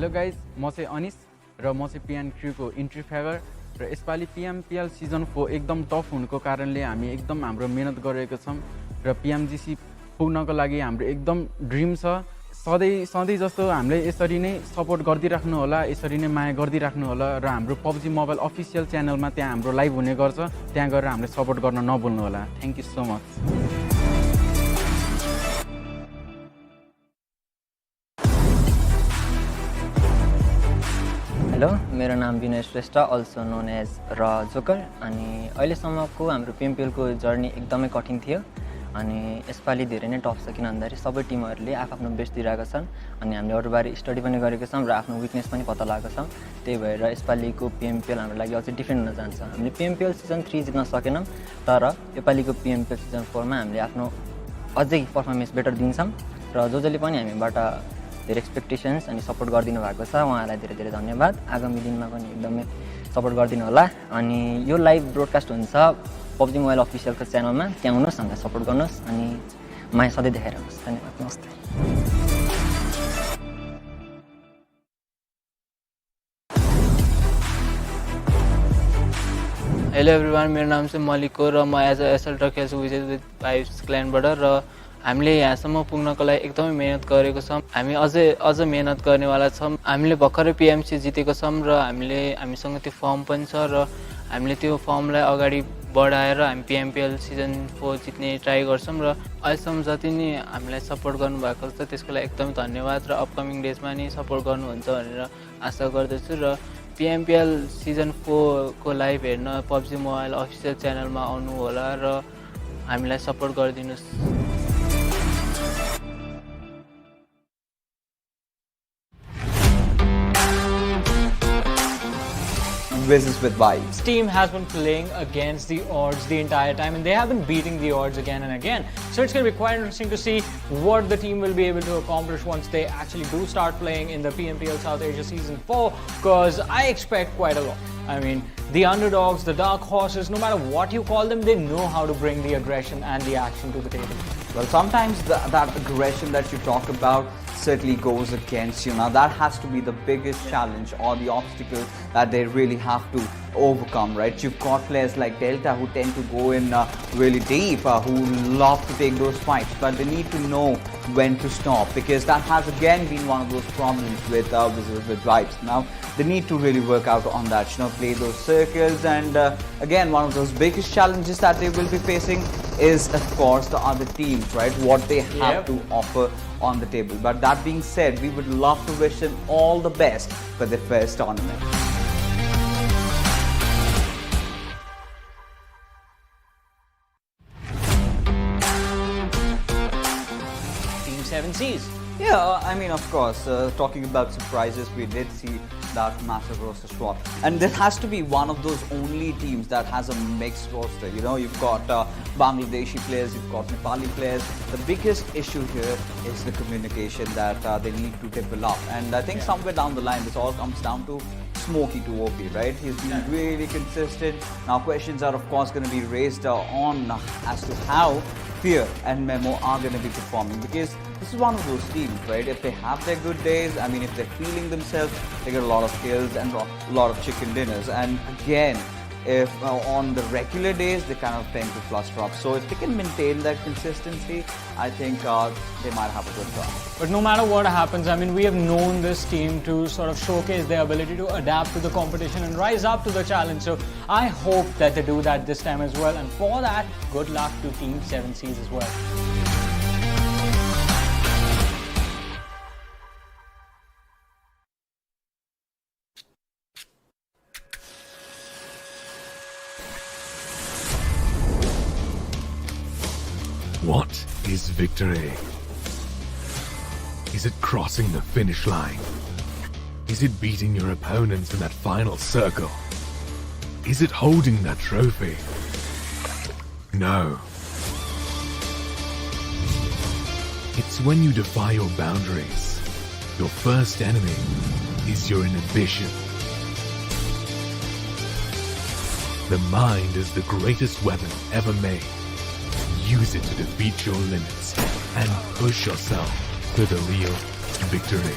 Hello guys म चाहिँ अनिश र म चाहिँ पिएन क्रुको इन्ट्री फेगर र यसपालि PMPL सिजन 4 एकदम टफ हुनुको कारणले हामी एकदम हाम्रो मेहनत गरेका छौं र PMGC पुग्नको लागि हाम्रो एकदम ड्रिम छ सधैँ जस्तो हामीले यसरी नै सपोर्ट गर्दिराख्नु होला यसरी नै माया गर्दिराख्नु होला र हाम्रो PUBG मोबाइल अफिसियल च्यानलमा त्यहाँ हाम्रो लाइभ हुने गर्छ त्यहाँ गएर हामीले सपोर्ट गर्न नभुल्नु होला thank you so much hello मेरो नाम विनय श्रेष्ठ अल्सो नोन एज र जोकर अनि अहिलेसम्मको हाम्रो PMPL को जर्नी एकदमै कठिन थियो अनि यसपालि धेरै नै टफ छ किन भन्दाखेरि सबै टिमहरूले आफ्नो बेस्ट दिइरहेका छन् अनि हामीले अरूबारे स्टडी पनि गरेका छौं र आफ्नो विकनेस पनि पत्ता लगाएका छौं त्यही भएर यसपालिको PMPL हाम्रो लागि अझै डिफरेन्ट हुन जान्छ हामीले PMPL सिजन 3 जित्न सकेनौं तर यसपालिको PMPL सिजन 4 मा हामीले आफ्नो अझै परफर्मेन्स बेटर दिन्छौं र जसले पनि हामीबाट धेरै एक्सपेक्टेशन्स अनि सपोर्ट गरिदिनु भएको छ उहाँलाई धेरै धेरै धन्यवाद आगामी दिनमा पनि एकदमै सपोर्ट गरिदिनु होला अनि यो लाइभ ब्रोडकास्ट हुन्छ PUBG मोबाइल अफिसियलको च्यानलमा त्यहाँ आउनुहोस् हामीलाई सपोर्ट गर्नुहोस् अनि माया सधैँ देखाइरहनुहोस् धन्यवाद नमस्ते हेलो एभ्रिवान मेरो नाम चाहिँ मलिक हो र म एज अ एसएल्टर खेल्छु विथ भाइब्स क्ल्यानबाट र हामीले यहाँसम्म पुग्नको लागि एकदमै मेहनत गरेको छौं हामी अझ मेहनत गर्नेवाला छौं हामीले भर्खरै PMC जितेको छौं र हामीसँग त्यो फर्म पनि छ र हामीले त्यो फर्मलाई अगाडि बढाएर हामी PMPL सिजन 4 जित्ने ट्राई गर्छौं र अहिलेसम्म जति नै हामीलाई सपोर्ट गर्नुभएको छ त्यसको लागि एकदमै धन्यवाद र अपकमिङ डेजमा नि सपोर्ट गर्नुहुन्छ भनेर आशा गर्दछु र PMPL सिजन 4 को लाइभ हेर्न PUBG मोबाइल अफिसियल च्यानलमा आउनु होला र हामीलाई support गरिदिनुस् Business with vibes. This team has been playing against the odds the entire time and they have been beating the odds again and again. So it's going to be quite interesting to see what the team will be able to accomplish once they actually do start playing in the PMPL South Asia Season 4 because I expect quite a lot. I mean, the underdogs, the dark horses, no matter what you call them, they know how to bring the aggression and the action to the table. Well, sometimes that aggression that you talk about certainly goes against you. Now, that has to be the biggest challenge or the obstacle that they really have to overcome, right? You've got players like Delta who tend to go in really deep, who love to take those fights, but they need to know when to stop because that has again been one of those problems with vibes. Now, they need to really work out on that, play those circles and again, one of those biggest challenges that they will be facing is of course the other teams, right? What they have to offer on the table. But that being said, we would love to wish them all the best for their first tournament. Team 7Cs. Yeah, I mean, of course, talking about surprises, we did see that massive roster swap. And this has to be one of those only teams that has a mixed roster. You've got Bangladeshi players, you've got Nepali players. The biggest issue here is the communication that they need to develop. And I think somewhere down the line, this all comes down to Smokey to OP, right? He's been really consistent. Now, questions are, of course, going to be raised on as to how Fear and Memo are going to be performing because this is one of those teams, right? If they have their good days, I mean, if they're feeling themselves, they get a lot of kills and a lot of chicken dinners. And again, if on the regular days, they kind of tend to cluster up. So if they can maintain that consistency, I think they might have a good run. But no matter what happens, I mean, we have known this team to sort of showcase their ability to adapt to the competition and rise up to the challenge. So I hope that they do that this time as well. And for that, good luck to Team 7Cs as well. What is victory? Is it crossing the finish line? Is it beating your opponents in that final circle? Is it holding that trophy? No. It's when you defy your boundaries. Your first enemy is your inhibition. The mind is the greatest weapon ever made. Use it to defeat your limits and push yourself to the real victory.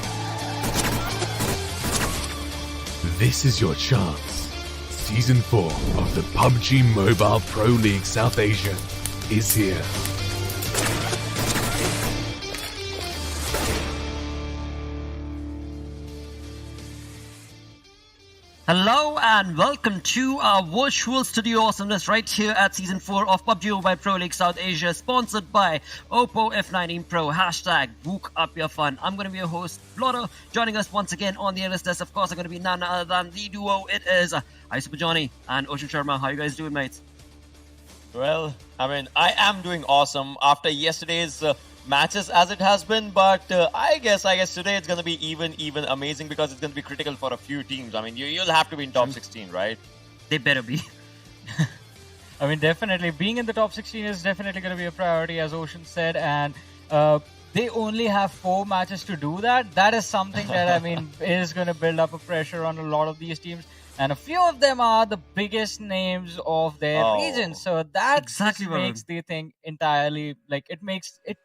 This is your chance. Season 4 of the PUBG Mobile Pro League South Asia is here. Hello and welcome to our virtual studio awesomeness right here at Season 4 of PUBG Mobile Pro League South Asia, sponsored by Oppo F19 Pro, hashtag Book Up Your Fun. I'm going to be your host, Blotter. Joining us once again on the analyst desk, of course, are going to be none other than the duo. It is Super Johnny and Ocean Sharma. How you guys doing, mates? Well, I mean, I am doing awesome after yesterday's matches as it has been, but I guess today it's going to be even amazing because it's going to be critical for a few teams. I mean, you'll have to be in top 16, right? They better be. I mean, definitely. Being in the top 16 is definitely going to be a priority, as Ocean said, and they only have 4 matches to do that. That is something that, I mean, is going to build up a pressure on a lot of these teams. And a few of them are the biggest names of their region. So that exactly makes the thing entirely, like, it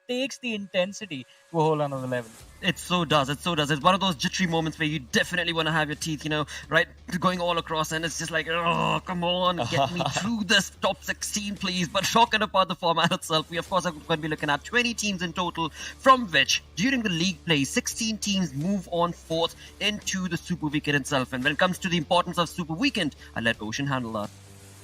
takes the intensity to a whole another level. It so does. It's one of those jittery moments where you definitely want to have your teeth, right, going all across, and it's just like, oh, come on, get me through this top 16, please. But talking about the format itself, we of course are going to be looking at 20 teams in total, from which, during the league play, 16 teams move on forth into the Super Weekend itself. And when it comes to the importance of Super Weekend, I'll let Ocean handle that.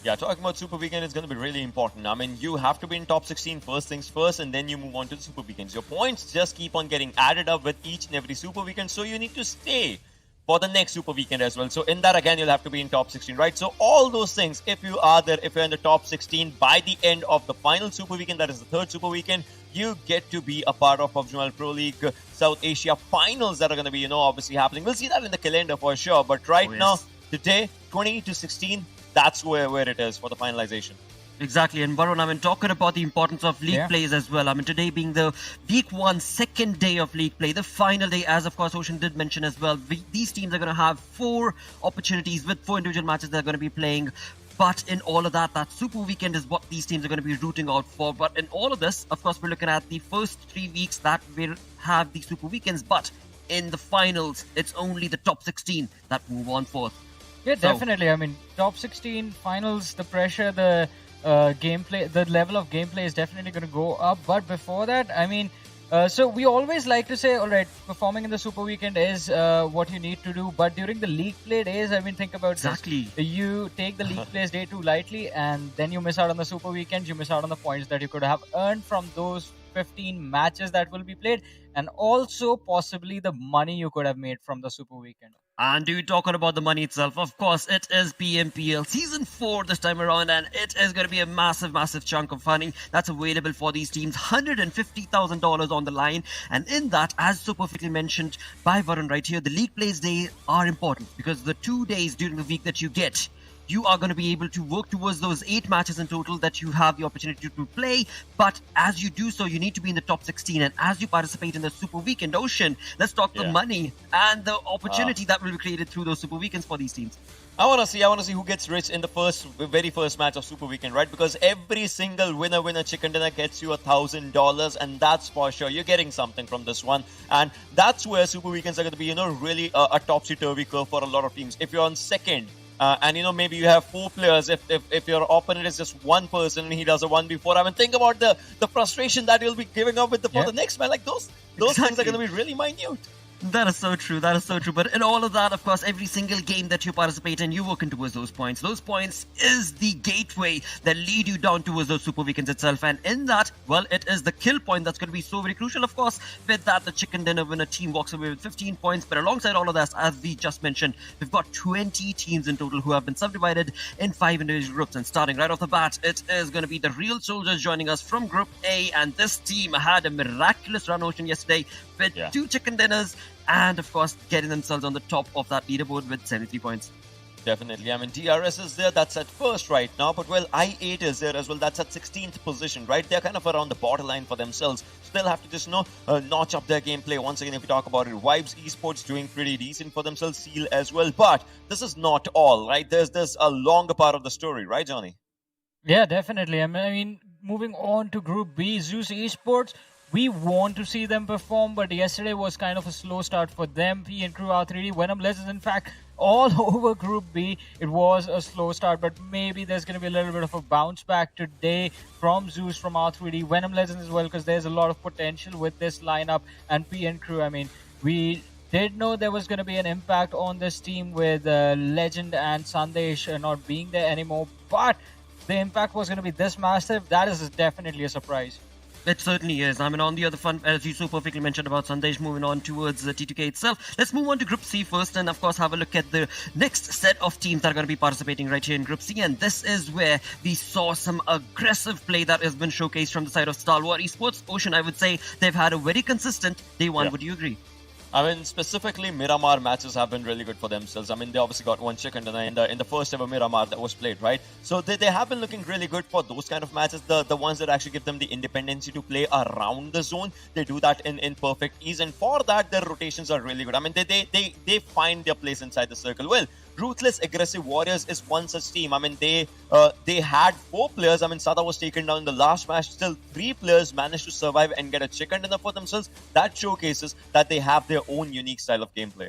Yeah, talking about Super Weekend is going to be really important. I mean, you have to be in top 16 first things first, and then you move on to the Super Weekends. Your points just keep on getting added up with each and every Super Weekend, so you need to stay for the next Super Weekend as well. So in that, again, you'll have to be in top 16, right? So all those things, if you are there, if you're in the top 16 by the end of the final Super Weekend, that is the third Super Weekend, you get to be a part of PUBG Mobile Pro League South Asia finals that are going to be, obviously happening. We'll see that in the calendar for sure. But right now, today, 20 to 16, that's where it is for the finalization. Exactly, and Varun, I mean, talking about the importance of league plays as well. I mean, today being the week 1, second day of league play, the final day, as of course Ocean did mention as well. These teams are going to have 4 opportunities with 4 individual matches they're going to be playing. But in all of that Super Weekend is what these teams are going to be rooting out for. But in all of this, of course, we're looking at the first 3 weeks that will have the Super Weekends. But in the finals, it's only the top 16 that move on forth. Yeah, definitely. I mean, top 16 finals, the pressure, the gameplay, the level of gameplay is definitely going to go up. But before that, I mean, so we always like to say, all right, performing in the Super Weekend is what you need to do. But during the league play days, I mean, think about this. You take the league plays day too lightly, and then you miss out on the Super Weekend. You miss out on the points that you could have earned from those 15 matches that will be played, and also possibly the money you could have made from the Super Weekend. And do you talking about the money itself? Of course, it is PMPL Season 4 this time around, and it is going to be a massive chunk of funding that's available for these teams. $150,000 on the line. And in that, as so perfectly mentioned by Varun right here, the league plays day are important because the 2 days during the week that you get, you are going to be able to work towards those 8 matches in total that you have the opportunity to play. But as you do so, you need to be in the top 16. And as you participate in the Super Weekend, Ocean, let's talk the money and the opportunity that will be created through those Super Weekends for these teams. I want to see who gets rich in the very first match of Super Weekend, right? Because every single winner chicken dinner gets you $1,000, and that's for sure. You're getting something from this one, and that's where Super Weekends are going to be, really a topsy-turvy curve for a lot of teams. If you're on second, and maybe you have 4 players. If your opponent is just one person and he does a 1v4, I mean, think about the frustration that you'll be giving up with for the next man. Like those things are going to be really minute. That is so true. But in all of that, of course, every single game that you participate in, you're working towards those points. Those points is the gateway that lead you down towards those Super Weekends itself. And in that, well, it is the kill point that's going to be so very crucial. Of course, with that, the chicken dinner winner team walks away with 15 points. But alongside all of that, as we just mentioned, we've got 20 teams in total who have been subdivided in 5 individual groups. And starting right off the bat, it is going to be the real soldiers joining us from Group A. And this team had a miraculous run, Ocean, yesterday with 2 chicken dinners. And, of course, getting themselves on the top of that leaderboard with 73 points. Definitely. I mean, DRS is there. That's at first right now. But, well, I8 is there as well. That's at 16th position, right? They're kind of around the borderline for themselves. So they'll have to just, notch up their gameplay. Once again, if we talk about it, Zeus Esports doing pretty decent for themselves. Seal as well. But this is not all, right? There's a longer part of the story, right, Johnny? Yeah, definitely. I mean, moving on to Group B, Zeus Esports. we want to see them perform, but yesterday was kind of a slow start for them. P and Crew, R3D, Venom Legends, in fact, all over Group B, it was a slow start, but maybe there's going to be a little bit of a bounce back today from Zeus, from R3D, Venom Legends as well, because there's a lot of potential with this lineup, and P and Crew. I mean, we did know there was going to be an impact on this team with Legend and Sandesh not being there anymore, but the impact was going to be this massive. That is definitely a surprise. It certainly is. I mean, on the other front, as you so perfectly mentioned about Sandesh moving on towards the T2K itself, let's move on to Group C first and, of course, have a look at the next set of teams that are going to be participating right here in Group C. And this is where we saw some aggressive play that has been showcased from the side of Stalwart Esports. Ocean, I would say they've had a very consistent day one. Yeah. Would you agree? I mean, specifically, Miramar matches have been really good for themselves. I mean, they obviously got one chicken in the first ever Miramar that was played, right? So they have been looking really good for those kind of matches. The ones that actually give them the independency to play around the zone. They do that in perfect ease, and for that, their rotations are really good. I mean, they find their place inside the circle. Well, Ruthless Aggressive Warriors is one such team. I mean, they had 4 players. I mean, Sada was taken down in the last match. Still, 3 players managed to survive and get a chicken dinner for themselves. That showcases that they have their own unique style of gameplay.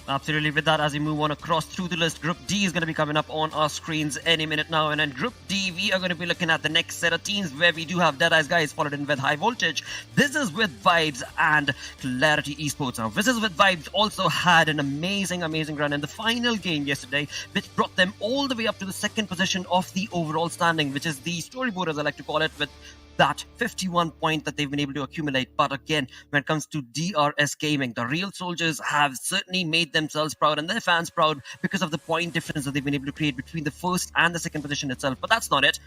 Absolutely. With that, as we move on across through the list, Group D is going to be coming up on our screens any minute now. And in Group D, we are going to be looking at the next set of teams where we do have Dead Eyes Guys followed in with High Voltage. This is with Vibes and Clarity Esports. Now, This is with Vibes also had an amazing run in the final game yesterday, which brought them all the way up to the second position of the overall standing, which is the storyboard, as I like to call it, with that 51 point that they've been able to accumulate. But again, when it comes to DRS Gaming, the real soldiers have certainly made themselves proud and their fans proud because of the point difference that they've been able to create between the first and the second position itself. But that's not it.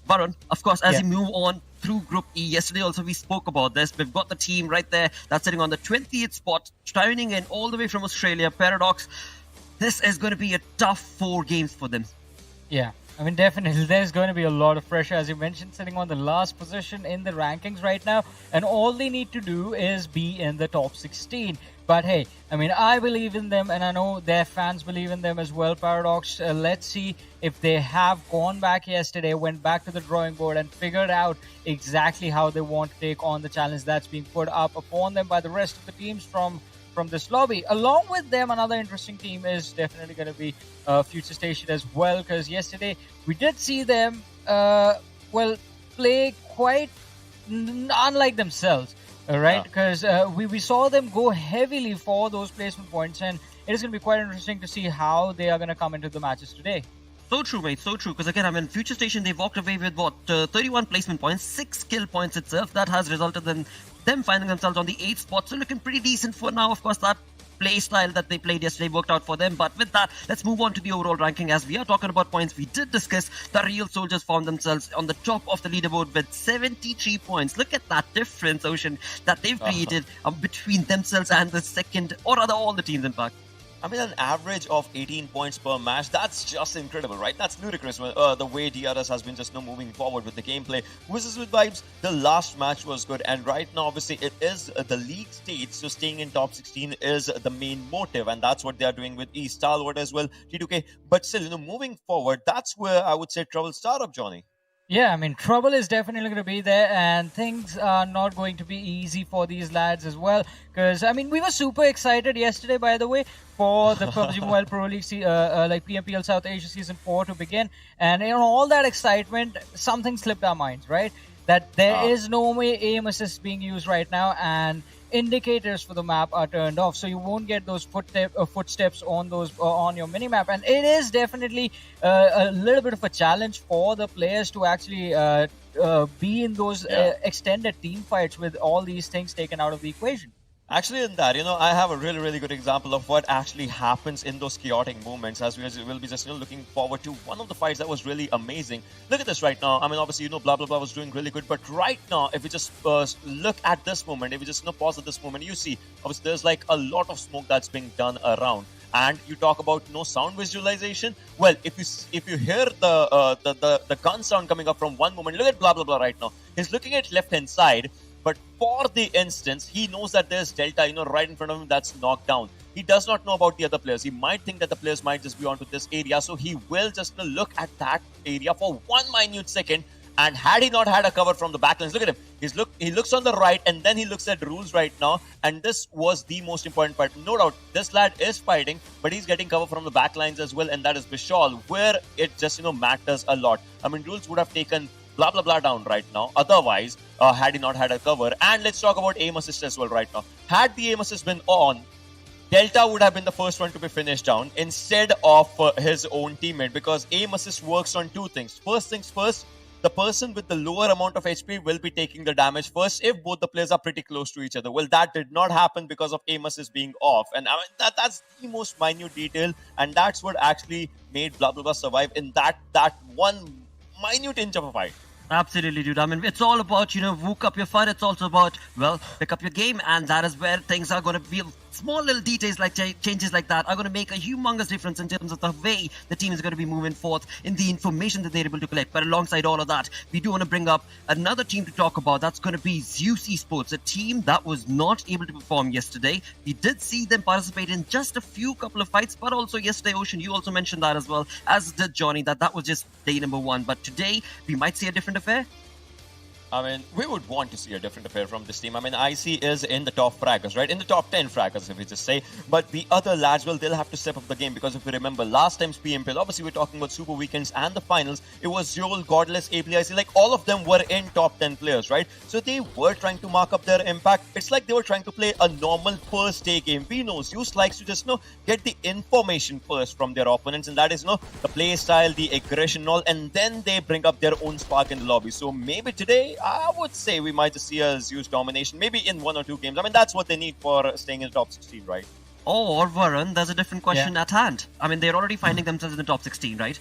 Varun, of course, as we move on through Group E, yesterday also we spoke about this. We've got the team right there that's sitting on the 20th spot, tuning in all the way from Australia, Paradox. This is going to be a tough 4 games for them. Yeah. I mean, definitely, there's going to be a lot of pressure, as you mentioned, sitting on the last position in the rankings right now. And all they need to do is be in the top 16. But hey, I mean, I believe in them, and I know their fans believe in them as well, Paradox. Let's see if they have gone back yesterday, went back to the drawing board and figured out exactly how they want to take on the challenge that's being put up upon them by the rest of the teams from this lobby. Along with them, another interesting team is definitely going to be Future Station as well, because yesterday we did see them play quite unlike themselves, right? Because we saw them go heavily for those placement points, and it is going to be quite interesting to see how they are going to come into the matches today. So true, mate. So true. Because again, I mean, Future Station, they've walked away with 31 placement points, 6 kill points itself. That has resulted in them finding themselves on the 8th spot. So looking pretty decent for now. Of course, that play style that they played yesterday worked out for them. But with that, let's move on to the overall ranking. As we are talking about points, we did discuss the real soldiers found themselves on the top of the leaderboard with 73 points. Look at that difference, Ocean, that they've created between themselves and the second, or rather all the teams in fact. I mean, an average of 18 points per match, that's just incredible, right? That's ludicrous, the way DRS has been just moving forward with the gameplay. Versus with Vibes, the last match was good, and right now, obviously, it is the league stage, so staying in top 16 is the main motive, and that's what they are doing with East Stalwart as well, T2K. But still, moving forward, that's where I would say trouble start up, Johnny. Yeah, I mean, trouble is definitely going to be there, and things are not going to be easy for these lads as well. Because, I mean, we were super excited yesterday, by the way, for the PUBG Mobile Pro League, PMPL South Asia Season 4 to begin. And in all that excitement, something slipped our minds, right? That there is no way aim assist being used right now, and indicators for the map are turned off, so you won't get those footsteps on those on your mini map, and it is definitely a little bit of a challenge for the players to actually be in those extended team fights with all these things taken out of the equation. Actually, in that, I have a really, really good example of what actually happens in those chaotic moments, as we will be just, looking forward to one of the fights that was really amazing. Look at this right now. I mean, obviously, blah, blah, blah was doing really good. But right now, if we just look at this moment, if we just pause at this moment, you see, obviously, there's like a lot of smoke that's being done around. And you talk about no sound visualization. Well, if you hear the gun sound coming up from one moment, look at blah, blah, blah right now. He's looking at left-hand side. But for the instance, he knows that there's Delta, right in front of him that's knocked down. He does not know about the other players. He might think that the players might just be onto this area. So he will just look at that area for 1 minute second And had he not had a cover from the backlines, look at him. He looks on the right and then he looks at rules right now. And this was the most important part. No doubt, this lad is fighting, but he's getting cover from the backlines as well. And that is Vishal, where it just, matters a lot. I mean, rules would have taken blah, blah, blah down right now. Otherwise, had he not had a cover. And let's talk about aim assist as well right now. Had the aim assist been on, Delta would have been the first one to be finished down instead of his own teammate, because aim assist works on two things. First things first, the person with the lower amount of HP will be taking the damage first if both the players are pretty close to each other. Well, that did not happen because of aim assist being off. And I mean, that's the most minute detail, and that's what actually made blah blah blah survive in that one minute inch of a fight. Absolutely, dude. I mean, it's all about, wook up your fun. It's also about, pick up your game. And that is where things are going to be. Small little details like changes like that are going to make a humongous difference in terms of the way the team is going to be moving forth in the information that they're able to collect. But alongside all of that, we do want to bring up another team to talk about. That's going to be Zeus Esports, a team that was not able to perform yesterday. We did see them participate in just a couple of fights, but also yesterday, Ocean, you also mentioned that as well, as did Johnny, that was just day number one. But today, we might see a different affair. I mean, we would want to see a different affair from this team. I mean, IC is in the top fraggers, right? In the top 10 fraggers, if we just say. But the other lads, well, they'll have to step up the game, because if you remember last time's PMPL, obviously we're talking about Super Weekends and the finals, it was Joel, Godless, ABDE, like all of them were in top 10 players, right? So they were trying to mark up their impact. It's like they were trying to play a normal first day game. We know Zeus likes to just, get the information first from their opponents, and that is, the play style, the aggression and all, and then they bring up their own spark in the lobby. So maybe today, I would say we might just see a Zeus domination, maybe in 1 or 2 games. I mean, that's what they need for staying in the top 16, right? Or, Varun, there's a different question at hand. I mean, they're already finding themselves in the top 16, right?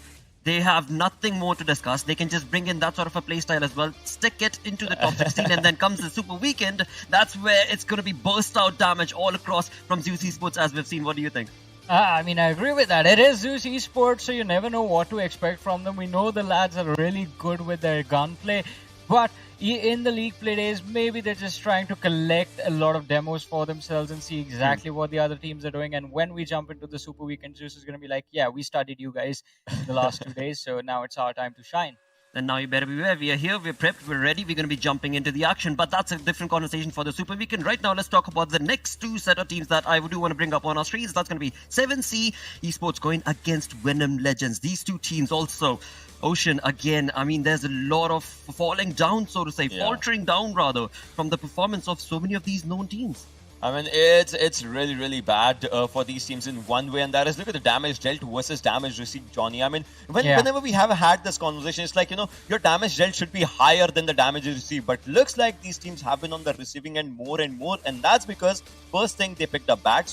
They have nothing more to discuss. They can just bring in that sort of a playstyle as well, stick it into the top 16, and then comes the Super Weekend. That's where it's going to be burst out damage all across from Zeus Esports, as we've seen. What do you think? I mean, I agree with that. It is Zeus Esports, so you never know what to expect from them. We know the lads are really good with their gunplay, but in the league play days, maybe they're just trying to collect a lot of demos for themselves and see exactly what the other teams are doing. And when we jump into the Super Weekend, Zeus is going to be like, yeah, we studied you guys in the last 2 days, so now it's our time to shine. And now you better beware. We are here, we're prepped, we're ready, we're going to be jumping into the action. But that's a different conversation for the Super Weekend. Right now, let's talk about the next 2 set of teams that I do want to bring up on our streets. That's going to be 7C Esports going against Venom Legends. These 2 teams also, Ocean, again, I mean, there's a lot of falling down, so to say, faltering down rather, from the performance of so many of these known teams. I mean, it's really, really bad for these teams in one way, and that is, look at the damage dealt versus damage received, Johnny. I mean, whenever we have had this conversation, it's like, your damage dealt should be higher than the damage you received, but looks like these teams have been on the receiving end more and more, and that's because, first thing, they picked up bad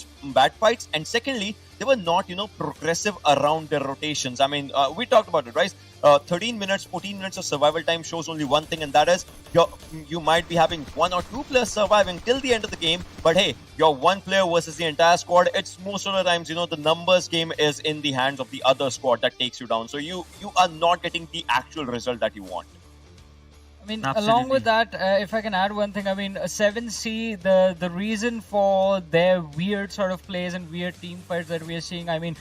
fights, and secondly, they were not, progressive around their rotations. I mean, we talked about it, right? 13 minutes, 14 minutes of survival time shows only one thing, and that is you might be having 1 or 2 players surviving till the end of the game, but hey, you're 1 player versus the entire squad. It's most of the times, the numbers game is in the hands of the other squad that takes you down. So you are not getting the actual result that you want. I mean, along with that, if I can add one thing, I mean, 7C, the reason for their weird sort of plays and weird team fights that we are seeing, I mean,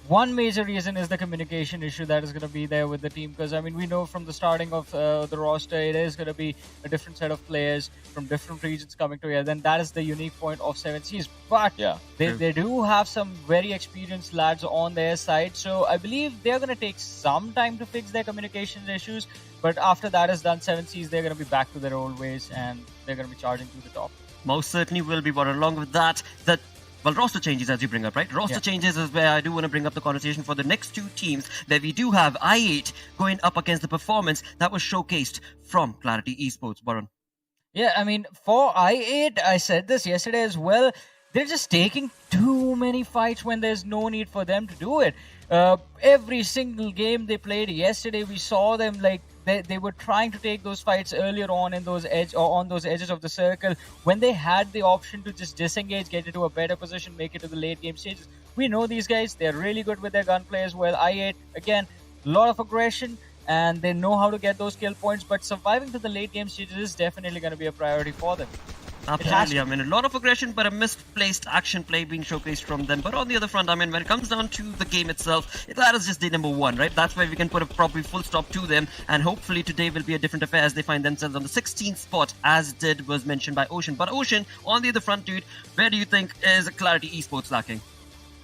one major reason is the communication issue that is going to be there with the team, because I mean, we know from the starting of the roster, it is going to be a different set of players from different regions coming together, and that is the unique point of 7Cs. But they do have some very experienced lads on their side, so I believe they're going to take some time to fix their communication issues, but after that is done, 7Cs, they're going to be back to their old ways, and they're going to be charging to the top. Most certainly will be, but along with that, well, roster changes as you bring up, right? Roster changes is where I do want to bring up the conversation for the next 2 teams, where we do have I8 going up against the performance that was showcased from R3D Esports. Varun. Yeah, I mean, for I8, I said this yesterday as well, they're just taking too many fights when there's no need for them to do it. Every single game they played yesterday, we saw them like they were trying to take those fights earlier on in those on those edges of the circle when they had the option to just disengage, get into a better position, make it to the late game stages. We know these guys, they're really good with their gunplay as well. I8, again, a lot of aggression, and they know how to get those kill points, but surviving to the late game stages is definitely going to be a priority for them. Absolutely. I mean, a lot of aggression, but a misplaced action play being showcased from them. But on the other front, I mean, when it comes down to the game itself, that is just day number 1, right? That's where we can put a proper full stop to them. And hopefully today will be a different affair as they find themselves on the 16th spot, as was mentioned by Ocean. But Ocean, on the other front, dude, where do you think is Clarity Esports lacking?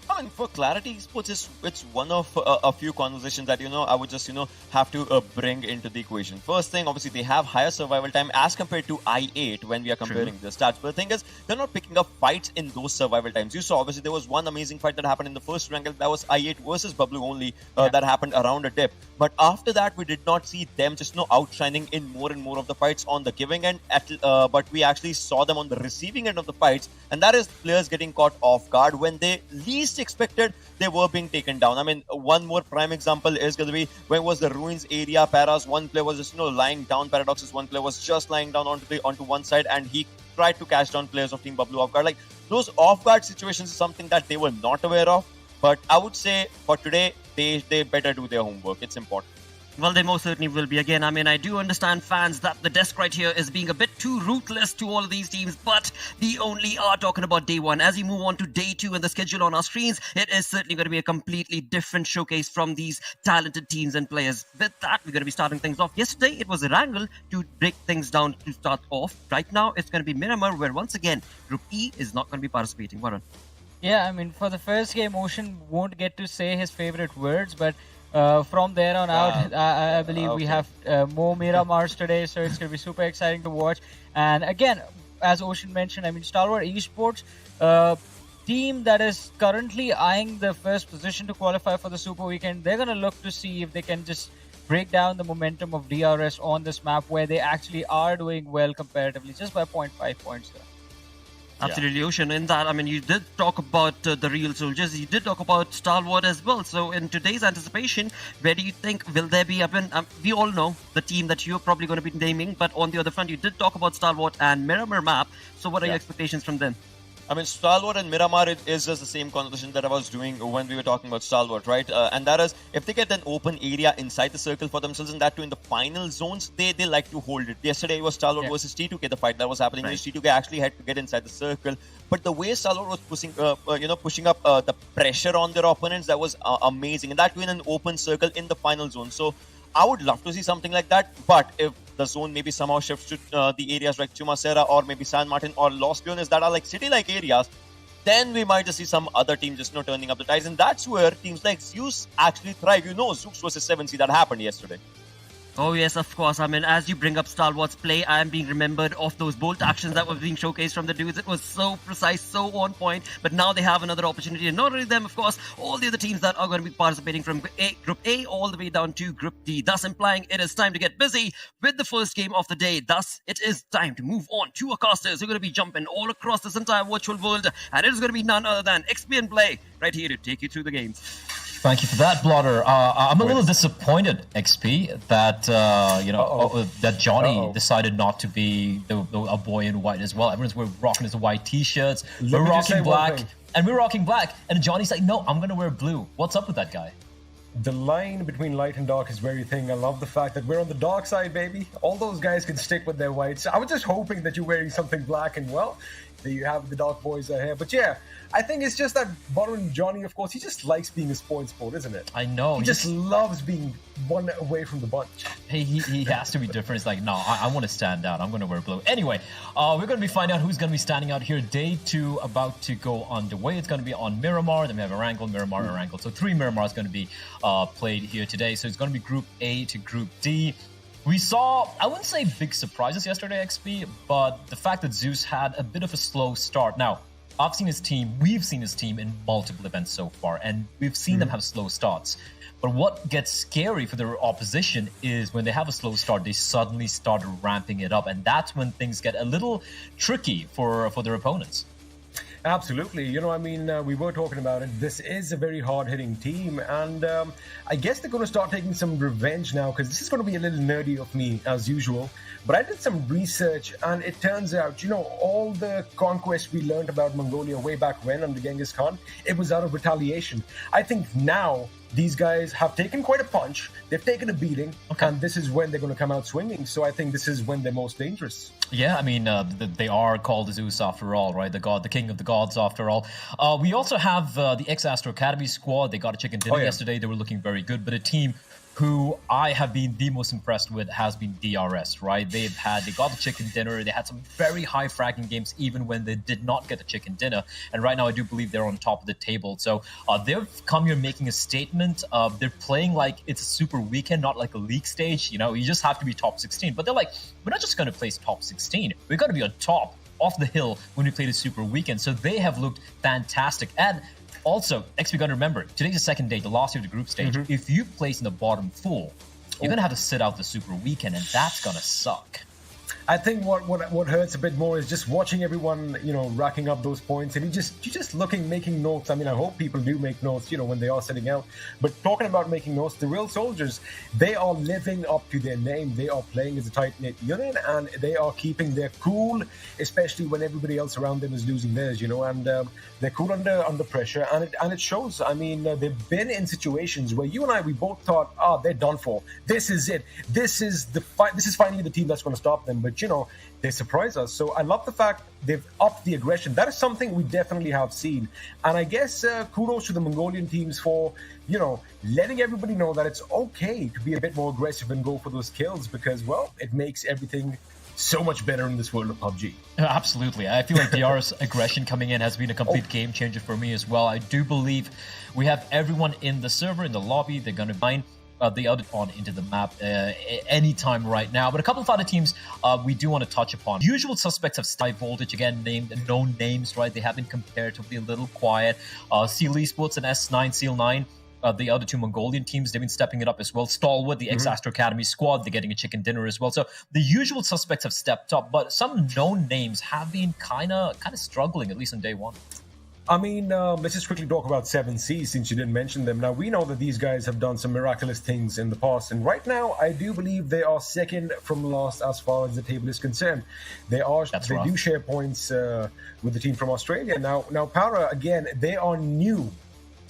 I mean, for Clarity Esports, it's one of a few conversations that, I would just, have to bring into the equation. First thing, obviously, they have higher survival time as compared to I8 when we are comparing the stats. But the thing is, they're not picking up fights in those survival times. You saw, obviously, there was one amazing fight that happened in the first Erangel. That was I8 versus Bablu only. That happened around a dip. But after that, we did not see them just, outshining in more and more of the fights on the giving end. But we actually saw them on the receiving end of the fights. And that is players getting caught off guard when they least expected they were being taken down. I mean, one more prime example is going to be when was the ruins area. Paras, one player was just lying down. Paradox's one player was just lying down onto one side, and he tried to catch down players of Team Bablu off guard. Like, those off guard situations is something that they were not aware of. But I would say for today, they better do their homework. It's important. Well, they most certainly will be. Again, I mean, I do understand, fans, that the desk right here is being a bit too ruthless to all of these teams, but we only are talking about day 1. As we move on to day 2 and the schedule on our screens, it is certainly going to be a completely different showcase from these talented teams and players. With that, we're going to be starting things off. Yesterday, it was Erangel to break things down to start off. Right now, it's going to be Miramar, where once again, Group E is not going to be participating. Varun. Yeah, I mean, for the first game, Ocean won't get to say his favorite words, but from there on out, I believe we have more Miramars today, so it's going to be super exciting to watch. And again, as Ocean mentioned, I mean, Stalwart Esports, team that is currently eyeing the first position to qualify for the Super Weekend, they're going to look to see if they can just break down the momentum of DRS on this map, where they actually are doing well comparatively, just by 0.5 points there. Absolutely, Ocean. In that, I mean, you did talk about the real soldiers. You did talk about Stalwart as well. So in today's anticipation, where do you think will there be? We all know the team that you're probably going to be naming, but on the other front, you did talk about Stalwart and Miramar map. So what are your expectations from them? I mean, Stalwart and Miramar is just the same conversation that I was doing when we were talking about Stalwart, right? And that is, if they get an open area inside the circle for themselves, and that too in the final zones, they like to hold it. Yesterday it was Stalwart versus T2K, the fight that was happening. Right. T2K actually had to get inside the circle. But the way Stalwart was pushing up the pressure on their opponents, that was amazing. And that too in an open circle in the final zone. So I would love to see something like that. But if the zone maybe somehow shifts to the areas like Chumacera or maybe San Martin or Los Leones that are like city-like areas, then we might just see some other team just turning up the tides. And that's where teams like Zeus actually thrive. Zeus versus 7C that happened yesterday. Oh yes, of course. I mean, as you bring up Stalwart's play, I am being remembered of those bolt actions that were being showcased from the dudes. It was so precise, so on point. But now they have another opportunity. And not only them, of course, all the other teams that are going to be participating from Group A all the way down to Group D. Thus implying it is time to get busy with the first game of the day. Thus, it is time to move on to our casters who are going to be jumping all across this entire virtual world. And it is going to be none other than XP and Play right here to take you through the games. Thank you for that, Blotter. I'm a little disappointed, XP, that that Johnny decided not to be a boy in white as well. We're rocking his white T-shirts, we're rocking black, and Johnny's like, no, I'm gonna wear blue. What's up with that guy? The line between light and dark is very thin. I love the fact that we're on the dark side, baby. All those guys can stick with their whites. I was just hoping that you're wearing something black and well, that you have the dark boys are here. But yeah, I think it's just that Baron Johnny, of course, he just likes being a sport, isn't it? I know. He just loves being one away from the bunch. Hey, he has to be different. It's like, no, I want to stand out. I'm going to wear blue. Anyway, we're going to be finding out who's going to be standing out here. Day 2 about to go underway. It's going to be on Miramar. Then we have Erangel, Miramar, Erangel. So 3 Miramars going to be played here today. So it's going to be Group A to Group D. We saw, I wouldn't say big surprises yesterday, XP, but the fact that Zeus had a bit of a slow start. Now, we've seen his team in multiple events so far, and we've seen them have slow starts. But what gets scary for their opposition is when they have a slow start, they suddenly start ramping it up, and that's when things get a little tricky for their opponents. Absolutely. We were talking about it. This is a very hard-hitting team, and I guess they're going to start taking some revenge now, because this is going to be a little nerdy of me, as usual. But I did some research, and it turns out, all the conquest we learned about Mongolia way back when under Genghis Khan, it was out of retaliation. I think now these guys have taken quite a punch. They've taken a beating, and this is when they're going to come out swinging. So I think this is when they're most dangerous. Yeah, I mean, they are called Zeus after all, right? The king of the gods after all. We also have the ex-Astro Academy squad. They got a chicken dinner yesterday. They were looking very good, but a team who I have been the most impressed with has been DRS, right? They got the chicken dinner. They had some very high fragging games even when they did not get the chicken dinner. And right now I do believe they're on top of the table. So they've come here making a statement. They're playing like it's a super weekend, not like a league stage. You know, you just have to be top 16. But they're like, we're not just going to place top 16. We're going to be on top of the hill when we play the super weekend. So they have looked fantastic. And also, XP got to remember, today's the second day, the last day of the group stage. If you place in the bottom 4, you're going to have to sit out the super weekend, and that's going to suck. I think what hurts a bit more is just watching everyone, you know, racking up those points, and you're just looking, making notes. I mean, I hope people do make notes, you know, when they are sitting out. But talking about making notes, the real soldiers, they are living up to their name. They are playing as a tight-knit unit, and they are keeping their cool, especially when everybody else around them is losing theirs, you know. And they're cool under pressure, and it shows. I mean, they've been in situations where you and I, we both thought, they're done for. This is it. This is finally the team that's going to stop them. But you know, they surprise us. So I love the fact they've upped the aggression. That is something we definitely have seen. And I guess kudos to the Mongolian teams for, you know, letting everybody know that it's okay to be a bit more aggressive and go for those kills because, well, it makes everything so much better in this world of PUBG. Absolutely. I feel like DR's aggression coming in has been a complete game changer for me as well. I do believe we have everyone in the server, in the lobby. They're going to find the other on into the map anytime right now. But a couple of other teams we do want to touch upon. Usual suspects have High Voltage, again, known names, right? They have been comparatively a little quiet. Zeus Esports and S9, Seal 9, the other two Mongolian teams, they've been stepping it up as well. Stalwart, the ex-Astro Academy squad, they're getting a chicken dinner as well. So the usual suspects have stepped up, but some known names have been kind of struggling, at least on day one. I mean, let's just quickly talk about 7C since you didn't mention them. Now, we know that these guys have done some miraculous things in the past, and right now, I do believe they are second from last as far as the table is concerned. They do share points with the team from Australia. Now, Para, again, they are new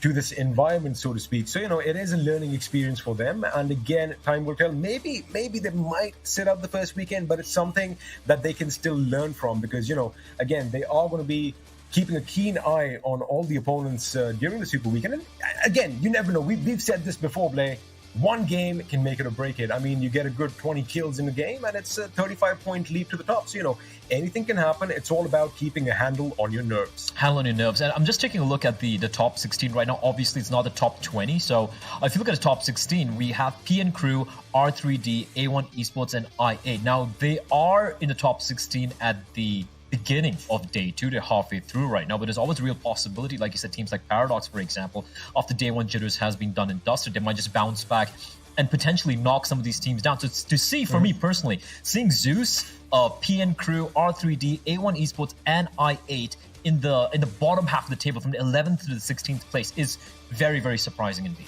to this environment, so to speak. So, you know, it is a learning experience for them. And again, time will tell. Maybe they might sit out the first weekend, but it's something that they can still learn from because, you know, again, they are going to be keeping a keen eye on all the opponents during the Super Weekend. And again, you never know. We've said this before, Blay. One game can make it or break it. I mean, you get a good 20 kills in a game, and it's a 35-point leap to the top. So, you know, anything can happen. It's all about keeping a handle on your nerves. Handle on your nerves. And I'm just taking a look at the top 16 right now. Obviously, it's not the top 20. So if you look at the top 16, we have PN Crew, R3D, A1 Esports, and I8. Now, they are in the top 16 at the beginning of day 2. They're halfway through right now, but there's always a real possibility, like you said, teams like Paradox, for example, after day 1 jitters has been done and dusted, they might just bounce back and potentially knock some of these teams down. So to see, for me personally, seeing Zeus, PN Crew, R3D, A1 Esports, and I8 in the bottom half of the table from the 11th to the 16th place is very, very surprising indeed.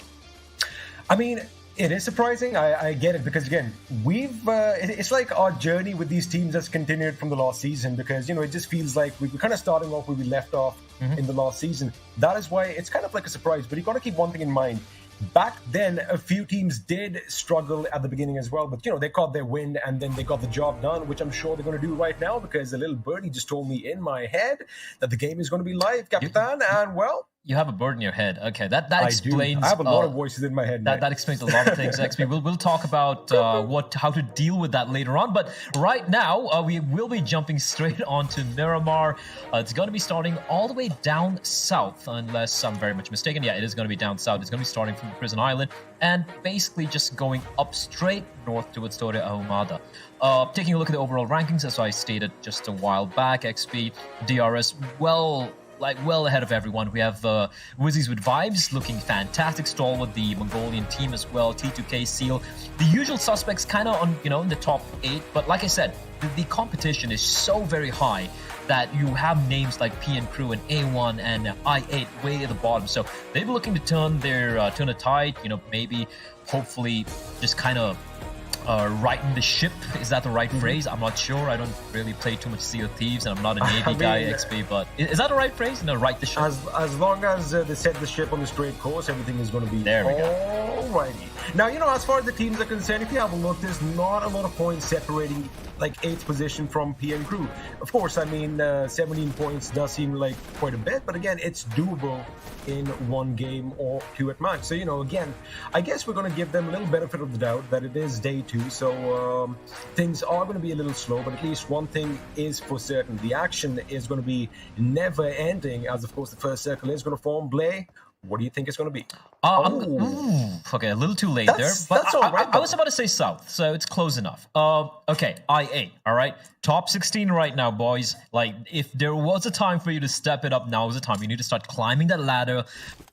I mean, it is surprising. I get it because, again, it's like our journey with these teams has continued from the last season because, you know, it just feels like we're kind of starting off where we left off in the last season. That is why it's kind of like a surprise, but you got to keep one thing in mind. Back then, a few teams did struggle at the beginning as well, but, you know, they caught their wind and then they got the job done, which I'm sure they're going to do right now because a little birdie just told me in my head that the game is going to be live, Capitan, and, well, you have a bird in your head. Okay, that explains. I have a lot of voices in my head. That explains a lot of things. XP. We'll talk about how to deal with that later on. But right now, we will be jumping straight onto Miramar. It's going to be starting all the way down south, unless I'm very much mistaken. Yeah, it is going to be down south. It's going to be starting from the Prison Island and basically just going up straight north towards Torre Ahumada. Taking a look at the overall rankings, as I stated just a while back, XP, DRS, well ahead of everyone. We have Wizzies with Vibes looking fantastic. Stalwart, the Mongolian team as well. T2K, Seal. The usual suspects kind of on, you know, in the top 8. But like I said, the competition is so very high that you have names like PN Crew and A1 and I8 way at the bottom. So they're looking to turn the tide, you know, maybe hopefully just kind of righting the ship. Is that the right phrase? I'm not sure. I don't really play too much Sea of Thieves, and I'm not a Navy guy, XP, but is that the right phrase? No, right the ship. As long as they set the ship on the straight course, everything is going to be there. We go. Alrighty. Now, as far as the teams are concerned, if you have a look, there's not a lot of points separating like 8th position from PM Crew. Of course, 17 points does seem like quite a bit, but again, it's doable in one game or two at max. So, again, I guess we're going to give them a little benefit of the doubt that it is day 2, so things are going to be a little slow, but at least one thing is for certain. The action is going to be never ending, as of course the first circle is going to form. Blay, what do you think it's going to be? Okay, a little too late there. But that's all right. I was about to say south, so it's close enough. Okay, IA, all right? Top 16 right now, boys. Like, if there was a time for you to step it up, now is the time. You need to start climbing that ladder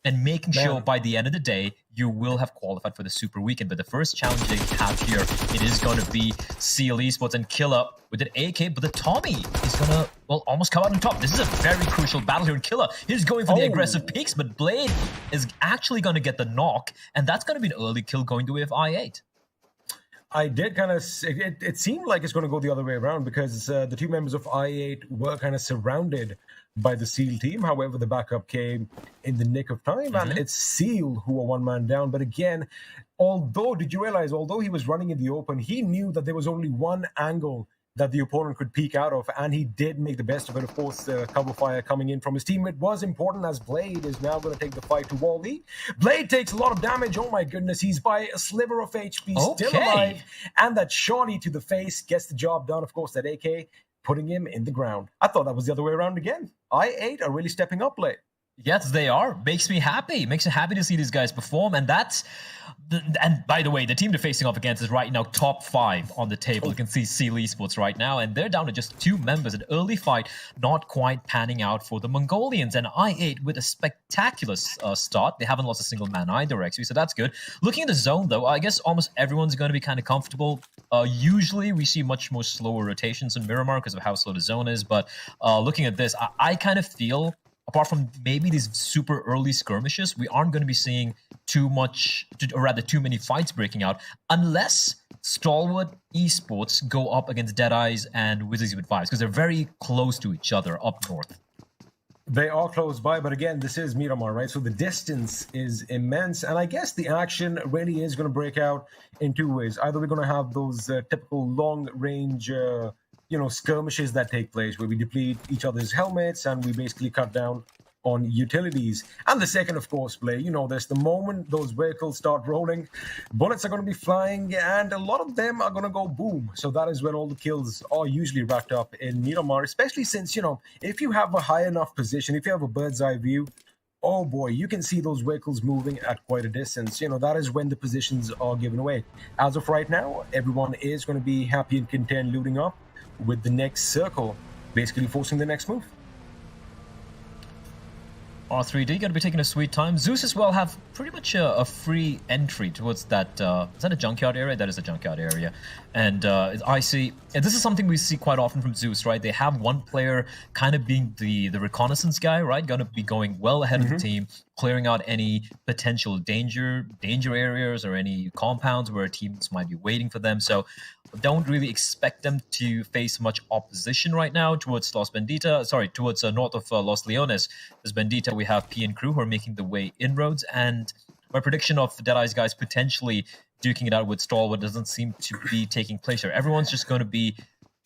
and making sure by the end of the day, you will have qualified for the Super Weekend. But the first challenge they have here, it is going to be Zeus Esports and Killer with an AK, but the Tommy is going to, almost come out on top. This is a very crucial battle here. And Killer, he's going for the aggressive peaks, but Blade is actually going to get the knock, and that's going to be an early kill going the way of I8. I did kind of, it seemed like it's going to go the other way around because the two members of I8 were kind of surrounded by the SEAL team. However, the backup came in the nick of time, and it's SEAL who are one man down. But again, did you realize, although he was running in the open, he knew that there was only one angle that the opponent could peek out of, and he did make the best of it. Of course, cover fire coming in from his teammate was important, as Blade is now going to take the fight to Wally. Blade takes a lot of damage. Oh my goodness, he's by a sliver of HP, still alive, and that shotty to the face gets the job done. Of course, that AK putting him in the ground. I thought that was the other way around again. I8 are really stepping up, Blade. Yes, they are. Makes me happy. Makes me happy to see these guys perform. And and by the way, the team they're facing off against is right now top 5 on the table. You can see Zeus Esports right now, and they're down to just 2 members. An early fight not quite panning out for the Mongolians. And I8 with a spectacular start. They haven't lost a single man either, actually, so that's good. Looking at the zone, though, I guess almost everyone's going to be kind of comfortable. Usually, we see much more slower rotations in Miramar because of how slow the zone is. But looking at this, I kind of feel, apart from maybe these super early skirmishes, we aren't going to be seeing too many fights breaking out unless Stalwart Esports go up against Deadeyes and Wizards with Vibes, because they're very close to each other up north. They are close by, but again, this is Miramar, right? So the distance is immense, and I guess the action really is going to break out in 2 ways. Either we're going to have those typical long-range skirmishes that take place where we deplete each other's helmets and we basically cut down on utilities. And the second, of course, Blay, there's the moment those vehicles start rolling, bullets are going to be flying, and a lot of them are going to go boom. So that is when all the kills are usually racked up in Miramar, especially since, if you have a high enough position, if you have a bird's eye view, oh boy, you can see those vehicles moving at quite a distance. That is when the positions are given away. As of right now, everyone is going to be happy and content looting up, with the next circle basically forcing the next move. R3D going to be taking a sweet time. Zeus as well have pretty much a free entry towards that. Is that a junkyard area? That is a junkyard area. And I see, and this is something we see quite often from Zeus, right? They have one player kind of being the reconnaissance guy, right? Going to be going well ahead of the team, clearing out any potential danger areas or any compounds where teams might be waiting for them. So don't really expect them to face much opposition right now towards towards north of Los Leones. As Bendita, we have P and Crew who are making the way inroads, and my prediction of Deadeyes guys potentially duking it out with Stalwart doesn't seem to be taking place here. Everyone's just going to be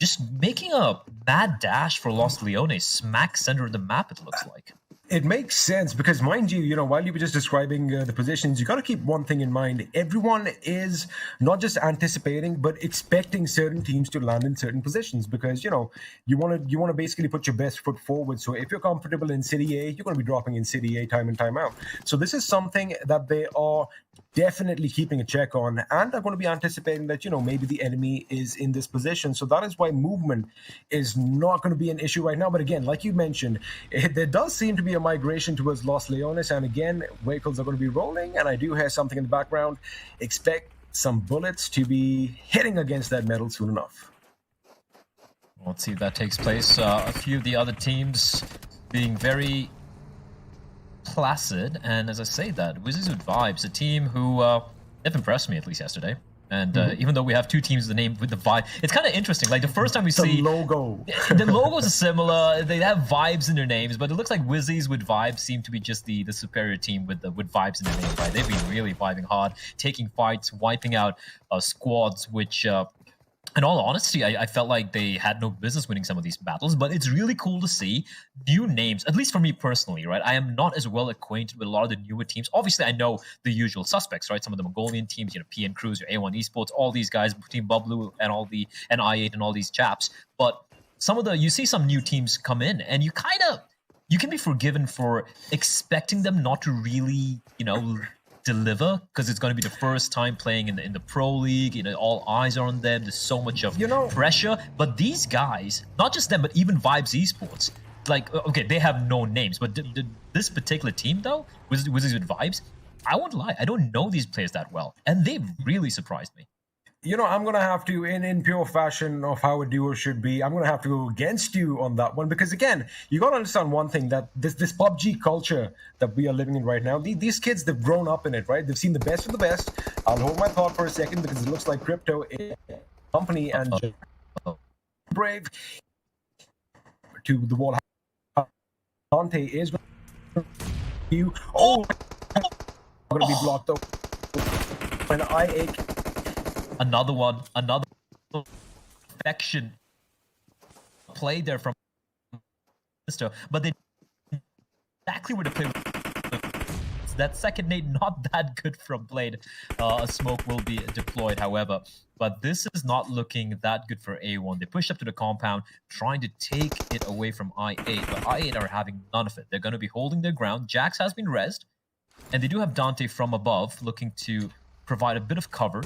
just making a mad dash for Los Leones, smack center of the map, it looks like. It makes sense because, mind you, while you were just describing the positions, you got to keep one thing in mind. Everyone is not just anticipating, but expecting certain teams to land in certain positions because, you want to basically put your best foot forward. So if you're comfortable in City A, you're going to be dropping in City A time and time out. So this is something that they are definitely keeping a check on, and are going to be anticipating that, maybe the enemy is in this position. So that is why movement is not going to be an issue right now. But again, like you mentioned, there does seem to be a migration towards Los Leones, and again, vehicles are going to be rolling, and I do hear something in the background. Expect some bullets to be hitting against that metal soon enough. Let's see if that takes place. A few of the other teams being very placid, and as I say that, Wizards with Vibes, a team who have impressed me at least yesterday. And even though we have two teams, the name with the vibe, it's kind of interesting. Like the first time we see logo, the logos are similar. They have vibes in their names, but it looks like Wizzies with vibes seem to be just the superior team with vibes in their name. Right? They've been really vibing hard, taking fights, wiping out squads, which. In all honesty, I felt like they had no business winning some of these battles, but it's really cool to see new names, at least for me personally, right? I am not as well acquainted with a lot of the newer teams. Obviously, I know the usual suspects, right? Some of the Mongolian teams, PN Crews, your A1 Esports, all these guys, Team Bublu and and I8 and all these chaps. But you see some new teams come in and you can be forgiven for expecting them not to really, deliver, because it's going to be the first time playing in the pro league. All eyes are on them. There's so much of pressure. But these guys, not just them, but even Vibes Esports, like, okay, they have no names, but this particular team though, Wizards with Vibes, I won't lie, I don't know these players that well, and they've really surprised me. I'm going to have to, in pure fashion of how a duo should be, I'm going to have to go against you on that one. Because again, you got to understand one thing, that this PUBG culture that we are living in right now, these kids, they've grown up in it, right? They've seen the best of the best. I'll hold my thought for a second because it looks like Crypto is a company and brave to the wall. Dante is going to going to be blocked out. When Another affection play there from Mr. But they exactly where to play. That second nade not that good from Blade. A smoke will be deployed, however. But this is not looking that good for A1. They pushed up to the compound, trying to take it away from I8. But I8 are having none of it. They're going to be holding their ground. Jax has been rezzed. And they do have Dante from above, looking to provide a bit of cover.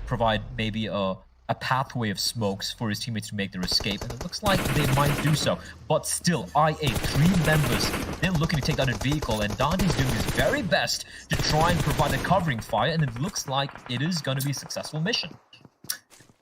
Provide maybe a pathway of smokes for his teammates to make their escape, and it looks like they might do so. But still, I8, 3 members, they're looking to take down a vehicle, and Dante's doing his very best to try and provide a covering fire, and it looks like it is going to be a successful mission.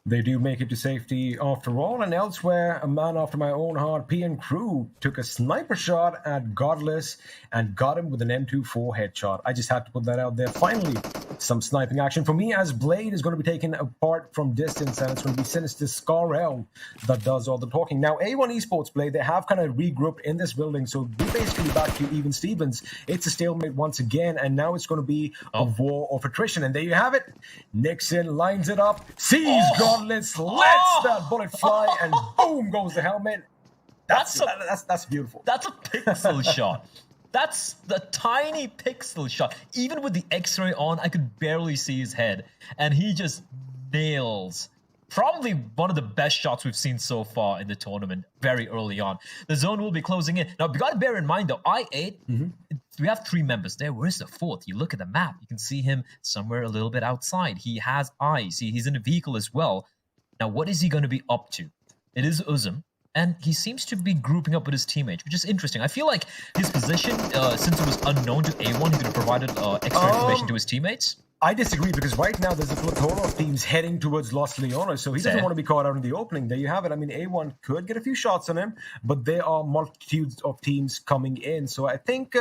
They do make it to safety after all, and elsewhere, a man after my own heart, PN Crew, took a sniper shot at Godless and got him with an M24 headshot. I just had to put that out there. Finally, some sniping action for me, as Blade is going to be taken apart from distance, and it's going to be Sinister Scarrel that does all the talking. Now, A1 Esports, Blade, they have kind of regrouped in this building, so we're basically back to even Stevens. It's a stalemate once again, and now it's going to be a war of attrition. And there you have it. Nixon lines it up, sees Godless, lets that bullet fly, and boom goes the helmet. That's beautiful. That's a pixel shot. That's the tiny pixel shot. Even with the X-ray on, I could barely see his head. And he just nails probably one of the best shots we've seen so far in the tournament very early on. The zone will be closing in. Now, you got to bear in mind, though, I8, we have 3 members there. Where's the 4th? You look at the map, you can see him somewhere a little bit outside. He has eyes. He's in a vehicle as well. Now, what is he going to be up to? It is Uzum. And he seems to be grouping up with his teammates, which is interesting. I feel like his position, since it was unknown to A1, he could have provided extra information to his teammates. I disagree, because right now there's a plethora of teams heading towards Los Leones, so he doesn't want to be caught out in the opening. There you have it. I mean, A1 could get a few shots on him, but there are multitudes of teams coming in. So I think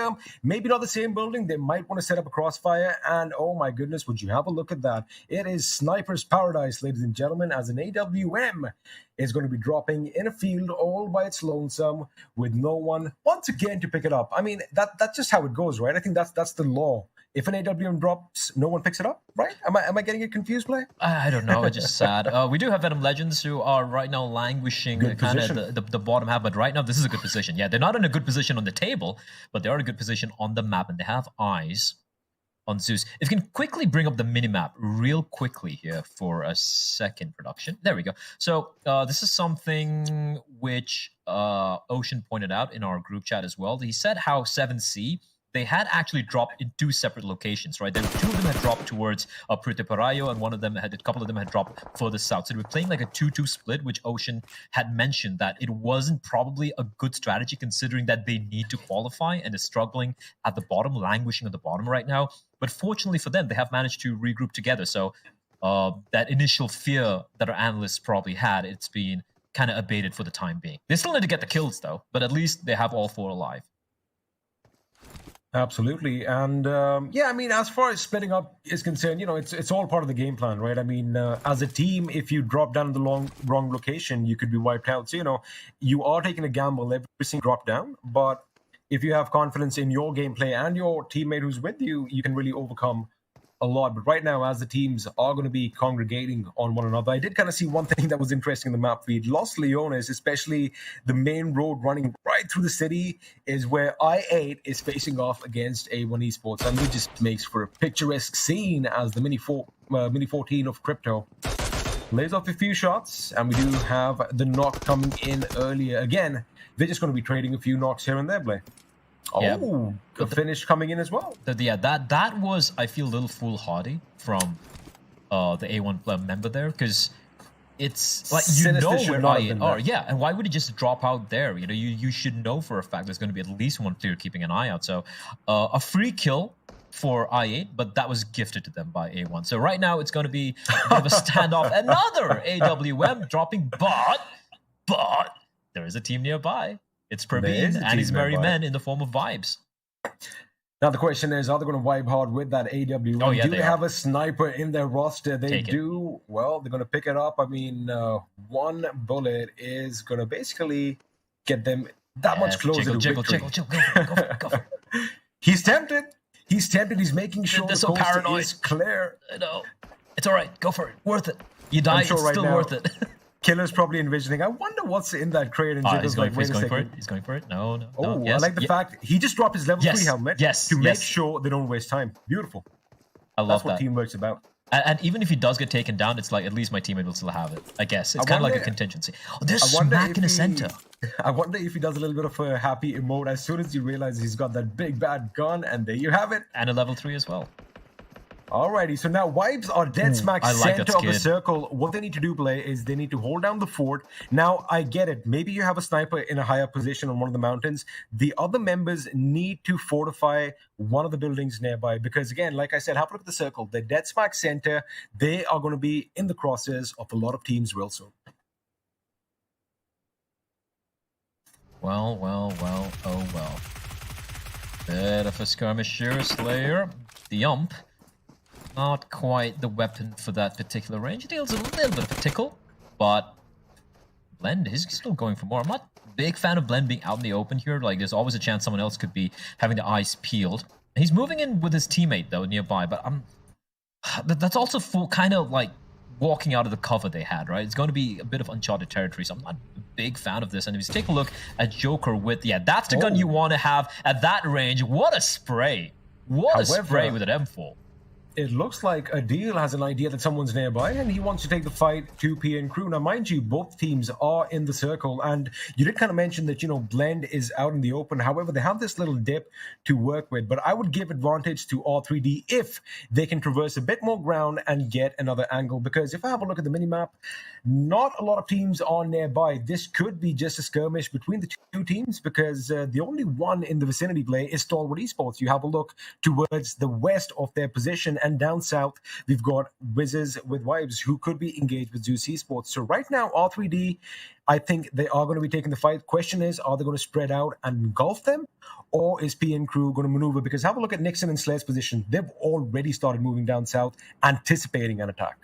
maybe not the same building. They might want to set up a crossfire, and oh my goodness, would you have a look at that? It is Sniper's Paradise, ladies and gentlemen, as an AWM is going to be dropping in a field all by its lonesome with no one once again to pick it up. I mean, that's just how it goes, right? I think that's the law. If an AWM drops, no one picks it up, right? Am I getting it confused, Play? I don't know. It's just sad. We do have Venom Legends who are right now languishing kind of the bottom half, but right now this is a good position. Yeah, they're not in a good position on the table, but they are in a good position on the map, and they have eyes on Zeus. If you can quickly bring up the minimap real quickly here for a second, production. There we go. So this is something which Ocean pointed out in our group chat as well. He said how 7C, they had actually dropped in 2 separate locations, right? There were 2 of them had dropped towards Puerto Parayo, and a couple of them had dropped further south. So they were playing like a 2-2 split, which Ocean had mentioned that it wasn't probably a good strategy considering that they need to qualify and is struggling at the bottom, languishing at the bottom right now. But fortunately for them, they have managed to regroup together. So that initial fear that our analysts probably had, it's been kind of abated for the time being. They still need to get the kills though, but at least they have all 4 alive. Absolutely, and yeah, I mean, as far as splitting up is concerned, it's all part of the game plan, right? I mean, as a team, if you drop down in the wrong location, you could be wiped out. So you are taking a gamble every single drop down, but if you have confidence in your gameplay and your teammate who's with you, you can really overcome a lot. But right now, as the teams are going to be congregating on one another, I did kind of see one thing that was interesting in the map feed. Los Leones, especially the main road running right through the city, is where I-8 is facing off against A1 Esports, and it just makes for a picturesque scene as the Mini 14 of Crypto lays off a few shots, and we do have the knock coming in earlier. Again, they're just going to be trading a few knocks here and there, Blay. Yeah. Oh, the finish coming in as well. That was, I feel, a little foolhardy from the A1 member there, because it's like Sinister where I8 are. Yeah, and why would it just drop out there? You should know for a fact there's going to be at least one player keeping an eye out. So a free kill for I8, but that was gifted to them by A1. So right now it's going to be a bit of a standoff. Another AWM dropping, but there is a team nearby. It's Praveen and his merry men in the form of Vibes. Now the question is, are they going to vibe hard with that AWM? Oh, yeah, do they they are. have a sniper in their roster? They Take it. do. Well, they're going to pick it up. I mean, one bullet is going to basically get them that much closer to victory. Jiggle. Go for it. He's tempted. He's making sure They're the so coast paranoid. is clear. No, it's all right. Go for it. Worth it. You die, sure it's right still now- worth it. Killer's probably envisioning, I wonder what's in that crate. And Jiggle's He's going, like, wait a for second. it. He's going for it. No. Oh, Yes. I like the fact he just dropped his level 3 helmet to make Yes. sure they don't waste time. Beautiful. I love That's what that. teamwork's about. And even if he does get taken down, it's like at least my teammate will still have it. I guess it's I kind of like a wonder- contingency. Oh, there's I wonder smack if in the he- center. I wonder if he does a little bit of a happy emote as soon as you realize he's got that big bad gun, and there you have it. And a level 3 as well. Alrighty, so now Vibes are dead smack I like that center of the skid. circle. What they need to do, Play, is they need to hold down the fort. Now, I get it. Maybe you have a sniper in a higher position on one of the mountains. The other members need to fortify one of the buildings nearby because, again, like I said, have a look at the circle. The dead smack center, they are going to be in the crosshairs of a lot of teams real soon. Well, oh well. Bit of a skirmish here, Slayer. The ump. Not quite the weapon for that particular range. It deals a little bit of a tickle, but Blend is still going for more. I'm not a big fan of Blend being out in the open here. Like, there's always a chance someone else could be having the eyes peeled. He's moving in with his teammate, though, nearby, but that's also full kind of like walking out of the cover they had, right? It's going to be a bit of uncharted territory, so I'm not a big fan of this. And if you take a look at Joker with, that's the gun you want to have at that range. What a spray. What a spray with an M4. It looks like Adil has an idea that someone's nearby and he wants to take the fight to PN Crew. Now, mind you, both teams are in the circle, and you did kind of mention that, Blend is out in the open. However, they have this little dip to work with, but I would give advantage to R3D if they can traverse a bit more ground and get another angle, because if I have a look at the minimap, not a lot of teams are nearby. This could be just a skirmish between the two teams because the only one in the vicinity play is Stalwart Esports. You have a look towards the west of their position, and down south, we've got Wizzes with Vibes who could be engaged with Zeus Esports. So right now, R3D, I think they are going to be taking the fight. Question is, are they going to spread out and engulf them? Or is PN Crew going to maneuver? Because have a look at Nixon and Slayer's position. They've already started moving down south, anticipating an attack.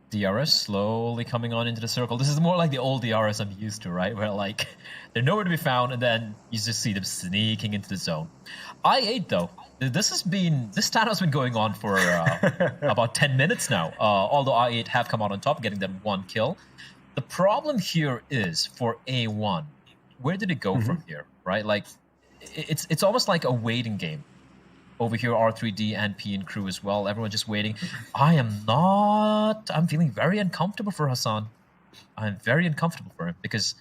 DRS slowly coming on into the circle. This is more like the old DRS I'm used to, right? Where like they're nowhere to be found, and then you just see them sneaking into the zone. I8 though, this standout's been going on for about 10 minutes now. Although I8 have come out on top, getting that one kill. The problem here is for A1, where did it go from here, right? Like it's almost like a waiting game. Over here, R3D and PN Crew as well. Everyone just waiting. I'm feeling very uncomfortable for Hassan. I'm very uncomfortable for him because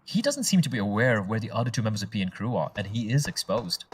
he doesn't seem to be aware of where the other two members of PN Crew are, and he is exposed.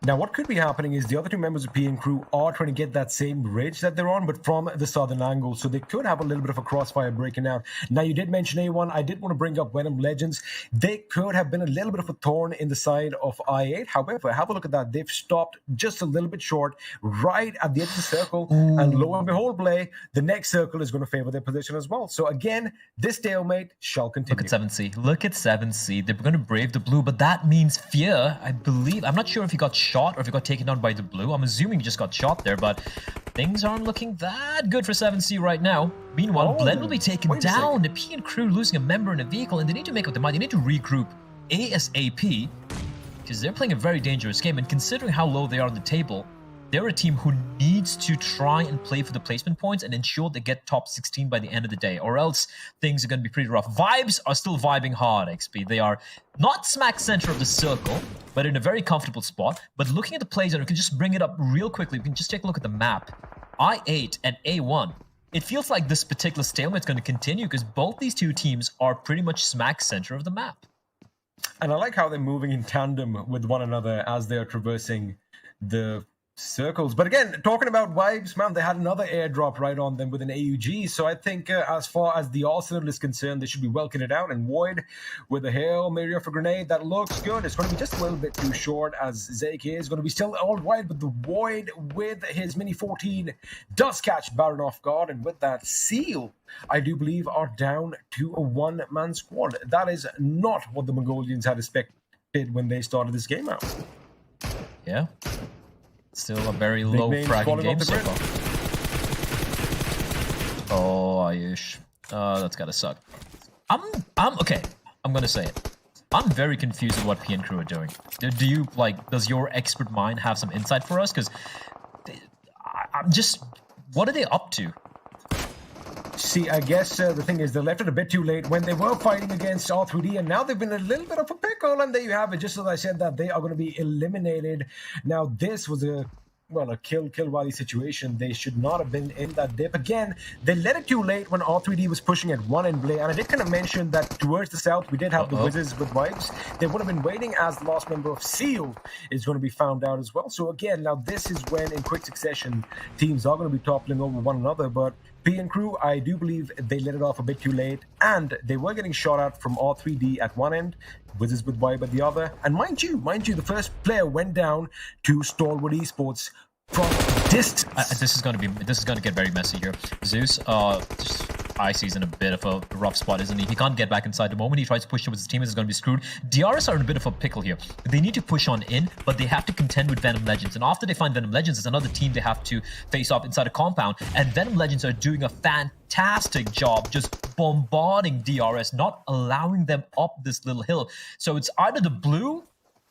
Now, what could be happening is the other two members of PN Crew are trying to get that same ridge that they're on, but from the southern angle. So they could have a little bit of a crossfire breaking out. Now, you did mention A1. I did want to bring up Venom Legends. They could have been a little bit of a thorn in the side of I8. However, have a look at that. They've stopped just a little bit short, right at the edge of the circle. Ooh. And lo and behold, Blay, the next circle is going to favor their position as well. So again, this stalemate shall continue. Look at 7C. Look at 7C. They're going to brave the blue, but that means Fear, I believe. I'm not sure if he got shot or if he got taken down by the blue. I'm assuming he just got shot there, but things aren't looking that good for 7C right now. Meanwhile, Blend will be taken down. The PN Crew losing a member in a vehicle, and they need to make up their mind. They need to regroup ASAP because they're playing a very dangerous game, and considering how low they are on the table, they're a team who needs to try and play for the placement points and ensure they get top 16 by the end of the day, or else things are going to be pretty rough. Vibes are still vibing hard, XP. They are not smack center of the circle, but in a very comfortable spot. But looking at the plays, and we can just bring it up real quickly. We can just take a look at the map. I8 and A1. It feels like this particular stalemate is going to continue because both these two teams are pretty much smack center of the map. And I like how they're moving in tandem with one another as they're traversing the circles. But again, talking about vibes, man, they had another airdrop right on them with an AUG. So I think as far as the arsenal is concerned, they should be welcoming it out. And Void with a Hail Mary for grenade, that looks good. It's going to be just a little bit too short, as Zeke is going to be still all right. But the Void with his Mini 14 does catch Baron off guard. And with that, Seal, I do believe, are down to a one-man squad. That is not what the Mongolians had expected when they started this game out. Yeah. Still a very low fragging game so far. Oh, Ayush. That's gotta suck. I'm okay. I'm gonna say it. I'm very confused with what PN Crew are doing. Do you, like, does your expert mind have some insight for us? Because I'm just, what are they up to? See, I guess the thing is they left it a bit too late when they were fighting against R3D, and now they've been a little bit of a pickle, and there you have it. Just as I said that they are going to be eliminated. Now, this was a kill Wally situation. They should not have been in that dip. Again, they let it too late when R3D was pushing at one end Blay. And I did kind of mention that towards the south, we did have the Wizards with vibes. They would have been waiting as the last member of Seal is going to be found out as well. So again, now this is when in quick succession, teams are going to be toppling over one another. But PN Crew, I do believe they let it off a bit too late, and they were getting shot at from R3D at one end, Wizards with Vibe at the other. And mind you, the first player went down to Stalwart Esports from distance. This is going to get very messy here. Zeus, IC's in a bit of a rough spot, isn't he? He can't get back inside. The moment he tries to push towards his team, is going to be screwed. DRS are in a bit of a pickle here. They need to push on in, but they have to contend with Venom Legends. And after they find Venom Legends, there's another team they have to face off inside a compound. And Venom Legends are doing a fantastic job just bombarding DRS, not allowing them up this little hill. So it's either the blue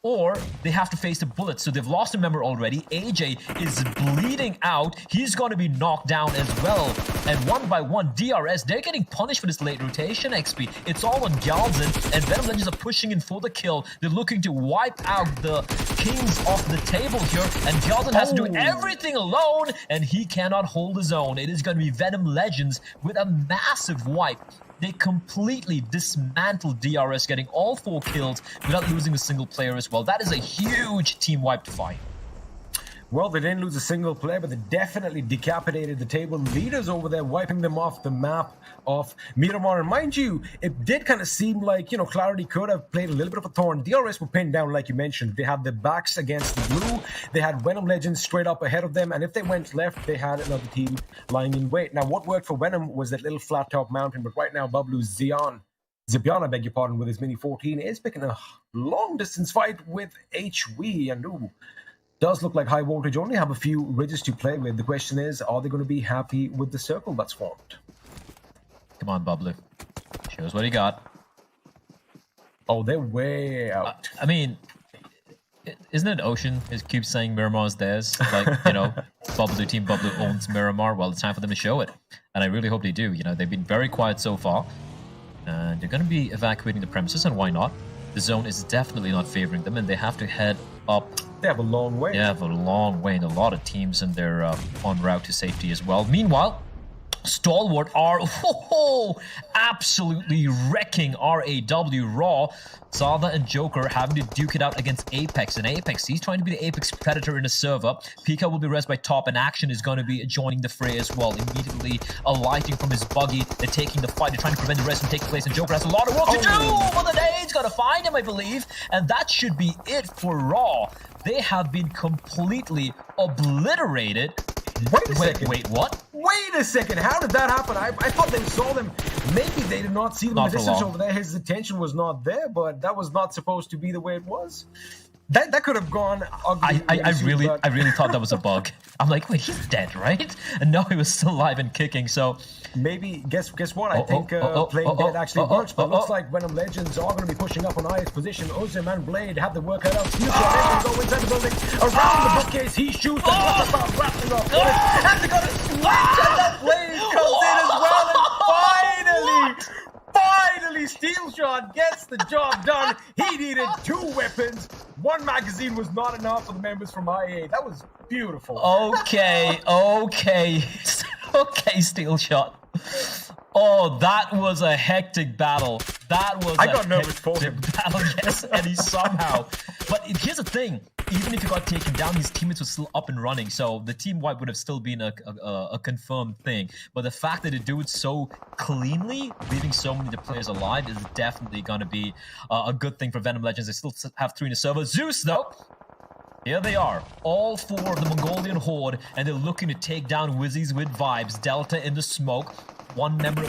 or they have to face the bullets. So they've lost a member already. AJ is bleeding out. He's going to be knocked down as well. And one by one, DRS, they're getting punished for this late rotation XP. It's all on Galzin, and Venom Legends are pushing in for the kill. They're looking to wipe out the kings off the table here, and Galzin has to do everything alone, and he cannot hold his own. It is going to be Venom Legends with a massive wipe. They completely dismantled DRS, getting all 4 kills without losing a single player as well. That is a huge team wipe to fight. Well, they didn't lose a single player, but they definitely decapitated the table leaders over there, wiping them off the map of Miramar. And mind you, it did kind of seem like, Clarity could have played a little bit of a thorn. DRS were pinned down, like you mentioned. They had their backs against the blue. They had Venom Legends straight up ahead of them. And if they went left, they had another team lying in wait. Now, what worked for Venom was that little flat top mountain. But right now, Bablu Zibian, I beg your pardon, with his Mini 14 is picking a long distance fight with HV. And does look like High Voltage only have a few ridges to play with. The question is, are they going to be happy with the circle that's formed? Come on, Bablu. Show us what he got. Oh, they're way out. I mean, isn't it Ocean? Is Cube saying Miramar's theirs? Like, Bablu Team Bablu owns Miramar. Well, it's time for them to show it. And I really hope they do. They've been very quiet so far. And they're going to be evacuating the premises, and why not? The zone is definitely not favoring them, and they have to head up. They have a long way. They have a long way, and a lot of teams, and they're en route to safety as well. Meanwhile, Stalwart are absolutely wrecking RAW Raw. Sada and Joker having to duke it out against Apex. And Apex, he's trying to be the Apex Predator in a server. Pika will be res by top, and Action is going to be joining the fray as well. Immediately alighting from his buggy. They're taking the fight. They're trying to prevent the rest from taking place. And Joker has a lot of work to do for the day. He's got to find him, I believe. And that should be it for Raw. They have been completely obliterated. Wait a second. Wait, what? Wait a second. How did that happen? I thought they saw them. Maybe they did not see them in the distance over there. His attention was not there, but that was not supposed to be the way it was. That could have gone ugly. I really thought that was a bug. I'm like, wait, he's dead, right? And no, he was still alive and kicking. So maybe guess what? I think playing dead actually works. But looks like Venom Legends are going to be pushing up on IX position. Ozim and Blade have the work cut out. Steel Shot go inside the building. Around the bookcase, he shoots. Wrapping off bullets. And they got a switch, and that Blade comes in as well. And finally, Steel Shot gets the job done. He needed 2 weapons. 1 magazine was not enough for the members from IA. That was beautiful. Okay, Steel Shot. Oh, that was a hectic battle. I got nervous for him. Battle, yes, and he somehow. But here's the thing. Even if he got taken down, his teammates were still up and running. So the team wipe would have still been a confirmed thing. But the fact that they do it so cleanly, leaving so many of the players alive, is definitely going to be a good thing for Venom Legends. They still have 3 in the server. Zeus, though. Here they are, all 4 of the Mongolian Horde, and they're looking to take down Wizzies with Vibes. Delta in the smoke. 1 member of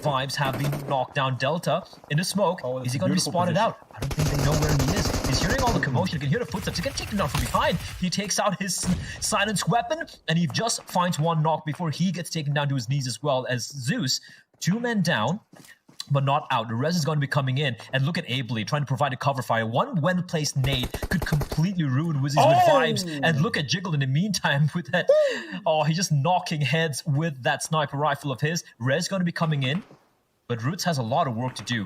Vibes have been knocked down. Delta in the smoke. Is he going to be spotted out? I don't think they know where he is. He's hearing all the commotion. You can hear the footsteps. He's going to take him down from behind. He takes out his silenced weapon, and he just finds 1 knock before he gets taken down to his knees as well as Zeus. 2 men down, but not out. The res is going to be coming in, and look at ABDE trying to provide a cover fire. 1 well-placed nade could completely ruin Wizzies with Vibes, and look at Jiggle in the meantime with that. He's just knocking heads with that sniper rifle of his. Res going to be coming in, but Roots has a lot of work to do.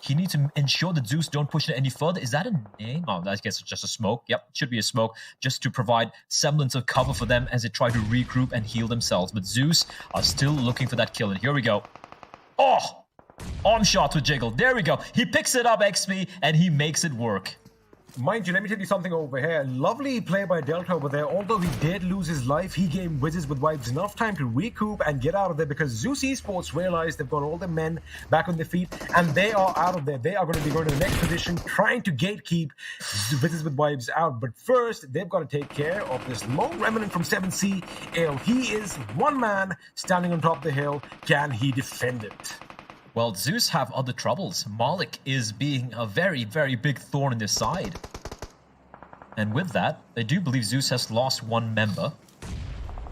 He needs to ensure that Zeus don't push it any further. Is that a name? Oh, I guess it's just a smoke. Yep, should be a smoke, just to provide semblance of cover for them as they try to regroup and heal themselves. But Zeus are still looking for that kill, and here we go. Arm shot with Jiggle. There we go. He picks it up, XP, and he makes it work. Mind you, let me tell you something over here. Lovely play by Delta over there. Although he did lose his life, he gave Wizards with Vibes enough time to recoup and get out of there, because Zeus Esports realized they've got all their men back on their feet, and they are out of there. They are going to be going to the next position, trying to gatekeep Wizards with Vibes out. But first, they've got to take care of this lone remnant from 7C. He is 1 man standing on top of the hill. Can he defend it? Well, Zeus have other troubles. Malik is being a very, very big thorn in their side. And with that, I do believe Zeus has lost 1 member.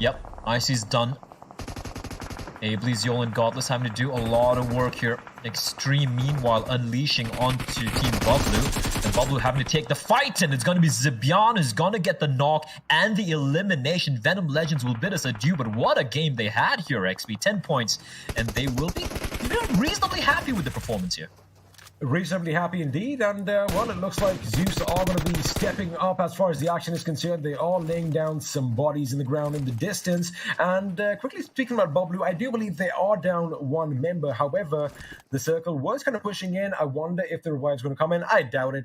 Yep, Icy's done. ABDE, Yol, and Godless having to do a lot of work here. Extreme, meanwhile, unleashing onto Team Bublu. And Bublu having to take the fight, and it's going to be Zibian who's going to get the knock and the elimination. Venom Legends will bid us adieu, but what a game they had here, XP. 10 points, and they will be reasonably happy with the performance here. Reasonably happy indeed, and well, it looks like Zeus are going to be stepping up as far as the action is concerned. They are laying down some bodies in the ground in the distance. And quickly speaking about Bublu, I do believe they are down 1 member. However, the circle was kind of pushing in. I wonder if the revive's going to come in. I doubt it.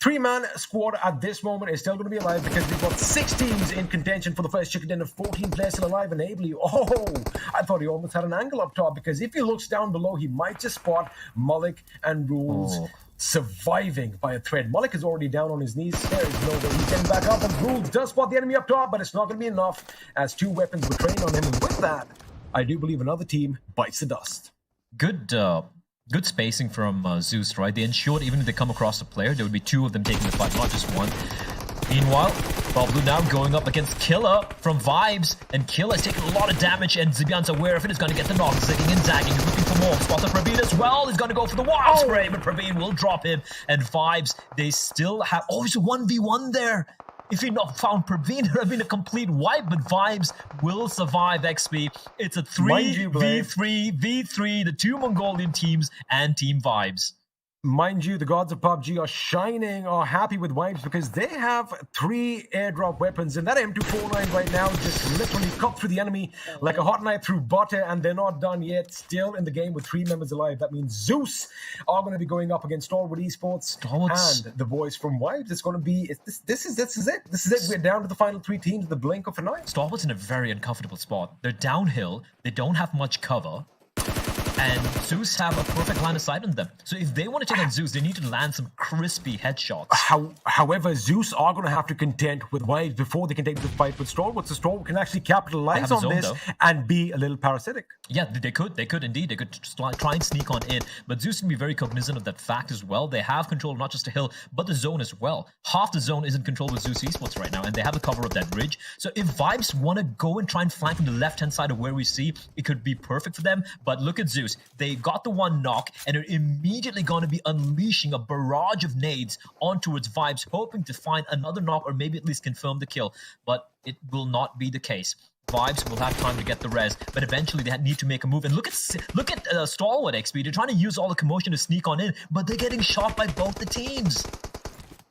3-man squad at this moment is still going to be alive, because we've got 6 teams in contention for the first chicken dinner. 14 players still alive, and ABDE, I thought he almost had an angle up top, because if he looks down below, he might just spot Malik and Rules surviving by a thread. Malik is already down on his knees. There is no way he's getting back up, and Rules does spot the enemy up top, but it's not going to be enough, as 2 weapons were trained on him, and with that, I do believe another team bites the dust. Good spacing from Zeus, right? They ensured even if they come across a player, there would be 2 of them taking the fight, not just 1. Meanwhile, Bublu now going up against Killer from Vibes, and Killer is taking a lot of damage, and Zibian's aware of it. He's going to get the knock, zigging and zagging. He's looking for more. Spot of Praveen as well. He's going to go for the wild spray, but Praveen will drop him. And Vibes, they still have... it's a 1v1 there. If he not found Praveen, there would have been a complete wipe, but Vibes will survive, XP. It's a 3v3, the 2 Mongolian teams and Team Vibes. Mind you, the gods of PUBG are happy with Vibes because they have 3 airdrop weapons, and that M249 right now just literally cut through the enemy like a hot knife through butter, and they're not done yet. Still in the game with 3 members alive. That means Zeus are going to be going up against Stalwart Esports and the boys from Vibes. It's going to be this is it. We're down to the final 3 teams in the blink of an eye. Stalwart's in a very uncomfortable spot. They're downhill. They don't have much cover. And Zeus have a perfect line of sight on them. So if they want to take on Zeus, they need to land some crispy headshots. However, Zeus are going to have to contend with Vibes before they can take the fight with Stalwart. So Stalwart can actually capitalize on this and be a little parasitic. Yeah, they could indeed. They could try and sneak on in. But Zeus can be very cognizant of that fact as well. They have control of not just the hill, but the zone as well. Half the zone is in control with Zeus Esports right now, and they have the cover of that ridge. So if Vibes want to go and try and flank from the left-hand side of where we see, it could be perfect for them. But look at Zeus. They got the one knock, and are immediately going to be unleashing a barrage of nades on towards Vibes, hoping to find another knock or maybe at least confirm the kill. But it will not be the case. Vibes will have time to get the res, but eventually they need to make a move. And look at Stalwart XP. They're trying to use all the commotion to sneak on in, but they're getting shot by both the teams.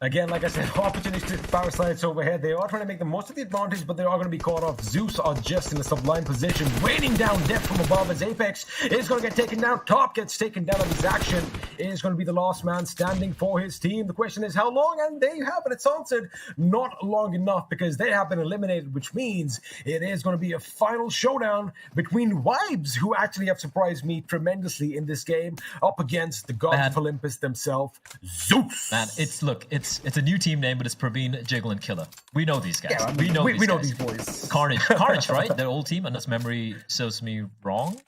Again, like I said, opportunistic parasites overhead. They are trying to make the most of the advantage, but they are going to be caught off. Zeus are just in a sublime position, raining down death from above as Apex is going to get taken down. Top gets taken down on this action. Is going to be the last man standing for his team. The question is how long? And there you have it. It's answered. Not long enough because they have been eliminated, which means it is going to be a final showdown between Vibes, who actually have surprised me tremendously in this game, up against the gods of Olympus themselves, Zeus. Man, it's a new team name, but it's Praveen, Jiggle, and Killer. We know these guys. Yeah, we know these boys. Carnage, right? Their old team, unless memory serves me wrong.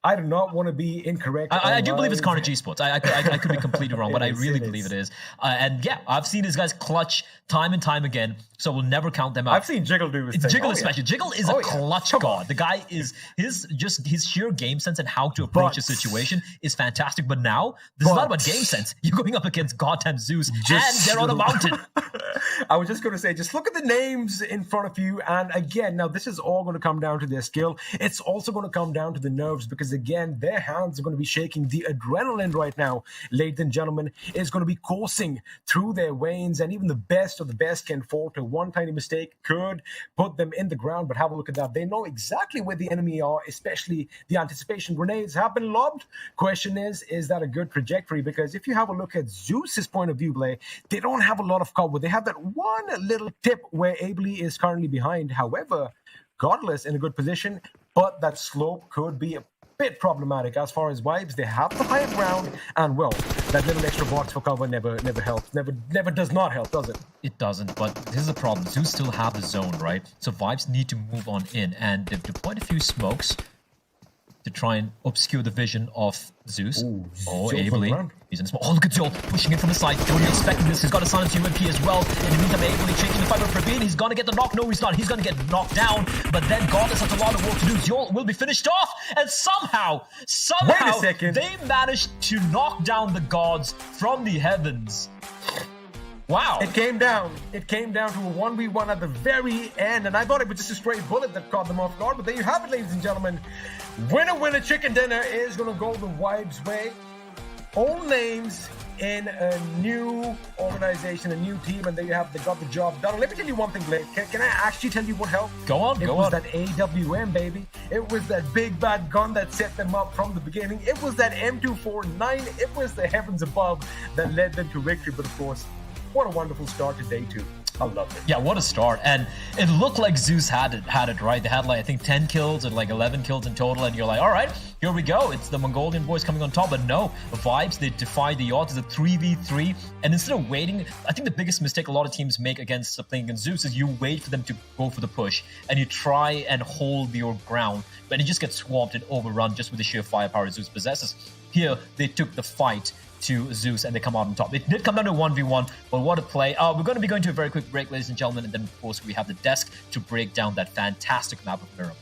I do not want to be incorrect. I do believe it's Carnage Esports. I could be completely wrong, but I really believe it is. And yeah, I've seen these guys clutch time and time again, so we'll never count them out. I've seen Jiggle do his thing. Jiggle especially. Jiggle is a clutch god. The guy is his sheer game sense and how to approach a situation is fantastic. But now this is not about game sense. You're going up against goddamn Zeus, and they're on a mountain. I was just going to say, just look at the names in front of you, and again, now this is all going to come down to their skill. It's also going to come down to the nerves because again, their hands are going to be shaking. The adrenaline right now, ladies and gentlemen, is going to be coursing through their veins, and even the best of the best can falter. One tiny mistake could put them in the ground, but have a look at that. They know exactly where the enemy are, especially the anticipation grenades have been lobbed. Question is that a good trajectory? Because if you have a look at Zeus's point of view play, they don't have a lot of cover. They have that one little tip where ABDE is currently behind. However, Godless in a good position, but that slope could be a bit problematic. As far as Vibes, they have the higher ground, and well, that little extra box for cover never helps. Never does not help, does it? It doesn't, but this is the problem. Zeus still have the zone, right? So Vibes need to move on in, and they've deployed a few smokes to try and obscure the vision of Zeus. ABDE. He's in small. Oh, look at Joel pushing in from the side. Don't be expecting this. He's got a silence UMP as well. In the meantime, ABDE changing the fight with Praveen. He's going to get the knock. No, he's not. He's going to get knocked down. But then Godless has a lot of work to do. Joel will be finished off. And somehow, wait a second, they managed to knock down the gods from the heavens. Wow. It came down to a 1v1 at the very end, and I thought it was just a straight bullet that caught them off guard. But there you have it, ladies and gentlemen. Winner chicken dinner is going to go the Vibes way. Old names in a new organization, a new team, and there you have, they got the job done. Let me tell you one thing, Blake. Can I actually tell you what helped? Go on. It was that AWM, baby. It was that big bad gun that set them up from the beginning. It was that M249. It was the heavens above that led them to victory. But of course, what a wonderful start to day 2. I love it. Yeah, what a start. And it looked like Zeus had it right. They had like, I think 10 kills and like 11 kills in total. And you're like, all right, here we go. It's the Mongolian boys coming on top. But no, Vibes, they defy the odds. It's a 3v3. And instead of waiting, I think the biggest mistake a lot of teams make against something against Zeus is you wait for them to go for the push. And you try and hold your ground. But you just get swamped and overrun just with the sheer firepower Zeus possesses. Here, they took the fight to Zeus and they come out on top. It did come down to 1v1, but what a play. We're going to be going to a very quick break, ladies and gentlemen, and then of course we have the desk to break down that fantastic map of Miramar.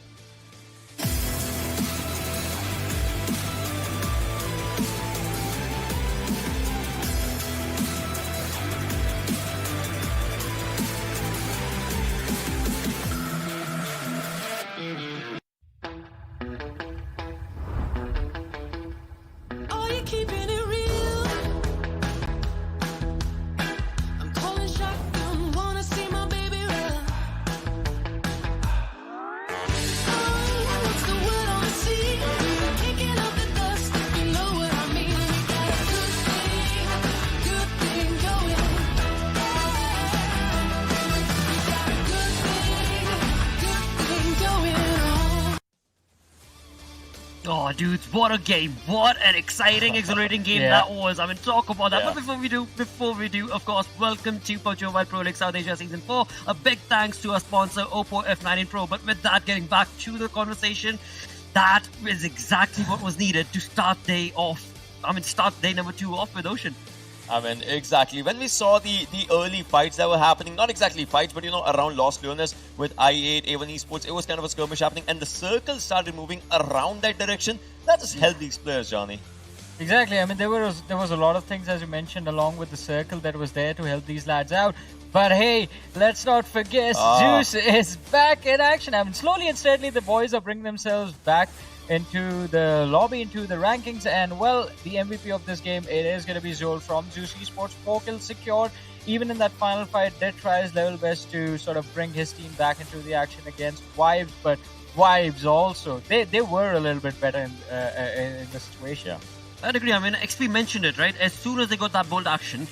dudes, what a game. What an exciting, exhilarating game that was. I mean, talk about that. But before we do, of course, welcome to Pubgmobile Pro League South Asia Season 4. A big thanks to our sponsor, Oppo F19 Pro. But with that, getting back to the conversation, that is exactly what was needed to start day number 2 off with Ocean. I mean, exactly. When we saw the early fights that were happening, not exactly fights, but around Los Leones with I8, A1 Esports, it was kind of a skirmish happening, and the circle started moving around that direction. That just helped these players, Johnny. Exactly. I mean, there was a lot of things, as you mentioned, along with the circle that was there to help these lads out. But hey, let's not forget, Zeus is back in action. I mean, slowly and steadily, the boys are bringing themselves back into the lobby, into the rankings, and well, the MVP of this game, it is going to be Zol from Zeus Esports. 4 kills secured. Even in that final fight, did try his level best to sort of bring his team back into the action against Vibes, but Vibes also, they were a little bit better in the situation. Yeah. I'd agree. I mean, XP mentioned it, right? As soon as they got that bold action,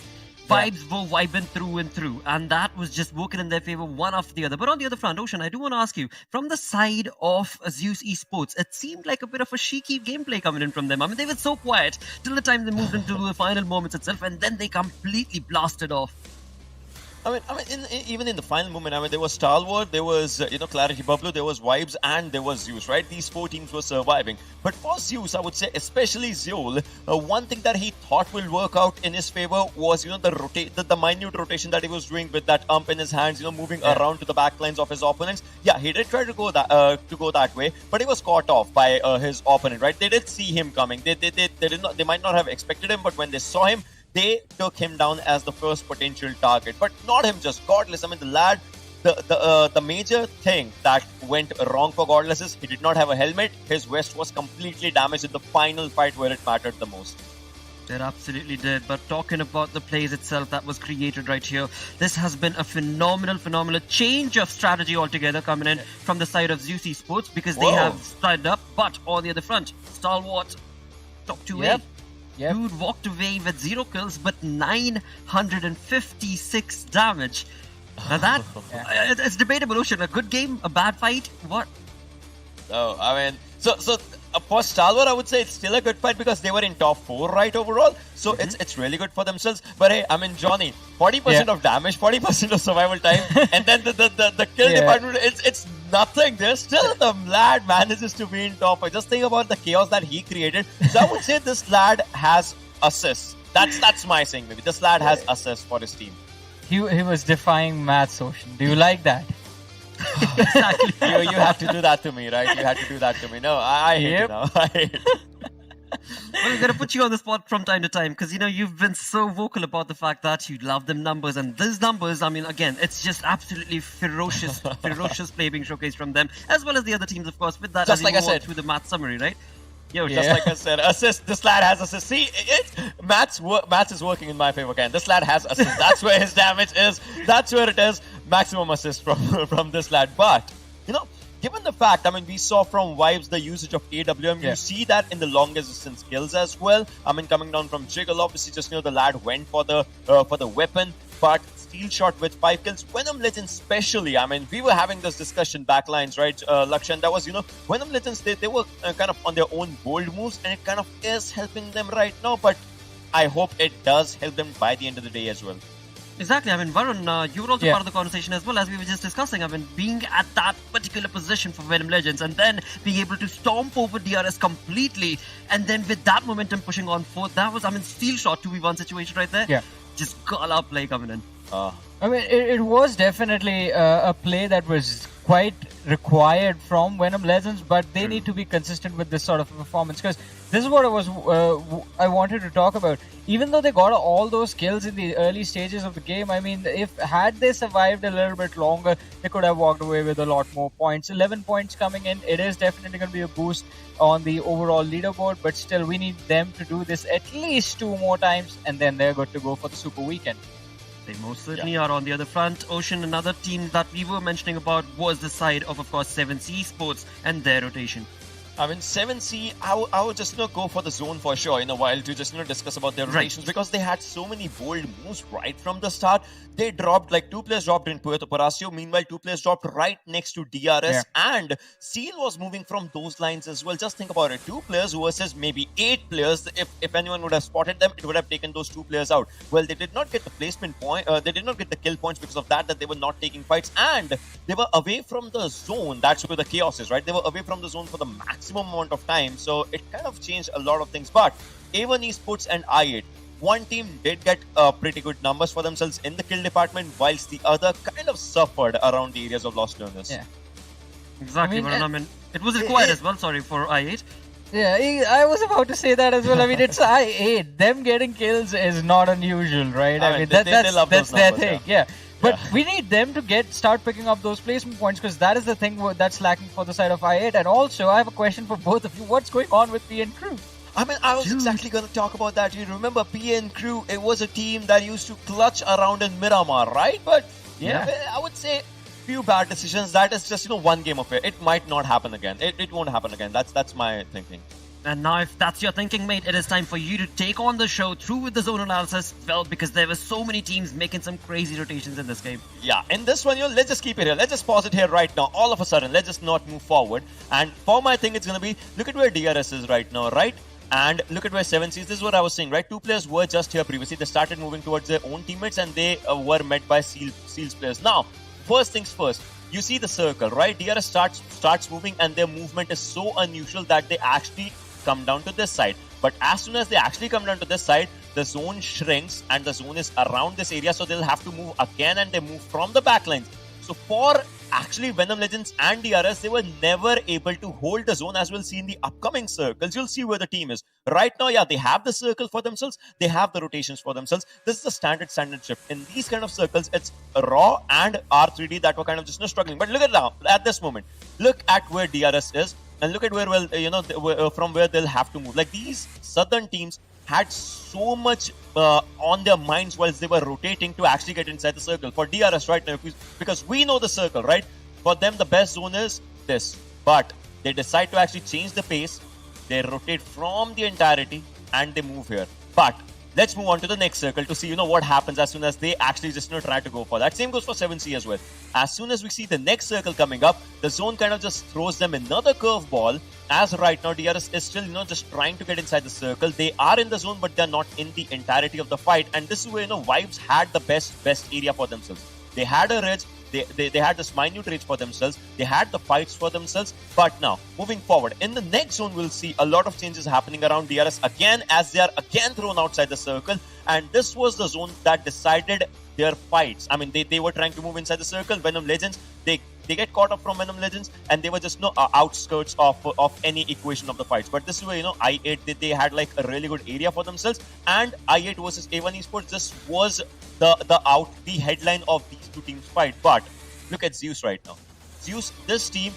Vibes were vibing through and through, and that was just working in their favor one after the other. But on the other front, Ocean, I do want to ask you, from the side of Zeus Esports, it seemed like a bit of a shaky gameplay coming in from them. I mean, they were so quiet till the time they moved into the final moments itself, and then they completely blasted off. I mean, even in the final moment, I mean, there was Stalwart, there was, Clarity Bubbler, there was Vibes, and there was Zeus, right? These 4 teams were surviving. But for Zeus, I would say, especially Zeol, one thing that he thought will work out in his favor was, the minute rotation that he was doing with that ump in his hands, moving around to the backlines of his opponents. Yeah, he did try to go that way, but he was caught off by his opponent, right? They did see him coming. They might not have expected him, but when they saw him, they took him down as the first potential target. But not him, just Godless. I mean, the lad, the major thing that went wrong for Godless is he did not have a helmet. His vest was completely damaged in the final fight where it mattered the most. It absolutely did. But talking about the plays itself that was created right here, this has been a phenomenal change of strategy altogether coming in from the side of Zeus Esports, because they have started up. But on the other front, Stalwart, top 2A. Dude walked away with 0 kills, but 956 damage. Now that, it's debatable, Ocean. A good game, a bad fight, what? Oh, I mean, so for Stalwart, I would say it's still a good fight because they were in top 4, right, overall. So it's really good for themselves. But hey, I mean, Johnny, 40% of damage, 40% of survival time, and then the kill department, it's nothing. There's still the lad manages to be in top 5. Just think about the chaos that he created. So I would say this lad has assists. That's my saying, maybe. This lad has assists for his team. He was defying maths, Ocean. Do you like that? Exactly. You have to do that to me, right? You had to do that to me. No, I hate you now. I hate it. Well, we're going to put you on the spot from time to time because, you've been so vocal about the fact that you love them numbers. And these numbers, I mean, again, it's just absolutely ferocious play being showcased from them, as well as the other teams, of course, with that, just as like you I said, through the math summary, right? Just like I said, assist. This lad has assist. See, maths is working in my favor again. This lad has assist. That's where his damage is. That's where it is. Maximum assist from this lad. But, given the fact, I mean, we saw from Vibes the usage of AWM. You see that in the long distance kills as well. I mean, coming down from Jiggle, obviously, just the lad went for the weapon, but Steel Shot with 5 kills. Venom Legends especially, I mean, we were having this discussion backlines, right, Lakshan? That was, Venom Legends, they were kind of on their own bold moves, and it kind of is helping them right now, but I hope it does help them by the end of the day as well. Exactly. I mean, Varun, you were also part of the conversation as well, as we were just discussing. I mean, being at that particular position for Venom Legends and then being able to stomp over DRS completely, and then with that momentum pushing on forth, that was, I mean, Steel Shot 2v1 situation right there. Yeah. Just call-out play coming in. I mean, it was definitely a play that was quite required from Venom Legends, but they need to be consistent with this sort of performance, because this is what I wanted to talk about. Even though they got all those kills in the early stages of the game, I mean, had they survived a little bit longer, they could have walked away with a lot more points. 11 points coming in, it is definitely going to be a boost on the overall leaderboard, but still, we need them to do this at least 2 more times, and then they're good to go for the Super Weekend. They most certainly are. On the other front, Ocean, another team that we were mentioning about was the side of course, Zeus Esports and their rotation. I mean, 7C, I would just go for the zone for sure in a while to just discuss about their rotations because they had so many bold moves right from the start. They dropped, like 2 players dropped in Puerto Palacio. Meanwhile, 2 players dropped right next to DRS, and Seal was moving from those lines as well. Just think about it, 2 players versus maybe 8 players. If anyone would have spotted them, it would have taken those 2 players out. Well, they did not get the placement point. They did not get the kill points because of that they were not taking fights, and they were away from the zone. That's where the chaos is, right? They were away from the zone for the maximum amount of time, so it kind of changed a lot of things. But A1 Esports and I8, one team did get pretty good numbers for themselves in the kill department, whilst the other kind of suffered around the areas of lost learners. Yeah, Exactly. I mean, it was required as well. Sorry for I8. Yeah, I was about to say that as well. I mean, it's I8. Them getting kills is not unusual, right? I mean, they love that's those their numbers, thing. Yeah. But we need them to start picking up those placement points, because that is the thing that's lacking for the side of I8. And also, I have a question for both of you. What's going on with PN Crew? I mean, I was exactly going to talk about that. You remember PN Crew? It was a team that used to clutch around in Miramar, right? But I would say few bad decisions. That is just one game of it. It might not happen again. It won't happen again. That's my thinking. And now, if that's your thinking, mate, it is time for you to take on the show through with the zone analysis. Well, because there were so many teams making some crazy rotations in this game. Yeah, in this one, let's just keep it here. Let's just pause it here right now. All of a sudden, let's just not move forward. And for my thing, it's going to be, look at where DRS is right now, right? And look at where 7Cs. This is what I was saying, right? 2 players were just here previously. They started moving towards their own teammates, and they were met by Seals players. Now, first things first. You see the circle, right? DRS starts moving, and their movement is so unusual that they actually come down to this side. But as soon as they actually come down to this side, the zone shrinks and the zone is around this area, so they'll have to move again, and they move from the backlines. So for actually Venom Legends and DRS, they were never able to hold the zone, as we'll see in the upcoming circles. You'll see where the team is. Right now, yeah, they have the circle for themselves. They have the rotations for themselves. This is the standard shift. In these kind of circles, it's Raw and R3D that were kind of just struggling. But look at now, at this moment, look at where DRS is. And look at where, from where they'll have to move. Like, these southern teams had so much on their minds whilst they were rotating to actually get inside the circle. For DRS right now, because we know the circle, right? For them, the best zone is this. But they decide to actually change the pace. They rotate from the entirety and they move here. But let's move on to the next circle to see, what happens as soon as they actually just try to go for that. Same goes for 7C as well. As soon as we see the next circle coming up, the zone kind of just throws them another curveball. As right now, DRS is still, just trying to get inside the circle. They are in the zone, but they're not in the entirety of the fight. And this is where, Vibes had the best area for themselves. They had a ridge. They had this minute range for themselves. They had the fights for themselves. But now, moving forward, in the next zone, we'll see a lot of changes happening around DRS again, as they are again thrown outside the circle. And this was the zone that decided their fights. I mean, they were trying to move inside the circle. Venom Legends, they get caught up from Venom Legends, and they were just outskirts of any equation of the fights. But this is where, I8, they had like a really good area for themselves. And I8 versus A1 Esports, this was the headline of these two teams fight. But look at Zeus right now. Zeus, this team,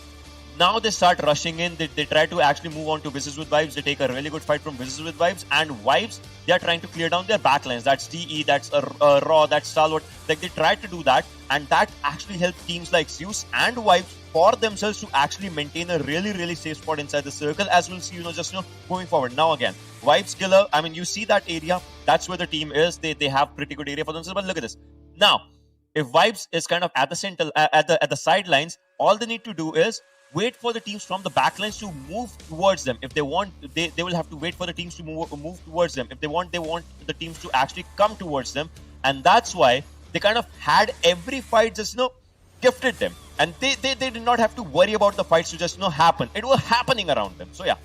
now they start rushing in. They try to actually move on to Vicious with Vibes. They take a really good fight from Vicious with Vibes. And Vibes, they are trying to clear down their backlines. That's DE, that's Raw, that's Stalwart. Like, they tried to do that. And that actually helped teams like Zeus and Vibes for themselves to actually maintain a really, really safe spot inside the circle. As we'll see, moving forward. Now again, Vibes killer. I mean, you see that area. That's where the team is. They have pretty good area for themselves. But look at this. Now, if Vibes is kind of at the center, at the sidelines, all they need to do is wait for the teams from the backlines to move towards them. If they want, they will have to wait for the teams to move towards them. If they want the teams to actually come towards them. And that's why they kind of had every fight just, gifted them. And they did not have to worry about the fights to just, happen. It was happening around them. So, yeah.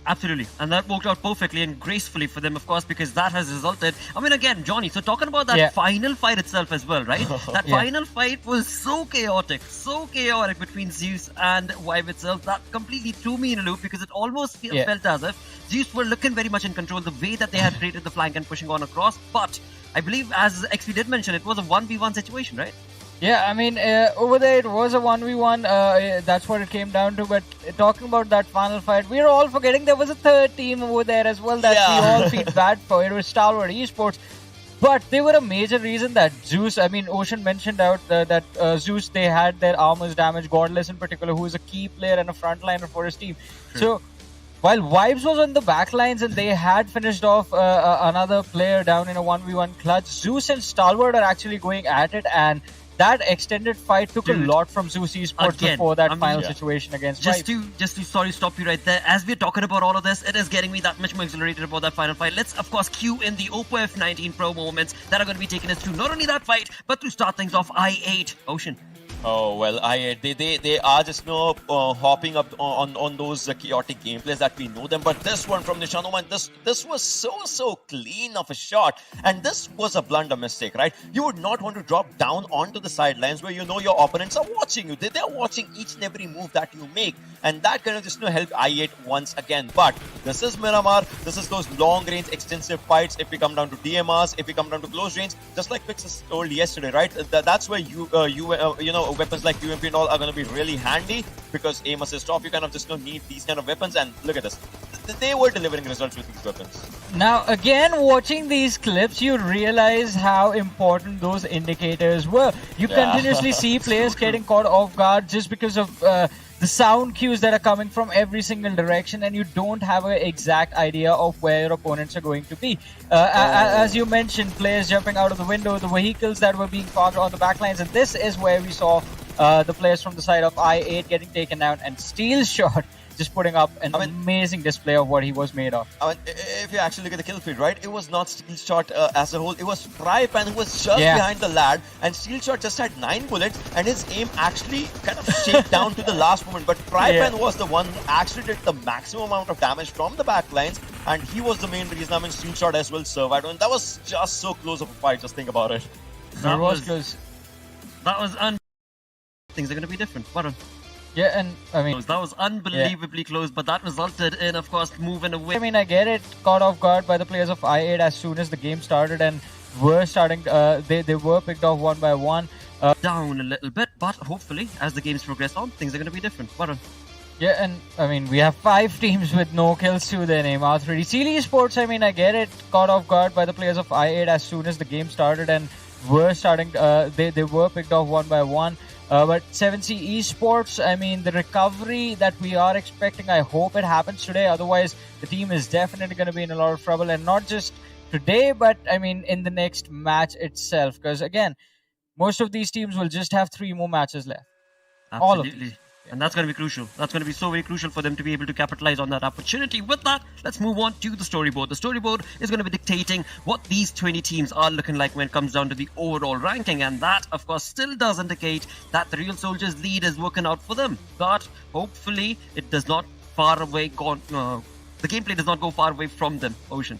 Absolutely. And that worked out perfectly and gracefully for them, of course, because that has resulted. I mean, again, Johnny, so talking about that final fight itself as well, right? That final fight was so chaotic between Zeus and Vibe itself. That completely threw me in a loop, because it almost felt as if Zeus were looking very much in control, the way that they had created the flank and pushing on across. But I believe, as XP did mention, it was a 1v1 situation, right? Yeah, I mean, over there it was a 1v1, that's what it came down to. But talking about that final fight, we're all forgetting there was a third team over there as well that we all feel bad for. It was Stalwart Esports. But they were a major reason that Zeus, Ocean mentioned out that Zeus, they had their armors damaged, Godless in particular, who is a key player and a frontliner for his team. So while Vibes was on the back lines and they had finished off another player down in a 1v1 clutch, Zeus and Stalwart are actually going at it, and that extended fight took a lot from Zeus Esports before that final situation against Vibes. Just to sorry, stop you right there. As we're talking about all of this, it is getting me that much more exhilarated about that final fight. Let's, of course, cue in the Oppo F19 Pro moments that are going to be taking us through not only that fight, but to start things off, I8 Ocean. Oh well, they are just hopping up on those chaotic gameplays that we know them. But this one from Nishanoman, this was so clean of a shot, and this was a blunder mistake, right? You would not want to drop down onto the sidelines where you know your opponents are watching you. They are watching each and every move that you make, and that kind of just helped I8 once again. But this is Miramar. This is those long range extensive fights. If we come down to DMRs, if we come down to close range, just like Pixis told yesterday, right? That's where you know. Weapons like UMP and all are going to be really handy, because aim assist off, you kind of just don't need these kind of weapons. And look at this, they were delivering results with these weapons. Now again, watching these clips, you realize how important those indicators were. You continuously see players getting caught off guard just because of the sound cues that are coming from every single direction, and you don't have an exact idea of where your opponents are going to be. As you mentioned, players jumping out of the window, the vehicles that were being parked on the backlines, and this is where we saw the players from the side of I8 getting taken down, and Steel Shot just putting up an amazing display of what he was made of. If you actually look at the kill feed, right, it was not Steel Shot as a whole. It was Frypan who was just behind the lad, and Steel Shot just had 9 bullets, and his aim actually kind of shaped down to the last moment. But Frypan was the one who actually did the maximum amount of damage from the backlines, and he was the main reason. Steel Shot as well survived, and that was just so close of a fight. Just think about it. That was close. That was things are going to be different. What Yeah, and that was unbelievably close, but that resulted in, of course, moving away. I get it, caught off guard by the players of I8 as soon as the game started, and were starting. They were picked off one by one. Down a little bit, but hopefully, as the games progress on, things are going to be different. Yeah, and we have 5 teams with no kills to their name. R3D Esports, I get it, caught off guard by the players of I8 as soon as the game started, and were starting. They were picked off one by one. But 7C Esports, the recovery that we are expecting, I hope it happens today. Otherwise, the team is definitely going to be in a lot of trouble. And not just today, but in the next match itself. Because again, most of these teams will just have 3 more matches left. Absolutely. All of them. And that's going to be crucial. That's going to be so very crucial for them to be able to capitalize on that opportunity. With that, let's move on to the storyboard. The storyboard is going to be dictating what these 20 teams are looking like when it comes down to the overall ranking. And that, of course, still does indicate that the Real Soldiers lead is working out for them. But hopefully, it does not far away the gameplay does not go far away from them, Ocean.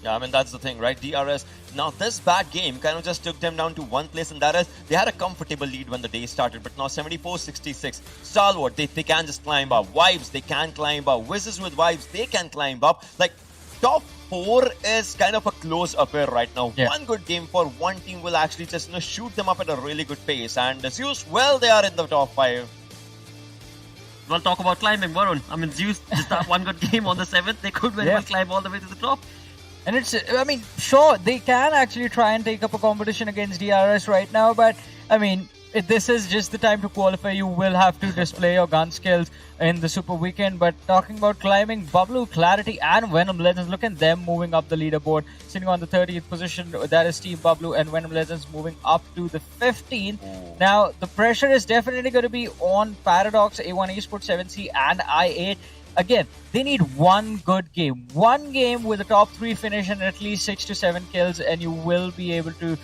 Yeah, that's the thing, right? DRS, now this bad game kind of just took them down to one place, and that is, they had a comfortable lead when the day started, but now 74-66. Stalwart, they can just climb up. Vibes, they can climb up. Wizards with Vibes, they can climb up. Like, top 4 is kind of a close affair right now. Yeah. One good game for one team will actually just shoot them up at a really good pace. And Zeus, well, they are in the top 5. Well, talk about climbing, Varun. Zeus, just that one good game on the 7th, they could very well climb all the way to the top. And it's, sure, they can actually try and take up a competition against DRS right now, but, this is just the time to qualify. You will have to display your gun skills in the Super Weekend. But talking about climbing, Bublu, Clarity, and Venom Legends, look at them moving up the leaderboard, sitting on the 30th position. That is Team Bublu, and Venom Legends moving up to the 15th. Now, the pressure is definitely going to be on Paradox, A1 Esports, 7C, and I8. Again, they need one good game. One game with a top 3 finish and at least 6 to 7 kills, and you will be able to,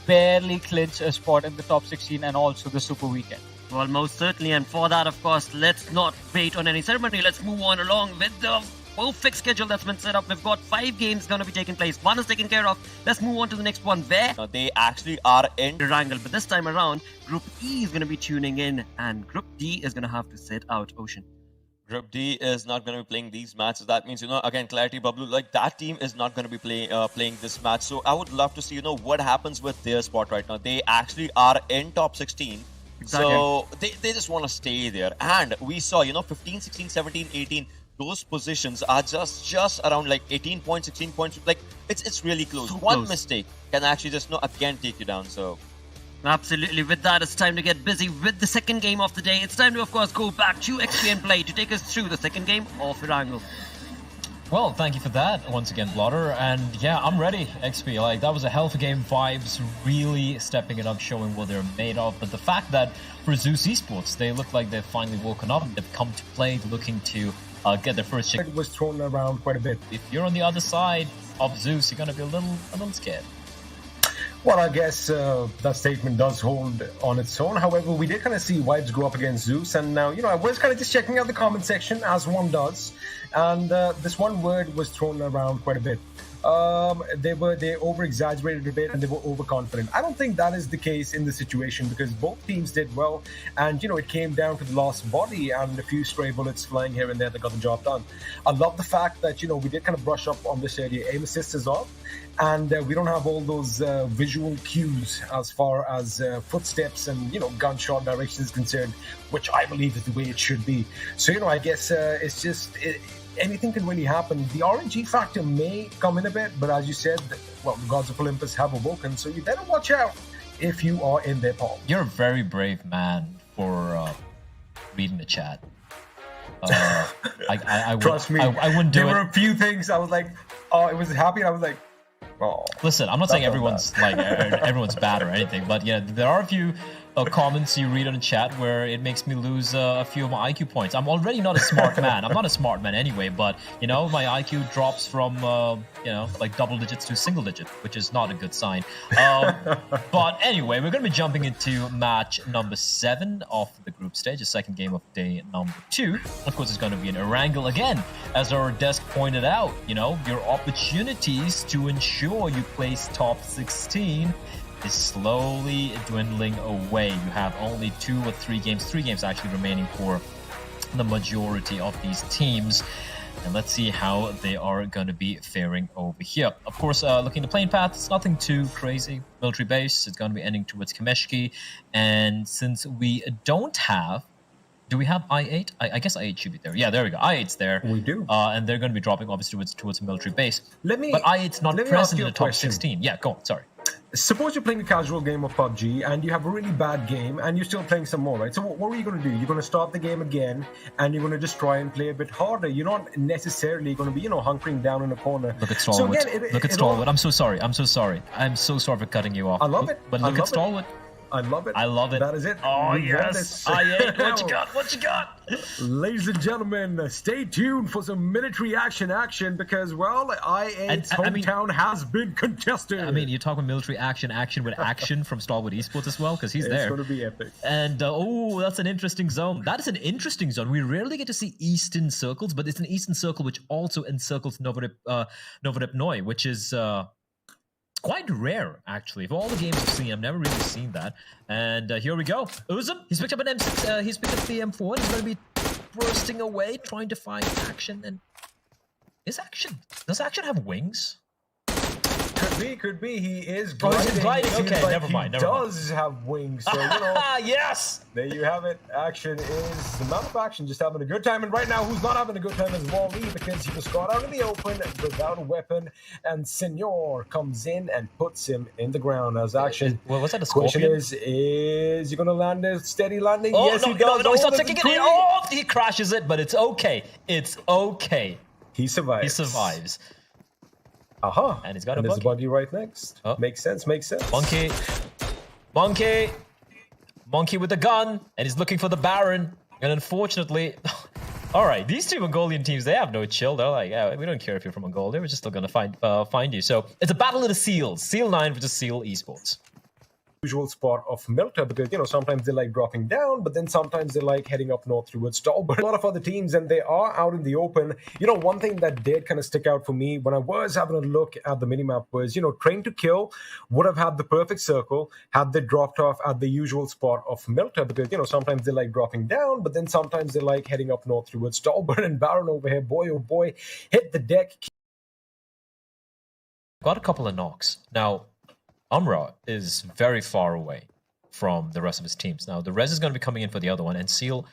barely clinch a spot in the top 16 and also the Super Weekend. Well, most certainly. And for that, of course, let's not wait on any ceremony. Let's move on along with the perfect schedule that's been set up. We've got 5 games going to be taking place. 1 is taken care of. Let's move on to the next one, where they actually are in Erangel. But this time around, Group E is going to be tuning in, and Group D is going to have to sit out, Ocean. Group D is not going to be playing these matches. That means, again, Clarity, Bublu, like that team is not going to be playing this match. So I would love to see, what happens with their spot right now. They actually are in top 16. Exactly. So they just want to stay there. And we saw, 15, 16, 17, 18, those positions are just around like 18 points, 16 points. Like it's really close. So One close. mistake can actually just again take you down. So Absolutely. With that, it's time to get busy with the second game of the day. It's time to, of course, go back to XP and Play to take us through the second game of Erangel. Well, thank you for that once again, Blotter. And yeah, I'm ready, XP. Like, that was a hell of a game. Vibes really stepping it up, showing what they're made of. But the fact that for Zeus Esports, they look like they've finally woken up. They've come to play, looking to get their first chick. It was thrown around quite a bit. If you're on the other side of Zeus, you're going to be a little scared. Well, I guess that statement does hold on its own. However, we did kind of see Vibes go up against Zeus, and now, I was kind of just checking out the comment section, as one does, and this one word was thrown around quite a bit. They over-exaggerated a bit, and they were overconfident. I don't think that is the case in the situation, because both teams did well, and it came down to the lost body and a few stray bullets flying here and there that got the job done. I love the fact that we did kind of brush up on this area. Aim assist is off, and we don't have all those visual cues as far as footsteps and gunshot direction is concerned, which I believe is the way it should be. So I guess it's just. Anything can really happen. The RNG factor may come in a bit, but as you said, the gods of Olympus have awoken, so you better watch out if you are in their palm. You're a very brave man for reading the chat. I Trust me, I wouldn't do it. There were a few things I was like, oh, it was happy, and I was like, oh. Listen, I'm not saying everyone's everyone's bad or anything, but yeah, there are a few comments you read on the chat where it makes me lose a few of my IQ points. I'm already not a smart man. I'm not a smart man anyway, but my IQ drops from like double digits to single digit, which is not a good sign. But anyway, we're going to be jumping into match number 7 of the group stage, the second game of day number 2. Of course, it's going to be an Erangel again, as our desk pointed out. Your opportunities to ensure you place top 16 is slowly dwindling away. You have only 2 or 3 games actually remaining for the majority of these teams. And let's see how they are going to be faring over here. Of course, looking at the playing path, it's nothing too crazy. Military base, it's going to be ending towards Kameshki. And since we don't have... Do we have I8? I guess I8 should be there. Yeah, there we go. I8's there. We do. And they're going to be dropping, obviously, towards military base. But I8's not present in the top 16. Yeah, go on. Sorry. Suppose you're playing a casual game of PUBG and you have a really bad game and you're still playing some more, right? So what are you going to do? You're going to start the game again and you're going to just try and play a bit harder. You're not necessarily going to be, hunkering down in a corner. Look at Stalwart. So again, look at Stalwart. I'm so sorry. I'm so sorry for cutting you off. I love it. But look at Stalwart. I love it. I love it. That is it. Oh, We won yes. this. What you got? What you got? Ladies and gentlemen, stay tuned for some military action because, I8's hometown has been contested. I mean, you're talking military action with action from Stalwart Esports as well, because he's there. It's going to be epic. And, that's an interesting zone. That is an interesting zone. We rarely get to see eastern circles, but it's an eastern circle which also encircles Novodepnoy, which is... quite rare, actually. Of all the games I've seen, I've never really seen that. And here we go. Uzum, he's picked up an M6, he's picked up the M4, he's going to be bursting away, trying to find action. And does action have wings? Could be. He is gliding. gliding. He's gliding. Okay, like never mind. He does have wings, so Yes. There you have it. Action is the amount of action, just having a good time. And right now, who's not having a good time is Wally, because he was caught out in the open without a weapon, and Senor comes in and puts him in the ground as action. Well, was that a Scorpion? Question is he going to land a steady landing? Oh, yes, no, he does. no, he's not taking it in. Oh, he crashes it, but it's okay. It's okay. He survives. He survives. Aha. And he's got and a there's a body right next. Oh. Makes sense. Monkey with the gun, and he's looking for the Baron. And unfortunately, all right, these two Mongolian teams, they have no chill. They're like, yeah, we don't care if you're from Mongolia. We're just still going to find you. So it's a battle of the Seals. Seal 9 versus Seal Esports. Usual spot of Milta, because sometimes they like dropping down, but then sometimes they like heading up north towards Stalwart. A lot of other teams, and they are out in the open. One thing that did kind of stick out for me when I was having a look at the minimap was, Train to Kill would have had the perfect circle had they dropped off at the usual spot of Milta, because sometimes they like dropping down, but then sometimes they like heading up north towards Stalwart. And Baron over here, boy oh boy, hit the deck. Got a couple of knocks now. Umra is very far away from the rest of his teams. Now, the res is going to be coming in for the other one, and Seal,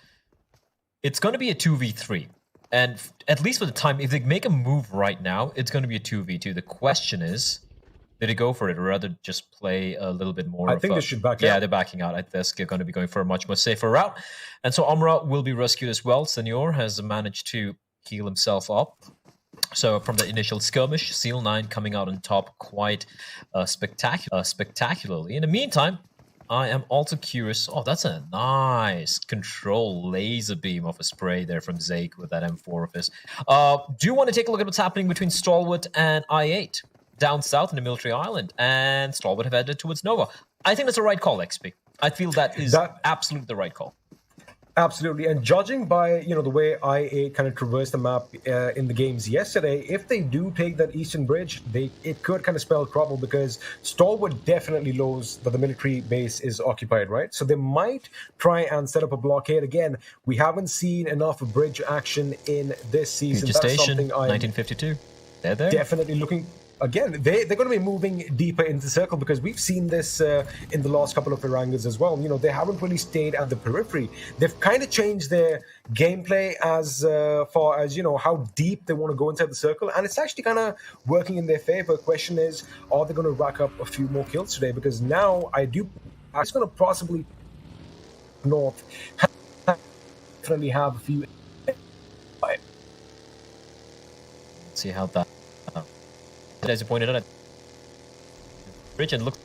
it's going to be a 2v3. And at least for the time, if they make a move right now, it's going to be a 2v2. The question is, did they go for it or rather just play a little bit more? I think they should back out. Yeah, they're backing out. I think they're going to be going for a much more safer route. And so Amra will be rescued as well. Senior has managed to heal himself up. So from the initial skirmish, Seal 9 coming out on top quite spectacularly. In the meantime, I am also curious. Oh, that's a nice control laser beam of a spray there from Zake with that M4 of his. Do you want to take a look at what's happening between Stalwart and I8 down south in the military island? And Stalwart have headed towards Nova. I think that's the right call, XP. I feel that is absolutely the right call. Absolutely, and judging by the way IA kind of traversed the map in the games yesterday, if they do take that eastern bridge, it could kind of spell trouble because Stalwart definitely knows that the military base is occupied, right? So they might try and set up a blockade again. We haven't seen enough bridge action in this season. Future That's Station, something 1952. They're there. Definitely looking. Again, they're going to be moving deeper into the circle because we've seen this in the last couple of Erangels as well. They haven't really stayed at the periphery. They've kind of changed their gameplay as far as, how deep they want to go inside the circle. And it's actually kind of working in their favor. Question is, are they going to rack up a few more kills today? Because now I was going to possibly north definitely have a few. See how that... as you pointed out, bridge and look,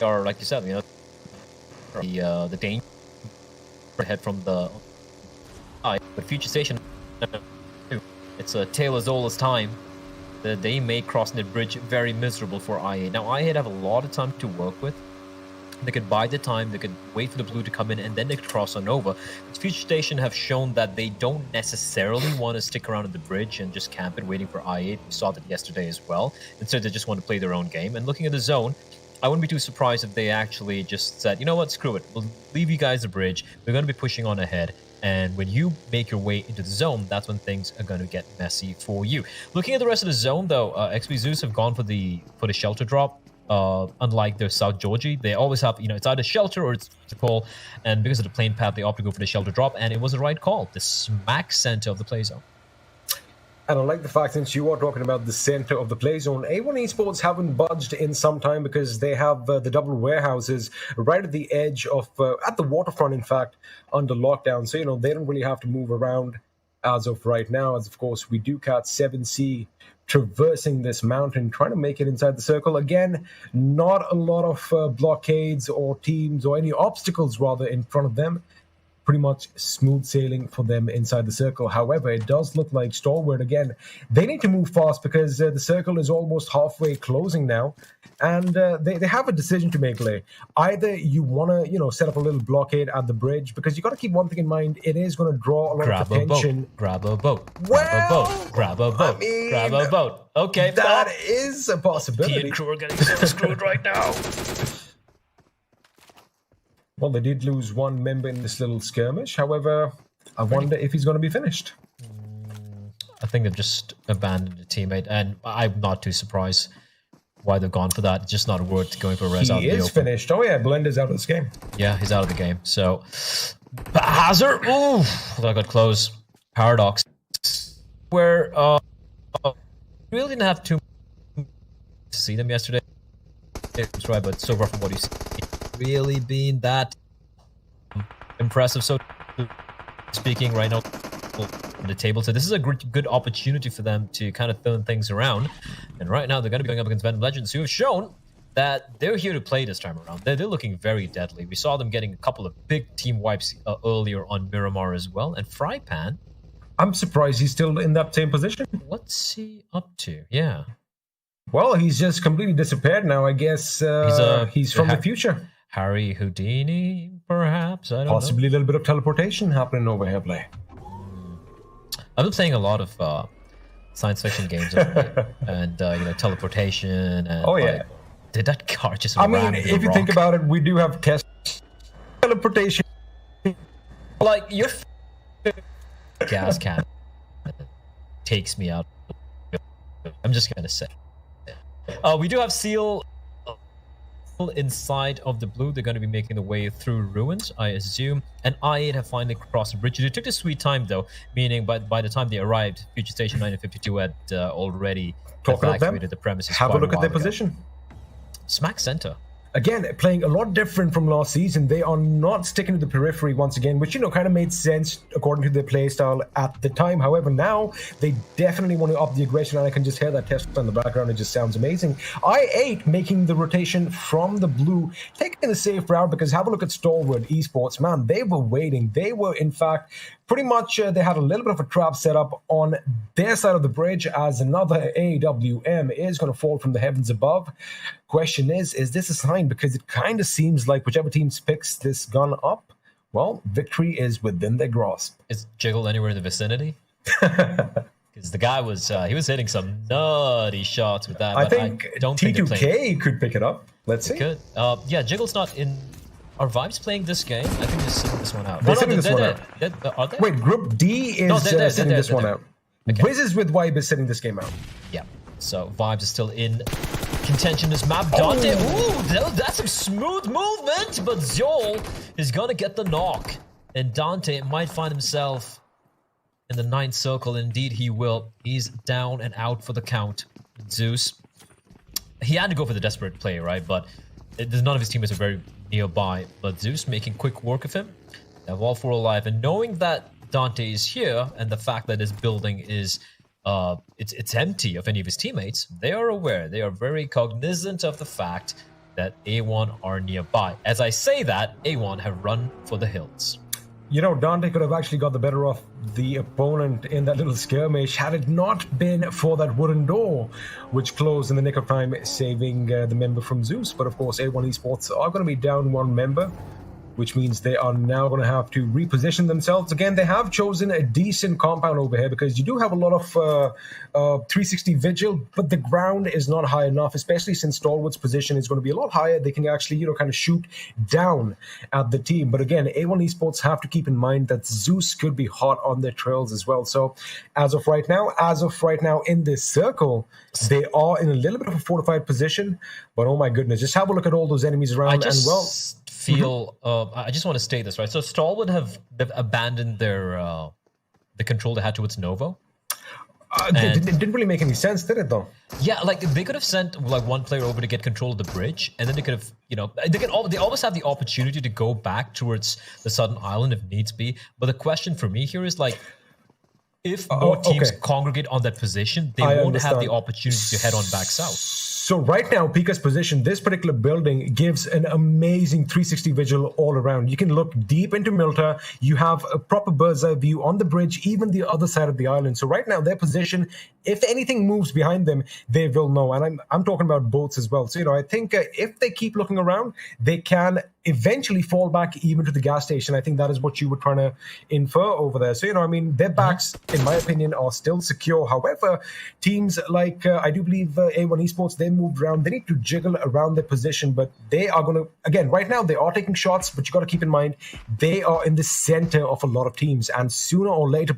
or like you said, the danger ahead from the but Future Station, it's a tale as old as time. They made crossing the bridge very miserable for IA. Now IA have a lot of time to work with. They could buy the time, they could wait for the blue to come in, and then they could cross on over. But Future Station have shown that they don't necessarily want to stick around at the bridge and just camp it waiting for IA. We saw that yesterday as well. Instead, they just want to play their own game. And looking at the zone, I wouldn't be too surprised if they actually just said, you know what, screw it. We'll leave you guys the bridge. We're going to be pushing on ahead. And when you make your way into the zone, that's when things are going to get messy for you. Looking at the rest of the zone, though, XP Zeus have gone for the shelter drop. Unlike their South Georgie, they always have, it's either shelter or it's the call. And because of the plane path, they opt to go for the shelter drop. And it was the right call, the smack center of the play zone. And I like the fact, since you are talking about the center of the play zone, A1 Esports haven't budged in some time because they have the double warehouses right at the edge of, at the waterfront, in fact, under lockdown. So, they don't really have to move around as of right now, as of course we do catch 7C traversing this mountain, trying to make it inside the circle. Again, not a lot of blockades or teams or any obstacles, rather, in front of them. Pretty much smooth sailing for them inside the circle. However, it does look like Stalwart, again, they need to move fast because the circle is almost halfway closing now. And they have a decision to make, Lay. Either you want to, set up a little blockade at the bridge, because you got to keep one thing in mind, it is going to draw a lot of attention. Grab a boat. Grab a boat. Grab a boat. Grab a boat. Okay. That is a possibility. He and crew are getting so screwed right now. Well, they did lose one member in this little skirmish. However, I wonder if he's going to be finished. I think they've just abandoned a teammate, and I'm not too surprised why they've gone for that. It's just not worth going for a res out of the open. He is finished. Oh, yeah, Blender's out of this game. Yeah, he's out of the game. So, Hazard, ooh, that got close. Paradox, where really didn't have too much to see them yesterday. That's right, but so far from what you see, really been that impressive. So speaking right now on the table, so this is a good opportunity for them to kind of turn things around. And right now they're going to be going up against Venom Legends, who have shown that they're here to play this time around. They're looking very deadly. We saw them getting a couple of big team wipes earlier on Miramar as well. And Frypan, I'm surprised he's still in that same position. What's he up to? Yeah. Well, he's just completely disappeared now. I guess he's from the future. Harry Houdini, perhaps? I don't know. Possibly a little bit of teleportation happening over here, Play. I've been playing a lot of science fiction games and teleportation. And, oh, yeah. Did that car just I mean, if you think about it, we do have teleportation. Like, your gas can takes me out. I'm just going to say. We do have Seal inside of the blue. They're going to be making the way through ruins, I assume. And I8 have finally crossed the bridge. It took a sweet time, though, meaning by the time they arrived, Future Station 952 had already evacuated the premises. Have a look at their ago. position. Smack center. Again, playing a lot different from last season. They are not sticking to the periphery once again, which, kind of made sense according to their play style at the time. However, now they definitely want to up the aggression, and I can just hear that test on the background. It just sounds amazing. I8 making the rotation from the blue, taking the safe route, because have a look at Stalwart Esports. Man, they were waiting. They were, in fact, pretty much, they had a little bit of a trap set up on their side of the bridge as another AWM is going to fall from the heavens above. Question is this a sign? Because it kind of seems like whichever team picks this gun up, well, victory is within their grasp. Is Jiggle anywhere in the vicinity? Because the guy was he was hitting some nutty shots with that. I think T2K could pick it up. Let's see. Could. Yeah, Jiggle's not in. Are Vibes playing this game? I think they're sitting this one out. They're sitting this one out. Are they? Wait, Group D is sitting this one out. Okay. Wiz is with Vibe is sitting this game out. Yeah. So Vibes is still in contention this map. Dante, ooh, that's some smooth movement, but Zol is gonna get the knock. And Dante might find himself in the 9th circle. Indeed, he will. He's down and out for the count. Zeus, he had to go for the desperate play, right? But none of his teammates are very nearby. But Zeus making quick work of him. They have all 4 alive. And knowing that Dante is here, and the fact that his building is it's empty of any of his teammates, they are aware. They are very cognizant of the fact that A1 are nearby. As I say that, A1 have run for the hills. Dante could have actually got the better of the opponent in that little skirmish had it not been for that wooden door, which closed in the nick of time, saving the member from Zeus. But of course, A1 Esports are going to be down 1 member, which means they are now going to have to reposition themselves. Again, they have chosen a decent compound over here because you do have a lot of 360 vigil, but the ground is not high enough, especially since Stalwart's position is going to be a lot higher. They can actually, kind of shoot down at the team. But again, A1 Esports have to keep in mind that Zeus could be hot on their trails as well. So as of right now in this circle, they are in a little bit of a fortified position. But oh my goodness, just have a look at all those enemies around. I just want to state this, right? So Stalwart they've abandoned their the control they had towards Novo. It didn't really make any sense, did it, though? Yeah, like they could have sent like one player over to get control of the bridge, and then they could have, they always have the opportunity to go back towards the southern island if needs be. But the question for me here is like, if more teams congregate on that position, they won't have the opportunity to head on back south. So right now, Pika's position, this particular building gives an amazing 360 visual all around. You can look deep into Milta. You have a proper bird's eye view on the bridge, even the other side of the island. So right now, their position, if anything moves behind them, they will know. And I'm talking about boats as well. So, I think if they keep looking around, they can eventually fall back even to the gas station. I think that is what you were trying to infer over there. So, their backs, in my opinion, are still secure. However, teams like, I do believe A1 Esports, they moved around. They need to jiggle around their position, but they are going to, again, right now, they are taking shots, but you got to keep in mind, they are in the center of a lot of teams. And sooner or later,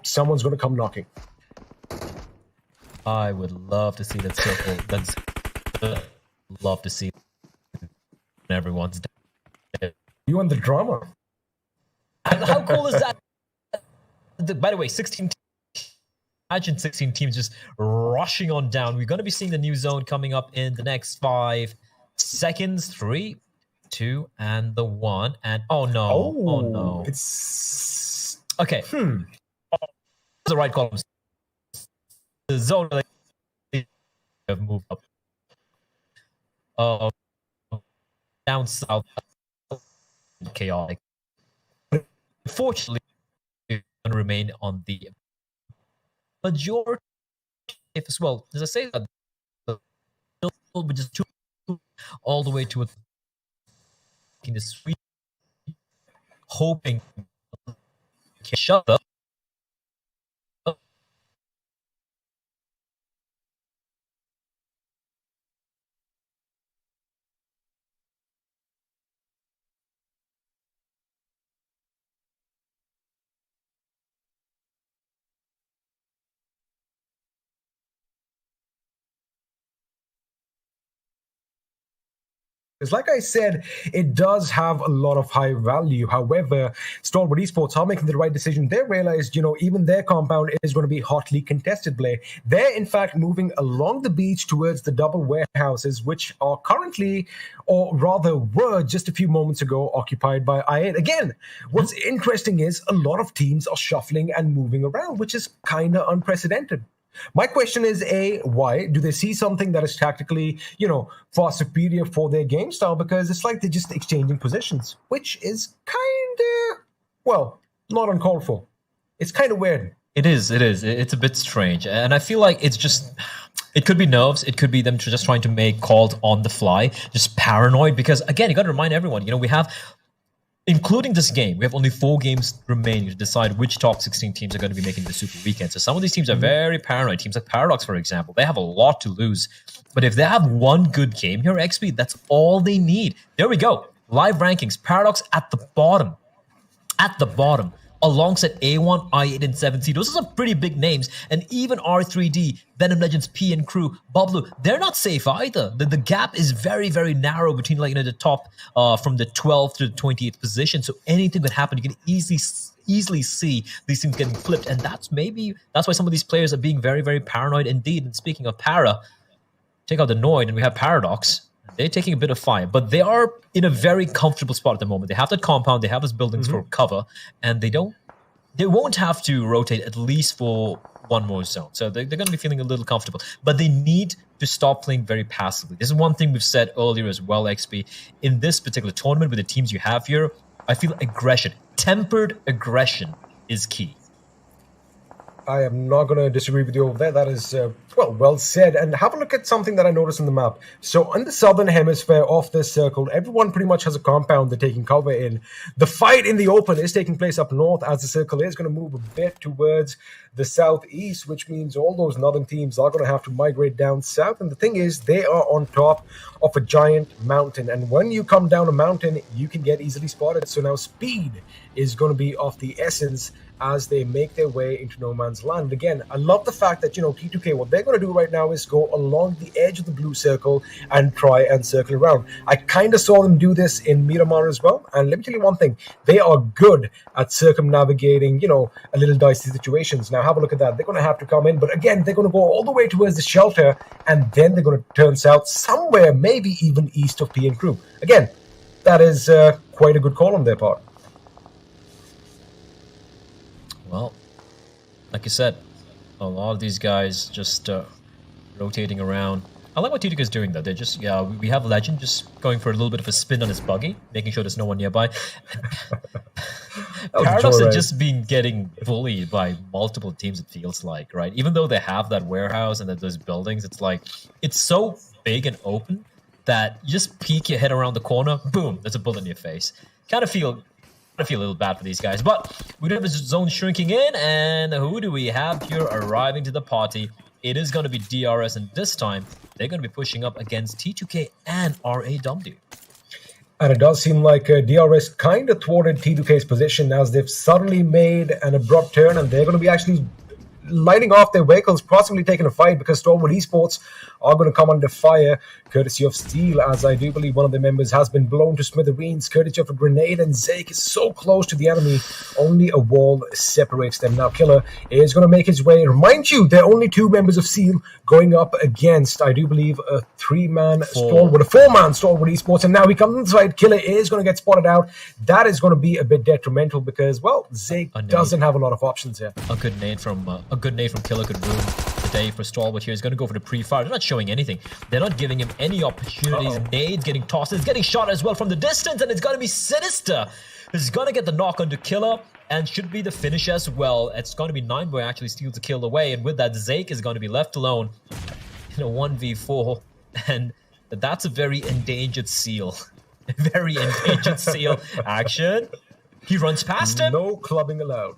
someone's going to come knocking. I would love to see that circle. Love to see everyone's dead. You want the drama? How cool is that? By the way, 16 imagine 16 teams just rushing on down. We're going to be seeing the new zone coming up in the next 5 seconds. 3, 2, and the 1. And oh no. It's okay. The right columns. The zone have moved up. Down south, chaotic. Unfortunately, going to remain on the majority as well. As I say that, but just 2 all the way to in the sweet, hoping shut up. Because like I said, it does have a lot of high value. However, Stalwart Esports are making the right decision. They realized, even their compound is going to be hotly contested play. They're, in fact, moving along the beach towards the double warehouses, which are currently, or rather were just a few moments ago, occupied by I8. Again, what's interesting is a lot of teams are shuffling and moving around, which is kind of unprecedented. My question is, A, why? Do they see something that is tactically, far superior for their game style? Because it's like they're just exchanging positions, which is kind of, not uncalled for. It's kind of weird. It is. It's a bit strange. And I feel like it could be nerves. It could be them just trying to make calls on the fly, just paranoid. Because, again, you got to remind everyone, we have... Including this game, we have only 4 games remaining to decide which top 16 teams are going to be making the Super Weekend. So some of these teams are very paranoid. Teams like Paradox, for example, they have a lot to lose. But if they have one good game here, XP, that's all they need. There we go. Live rankings. Paradox at the bottom. Alongside A1, I8, and 7C. Those are some pretty big names. And even R3D, Venom Legends, P and Crew, Bublu, they're not safe either. The gap is very, very narrow between the top from the 12th to the 28th position. So anything could happen. You can easily see these things getting flipped. And that's why some of these players are being very, very paranoid indeed. And speaking of para, take out the Noid and we have Paradox. They're taking a bit of fire, but they are in a very comfortable spot at the moment. They have that compound, they have those buildings for cover, and they won't have to rotate at least for one more zone. So they're going to be feeling a little comfortable, but they need to stop playing very passively. This is one thing we've said earlier as well, XP. In this particular tournament with the teams you have here, I feel aggression, tempered aggression is key. I am not going to disagree with you over there. That is, well said. And have a look at something that I noticed on the map. So on the southern hemisphere of this circle, everyone pretty much has a compound they're taking cover in. The fight in the open is taking place up north as the circle is going to move a bit towards the southeast, which means all those northern teams are going to have to migrate down south. And the thing is, they are on top of a giant mountain. And when you come down a mountain, you can get easily spotted. So now speed is going to be of the essence as they make their way into no man's land. Again, I love the fact that, T2K, what they're going to do right now is go along the edge of the blue circle and try and circle around. I kind of saw them do this in Miramar as well. And let me tell you one thing, they are good at circumnavigating, a little dicey situations. Now, have a look at that. They're going to have to come in, but again, they're going to go all the way towards the shelter, and then they're going to turn south somewhere, maybe even east of P and Crew. Again, that is quite a good call on their part. Well, like you said, a lot of these guys just rotating around. I like what T2K is doing though. They're just, we have Legend just going for a little bit of a spin on his buggy, making sure there's no one nearby. Paradox is just getting bullied by multiple teams, it feels like, right? Even though they have that warehouse and those buildings, it's like, it's so big and open that you just peek your head around the corner, boom, there's a bullet in your face. Kind of feel a little bad for these guys, but we do have a zone shrinking in, and who do we have here arriving to the party? It is going to be DRS, and this time they're going to be pushing up against T2K and RAW. And it does seem like DRS kind of thwarted T2K's position as they've suddenly made an abrupt turn, and they're going to be actually lighting off their vehicles, possibly taking a fight, because Stalwart Esports are going to come under fire, courtesy of Steel, as I do believe one of their members has been blown to smithereens, courtesy of a grenade, and Zake is so close to the enemy, only a wall separates them. Now, Killer is going to make his way. Remind you, there are only 2 members of Steel going up against, I do believe, a 3-man Stalwart, a 4-man Stalwart Esports, and now he comes inside. Killer is going to get spotted out. That is going to be a bit detrimental because, well, Zake doesn't have a lot of options here. A good nade from Killer could ruin the day for Stalwart here. He's going to go for the pre-fire. They're not showing anything. They're not giving him any opportunities. Nades getting tossed. He's getting shot as well from the distance, and it's going to be Sinister. He's going to get the knock onto Killer, and should be the finish as well. It's going to be Nineboy actually steals the kill away, and with that, Zake is going to be left alone in a 1v4, and that's a very endangered seal. Very endangered seal. Action. He runs past him. No clubbing allowed.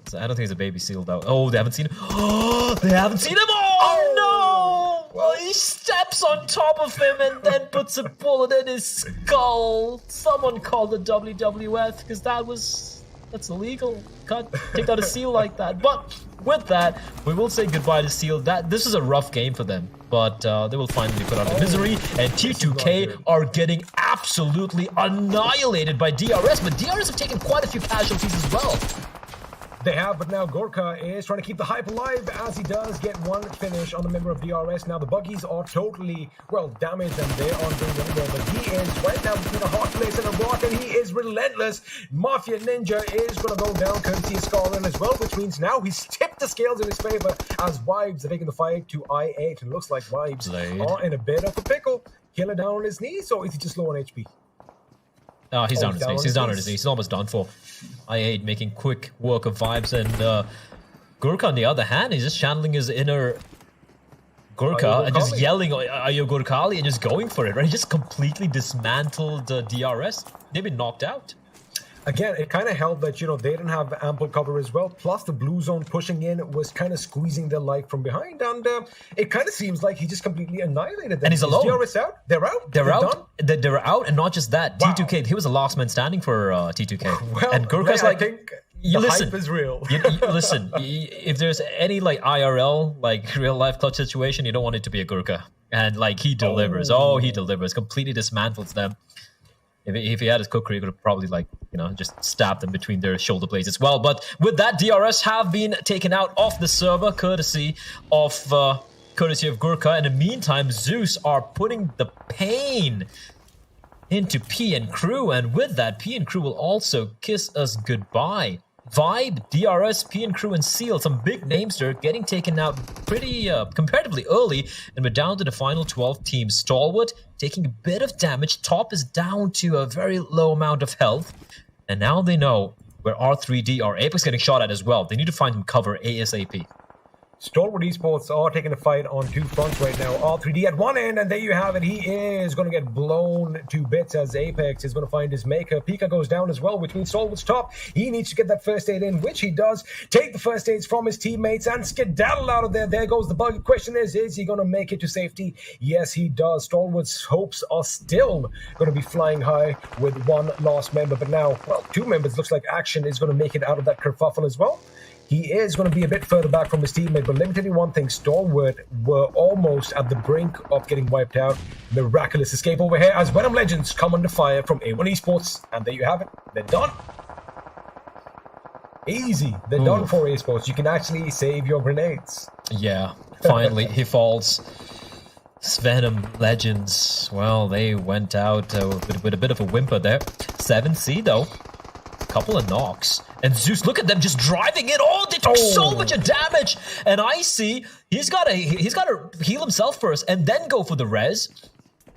So I don't think it's a baby seal though. Oh, they haven't seen him. Oh, they haven't seen him. Oh no! Well, he steps on top of him and then puts a bullet in his skull. Someone called the WWF because that was That's illegal. Can't take out a seal like that. But with that, we will say goodbye to Seal. This is a rough game for them, but they will finally put out of misery. And T2K are getting absolutely annihilated by DRS, but DRS have taken quite a few casualties as well. They have, but now Gorka is trying to keep the hype alive as he does get one finish on the member of DRS. Now the buggies are totally, well, damaged and they are doing very well, but he is right now between a hot place and a rock, and he is relentless. Mafia Ninja is going to go down courtesy of Scarlet as well, which means now he's tipped the scales in his favor as Vibes are taking the fight to I8, and looks like Vibes are in a bit of a pickle. Killer down on his knees, or is he just low on HP? Oh, he's down on his knees. He's down on his knees. He's almost done for. I8 making quick work of Vibes, and Gurkha on the other hand, he's just channeling his inner Gurkha and just yelling Ayo Gurkhali and just going for it, right? He just completely dismantled DRS. They've been knocked out. Again, it kind of helped that, they didn't have ample cover as well. Plus, the blue zone pushing in was kind of squeezing their leg from behind. And it kind of seems like he just completely annihilated them. And he's alone. DRS out? They're out? They're out. They're out. And not just that. Wow. T2K, he was the last man standing for T2K. Well, and Gurkha's I think the hype is real. Listen, if there's any IRL, real life clutch situation, you don't want it to be a Gurkha. And he delivers. He delivers. Completely dismantles them. If he had his cookery, he could have probably just stabbed them between their shoulder blades as well. But with that, DRS have been taken out of the server courtesy of Gurkha. In the meantime, Zeus are putting the pain into P and Crew, and with that, P and Crew will also kiss us goodbye. Vibe, DRS, P and Crew, and Seal, some big names there, getting taken out pretty comparatively early, and we're down to the final 12 teams. Stalwart taking a bit of damage. Top is down to a very low amount of health, and now they know where R3D or Apex getting shot at as well. They need to find him cover ASAP. Stalwart Esports are taking a fight on two fronts right now. R3D at one end, and there you have it. He is going to get blown to bits as Apex is going to find his maker. Pika goes down as well, which means Stalwart's top. He needs to get that first aid in, which he does. Take the first aids from his teammates and skedaddle out of there. There goes the bug. The question is he going to make it to safety? Yes, he does. Stalwart's hopes are still going to be flying high with one last member. But now, well, two members. Looks like Action is going to make it out of that kerfuffle as well. He is going to be a bit further back from his teammate, but let me tell you one thing, Stalwart were almost at the brink of getting wiped out. Miraculous escape over here as Venom Legends come under fire from A1 Esports, and there you have it. They're done. Easy. They're done for Esports. You can actually save your grenades. Yeah, finally he falls. Venom Legends, well, they went out with a bit of a whimper there. 7C though. Couple of knocks, and Zeus, look at them just driving in. They took so much damage, and I see he's got to heal himself first and then go for the res.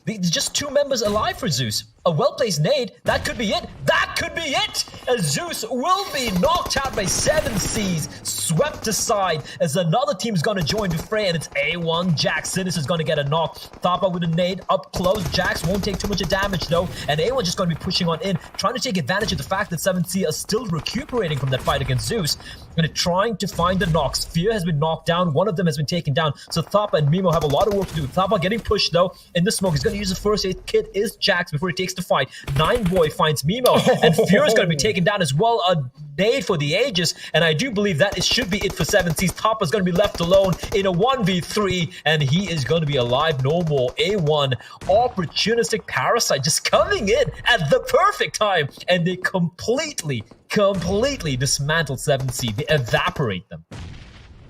There's just two members alive for Zeus. A well-placed nade, that could be it. That could be it! As Zeus will be knocked out by 7Cs, swept aside as another team's going to join the fray, and it's A1. Jax Sinus is going to get a knock. Thapa with a nade up close. Jax won't take too much damage though, and A1 just going to be pushing on in, trying to take advantage of the fact that 7C are still recuperating from that fight against Zeus, and trying to find the knocks. Fear has been knocked down. One of them has been taken down, so Thapa and Mimo have a lot of work to do. Thapa getting pushed though in the smoke. He's going to use the first aid kit. Is Jax before he takes the fight. 9boy finds Mimo, and Fear is going to be taken down as well. A nade for the ages, and I do believe that it should be it for 7C's. Tapa's going to be left alone in a 1v3, and he is going to be alive no more. A1, opportunistic Parasite just coming in at the perfect time, and they completely dismantle 7C. They evaporate them.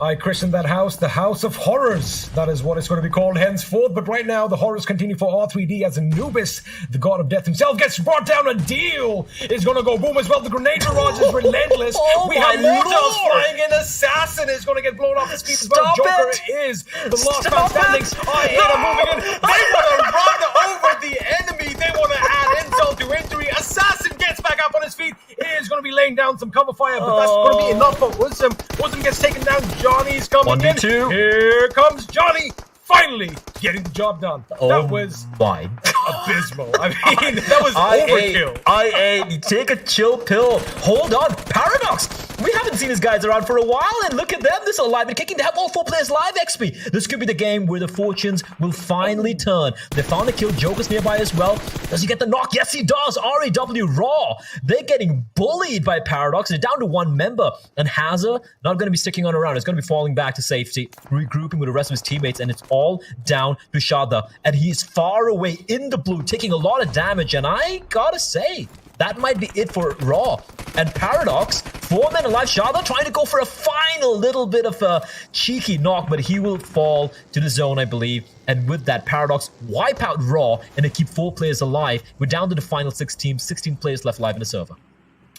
I christened that house the House of Horrors. That is what it's going to be called henceforth. But right now, the horrors continue for R3D as Anubis, the god of death himself, gets brought down. A deal is going to go boom as well. The grenade barrage is relentless. We have mortals flying in. Assassin is going to get blown off his feet as well. Joker is the last man standing. I8 are moving in. They want to run over the enemy. They want to add insult to injury. Assassin gets back up on his feet. He is going to be laying down some cover fire, but that's going to be enough for Wisdom. Wisdom gets taken down. Johnny's coming in. Here comes Johnny. Finally getting the job done. That was abysmal. I mean, that was overkill. I8, take a chill pill. Hold on. Paradox We haven't seen these guys around for a while, and look at them. They're so alive and kicking. They have all 4 players live, XP. This could be the game where the fortunes will finally turn. They found a kill. Joker's nearby as well. Does he get the knock? Yes, he does. RAW Raw. They're getting bullied by Paradox. They're down to 1 member. And Hazard not going to be sticking on around. It's going to be falling back to safety, regrouping with the rest of his teammates, and it's all down to Shada. And he's far away in the blue, taking a lot of damage. And I gotta say, that might be it for Raw. And Paradox, 4 men alive. Shada trying to go for a final little bit of a cheeky knock, but he will fall to the zone, I believe. And with that, Paradox wipe out Raw, and they keep 4 players alive. We're down to the final 6 teams, 16 players left live in the server.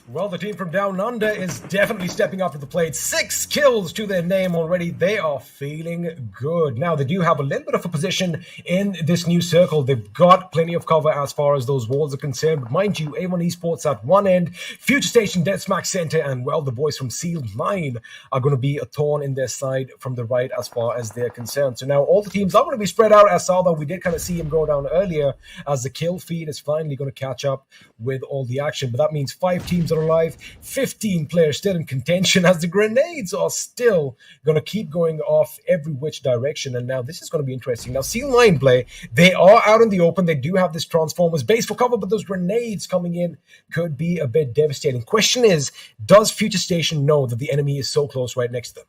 Well, the team from Down Under is definitely stepping up to the plate. 6 kills to their name already. They are feeling good. Now, they do have a little bit of a position in this new circle. They've got plenty of cover as far as those walls are concerned. But mind you, A1 Esports at one end, Future Station, Deathsmack Center, and, well, the boys from Sealed 9 are going to be a thorn in their side from the right as far as they're concerned. So now all the teams are going to be spread out. As Salva, we did kind of see him go down earlier as the kill feed is finally going to catch up with all the action. But that means 5 teams are alive, 15 players still in contention, as the grenades are still going to keep going off every which direction. And now this is going to be interesting. Now, Seal9 play, they are out in the open. They do have this Transformers base for cover, but those grenades coming in could be a bit devastating. Question is, does Future Station know that the enemy is so close right next to them?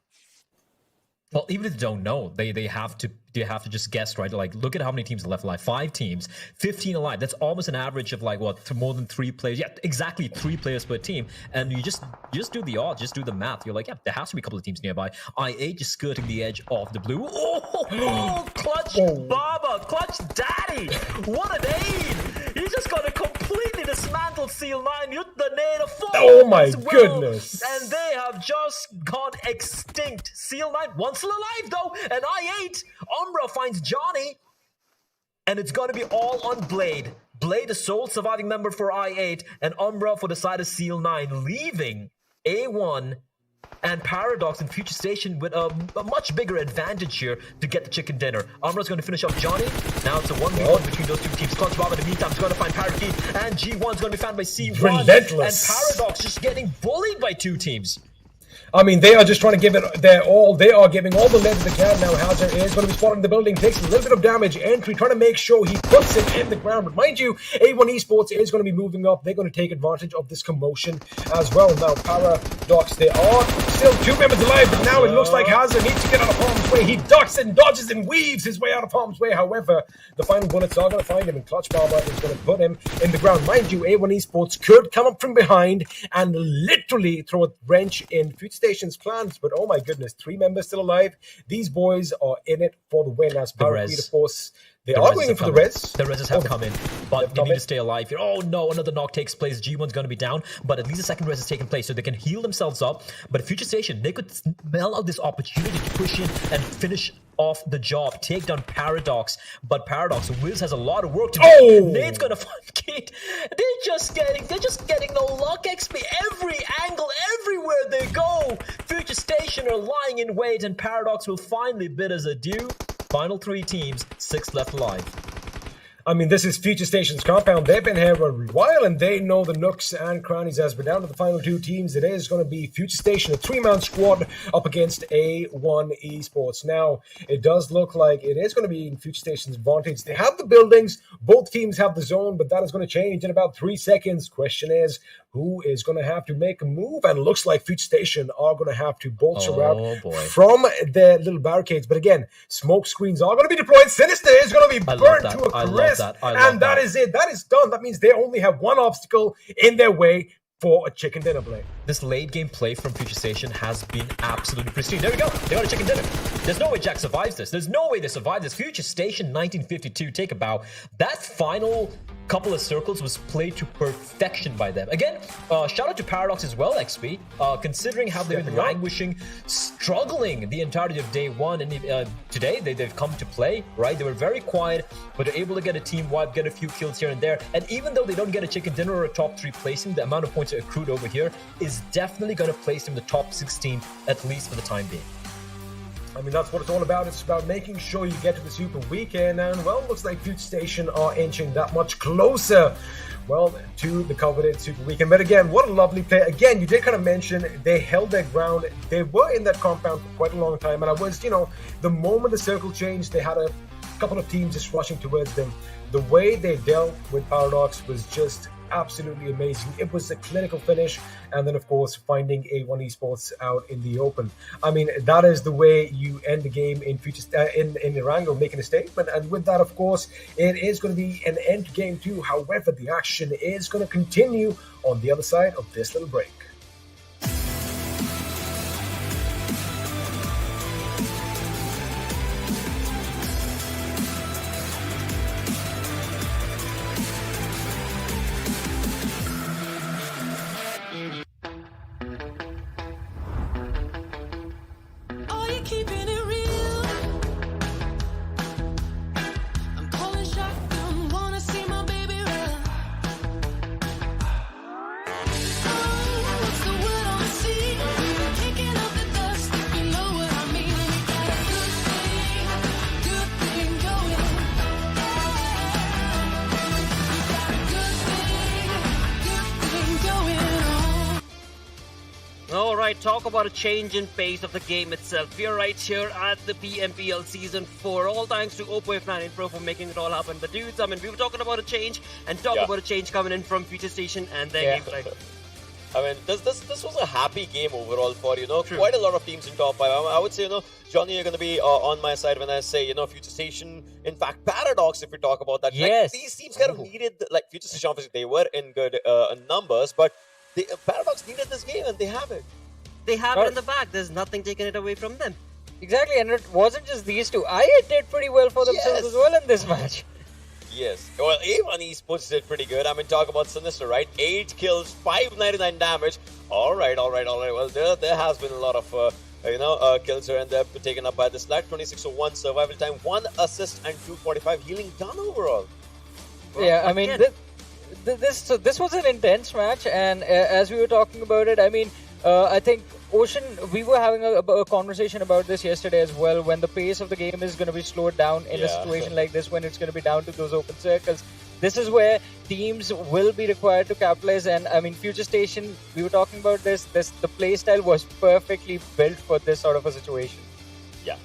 Well, even if they don't know, they have to just guess, right? Like, look at how many teams are left alive. 5 teams, 15 alive. That's almost an average of like what, more than 3 players. Yeah, exactly 3 players per team. And you just do the odds, just do the math. You're like, yeah, there has to be a couple of teams nearby. IA just skirting the edge of the blue. Oh, clutch Baba, clutch daddy. What an aid! He's just gonna completely dismantle Seal9. Hit the nade of 4. Oh my goodness! And they have just gone extinct. Seal9 once still alive though, and I8. Umbra finds Johnny, and it's going to be all on Blade. Blade, the sole surviving member for I8, and Umbra for the side of Seal9, leaving A1 and Paradox and Future Station with a much bigger advantage here to get the chicken dinner. Umbra's going to finish off Johnny. Now it's a 1v1 between those 2 teams. Clutch Bob in the meantime is going to find Parakeet, and G1's going to be found by C1. Relentless. And Paradox just getting bullied by 2 teams. I mean, they are just trying to give it their all. They are giving all the lead they can now. Hazard is going to be spotted in the building, takes a little bit of damage. Entry, trying to make sure he puts it in the ground. But mind you, A1 Esports is going to be moving up. They're going to take advantage of this commotion as well. Now, Paradox, there are still 2 members alive, but now it looks like Hazard needs to get out of harm's way. He ducks and dodges and weaves his way out of harm's way. However, the final bullets are going to find him, and Clutch Barber is going to put him in the ground. Mind you, A1 Esports could come up from behind and literally throw a wrench in Future Station's plans. But oh my goodness, 3 members still alive. These boys are in it for the win. As Parakeet, of course, they are going in for the res. The reses have come in, but they need to stay alive here. Oh no, another knock takes place. G1's going to be down, but at least the second res is taking place, so they can heal themselves up. But Future Station, they could smell out this opportunity to push in and finish off the job, take down Paradox. But Paradox, Wiz has a lot of work to do. Oh! Nade's gonna find Kate. They're just getting no luck XP. Every angle, everywhere they go. Future Station are lying in wait, and Paradox will finally bid us adieu. Final 3 teams, 6 left alive. I mean, this is Future Station's compound. They've been here for a while, and they know the nooks and crannies. As we're down to the final 2 teams, it is going to be Future Station, a 3-man squad up against A1 Esports. Now, it does look like it is going to be in Future Station's advantage. They have the buildings. Both teams have the zone, but that is going to change in about 3 seconds. Question is, who is going to have to make a move? And it looks like Future Station are going to have to bolster out from their little barricades. But again, smoke screens are going to be deployed. Sinister is going to be burned to a crisp. And that is it. That is done. That means they only have 1 obstacle in their way for a chicken dinner play. This late game play from Future Station has been absolutely pristine. There we go. They got a chicken dinner. There's no way Jack survives this. There's no way they survive this. Future Station 1952, take a bow. That final couple of circles was played to perfection by them. Again, shout out to Paradox as well, XP. Considering how they've been languishing, struggling the entirety of day 1. And today, they've come to play, right? They were very quiet, but they're able to get a team wipe, get a few kills here and there. And even though they don't get a chicken dinner or a top 3 placing, the amount of points accrued over here is definitely going to place them in the top 16, at least for the time being. I mean, that's what it's all about. It's about making sure you get to the Super Weekend, and well, looks like Future Station are inching that much closer, well, to the coveted Super Weekend. But again, what a lovely play. Again, you did kind of mention they held their ground. They were in that compound for quite a long time, and I was, the moment the circle changed, they had a couple of teams just rushing towards them. The way they dealt with Paradox was just absolutely amazing. It was a clinical finish, and then of course finding A1 Esports out in the open. I mean, that is the way you end the game in Erangel, making a statement. And with that, of course, it is going to be an end game too. However, the action is going to continue on the other side of this little break. Alright, talk about a change in pace of the game itself. We are right here at the PMPL Season 4. All thanks to Oppo F9 Pro for making it all happen. But dudes, I mean, we were talking about a change and talk about a change coming in from Future Station and their gameplay. I mean, this was a happy game overall for, quite a lot of teams in top 5. I would say, Johnny, you're going to be on my side when I say, Future Station, in fact, Paradox, if we talk about that. Yes. Like, these teams kind of needed, Future Station, obviously, they were in good numbers, but Paradox needed this game, and they have it. They have it in the bag. There's nothing taking it away from them. Exactly, and it wasn't just these two. IA did pretty well for themselves as well in this match. Yes. Well, A1 Esports did pretty good. I mean, talk about Sinister, right? 8 kills, 599 damage. All right. Well, there has been a lot of, kills here and there taken up by this lad. 26-1 survival time, 1 assist and 245 healing done overall. Well, yeah, I mean, this was an intense match, and as we were talking about it, I mean, I think Ocean, we were having a conversation about this yesterday as well, when the pace of the game is going to be slowed down in a situation like this, when it's going to be down to those open circles. This is where teams will be required to capitalize, and I mean, Future Station, we were talking about the playstyle was perfectly built for this sort of a situation. Yeah.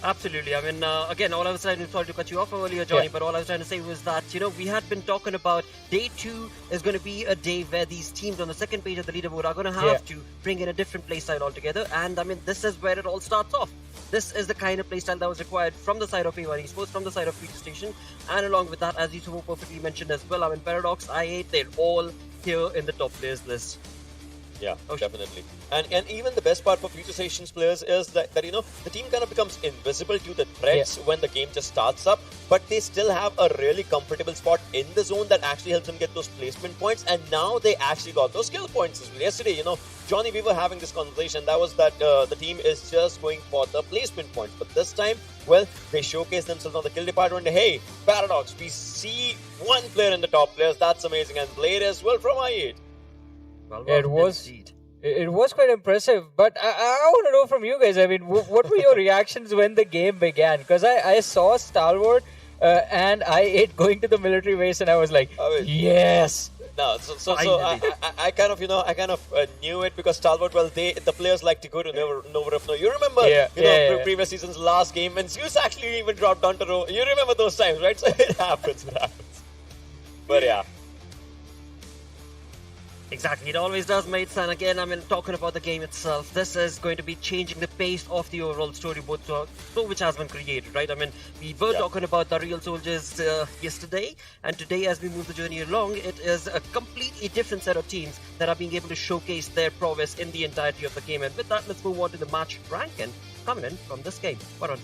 Absolutely. I mean, again, all I was trying to, sorry to cut you off earlier, Johnny, but all I was trying to say was that, we had been talking about day 2 is going to be a day where these teams on the second page of the leaderboard are going to have to bring in a different playstyle altogether. And I mean, this is where it all starts off. This is the kind of playstyle that was required from the side of A1 Esports, from the side of Future Station. And along with that, as you so perfectly mentioned as well, I mean, Paradox, IA, they're all here in the top players list. Yeah, definitely. And even the best part for Future Station's players is that the team kind of becomes invisible to the threats when the game just starts up, but they still have a really comfortable spot in the zone that actually helps them get those placement points, and now they actually got those skill points as well. Yesterday, Johnny, we were having this conversation, that was that the team is just going for the placement points, but this time, well, they showcase themselves on the kill department. Hey, Paradox, we see one player in the top players, that's amazing, and Blade as well from I8. Well, it was quite impressive, but I want to know from you guys, I mean, what were your reactions when the game began? Because I saw Stalwart and I8 going to the military base, and I was like, yes! No, so I kind of knew it, because Stalwart, well, the players like to go to Nova. You remember previous season's last game when Zeus actually even dropped down to Row. You remember those times, right? So it happens. But yeah. Exactly, it always does, mates. And again, I mean, talking about the game itself, this is going to be changing the pace of the overall storyboard, which has been created, right? I mean, we were talking about the real soldiers yesterday, and today, as we move the journey along, it is a completely different set of teams that are being able to showcase their prowess in the entirety of the game. And with that, let's move on to the match ranking coming in from this game. Varun.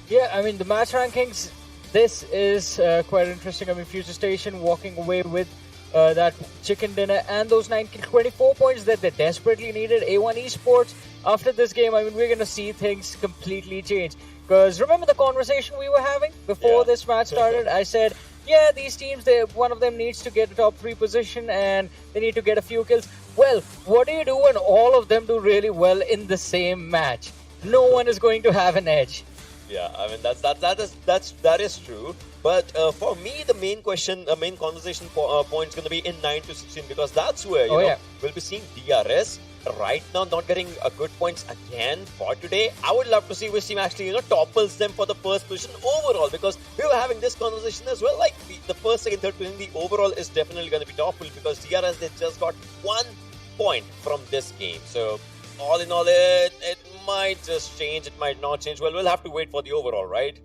Yeah, I mean, the match rankings, this is quite interesting. I mean, Future Station walking away with that chicken dinner and those 24 points that they desperately needed. A1 Esports, after this game, I mean, we're going to see things completely change. Because remember the conversation we were having before this match started? I said, yeah, these teams, one of them needs to get a top 3 position and they need to get a few kills. Well, what do you do when all of them do really well in the same match? no one is going to have an edge. Yeah, I mean that is true. But for me, the main conversation point is going to be in 9 to 16 because that's where you know we'll be seeing DRS right now not getting good points again for today. I would love to see which team actually topples them for the first position overall because we were having this conversation as well. Like the first, second, third position, the overall is definitely going to be toppled because DRS they just got 1 point from this game. So all in all, it might just change, it might not change. Well, we'll have to wait for the overall, right?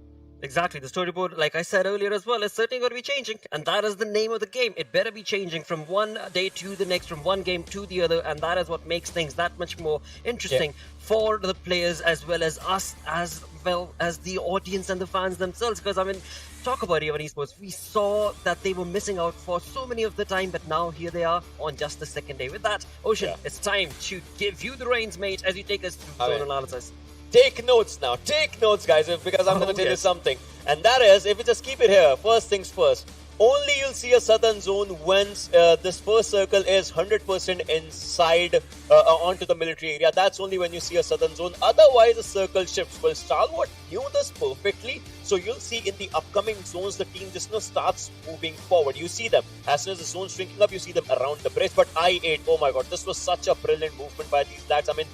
Exactly. The storyboard, like I said earlier as well, is certainly going to be changing. And that is the name of the game. It better be changing from one day to the next, from one game to the other. And that is what makes things that much more interesting for the players as well as us, as well as the audience and the fans themselves. Because, I mean, talk about R3D Esports. We saw that they were missing out for so many of the time, but now here they are on just the second day. With that, Ocean, it's time to give you the reins, mate, as you take us through zone analysis. Take notes now. Take notes, guys, because I'm going to tell you something. And that is, if you just keep it here, first things first. Only you'll see a southern zone when this first circle is 100% inside onto the military area. That's only when you see a southern zone. Otherwise, the circle shifts. Well, Stalwart knew this perfectly. So you'll see in the upcoming zones, the team just starts moving forward. You see them. As soon as the zone's shrinking up, you see them around the bridge. But I8, oh my god, this was such a brilliant movement by these lads. I mean,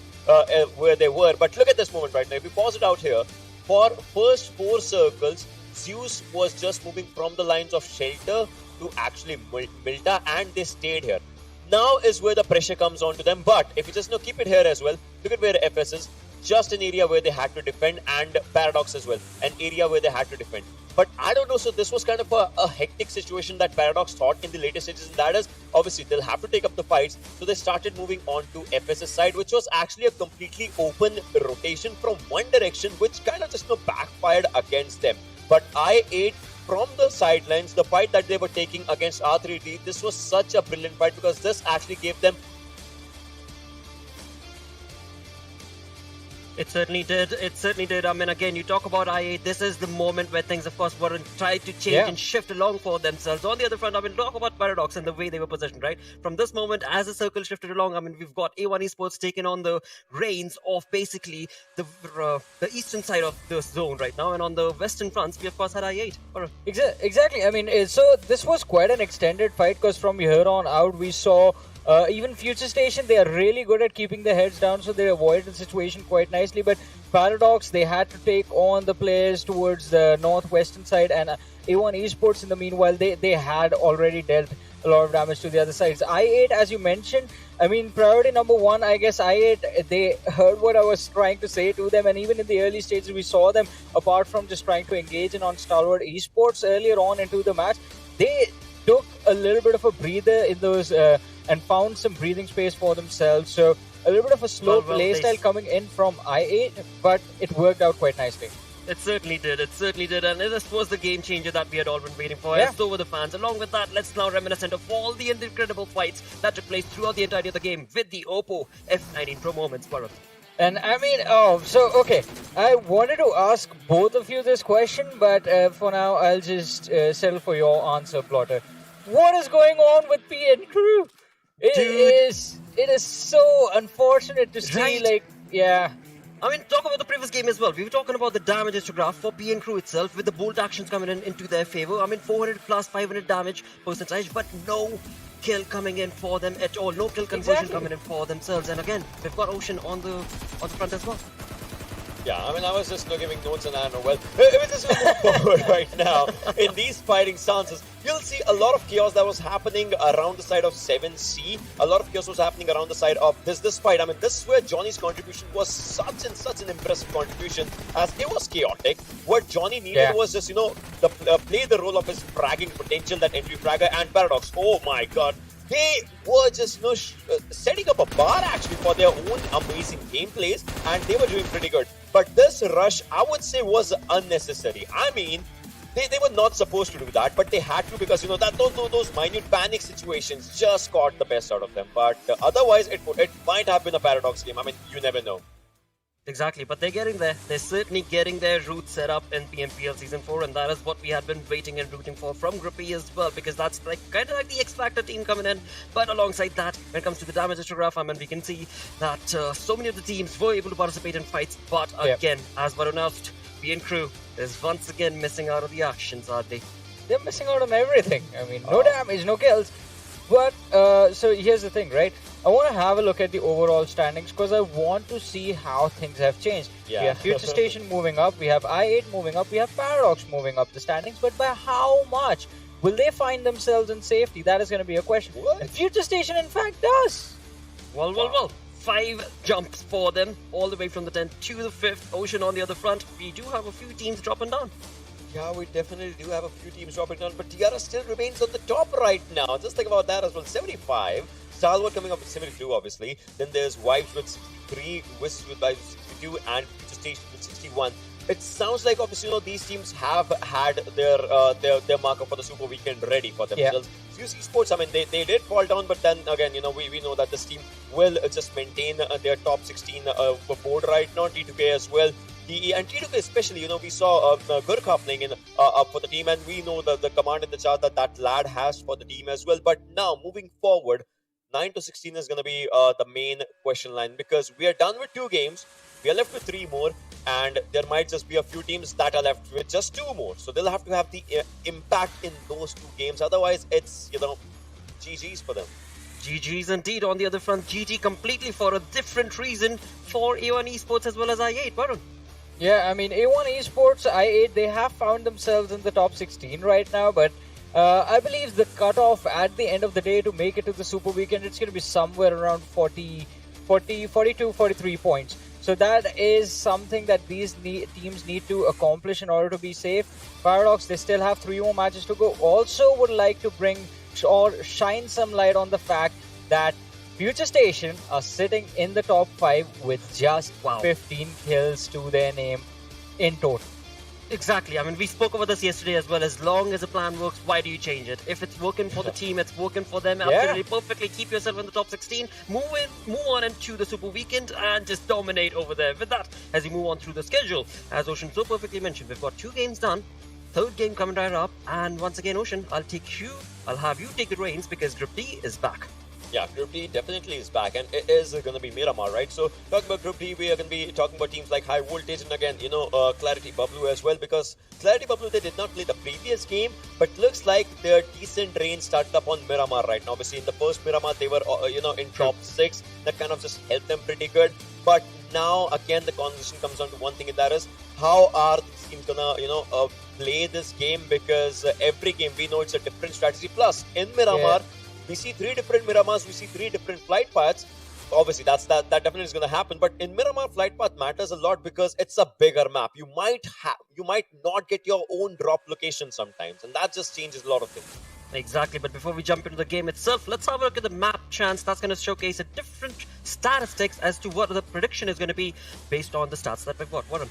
where they were. But look at this moment right now. If we pause it out here, for first 4 circles, Zeus was just moving from the lines of shelter to actually Milta, and they stayed here. Now is where the pressure comes onto them. But if you just keep it here as well, look at where FS is. Just an area where they had to defend, and Paradox as well, an area where they had to defend. But I don't know, so this was kind of a hectic situation that Paradox thought in the later stages, and that is, obviously, they'll have to take up the fights, so they started moving on to FS's side, which was actually a completely open rotation from one direction, which kind of just backfired against them. But I8 from the sidelines, the fight that they were taking against R3D, this was such a brilliant fight because this actually gave them. It certainly did. It certainly did. I mean, again, you talk about I8. This is the moment where things, of course, were tried to change and shift along for themselves. On the other front, I mean, talk about Paradox and the way they were positioned, right? From this moment, as the circle shifted along, I mean, we've got A1 Esports taking on the reins of basically the eastern side of the zone right now. And on the western fronts, we, of course, had I8. Exactly. I mean, so this was quite an extended fight because from here on out, we saw even Future Station, they are really good at keeping their heads down, so they avoided the situation quite nicely. But Paradox, they had to take on the players towards the northwestern side, and A1 Esports, in the meanwhile, they had already dealt a lot of damage to the other sides. I8, as you mentioned, I mean, priority number 1, I guess I8, they heard what I was trying to say to them, and even in the early stages, we saw them, apart from just trying to engage in on Stalwart Esports earlier on into the match, they took a little bit of a breather in those and found some breathing space for themselves. So a little bit of a slow playstyle coming in from I8, but it worked out quite nicely. It certainly did. It certainly did. And this was the game changer that we had all been waiting for. And so were the fans. Along with that, let's now reminiscent of all the incredible fights that took place throughout the entirety of the game with the Oppo F19 Pro moments, Bharat. And I mean, okay. I wanted to ask both of you this question, but for now, I'll just settle for your answer, Plotter. What is going on with PN Crew? It is so unfortunate to see, I mean, talk about the previous game as well. We were talking about the damage histogram for PN Crew itself with the bolt actions coming into their favor. I mean, 400 plus 500 damage percentage, but no kill coming in for them at all. No kill conversion coming in for themselves. And again, we've got Ocean on the front as well. Yeah, I mean, I was just giving notes and I don't know, well, if we just move forward right now, in these fighting stances, you'll see a lot of chaos that was happening around the side of 7C. A lot of chaos was happening around the side of this fight. I mean, this is where Johnny's contribution was such an impressive contribution, as it was chaotic. What Johnny needed was just, play the role of his fragging potential, that entry fragger, and Paradox. Oh my god. They were just setting up a bar actually for their own amazing gameplays, and they were doing pretty good. But this rush, I would say, was unnecessary. I mean, they were not supposed to do that, but they had to because those minute panic situations just got the best out of them. But otherwise, it might have been a Paradox game. I mean, you never know. Exactly, but they're getting there. They're certainly getting their roots set up in PMPL Season 4, and that is what we had been waiting and rooting for from Group E as well, because that's like kind of like the X-Factor team coming in. But alongside that, when it comes to the damage histograph, I mean, we can see that so many of the teams were able to participate in fights, but again, as was announced, PN Crew is once again missing out of the actions, aren't they? They're missing out on everything. I mean, no damage, no kills. But, so here's the thing, right? I want to have a look at the overall standings because I want to see how things have changed. Yeah. We have Future Station moving up, we have I8 moving up, we have Paradox moving up the standings, but by how much? Will they find themselves in safety? That is going to be a question. And Future Station, in fact, does. Well. 5 jumps for them, all the way from the 10th to the 5th. Ocean on the other front. We do have a few teams dropping down. Yeah, we definitely do have a few teams dropping down, but Tiara still remains on the top right now. Just think about that as well. 75. Stalwart coming up with 72, obviously. Then there's Vibes with 63, Wiz with 62, and Future Station with 61. It sounds like, obviously, these teams have had their marker for the Super Weekend ready for themselves. Zeus Esports, I mean, they did fall down, but then again, we know that this team will just maintain their top 16 board right now. T2K as well. And T2K especially, we saw Gurkha playing in for the team, and we know the command in the chart that lad has for the team as well. But now, moving forward, 9 to 16 is going to be the main question line, because we are done with 2 games, we are left with 3 more, and there might just be a few teams that are left with just 2 more. So they'll have to have the impact in those 2 games. Otherwise, it's, GG's for them. GG's indeed. On the other front, GG completely for a different reason for A1 Esports as well as I8. Varun. Yeah, I mean, A1 Esports, I8, they have found themselves in the top 16 right now, but I believe the cutoff at the end of the day to make it to the Super Weekend, it's going to be somewhere around 42, 43 points. So that is something that these teams need to accomplish in order to be safe. Paradox, they still have 3 more matches to go. Also would like to bring or shine some light on the fact that Future Station are sitting in the top 5 with just 15 kills to their name in total. Exactly. I mean, we spoke about this yesterday as well. As long as a plan works, why do you change it? If it's working for the team, it's working for them. Absolutely perfectly. Keep yourself in the top 16. Move on into the Super Weekend and just dominate over there. With that, as you move on through the schedule, as Ocean so perfectly mentioned, we've got 2 games done. 3rd game coming right up. And once again, Ocean, I'll have you take the reins because Group D is back. Yeah, Group D definitely is back, and it is going to be Miramar, right? So, talking about Group D, we are going to be talking about teams like High Voltage and again, Clarity Bablu as well, because Clarity Bablu, they did not play the previous game, but looks like their decent reign started up on Miramar right now. Obviously, in the first Miramar, they were, in top 6. That kind of just helped them pretty good. But now, again, the conversation comes down to one thing, and that is, how are these teams going to, play this game? Because every game, we know it's a different strategy. Plus, in Miramar, we see 3 different Miramars, we see 3 different flight paths. Obviously, that definitely is going to happen. But in Miramar, flight path matters a lot because it's a bigger map. You might not get your own drop location sometimes, and that just changes a lot of things. Exactly, but before we jump into the game itself, let's have a look at the map chance. That's going to showcase a different statistics as to what the prediction is going to be based on the stats that we've got. Warren.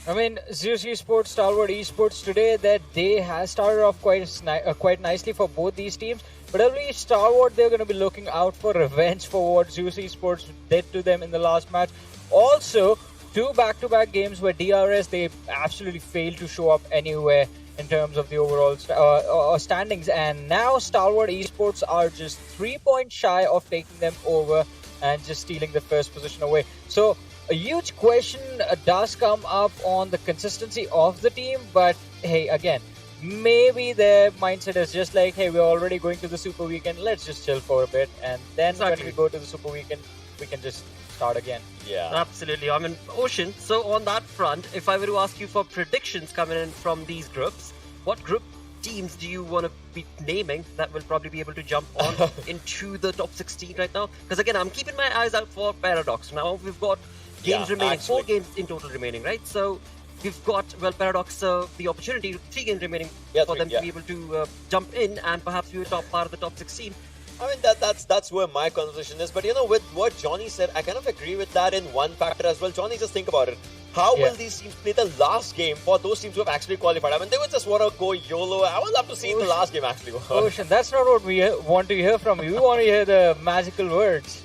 I mean, Zeus Esports, Stalwart Esports today, their day has started off quite nicely for both these teams. But I believe Stalwart, they're going to be looking out for revenge for what Zeus Esports did to them in the last match. Also, 2 back-to-back games where DRS, they absolutely failed to show up anywhere in terms of the overall standings. And now Stalwart Esports are just 3 points shy of taking them over and just stealing the first position away. So a huge question does come up on the consistency of the team. But hey, again, maybe their mindset is just like, hey, we're already going to the Super Weekend, let's just chill for a bit, and then when we go to the Super Weekend, we can just start again. Yeah, absolutely. I mean, Ocean, so on that front, if I were to ask you for predictions coming in from these groups, what group teams do you want to be naming that will probably be able to jump on into the top 16 right now? Because again, I'm keeping my eyes out for Paradox. Now we've got games remaining, 4 games in total remaining, right? So we've got, Paradox, the opportunity, 3 games remaining for them to be able to jump in and perhaps be a top part of the top 16. I mean, that's where my conversation is. But, with what Johnny said, I kind of agree with that in one factor as well. Johnny, just think about it. How will these teams play the last game for those teams who have actually qualified? I mean, they would just want to go YOLO. I would love to see the last game actually work. Ocean, that's not what we want to hear from you. We want to hear the magical words.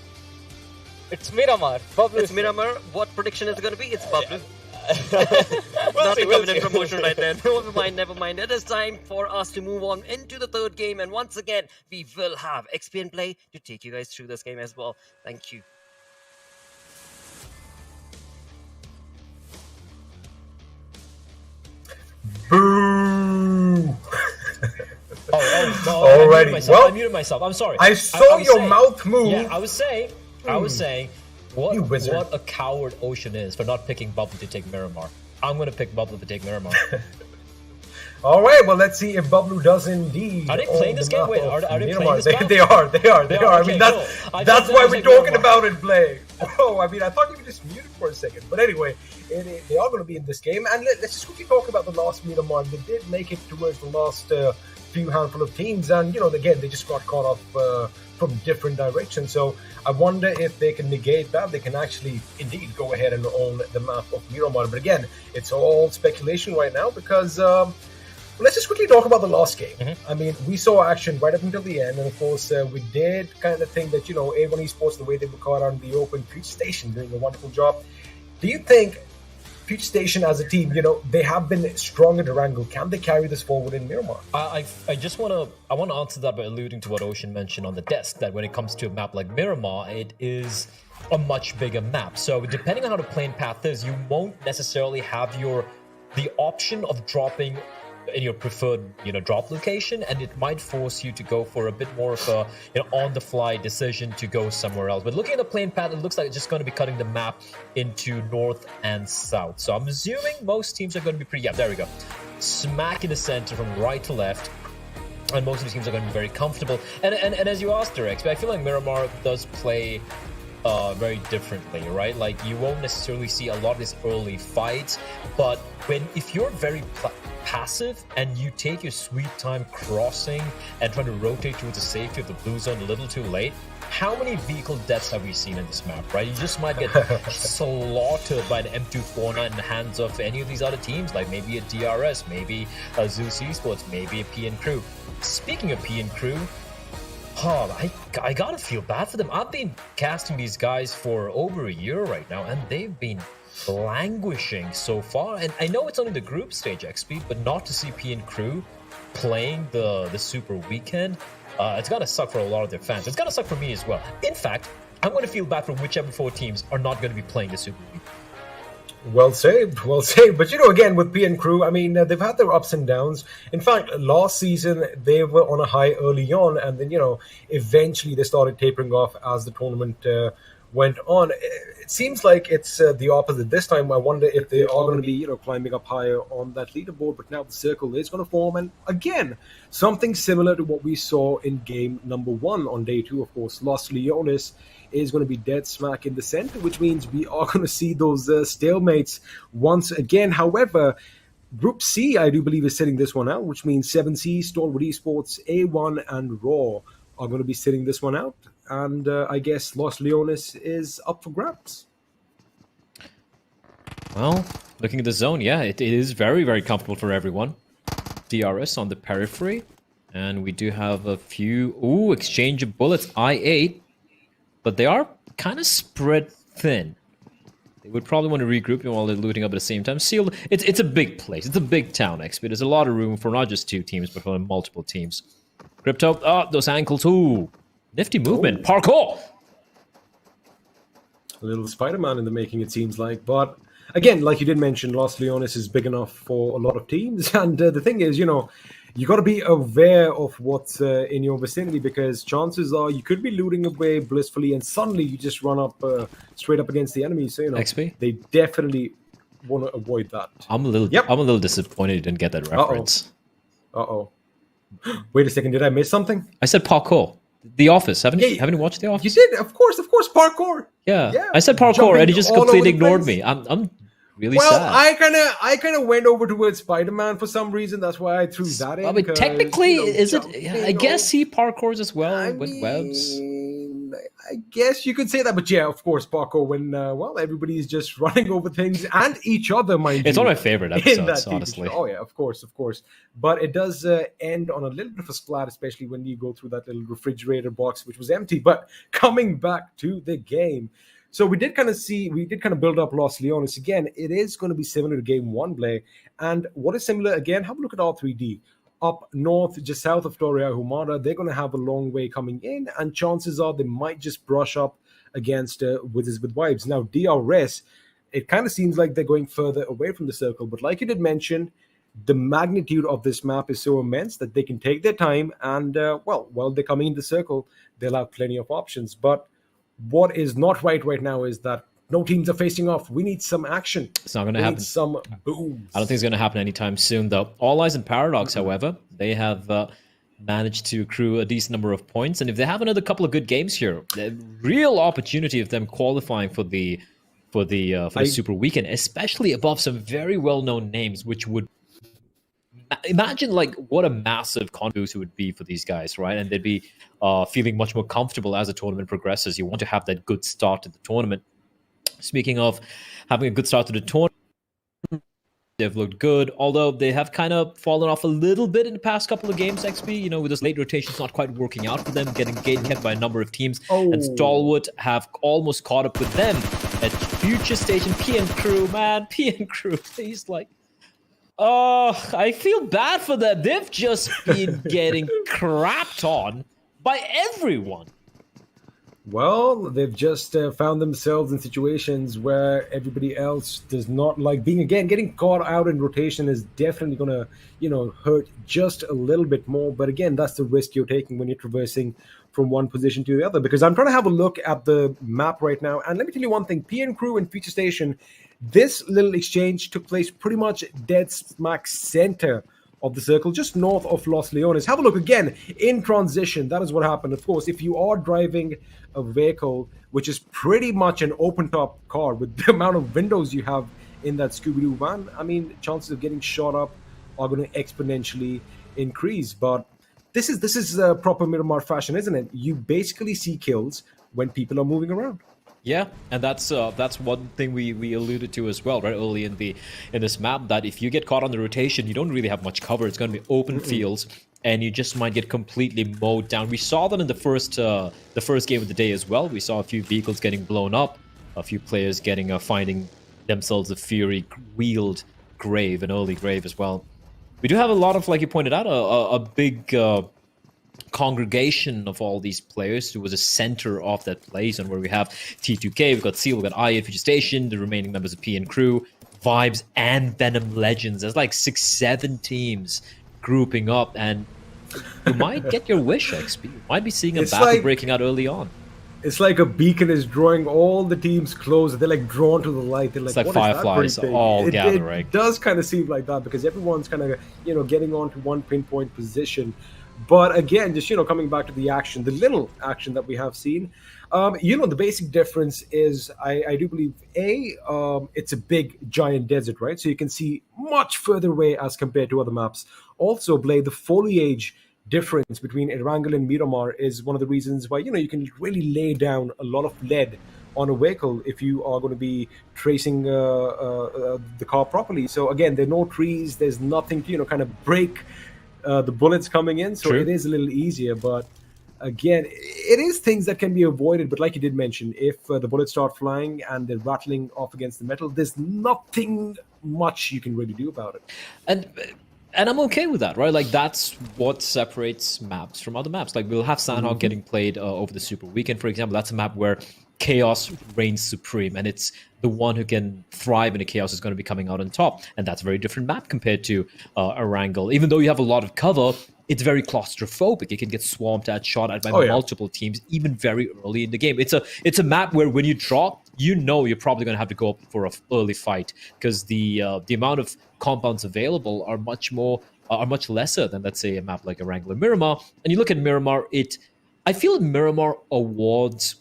It's Miramar. It's Miramar. What prediction is it going to be? It's Bablu. Not see, a we'll covenant see. promotion right there. Never mind. It is time for us to move on into the third game. And once again, we will have XP and Play to take you guys through this game as well. Thank you. Boo! No, Alrighty, I muted myself. I'm sorry. I saw was your saying- mouth move. Yeah, I was saying, You wizard. what a coward Ocean is for not picking Bubble to take Miramar. I'm going to pick Bubble to take Miramar. All right, well, let's see if Bublu does indeed. Are they playing this game? Wait, are they playing this map? They are. They are, I mean, okay, cool. that's I why was we're like, talking Miramar. about it, Play. Oh, I mean, I thought you were just muted for a second. But anyway, they are going to be in this game. And let's just quickly talk about the last Miramar. They did make it towards the last few handful of teams. And, again, they just got caught off from different directions. So I wonder if they can negate that. They can actually, indeed, go ahead and own the map of Miramar. But again, it's all speculation right now because... let's just quickly talk about the last game. I mean, we saw action right up until the end, and of course, we did kind of think that, A1 Esports, the way they were caught on the open, Future Station doing a wonderful job. Do you think Future Station as a team, they have been strong at Erangel? Can they carry this forward in Miramar? I want to answer that by alluding to what Ocean mentioned on the desk, that when it comes to a map like Miramar, it is a much bigger map. So depending on how the playing path is, you won't necessarily have the option of dropping in your preferred drop location, and it might force you to go for a bit more of a on the fly decision to go somewhere else. But looking at the playing path, it looks like it's just going to be cutting the map into north and south. So I'm assuming most teams are going to be pretty, there we go, smack in the center from right to left, and most of the teams are going to be very comfortable. And as you asked, Rex, but I feel like Miramar does play very differently, right? Like, you won't necessarily see a lot of these early fights, but if you're very passive and you take your sweet time crossing and trying to rotate towards the safety of the blue zone a little too late, how many vehicle deaths have we seen in this map, right? You just might get slaughtered by the M249 in the hands of any of these other teams, like maybe a DRS, maybe a Zeus Esports, maybe a PN Crew. Speaking of PN Crew, I gotta feel bad for them. I've been casting these guys for over a year right now, and they've been languishing so far. And I know it's only the group stage XP, but not to see PN Crew playing the Super Weekend, it's gotta suck for a lot of their fans. It's gotta suck for me as well. In fact, I'm gonna feel bad for whichever 4 teams are not gonna be playing the Super Weekend. Well saved. But again, with PN Crew, I mean, they've had their ups and downs. In fact, last season, they were on a high early on, and then, eventually they started tapering off as the tournament went on. It seems like it's the opposite this time. I wonder if they are going to be, climbing up higher on that leaderboard, but now the circle is going to form. And again, something similar to what we saw in game number 1 on day 2, of course. Los Leones is going to be dead smack in the center, which means we are going to see those stalemates once again. However, Group C, I do believe, is sitting this one out, which means 7C, Stalwart Esports, A1, and Raw are going to be sitting this one out. And I guess Los Leones is up for grabs. Well, looking at the zone, it is very, very comfortable for everyone. DRS on the periphery. And we do have a few... exchange of bullets, I8. But they are kind of spread thin. They would probably want to regroup while they're looting up at the same time. Sealed, it's a big place. It's a big town, XP. There's a lot of room for not just 2 teams, but for multiple teams. Crypto, those ankles, nifty movement. Parkour! A little Spider-Man in the making, it seems like. But again, like you did mention, Los Leones is big enough for a lot of teams. And the thing is, you got to be aware of what's in your vicinity, because chances are you could be looting away blissfully and suddenly you just run up straight up against the enemy. So, XP? They definitely want to avoid that. I'm a little disappointed you didn't get that reference. Uh-oh. Wait a second, did I miss something? I said parkour. The Office. Haven't you watched The Office? You did, of course, parkour. Yeah. I said parkour Jumping and he just all completely over the ignored place. me. I'm really Well, sad. I kind of went over towards Spider-Man for some reason. That's why I threw that in. I mean, technically, is it? jumping, I guess he parkours as well with webs. I guess you could say that, but yeah, of course, parkour when everybody is just running over things and each other, mind you. It's one of my favorite in that episodes, TV honestly. show. Oh yeah, of course. But it does end on a little bit of a splat, especially when you go through that little refrigerator box, which was empty. But coming back to the game, So we did kind of build up Los Leones. Again, it is going to be similar to game one play. And what is similar, again, have a look at R3D. Up north, just south of Toria Humada, they're going to have a long way coming in, and chances are they might just brush up against with Vibes. Now, DRS, it kind of seems like they're going further away from the circle, but like you did mention, the magnitude of this map is so immense that they can take their time, and while they're coming in the circle, they'll have plenty of options. But what is not right now is that no teams are facing off. We need some action. It's not going to happen. Need some booms. I don't think it's going to happen anytime soon, though. All Eyes and Paradox, however, they have managed to accrue a decent number of points, and if they have another couple of good games here, the real opportunity of them qualifying for the Super Weekend, especially above some very well-known names, which would imagine like what a massive contributor it would be for these guys, right? And they'd be feeling much more comfortable as the tournament progresses. You want to have that good start to the tournament. Speaking of having a good start to the tournament, they've looked good, although they have kind of fallen off a little bit in the past couple of games, XP. You know, with those late rotations not quite working out for them, getting gate-kept by a number of teams. And Stalwart have almost caught up with them at Future Station. PN Crew, man, PN Crew. He's like, oh, I feel bad for them. They've just been getting crapped on by everyone. Well, they've just found themselves in situations where everybody else does not like being. Again, getting caught out in rotation is definitely going to, hurt just a little bit more. But again, that's the risk you're taking when you're traversing from one position to the other. Because I'm trying to have a look at the map right now. And let me tell you one thing. PN Crew and Future Station, this little exchange took place pretty much dead smack center of the circle, just north of Los Leones. Have a look again in transition. That is what happened. Of course, if you are driving a vehicle which is pretty much an open top car with the amount of windows you have in that Scooby-Doo van, I mean, chances of getting shot up are going to exponentially increase. But this is a proper Miramar fashion, isn't it? You basically see kills when people are moving around. Yeah, and that's one thing we alluded to as well, right, early in this map, that if you get caught on the rotation, you don't really have much cover. It's going to be open fields, and you just might get completely mowed down. We saw that in the first game of the day as well. We saw a few vehicles getting blown up, a few players getting finding themselves a Fury wheeled grave, an early grave as well. We do have a lot of, like you pointed out, a big congregation of all these players who was a center of that place, and where we have T2K, we've got Seal, we've got IA, Future Station, the remaining members of PN Crew, Vibes, and Venom Legends. There's like 6-7 teams grouping up, and you might get your wish, XP. You might be seeing a battle breaking out early on. It's like a beacon is drawing all the teams closer. They're like drawn to the light. They're like, it's like fireflies all gathering. It does kind of seem like that because everyone's kind of getting onto one pinpoint position. But again, just coming back to the action, the little action that we have seen, the basic difference is I do believe it's a big giant desert, right? So you can see much further away as compared to other maps. Also, Blade, the foliage difference between Erangel and Miramar is one of the reasons why you can really lay down a lot of lead on a vehicle if you are going to be tracing the car properly. So again, there are no trees, there's nothing to kind of break the bullets coming in, so True. It is a little easier. But again, it is things that can be avoided. But like you did mention, if the bullets start flying and they're rattling off against the metal, there's nothing much you can really do about it. And I'm okay with that, right? Like, that's what separates maps from other maps. Like, we'll have Sandhawk getting played over the Super Weekend, for example. That's a map where chaos reigns supreme, and it's the one who can thrive in the chaos is going to be coming out on top. And that's a very different map compared to Erangel. Even though you have a lot of cover, it's very claustrophobic. It can get swamped at, shot at by multiple teams, even very early in the game. It's a map where when you draw, you're probably going to have to go up for an early fight because the amount of compounds available are much lesser than, let's say, a map like Erangel or Miramar. And you look at Miramar, I feel Miramar awards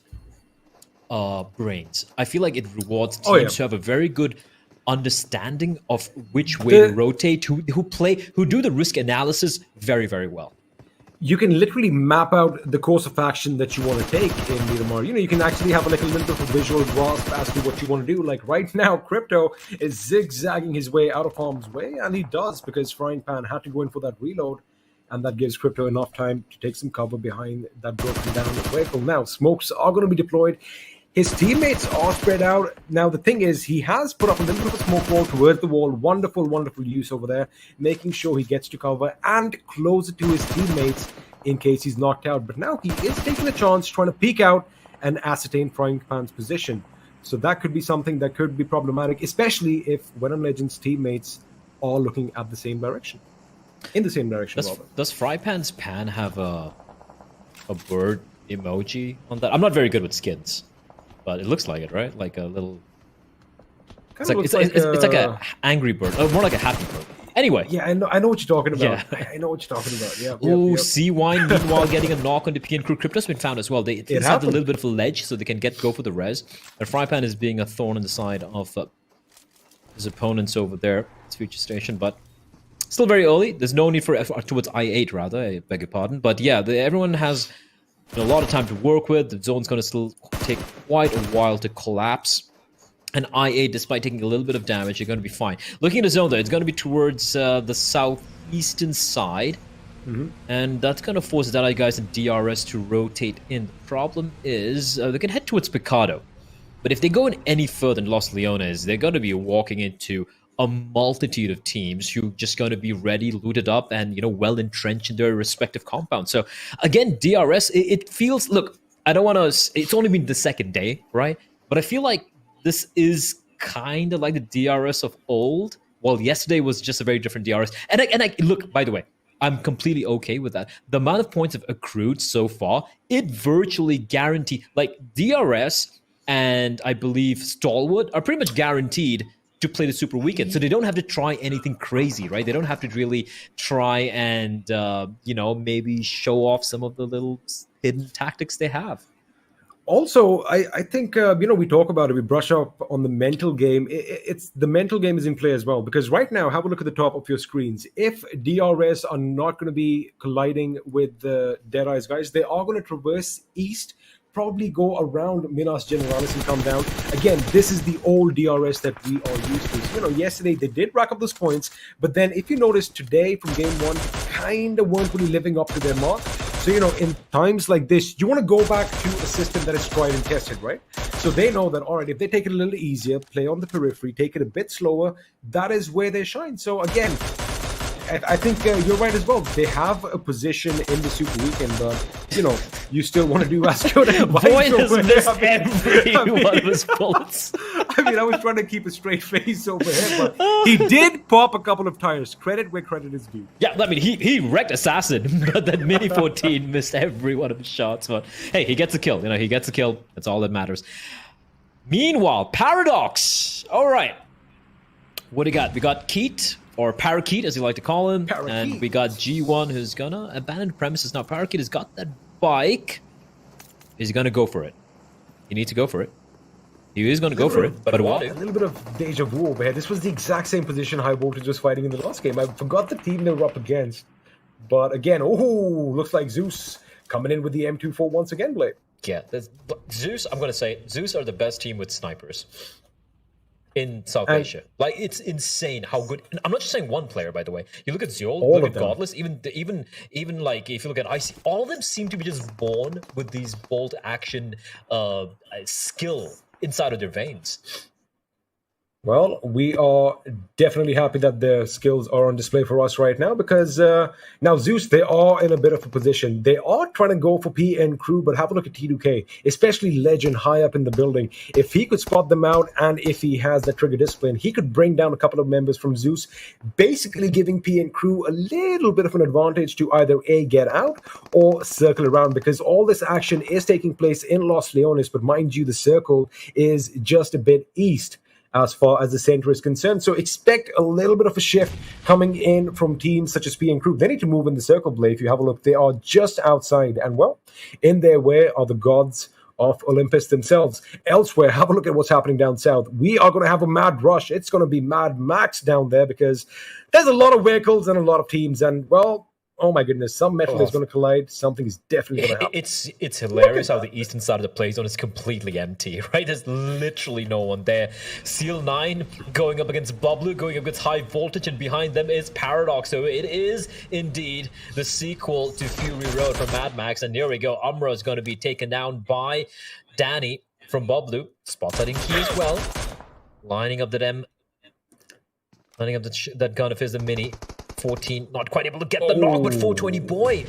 brains. I feel like it rewards teams who have a very good understanding of which way to rotate, who do the risk analysis very, very well. You can literally map out the course of action that you want to take in Miramar. You can actually have like a little bit of a visual grasp as to what you want to do. Like right now, Crypto is zigzagging his way out of harm's way, and he does because Frying Pan had to go in for that reload, and that gives Crypto enough time to take some cover behind that broken down vehicle. Now, smokes are going to be deployed. His teammates are spread out. Now, the thing is, he has put up a little bit of a smoke wall towards the wall. Wonderful, wonderful use over there, making sure he gets to cover and closer to his teammates in case he's knocked out. But now he is taking a chance, trying to peek out and ascertain Frying Pan's position. So that could be something that could be problematic, especially if Venom Legends teammates are looking at the same direction. In the same direction, rather. Does Frypan's pan have a bird emoji on that? I'm not very good with skins, but it looks like it, right? Like a little... It's like a angry bird, or more like a happy bird. Anyway. Yeah, I know what you're talking about. Yeah. I know what you're talking about. Yeah. Ooh, C-Wine, meanwhile, getting a knock on the PN Crew. Crypto's been found as well. They have a little bit of a ledge, so they can go for the res. And Frypan is being a thorn in the side of his opponents over there. It's Future Station, but still very early. There's no need for effort towards I8, rather. I beg your pardon. But yeah, everyone has a lot of time to work with. The zone's going to still take quite a while to collapse. And I8, despite taking a little bit of damage, you're going to be fine. Looking at the zone, though, it's going to be towards the southeastern side. And that's going to force Dalai guys and DRS to rotate in. The problem is they can head towards Picado. But if they go in any further in Los Leones, they're going to be walking into a multitude of teams who are just going to be ready, looted up, and, you know, well entrenched in their respective compounds. So, again, DRS, it feels... Look, I don't want to... It's only been the second day, right? But I feel like this is kind of like the DRS of old. Well, yesterday was just a very different DRS. And I look, by the way, I'm completely okay with that. The amount of points I've accrued so far, it virtually guaranteed. Like, DRS and I believe Stalwart are pretty much guaranteed to play the Super Weekend. So they don't have to try anything crazy, right? They don't have to really try and, you know, maybe show off some of the little hidden tactics they have. Also, I think, you know, we talk about it, we brush up on the mental game. It's the mental game is in play as well, because right now, have a look at the top of your screens. If DRS are not going to be colliding with the Deadeyes guys, they are going to traverse east, probably go around Minas Generalis and come down. Again, this is the old DRS that we are used to. So, you know, yesterday they did rack up those points, but then if you notice today from game one, kind of weren't really living up to their mark. So, you know, in times like this, you want to go back to a system that is tried and tested, right? So they know that, all right, if they take it a little easier, play on the periphery, take it a bit slower, that is where they shine. So again, I think you're right as well. They have a position in the Super Weekend, but, you know, you still want to do as good as Boyd has missed every one of his bullets. I mean, I was trying to keep a straight face over here, but he did pop a couple of tires. Credit where credit is due. Yeah, I mean, he wrecked Assassin, but then Mini 14 missed every one of his shots. But hey, he gets a kill. You know, he gets a kill. That's all that matters. Meanwhile, Paradox. All right. What do you got? We got Keat, or Parakeet, as you like to call him. Parakeet. And we got G1, who's gonna abandon the premises. Now, Parakeet has got that bike. Is he gonna go for it? He needs to go for it. He is gonna go for it, but what? A little bit of deja vu over here. This was the exact same position High Voltage was fighting in the last game. I forgot the team they were up against. But again, looks like Zeus coming in with the M24 once again, Blade. Yeah, Zeus, I'm gonna say, Zeus are the best team with snipers in South Asia. Like, it's insane how good. And I'm not just saying one player, by the way. You look at Zeol, look at Godless, even like if you look at IC, all of them seem to be just born with these bolt action skill inside of their veins. Well, we are definitely happy that their skills are on display for us right now, because now Zeus, they are in a bit of a position. They are trying to go for PN Crew, but have a look at T2K, especially Legend high up in the building. If he could spot them out, and if he has the trigger discipline, he could bring down a couple of members from Zeus, basically giving PN Crew a little bit of an advantage to either A, get out, or circle around, because all this action is taking place in Los Leones, but mind you, the circle is just a bit east as far as the center is concerned. So expect a little bit of a shift coming in from teams such as PN Crew. They need to move in the circle, Blade. If you have a look, they are just outside. And, well, in their way are the gods of Olympus themselves. Elsewhere, have a look at what's happening down south. We are going to have a mad rush. It's going to be Mad Max down there, because there's a lot of vehicles and a lot of teams. And, well, oh my goodness, some metal is going to collide. Something is definitely going to happen. It's hilarious how the eastern side of the play zone is completely empty, right? There's literally no one there. Seal 9 going up against Bublu, going up against High Voltage, and behind them is Paradox. So it is indeed the sequel to Fury Road from Mad Max. And here we go. Umbra is going to be taken down by Danny. from Boblu. Spots that Inky as well. Lining up the them. Lining up that gun of his, the Mini. 14, not quite able to get the knock, but 420 boy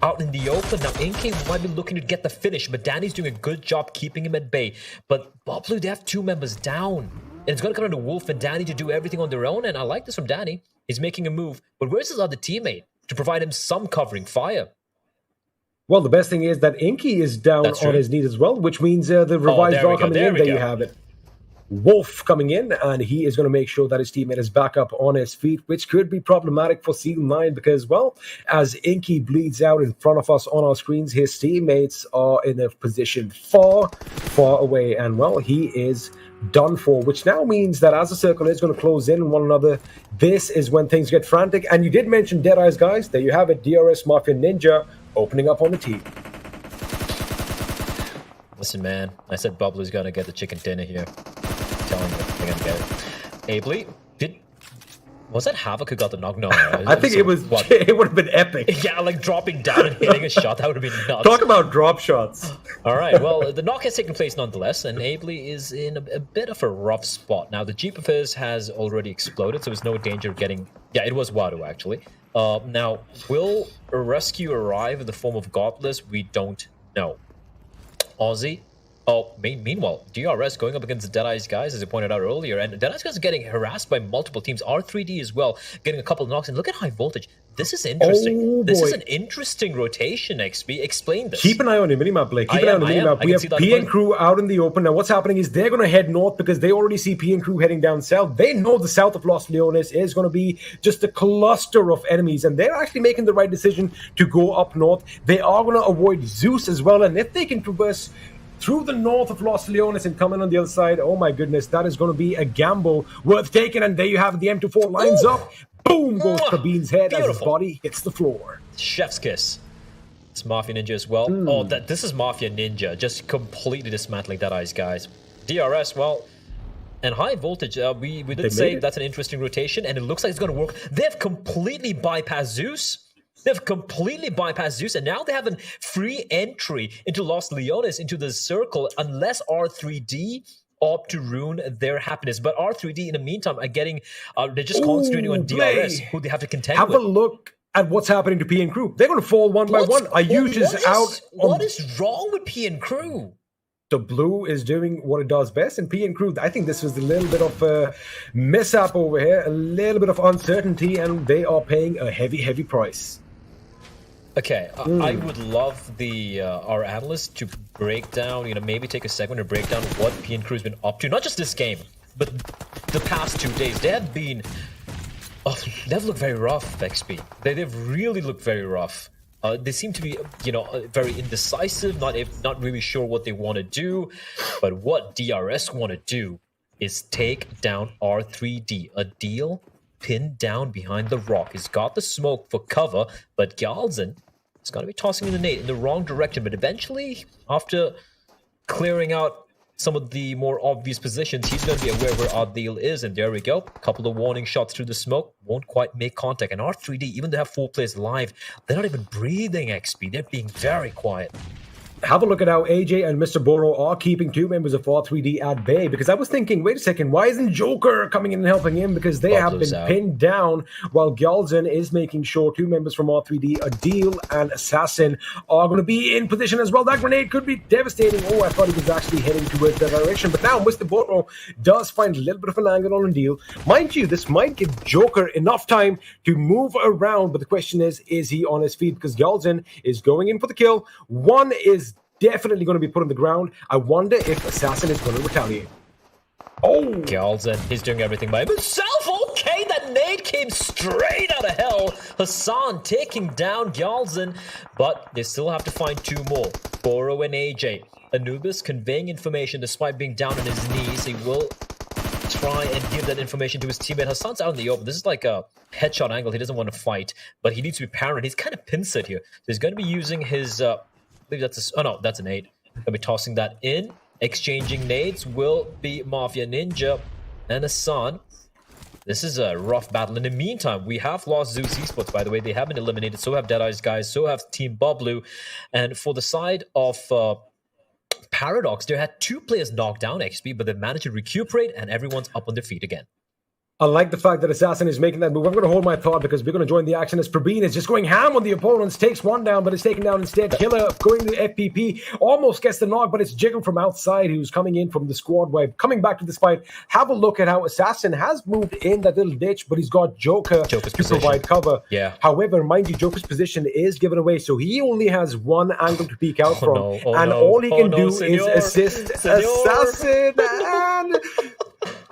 out in the open. Now Inky might be looking to get the finish, but Danny's doing a good job keeping him at bay. But Boblu, they have 2 members down. And it's going to come down to Wolf and Danny to do everything on their own. And I like this from Danny. He's making a move. But where's his other teammate to provide him some covering fire? Well, the best thing is that Inky is down on his knees as well, which means the revised draw coming in. There you have it. Wolf coming in, and he is going to make sure that his teammate is back up on his feet, which could be problematic for C9 because, well, as Inky bleeds out in front of us on our screens, his teammates are in a position far, far away, and, well, he is done for, which now means that as the circle is going to close in on one another, this is when things get frantic. And you did mention Dead Eyes, guys. There you have it, DRS Mafia Ninja opening up on the team. Listen, man, I said Bublu's going to get the chicken dinner here. Telling you, they're going to get it. Ably, was that Havoc who got the knock? No, I think it was. What? It would have been epic. Yeah, like dropping down and hitting a shot. That would have been nuts. Talk about drop shots. All right, well, the knock has taken place nonetheless, and Ably is in a bit of a rough spot. Now, the Jeep of his has already exploded, so there's no danger of getting... Yeah, it was Wadu, actually. Now, will a rescue arrive in the form of Godless? We don't know. Aussie? Oh, meanwhile, DRS going up against the Dead Eyes guys, as I pointed out earlier, and Dead Eyes guys are getting harassed by multiple teams. R3D as well, getting a couple of knocks, and look at High Voltage. This is interesting. This is an interesting rotation, XP. Explain this. Keep an eye on the minimap, Blake. Keep an eye on the minimap. We have P and Crew out in the open. Now, what's happening is they're going to head north because they already see P and Crew heading down south. They know the south of Los Leones is going to be just a cluster of enemies, and they're actually making the right decision to go up north. They are going to avoid Zeus as well, and if they can traverse through the north of Los Leones and come in on the other side, oh my goodness, that is going to be a gamble worth taking. And there you have it, the M24 lines up. Boom goes Kabin's head as his body hits the floor. Chef's kiss. It's Mafia Ninja as well. Oh, this is Mafia Ninja, just completely dismantling Dead Eyes guys. DRS, well, and High Voltage, we did say that's an interesting rotation, and it looks like it's going to work. They've completely bypassed Zeus. They've completely bypassed Zeus, and now they have a free entry into Los Leones, into the circle, unless R3D opt to ruin their happiness. But R3D, in the meantime, are getting, they're just concentrating on DRS, who they have to contend with. Have a look at what's happening to P and Crew. They're going to fall one by one. Ayush is out. What is wrong with P and Crew? The blue is doing what it does best, and P and Crew, I think this was a little bit of a mishap over here, a little bit of uncertainty, and they are paying a heavy, heavy price. Okay, I would love our analysts to break down, maybe take a segment to break down what P and Crew has been up to. Not just this game, but the past 2 days. They have been, they've looked very rough, XP. They've really looked very rough. They seem to be, very indecisive, not really sure what they want to do. But what DRS want to do is take down R3D, a deal pinned down behind the rock. He's got the smoke for cover, but Galzen is going to be tossing in the nade in the wrong direction. But eventually, after clearing out some of the more obvious positions, he's going to be aware where Adil is. And there we go. A couple of warning shots through the smoke. Won't quite make contact. And R3D, even though they have 4 players live, they're not even breathing XP. They're being very quiet. Have a look at how AJ and Mr. Boro are keeping 2 members of R3D at bay, because I was thinking, wait a second, why isn't Joker coming in and helping him? Because they have been pinned down, while Galzen is making sure 2 members from R3D, Adil and Assassin, are going to be in position as well. That grenade could be devastating. Oh, I thought he was actually heading towards that direction, but now Mr. Boro does find a little bit of an angle on Adil. Mind you, this might give Joker enough time to move around, but the question is he on his feet? Because Galzen is going in for the kill. One is definitely going to be put on the ground. I wonder if Assassin is going to retaliate. Oh! Galzen, he's doing everything by himself. Okay, that nade came straight out of hell. Hassan taking down Galzen, but they still have to find 2 more. Boro and AJ. Anubis conveying information despite being down on his knees. He will try and give that information to his teammate. Hassan's out in the open. This is like a headshot angle. He doesn't want to fight, but he needs to be paranoid. He's kind of pincered here. So he's going to be using his... that's an 8. Gonna be tossing that in. Exchanging nades will be Mafia Ninja and Hassan. This is a rough battle. In the meantime, we have lost Zeus Esports, by the way. They have been eliminated. So have Dead Eyes guys. So have Team Boblu. And for the side of Paradox, they had 2 players knocked down, XP, but they managed to recuperate and everyone's up on their feet again. I like the fact that Assassin is making that move. I'm going to hold my thought because we're going to join the action as Praveen is just going ham on the opponents, takes one down, but is taken down instead. Killer going to FPP, almost gets the knock, but it's Jiggle from outside who's coming in from the squad wave. Coming back to this fight, have a look at how Assassin has moved in that little ditch, but he's got Joker's to position. Provide cover. Yeah. However, mind you, Joker's position is given away, so he only has one angle to peek out from, all he can do is assist Assassin. And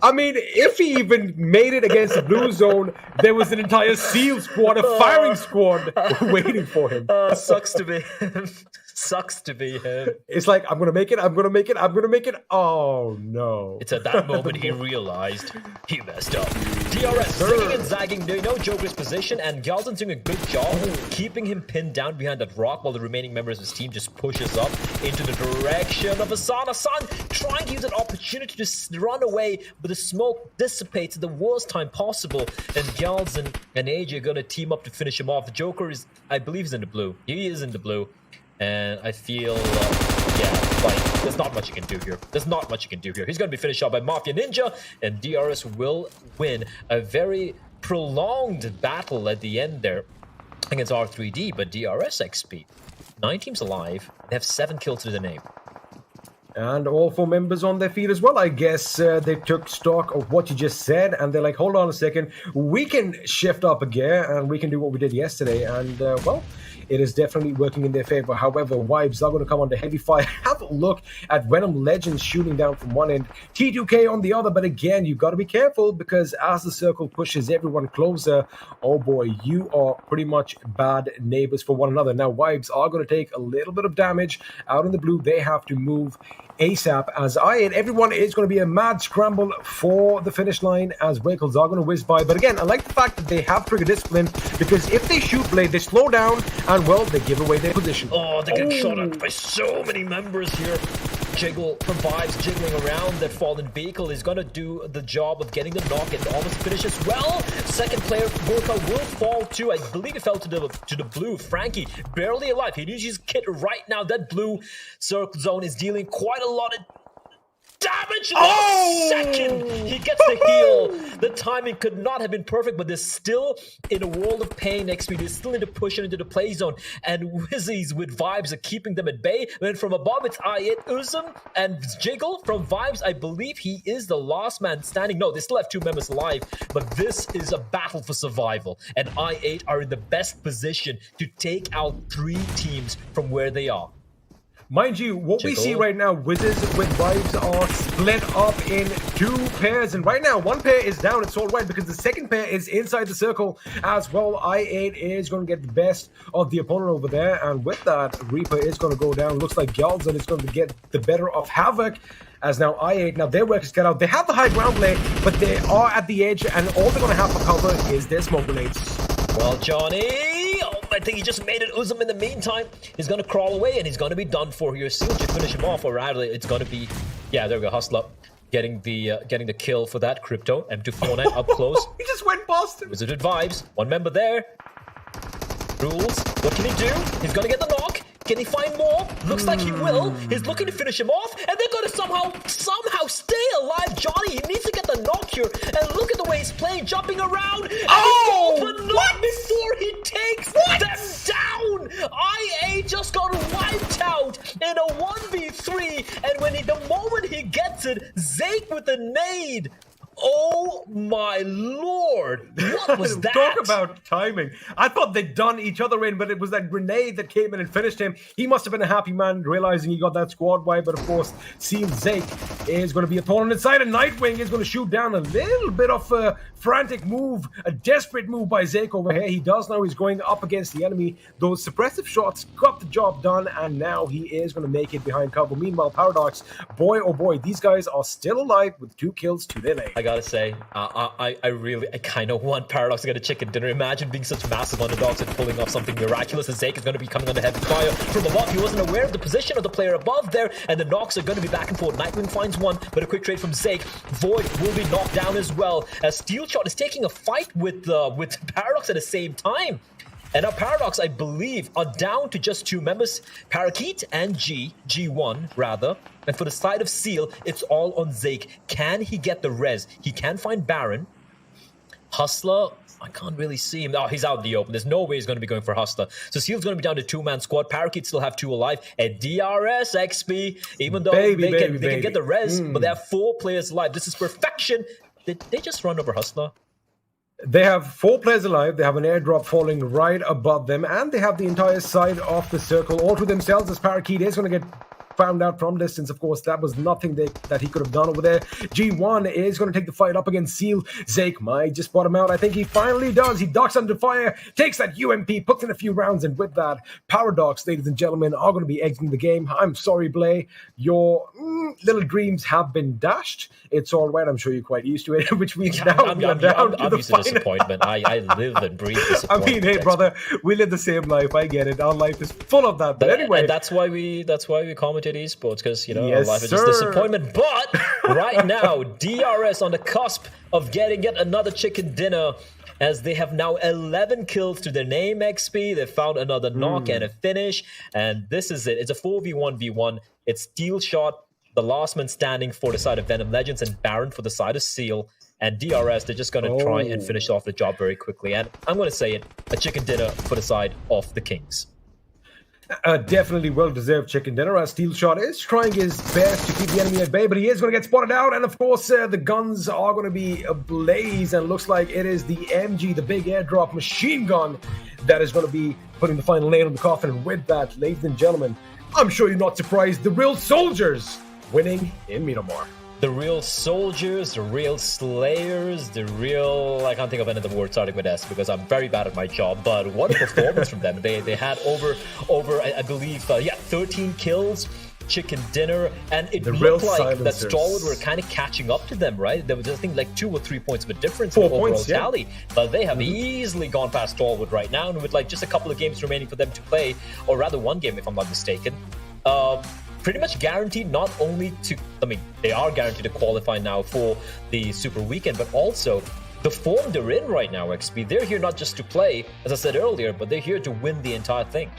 I mean, if he even made it against the blue zone, there was an entire SEAL squad, a firing squad waiting for him. Sucks to be him. Sucks to be him. It's like, I'm going to make it, I'm going to make it, I'm going to make it. Oh, no. It's at that moment he realized he messed up. DRS zigging and zagging, they know Joker's position, and Galton's doing a good job keeping him pinned down behind that rock while the remaining members of his team just pushes up into the direction of Hassan. Hassan trying to use an opportunity to run away, but the smoke dissipates at the worst time possible, and Galton and AJ are going to team up to finish him off. The Joker is, I believe, is in the blue. He is in the blue. And I feel, there's not much you can do here. There's not much you can do here. He's going to be finished off by Mafia Ninja, and DRS will win a very prolonged battle at the end there against R3D, but DRS XP. 9 teams alive. They have 7 kills to the name. And all 4 members on their feet as well. I guess they took stock of what you just said, and they're like, hold on a second. We can shift up a gear, and we can do what we did yesterday. And, it is definitely working in their favor. However, Vibes are going to come under heavy fire. Have a look at Venom Legends shooting down from one end, T2K on the other. But again, you've got to be careful because as the circle pushes everyone closer, oh boy, you are pretty much bad neighbors for one another. Now, Vibes are going to take a little bit of damage out in the blue. They have to move ASAP as everyone is going to be a mad scramble for the finish line as vehicles are going to whiz by. But again, I like the fact that they have trigger discipline because if they shoot Blade, they slow down and, well, they give away their position. Oh, they get shot at by so many members here. Jiggle from Vibes jiggling around that fallen vehicle is going to do the job of getting the knock and almost finish as well. Second player, Burka, will fall too. I believe he fell to the blue. Frankie, barely alive. He needs his kit right now. That blue circle zone is dealing quite a lot of damage in the second. He gets the heal. The timing could not have been perfect, but they're still in a world of pain. XP, they still need to push it into the play zone, and Wizzies with Vibes are keeping them at bay. Then from above, it's I8 Uzum and Jiggle from Vibes. I believe he is the last man standing. No, they still have 2 members alive, but this is a battle for survival, and I8 are in the best position to take out 3 teams from where they are. Mind you, what we see right now, Wizards with Vibes are split up in 2 pairs. And right now, one pair is down. It's all right because the second pair is inside the circle as well. I8 is going to get the best of the opponent over there. And with that, Reaper is going to go down. Looks like Galzan is going to get the better of Havoc. As now I8, now their work is cut out. They have the high ground play, but they are at the edge. And all they're going to have for cover is their smoke grenades. Well, Johnny, I think he just made it. Uzum in the meantime is going to crawl away and he's going to be done for here. Seal should finish him off, or rather it's going to be, yeah, there we go, Hustler getting the kill for that. Crypto, M249 up close. He just went past him. Wizard Vibes, 1 member there. Rules, what can he do? He's going to get the knock. Can he find more? Looks like he will. He's looking to finish him off, and they're going to somehow stay alive. Johnny, he needs to get the knock here, and look at the way he's playing, jumping around. And but not before he takes them down. IA just got wiped out in a 1v3, and the moment he gets it, Zake with the nade. Oh my lord! What was that? Talk about timing. I thought they'd done each other in, but it was that grenade that came in and finished him. He must have been a happy man realizing he got that squad wipe, but of course, Seal Zake is going to be a pawn inside, and Nightwing is going to shoot down a little bit of a frantic move, a desperate move by Zake over here. He does know he's going up against the enemy. Those suppressive shots got the job done, and now he is going to make it behind cover. Meanwhile, Paradox, boy oh boy, these guys are still alive with 2 kills to their name. I gotta say, I kind of want Paradox to get a chicken dinner. Imagine being such massive underdogs and pulling off something miraculous, and Zake is going to be coming under heavy fire from above. He wasn't aware of the position of the player above there, and the knocks are going to be back and forth. Nightwing finds one, but a quick trade from Zake. Void will be knocked down as well, as Steel Shot is taking a fight with Paradox at the same time. And now Paradox, I believe, are down to just 2 members, Parakeet and G1 rather. And for the side of Seal, it's all on Zake. Can he get the res? He can find Baron. Hustler, I can't really see him. Oh, he's out in the open. There's no way he's going to be going for Hustler. So Seal's going to be down to 2-man squad. Parakeet still have 2 alive. And DRS XP, even though they can get the res, but they have 4 players alive. This is perfection. Did they just run over Hustler? They have 4 players alive. They have an airdrop falling right above them, and they have the entire side of the circle all to themselves, as Parakeet is going to get found out from distance. Of course, that was nothing that he could have done over there. G1 is going to take the fight up against Seal. Zake might just bottom out. I think he finally does. He ducks under fire, takes that UMP, puts in a few rounds, and with that, Paradox, ladies and gentlemen, are going to be exiting the game. I'm sorry, Blay. Your little dreams have been dashed. It's all right. I'm sure you're quite used to it, which means now I'm used to disappointment. I live and breathe disappointment. I mean, hey, brother, we live the same life. I get it. Our life is full of that. But anyway, and that's why we commentate esports, because yes, life is just disappointment. But right now, DRS on the cusp of getting yet another chicken dinner, as they have now 11 kills to their name XP. They found another knock and a finish, and this is it. It's a 4v1v1. It's Steel Shot, the last man standing for the side of Venom Legends, and Baron for the side of Seal. And DRS, they're just going to try and finish off the job very quickly. And I'm going to say it, a chicken dinner for the side of the Kings. Definitely well-deserved chicken dinner, as Steel Shot is trying his best to keep the enemy at bay, but he is going to get spotted out, and of course the guns are going to be ablaze, and looks like it is the MG, the big airdrop machine gun, that is going to be putting the final nail in the coffin. And with that, ladies and gentlemen, I'm sure you're not surprised, the real soldiers winning in Miramar. The real soldiers, the real slayers, the real... I can't think of any of the words starting with S because I'm very bad at my job, but what a performance from them. They had over I believe, 13 kills, chicken dinner, and it looked like that Stalwart were kind of catching up to them, right? There was, I think, like 2 or 3 points of a difference in the overall tally, but they have easily gone past Stalwart right now, and with like just a couple of games remaining for them to play, or rather 1 game if I'm not mistaken, pretty much guaranteed not only to, they are guaranteed to qualify now for the Super Weekend, but also the form they're in right now, XP. They're here not just to play, as I said earlier, but they're here to win the entire thing.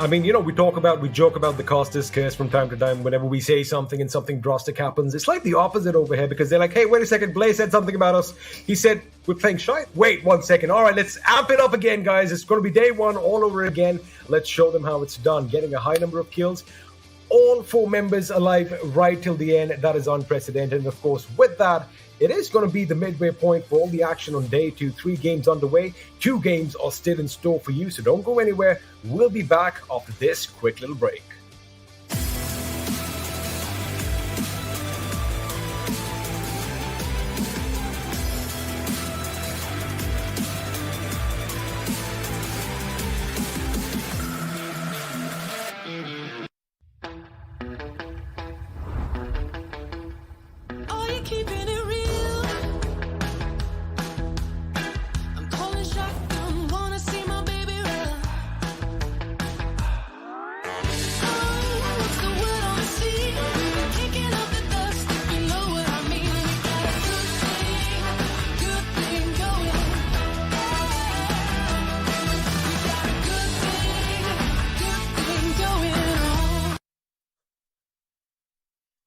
I mean, we joke about the Costas curse from time to time whenever we say something and something drastic happens. It's like the opposite over here, because they're like, hey, wait a second, Blaze said something about us. He said, we're playing shite. Wait 1 second. All right, let's amp it up again, guys. It's going to be day 1 all over again. Let's show them how it's done. Getting a high number of kills. All 4 members alive right till the end. That is unprecedented. And of course, with that, it is going to be the midway point for all the action on day 2. 3 games underway. 2 games are still in store for you, so don't go anywhere. We'll be back after this quick little break.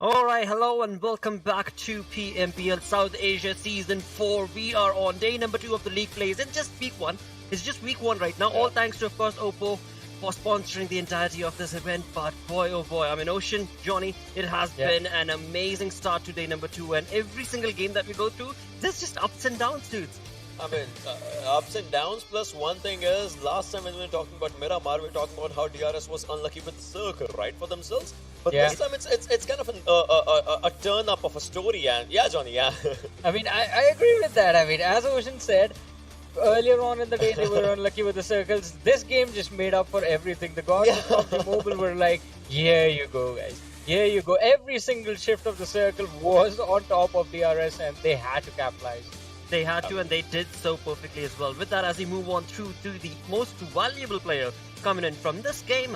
Alright, hello and welcome back to PMPL South Asia Season 4. We are on day number 2 of the league plays. It's just week 1. It's just week 1 right now. All thanks to, of course, Oppo for sponsoring the entirety of this event. But boy, oh boy, I mean, Ocean, Johnny, it has been an amazing start to day number 2. And every single game that we go through, there's just ups and downs, dudes. I mean, ups and downs, plus one thing is, last time when we were talking about Miramar, we were talking about how DRS was unlucky with the circle, right, for themselves. But this time it's kind of a turn up of a story, and Johnny, I mean, I agree with that. I mean, as Ocean said, earlier on in the day they were unlucky with the circles. This game just made up for everything. The gods of Pubgmobile were like, here you go, guys. Here you go. Every single shift of the circle was on top of DRS, and they had to capitalize. They had to, and they did so perfectly as well. With that, as we move on through to the most valuable player coming in from this game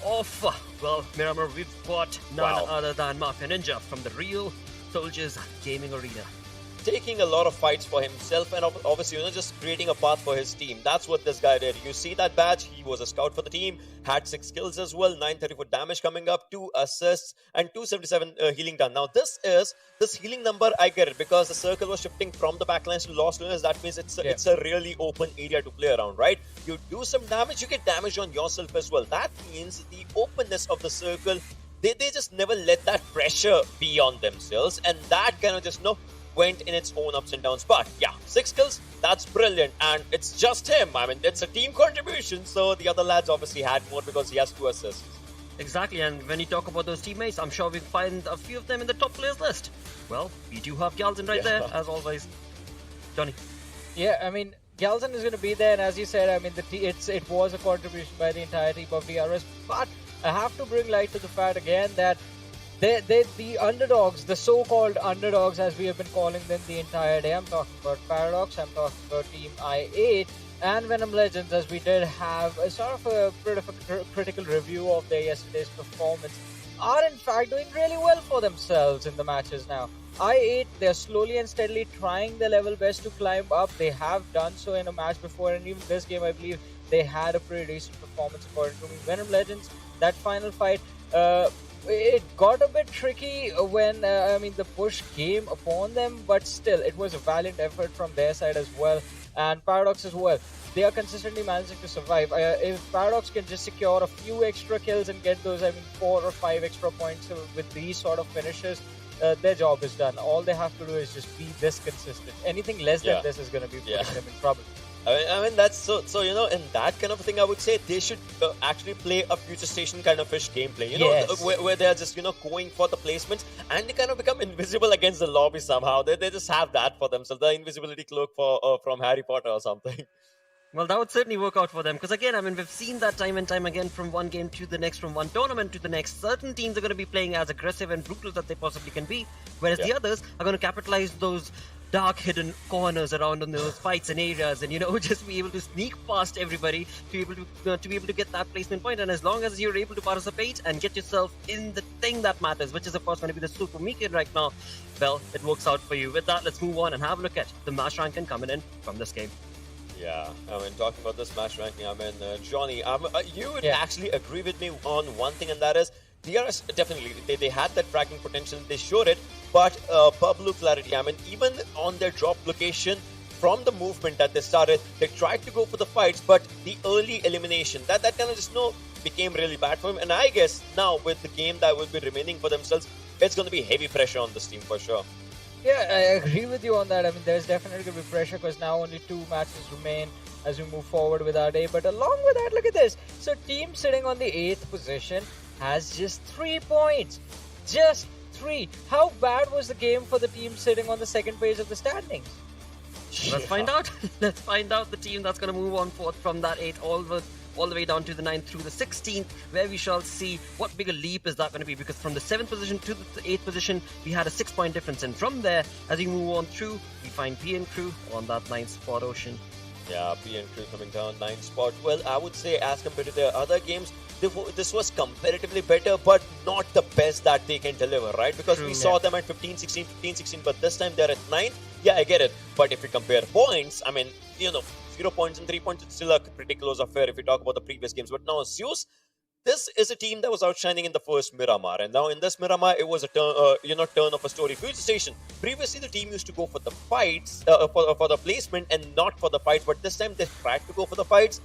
of, well, Miramar, we've got none other than Mafia Ninja from the Real Soldiers Gaming Arena. taking a lot of fights for himself and obviously, just creating a path for his team. That's what this guy did. You see that badge? He was a scout for the team, had 6 kills as well, 934 damage coming up, 2 assists, and 277 healing done. Now, this healing number, I get it, because the circle was shifting from the backlines to Lost Lunas. That means it's a really open area to play around, right? You do some damage, you get damage on yourself as well. That means the openness of the circle, they just never let that pressure be on themselves, and that kind of just, went in its own ups and downs. But yeah, 6 kills, that's brilliant, and it's just him. I mean, it's a team contribution, so the other lads obviously had more because he has 2 assists. Exactly, and when you talk about those teammates, I'm sure we'll find a few of them in the top players list. Well, we do have Galzin right there, as always. Johnny. Yeah, I mean, Galzin is going to be there, and as you said, I mean, it was a contribution by the entire team of DRS, but I have to bring light to the fact again that the underdogs, the so-called underdogs as we have been calling them the entire day. I'm talking about Paradox, I'm talking about Team I8 and Venom Legends, as we did have a sort of a critical review of their yesterday's performance, are in fact doing really well for themselves in the matches now. I8, they're slowly and steadily trying their level best to climb up. They have done so in a match before, and even this game I believe they had a pretty decent performance according to me. Venom Legends, that final fight, it got a bit tricky when the push came upon them, but still it was a valiant effort from their side as well, and Paradox as well. They are consistently managing to survive. If Paradox can just secure a few extra kills and get those 4 or 5 extra points with these sort of finishes, their job is done. All they have to do is just be this consistent. Anything less than this is going to be putting them in trouble. I mean that's so in that kind of thing, I would say they should actually play a future station kind of fish gameplay, where they're just going for the placements and they kind of become invisible against the lobby somehow. They just have that for themselves, the invisibility cloak from Harry Potter or something. Well, that would certainly work out for them, because again, I mean, we've seen that time and time again, from one game to the next, from one tournament to the next. Certain teams are going to be playing as aggressive and brutal as they possibly can be, whereas the others are going to capitalize those dark hidden corners around in those fights and areas, and just be able to sneak past everybody to be able to get that placement point. And as long as you're able to participate and get yourself in the thing that matters, which is of course going to be the Super Weekend right now, well, it works out for you. With that, let's move on and have a look at the match ranking coming in from this game. Yeah, I mean, talking about this match ranking, I mean, Johnny, you would actually agree with me on one thing, and that is DRS definitely, they had that fracking potential, they showed it, but Pablo Clarity, I mean, even on their drop location, from the movement that they started, they tried to go for the fights, but the early elimination, that kind of just became really bad for him. And I guess now with the game that will be remaining for themselves, it's going to be heavy pressure on this team for sure. Yeah, I agree with you on that. I mean, there's definitely going to be pressure because now only 2 matches remain as we move forward with our day. But along with that, look at this. So team sitting on the 8th position has just 3 points. Just 3. How bad was the game for the team sitting on the 2nd page of the standings? Let's find out. Let's find out the team that's going to move on forth from that 8 all the way down to the 9th through the 16th, where we shall see what bigger leap is that going to be, because from the 7th position to the 8th position we had a 6-point difference, and from there as we move on through we find PN Crew on that 9th spot. Ocean. Yeah, PN Crew coming down 9th spot. Well, I would say as compared to their other games, this was comparatively better, but not the best that they can deliver, right? Because we saw them at 15-16, 15-16, but this time they're at 9th. Yeah, I get it. But if we compare points, I mean, 0 points and 3 points, it's still a pretty close affair if we talk about the previous games. But now Zeus, this is a team that was outshining in the first Miramar, and now in this Miramar, it was a turn of a story. Future Station, previously the team used to go for the fights, for the placement and not for the fights, but this time they tried to go for the fights.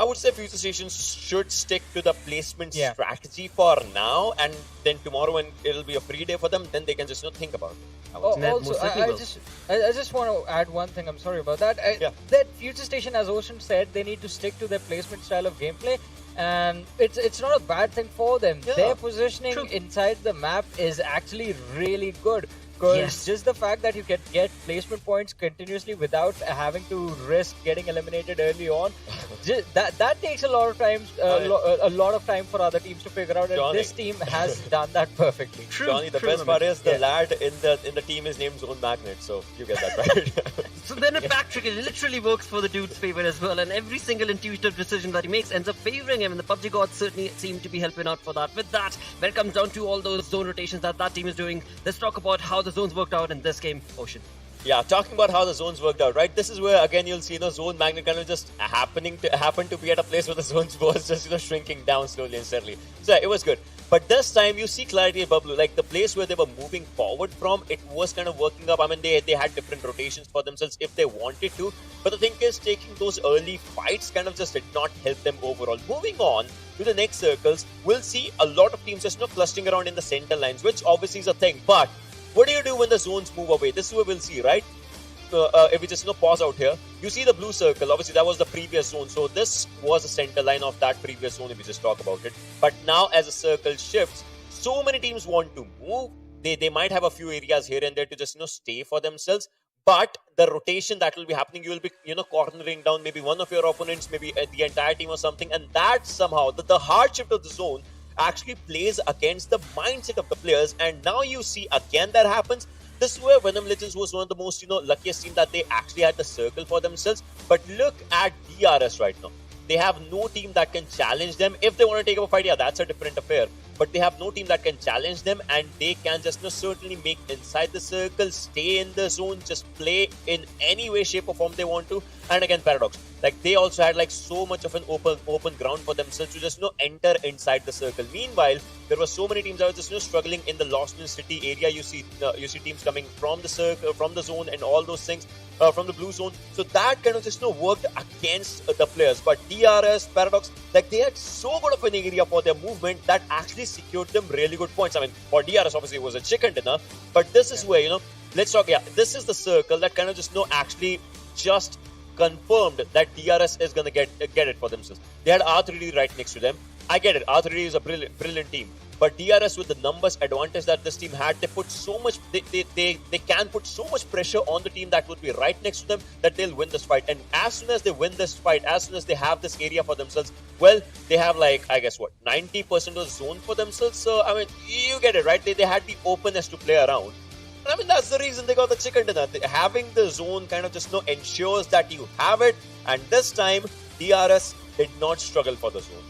I would say Future Stations should stick to the placement strategy for now, and then tomorrow when it'll be a free day for them, then they can just think about it. Also, I just want to add one thing. I'm sorry about that. That Future Station, as Ocean said, they need to stick to their placement style of gameplay, and it's not a bad thing for them. Their positioning inside the map is actually really good. Because just the fact that you can get placement points continuously without having to risk getting eliminated early on, that takes a lot of time, a lot of time for other teams to figure out. And this team has done that perfectly. Johnny, the best part is the lad in the team is named Zone Magnet, so you get that right. So then a backtrack, it literally works for the dude's favor as well, and every single intuitive decision that he makes ends up favoring him, and the PUBG gods certainly seem to be helping out for that. With that, when it comes down to all those zone rotations that team is doing, let's talk about how the zones worked out in this game. Ocean. Yeah, talking about how the zones worked out, right? This is where again you'll see zone magnet kind of just happen to be at a place where the zones was just shrinking down slowly and steadily. So it was good. But this time you see clarity in Bablu, like the place where they were moving forward from, it was kind of working up. I mean, they had different rotations for themselves if they wanted to. But the thing is, taking those early fights kind of just did not help them overall. Moving on to the next circles, we'll see a lot of teams just clustering around in the center lines, which obviously is a thing. But what do you do when the zones move away? This is what we'll see, right? If we just pause out here, you see the blue circle. Obviously, that was the previous zone. So this was the center line of that previous zone if we just talk about it. But now as the circle shifts, so many teams want to move. They might have a few areas here and there to just stay for themselves. But the rotation that will be happening, you will be cornering down maybe one of your opponents, maybe the entire team or something. And that somehow, the hard shift of the zone actually plays against the mindset of the players. And now you see again that happens. This is where Venom Legends was one of the most luckiest team that they actually had the circle for themselves. But look at DRS right now. They have no team that can challenge them. If they want to take up a fight, yeah, that's a different affair. But they have no team that can challenge them, and they can just certainly make inside the circle, stay in the zone, just play in any way, shape or form they want to. And again, Paradox, like they also had like so much of an open ground for themselves to just enter inside the circle. Meanwhile, there were so many teams that were just struggling in the Lost in City area. You see teams coming from the circle, from the zone, and all those things. From the blue zone, so that kind of just worked against the players. But DRS, Paradox, like they had so good of an area for their movement that actually secured them really good points. I mean, for DRS, obviously it was a chicken dinner, but this is where let's talk. Yeah, this is the circle that kind of just actually just confirmed that DRS is gonna get it for themselves. They had R3D right next to them. I get it. R3D is a brilliant team. But DRS, with the numbers advantage that this team had, they put so much. They can put so much pressure on the team that would be right next to them that they'll win this fight. And as soon as they win this fight, as soon as they have this area for themselves, well, they have like, I guess 90% of the zone for themselves. So I mean, you get it, right? They had the openness to play around. I mean, that's the reason they got the chicken dinner. Having the zone kind of just ensures that you have it. And this time, DRS did not struggle for the zone.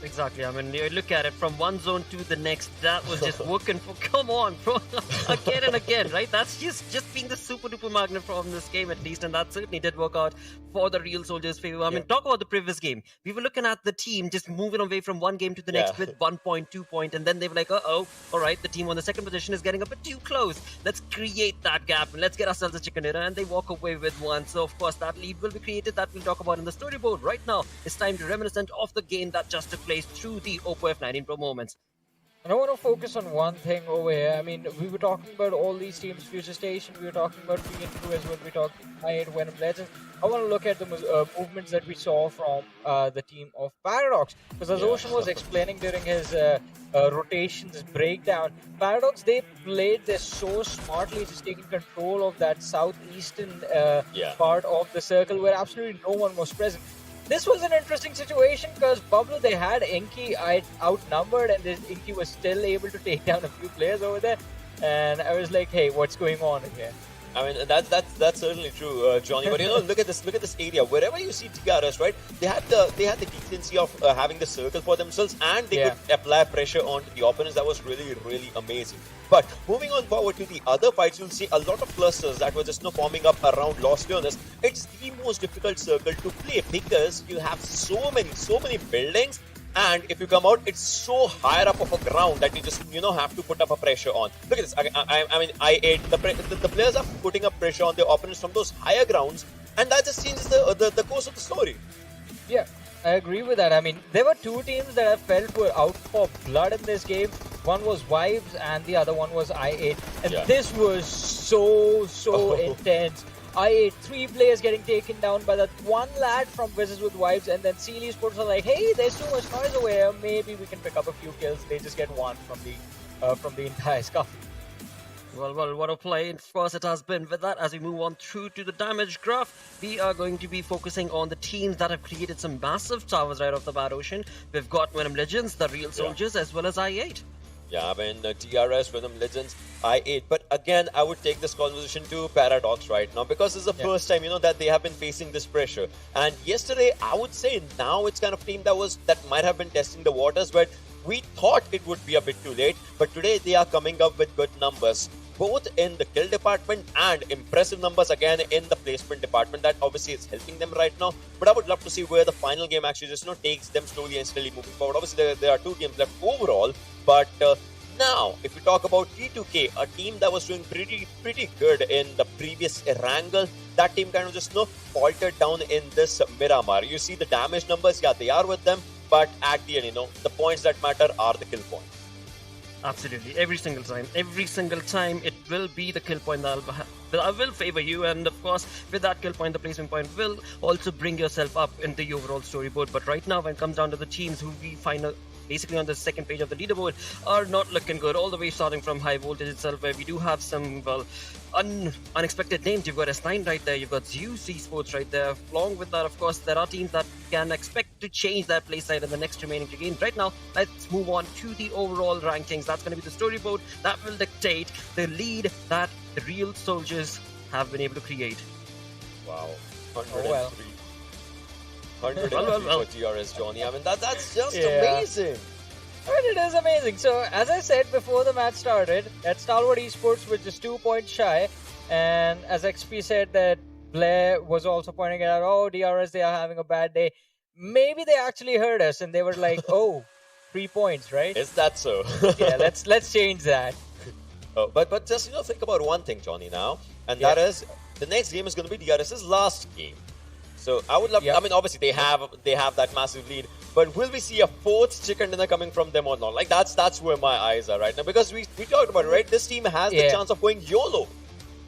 Exactly. I mean, you look at it from one zone to the next. That was just working for. Come on, bro. Again and again, right? That's just being the super duper magnet from this game at least, and that certainly did work out for the Real Soldiers' favor. I mean, talk about the previous game. We were looking at the team just moving away from one game to the next with 1 point, 2 point, and then they were like, all right, the team on the second position is getting a bit too close. Let's create that gap and let's get ourselves a chicken dinner, and they walk away with one. So of course that lead will be created. That we'll talk about in the storyboard. Right now, it's time to reminiscent of the game that just took place through the Oppo F19 Pro moments. And I want to focus on one thing over here. I mean, we were talking about all these teams, Future Station, we were talking about PN2 as well, we talked about Venom Legends. I want to look at the movements that we saw from the team of Paradox. Because as Ocean was explaining during his rotations breakdown, Paradox, they played this so smartly, just taking control of that southeastern part of the circle where absolutely no one was present. This was an interesting situation because Pablo, they had Inky outnumbered, and this Inky was still able to take down a few players over there. And I was like, hey, what's going on here? I mean, that's certainly true, Johnny. But look at this area. Wherever you see TRS, right? They had the decency of having the circle for themselves, and they could apply pressure onto the opponents. That was really, really amazing. But moving on forward to the other fights, you'll see a lot of clusters that were just forming up around Los Leones. It's the most difficult circle to play because you have so many buildings. And if you come out, it's so higher up of a ground that you just, have to put up a pressure on. Look at this. I mean, the players are putting up pressure on their opponents from those higher grounds, and that just changes the course of the story. Yeah, I agree with that. I mean, there were two teams that I felt were out for blood in this game. One was Vibes, and the other one was I8. And this was so intense. I8, 3 players getting taken down by that one lad from Wizards with Vibes, and then Zeus Esports are like, hey, there's too much noise over here, maybe we can pick up a few kills. They just get one from the entire scuffle. Well, what a play. Of course, it has been. With that, as we move on through to the damage graph, we are going to be focusing on the teams that have created some massive towers right off the bat, Ocean. We've got Venom Legends, the Real Soldiers, as well as I8. Yeah, I mean, TRS, Venom Legends, I8. But again, I would take this conversation to Paradox right now because it's the first time, that they have been facing this pressure. And yesterday, I would say now it's kind of team that might have been testing the waters, but we thought it would be a bit too late. But today, they are coming up with good numbers. both in the kill department and impressive numbers again in the placement department. That obviously is helping them right now. But I would love to see where the final game actually just takes them slowly and steadily moving forward. Obviously, there are 2 games left overall, but now, if we talk about T2K, a team that was doing pretty good in the previous Erangel, that team kind of just faltered down in this Miramar. You see the damage numbers, yeah, they are with them, but at the end, the points that matter are the kill points. Absolutely, every single time it will be the kill point that will favor you, and of course with that kill point the placement point will also bring yourself up in the overall storyboard. But right now when it comes down to the teams who we find basically on the second page of the leaderboard are not looking good, all the way starting from high voltage itself, where we do have some unexpected names. You've got S9 right there, you've got Zeus Esports right there. Along with that, of course, there are teams that can expect to change their play side in the next remaining 2 games. Right now, let's move on to the overall rankings. That's going to be the storyboard that will dictate the lead that the real soldiers have been able to create. Wow, 103. 103 for GRS, Johnny. I mean, that's just amazing. I mean, it is amazing. So, as I said before the match started, that Stalwart Esports was just 2 points shy. And as XP said, that Blair was also pointing out, oh, DRS, they are having a bad day. Maybe they actually heard us and they were like, oh, 3 points, right? Is that so? Yeah, let's change that. Oh, but just think about one thing, Johnny, now, and that is the next game is going to be DRS's last game. So I would love. I mean, obviously they have that massive lead, but will we see a 4th chicken dinner coming from them or not? Like that's where my eyes are right now, because we talked about it, right? This team has the chance of going YOLO.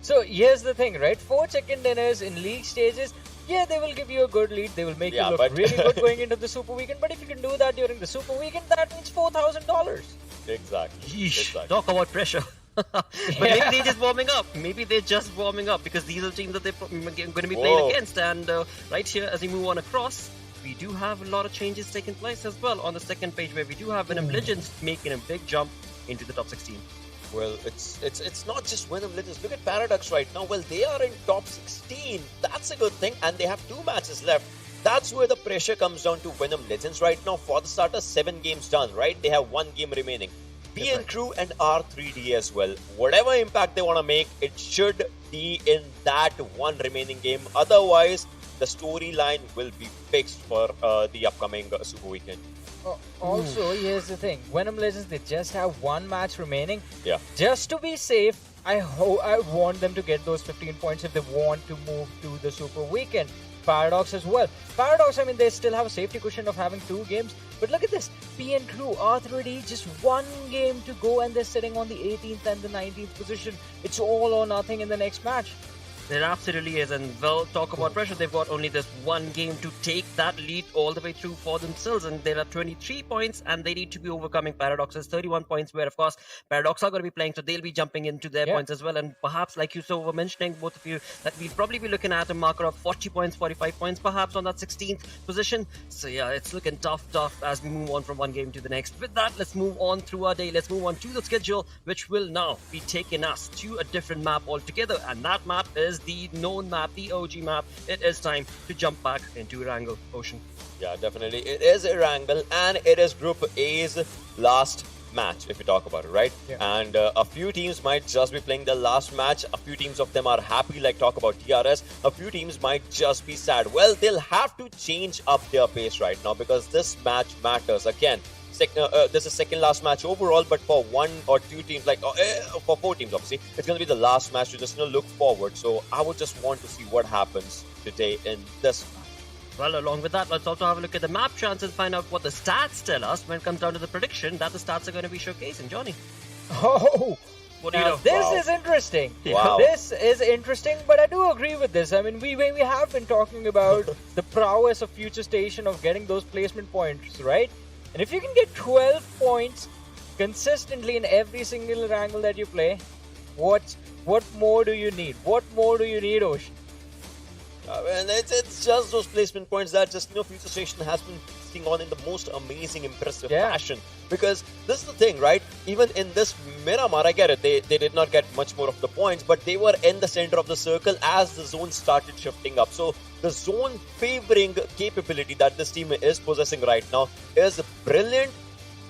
So here's the thing, right? 4 chicken dinners in league stages. Yeah, they will give you a good lead. They will make you look really good going into the Super Weekend. But if you can do that during the Super Weekend, that means $4,000. Exactly. Talk about pressure. But maybe they're just warming up. Because these are teams that they're going to be playing against. And right here, as we move on across, we do have a lot of changes taking place as well on the second page, where we do have Venom Legends making a big jump into the top 16. Well, it's not just Venom Legends. Look at Paradox right now. Well, they are in top 16. That's a good thing, and they have 2 matches left. That's where the pressure comes down to Venom Legends right now. For the starter, 7 games done, right? They have 1 game remaining. PN Crew and R3D as well. Whatever impact they want to make, it should be in that 1 remaining game. Otherwise, the storyline will be fixed for the upcoming Super Weekend. Also, here's the thing. Venom Legends, they just have 1 match remaining. Yeah. Just to be safe, I want them to get those 15 points if they want to move to the Super Weekend. Paradox as well. Paradox, I mean, they still have a safety cushion of having 2 games. But look at this. PN Crew, R3D, just 1 game to go, and they're sitting on the 18th and the 19th position. It's all or nothing in the next match. There absolutely is, and well, talk about pressure. They've got only this 1 game to take that lead all the way through for themselves, and there are 23 points, and they need to be overcoming Paradox's 31 points, where of course Paradox are going to be playing, so they'll be jumping into their points as well. And perhaps, like you were mentioning, both of you, that we'll probably be looking at a marker of 40 points, 45 points perhaps on that 16th position. So yeah, it's looking tough as we move on from 1 game to the next. With that, let's move on through our day. Let's move on to the schedule, which will now be taking us to a different map altogether, and that map is the known map, the OG map. It is time to jump back into Erangel Ocean. Yeah, definitely. It is Erangel, and it is Group A's last match, if you talk about it, right? Yeah. And a few teams might just be playing their last match. A few teams of them are happy, like talk about DRS. A few teams might just be sad. Well, they'll have to change up their pace right now, because this match matters. Again, this is second last match overall, but for 1 or 2 teams, like for 4 teams, obviously, it's going to be the last match to just look forward. So I would just want to see what happens today in this match. Well, along with that, let's also have a look at the map chance and find out what the stats tell us when it comes down to the prediction that the stats are going to be showcasing. Johnny. Oh, what do you know? This is interesting. Wow. This is interesting, but I do agree with this. I mean, we have been talking about the prowess of Future Station of getting those placement points, right? And if you can get 12 points consistently in every single Erangel that you play, what more do you need? What more do you need, Ocean? And it's just those placement points that just Future Station has been sitting on in the most amazing, impressive fashion. Because this is the thing, right? Even in this Miramar, I get it, they did not get much more of the points, but they were in the center of the circle as the zone started shifting up. So the zone favoring capability that this team is possessing right now is brilliant.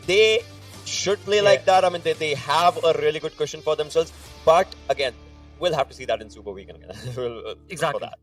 They should play like that. I mean, they have a really good cushion for themselves. But again, we'll have to see that in Super Weekend again. Exactly. For that.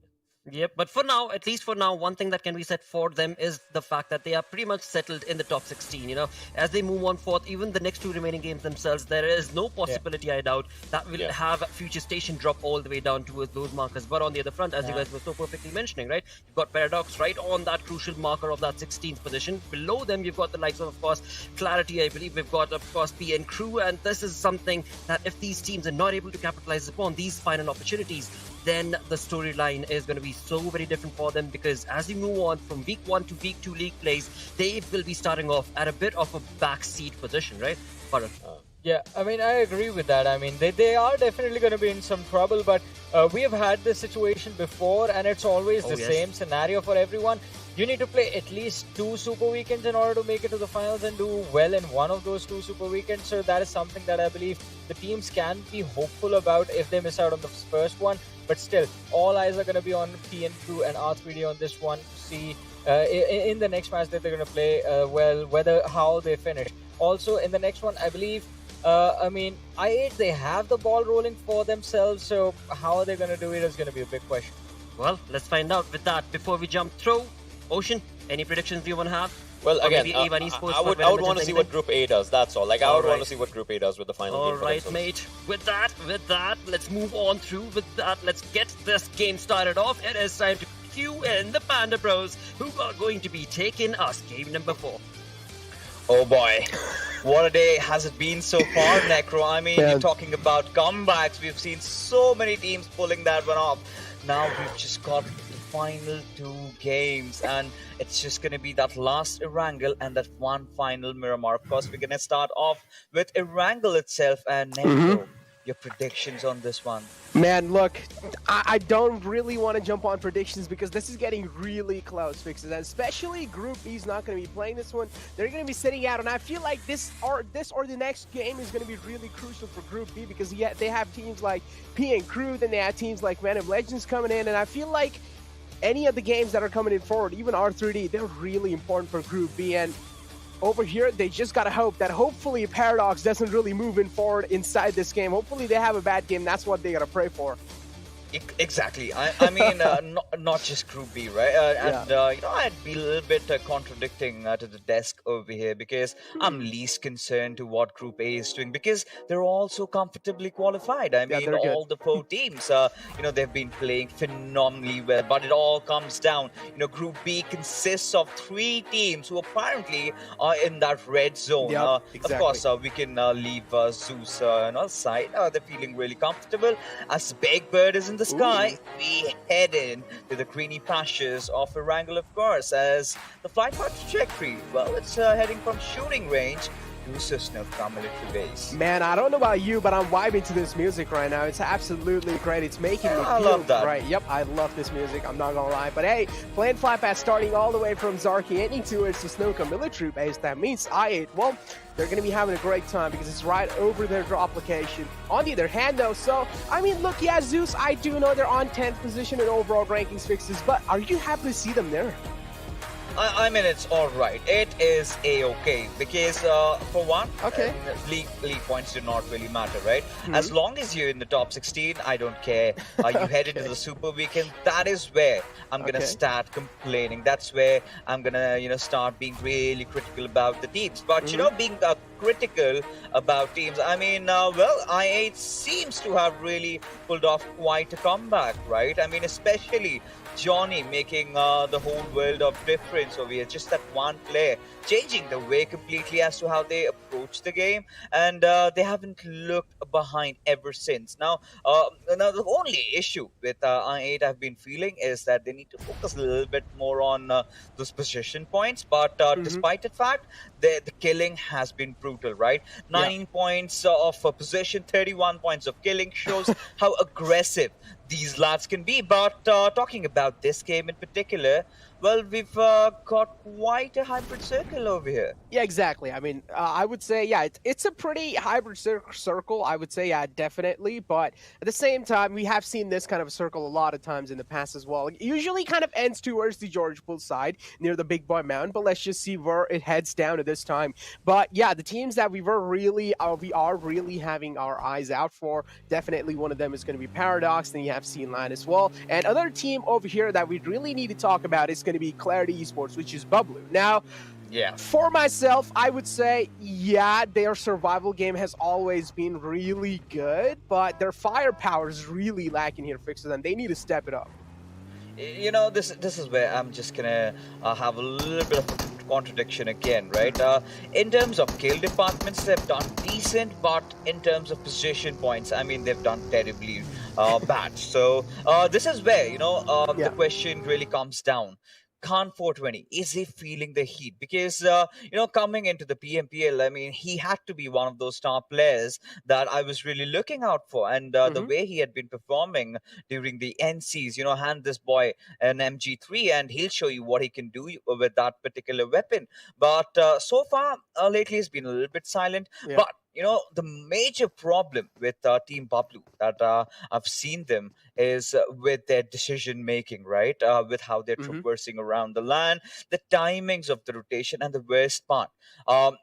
Yep, but for now, at least for now, one thing that can be said for them is the fact that they are pretty much settled in the top 16. You know, as they move on forth, even the next two remaining games themselves, there is no possibility, I doubt, that will have future station drop all the way down towards those markers. But on the other front, as you guys were so perfectly mentioning, right, you've got Paradox right on that crucial marker of that 16th position. Below them, you've got the likes of course, Clarity. I believe we've got, of course, PN Crew, and this is something that if these teams are not able to capitalize upon these final opportunities, then the storyline is going to be so very different for them, because as you move on from week 1 to week 2 league plays, they will be starting off at a bit of a backseat position, right? Yeah, I mean, I agree with that. I mean, they are definitely going to be in some trouble, but we have had this situation before, and it's always the same scenario for everyone. You need to play at least 2 Super Weekends in order to make it to the finals and do well in one of those 2 Super Weekends. So that is something that I believe the teams can be hopeful about if they miss out on the first one. But still, all eyes are going to be on PN Crew and R3D on this one to see in the next match that they're going to play, how they finish. Also, in the next one, I believe, I mean, I8, they have the ball rolling for themselves, so how are they going to do it is going to be a big question. Well, let's find out with that before we jump through. Ocean, any predictions do you want to have? Well, Or again, maybe A1 Esports I would want to see what Group A does, that's all. Like, I would want to see what Group A does with the final game. Alright, mate. With that, let's move on through. With that, let's get this game started off. It is time to cue in the Panda Bros, who are going to be taking us game number 4. Oh boy, what a day has it been so far, Necro. I mean, you're talking about comebacks. We've seen so many teams pulling that one off. Now we've just got the final 2 games, and it's just going to be that last Erangel and that one final Miramar. Of course, we're going to start off with Erangel itself, and Necro, your predictions on this one. Man, look, I don't really want to jump on predictions because this is getting really close, Fixes, and especially Group B is not going to be playing this one. They're going to be sitting out, and I feel like this or the next game is going to be really crucial for Group B because they have teams like PN Crew, then they have teams like Venom Legends coming in, and I feel like any of the games that are coming in forward, even R3D, they're really important for Group B, and over here, they just gotta hope that hopefully Paradox doesn't really move in forward inside this game. Hopefully they have a bad game. That's what they gotta pray for. Exactly. I mean, not just Group B, right? You know, I'd be a little bit contradicting to the desk over here because I'm least concerned to what Group A is doing because they're all so comfortably qualified. I mean, all the 4 teams, you know, they've been playing phenomenally well, but it all comes down. You know, Group B consists of 3 teams who apparently are in that red zone. Of course, we can leave Zeus aside. They're feeling really comfortable. As Big Bird is in the sky, we head in to the greeny pastures of Erangel, of course, as the flight path trajectory, well, it's heading from shooting range to Sosnovka military base. Man, I don't know about you, but I'm vibing to this music right now. It's absolutely great. It's making me feel love that. right. Yep, I love this music. I'm not gonna lie. But hey, playing flight path starting all the way from Zarki, ending towards the Sosnovka military base. That means I8, well, they're going to be having a great time because it's right over their drop location. On the other hand, though, so, I mean, look, yeah, Zeus, I do know they're on 10th position in overall rankings Fixes, but are you happy to see them there? I mean, it's all right. It is a-okay because, for one, league points do not really matter, right? As long as you're in the top 16, I don't care. You head into the Super Weekend. That is where I'm gonna start complaining. That's where I'm gonna, start being really critical about the teams. But you know, being critical about teams, I mean, well, I8 seems to have really pulled off quite a comeback, right? I mean, especially Johnny making the whole world of difference over here. Just that one player changing the way completely as to how they approach the game, and they haven't looked behind ever since. Now the only issue with I8 I've been feeling is that they need to focus a little bit more on those position points, but despite the fact the killing has been brutal, right? 9 points of position, 31 points of killing shows how aggressive these lads can be. But talking about this game in particular, well, we've got quite a hybrid circle over here. Yeah, exactly. I mean, I would say, yeah, it's a pretty hybrid circle. I would say, yeah, definitely. But at the same time, we have seen this kind of a circle a lot of times in the past as well. It usually kind of ends towards the George Bull side near the Big Boy Mountain. But let's just see where it heads down at this time. But yeah, the teams that we are really having our eyes out for. Definitely, one of them is going to be Paradox. Then you have Line as well. And another team over here that we really need to talk about is going to be R3D Esports, which is Bublu. Now. Yeah. For myself, I would say, yeah, their survival game has always been really good, but their firepower is really lacking here, Fixes, and they need to step it up. You know, this is where I'm just gonna have a little bit of a contradiction again, right? In terms of kill departments, they've done decent, but in terms of position points, I mean, they've done terribly bad. So this is where, the question really comes down. Khan 420, is he feeling the heat? Because, coming into the PMPL, I mean, he had to be one of those star players that I was really looking out for. And the way he had been performing during the NCs, hand this boy an MG3 and he'll show you what he can do with that particular weapon. But so far, lately, he's been a little bit silent. Yeah. But the major problem with Team Bublu that I've seen them is with their decision making, right? With how they're traversing around the land, the timings of the rotation, and the worst part,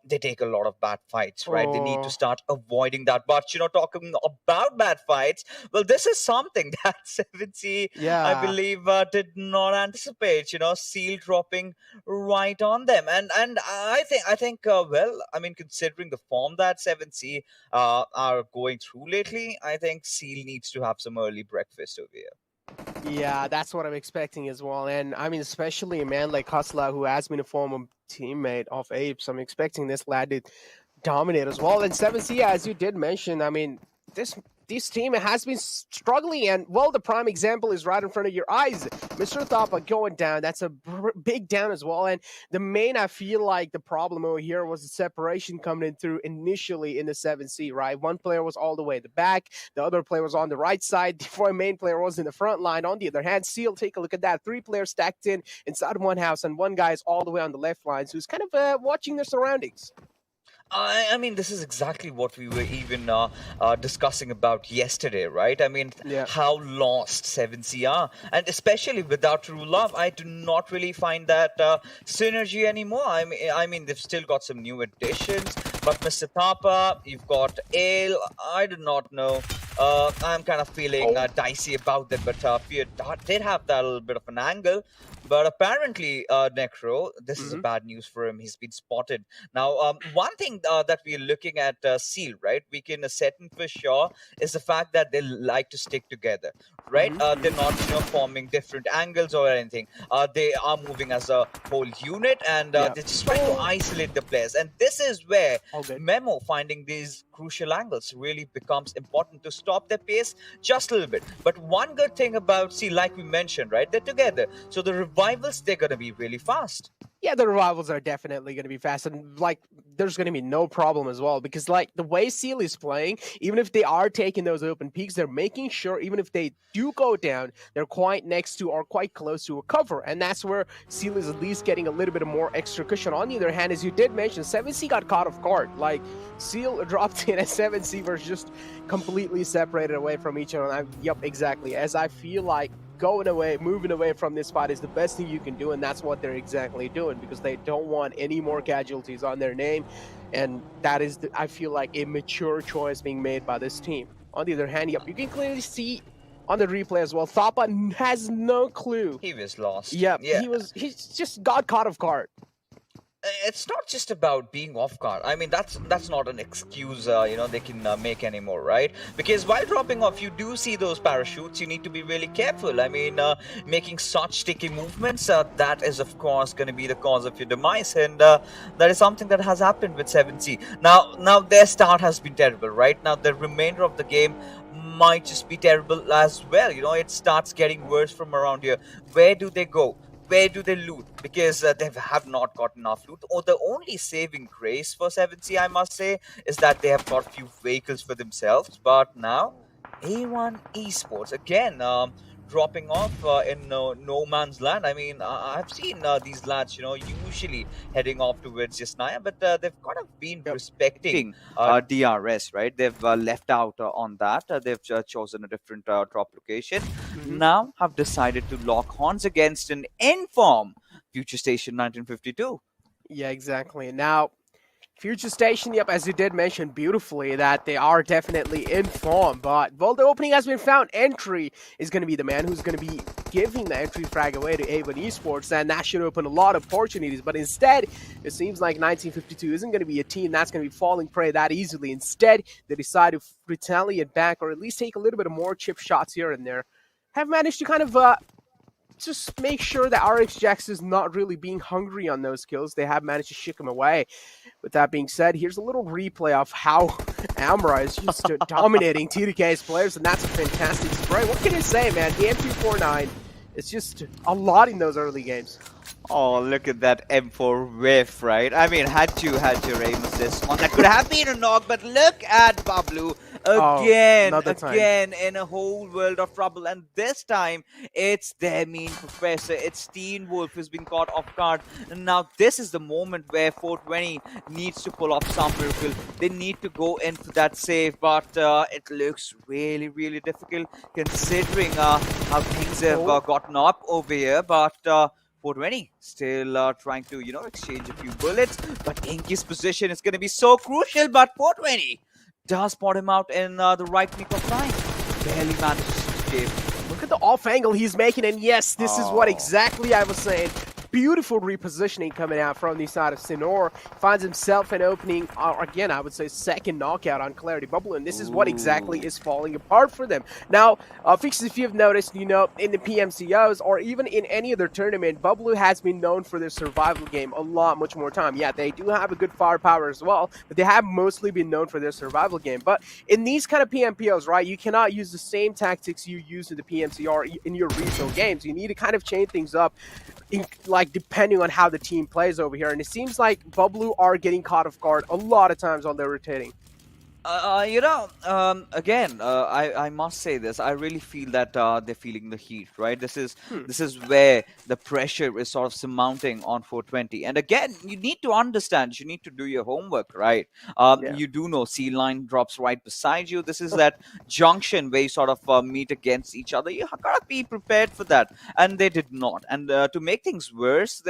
they take a lot of bad fights, right? They need to start avoiding that. But talking about bad fights, well, this is something that 7C, I believe, did not anticipate. Seal dropping right on them, and I think, well, I mean, considering the form that 7C are going through lately, I think Seal needs to have some early breakfast over here. Yeah, that's what I'm expecting as well. And I mean, especially a man like Hustler, who has been a former teammate of Apes, I'm expecting this lad to dominate as well. And 7C, as you did mention, I mean, this team has been struggling, and well, the prime example is right in front of your eyes. Mr. Thapa going down. That's a big down as well. And the main, I feel like the problem over here was the separation coming in through initially in the 7C, right? One player was all the way at the back. The other player was on the right side. The main player was in the front line. On the other hand, Seal, take a look at that. 3 players stacked inside one house, and one guy is all the way on the left line. So he's kind of watching their surroundings. I mean, this is exactly what we were even discussing about yesterday, right? I mean, how lost 7C are. And especially without True Love, I do not really find that synergy anymore. I mean, they've still got some new additions. But Mr. Thapa, you've got Ale, I do not know. I'm kind of feeling dicey about them, but Fear did have that little bit of an angle. But apparently, Necro, this is a bad news for him. He's been spotted. Now, one thing that we're looking at Seal, right? We can ascertain for sure is the fact that they like to stick together, right? They're not, forming different angles or anything. They are moving as a whole unit, and they're just trying to isolate the players. And this is where Memo finding these crucial angles really becomes important to stop their pace just a little bit. But one good thing about Seal, like we mentioned, right? They're together. So the revivals, they're going to be really fast. Yeah, the revivals are definitely going to be fast, and there's going to be no problem as well, because the way Seal is playing, even if they are taking those open peaks, they're making sure even if they do go down, they're quite next to or quite close to a cover, and that's where Seal is at least getting a little bit of more extra cushion. On the other hand, as you did mention, 7C got caught off guard. Seal dropped in, and 7C was just completely separated away from each other. Yep, exactly. As I feel like moving away from this fight is the best thing you can do, and that's what they're exactly doing, because they don't want any more casualties on their name, and that is, I feel like, a mature choice being made by this team. On the other hand, you can clearly see on the replay as well, Thapa has no clue. He was lost. Yeah. He just got caught off guard. It's not just about being off guard. I mean, that's not an excuse, they can make anymore, right? Because while dropping off, you do see those parachutes. You need to be really careful. I mean, making such sticky movements, that is, of course, going to be the cause of your demise. And that is something that has happened with 7C. Now, their start has been terrible, right? Now, the remainder of the game might just be terrible as well. It starts getting worse from around here. Where do they go? Where do they loot? Because they have not got enough loot. Or the only saving grace for 7C, I must say, is that they have got a few vehicles for themselves. But now, A1 Esports, again, dropping off in no man's land. I mean, I've seen these lads, usually heading off towards Jasnaya, but they've kind of been respecting DRS, right? They've left out on that. They've chosen a different drop location. Now have decided to lock horns against an inform Future Station 1952. Yeah, exactly. Now, Future Station, yep, as you did mention beautifully, that they are definitely in form. But, well, the opening has been found. Entry is going to be the man who's going to be giving the entry frag away to A1 Esports, and that should open a lot of opportunities. But instead, it seems like 1952 isn't going to be a team that's going to be falling prey that easily. Instead, they decide to retaliate back, or at least take a little bit of more chip shots here and there. Have managed to kind of just make sure that RX Jax is not really being hungry on those kills. They have managed to ship him away. With that being said, here's a little replay of how Amra is just dominating TDK's players, and that's a fantastic spray. What can you say, man? The M249 is just a lot in those early games. Oh, look at that M4 whiff, right? I mean, had you aim assist on that could have been a knock, but look at Bablu again in a whole world of trouble, and this time it's their mean professor. It's Teen Wolf who's been caught off guard, and now this is the moment where 420 needs to pull off some miracle. They need to go in for that save, but it looks really, really difficult considering how things have gotten up over here, but 420 still trying to, exchange a few bullets, but Inky's position is going to be so crucial, but 420 does spot him out in the right nick of time. Barely manages to escape. Look at the off angle he's making, and yes, this is what exactly I was saying. Beautiful repositioning coming out from the side of Sinor. Finds himself an opening, again, I would say second knockout on Clarity Bubble, and this is what exactly is falling apart for them. Now, Fixes, if you've noticed, in the PMCOs or even in any other tournament, Bubble has been known for their survival game a lot much more time. Yeah, they do have a good firepower as well, but they have mostly been known for their survival game. But in these kind of PMPOs, right, you cannot use the same tactics you use in the PMC or in your regional games. You need to kind of change things up, depending on how the team plays over here. And it seems like Bublu are getting caught off guard a lot of times on their rotating. Again, I must say this. I really feel that they're feeling the heat, right? This is where the pressure is sort of surmounting on 420. And again, you need to understand, you need to do your homework, right? You do know C-Line drops right beside you. This is that junction where you sort of meet against each other. You gotta be prepared for that. And they did not. And to make things worse,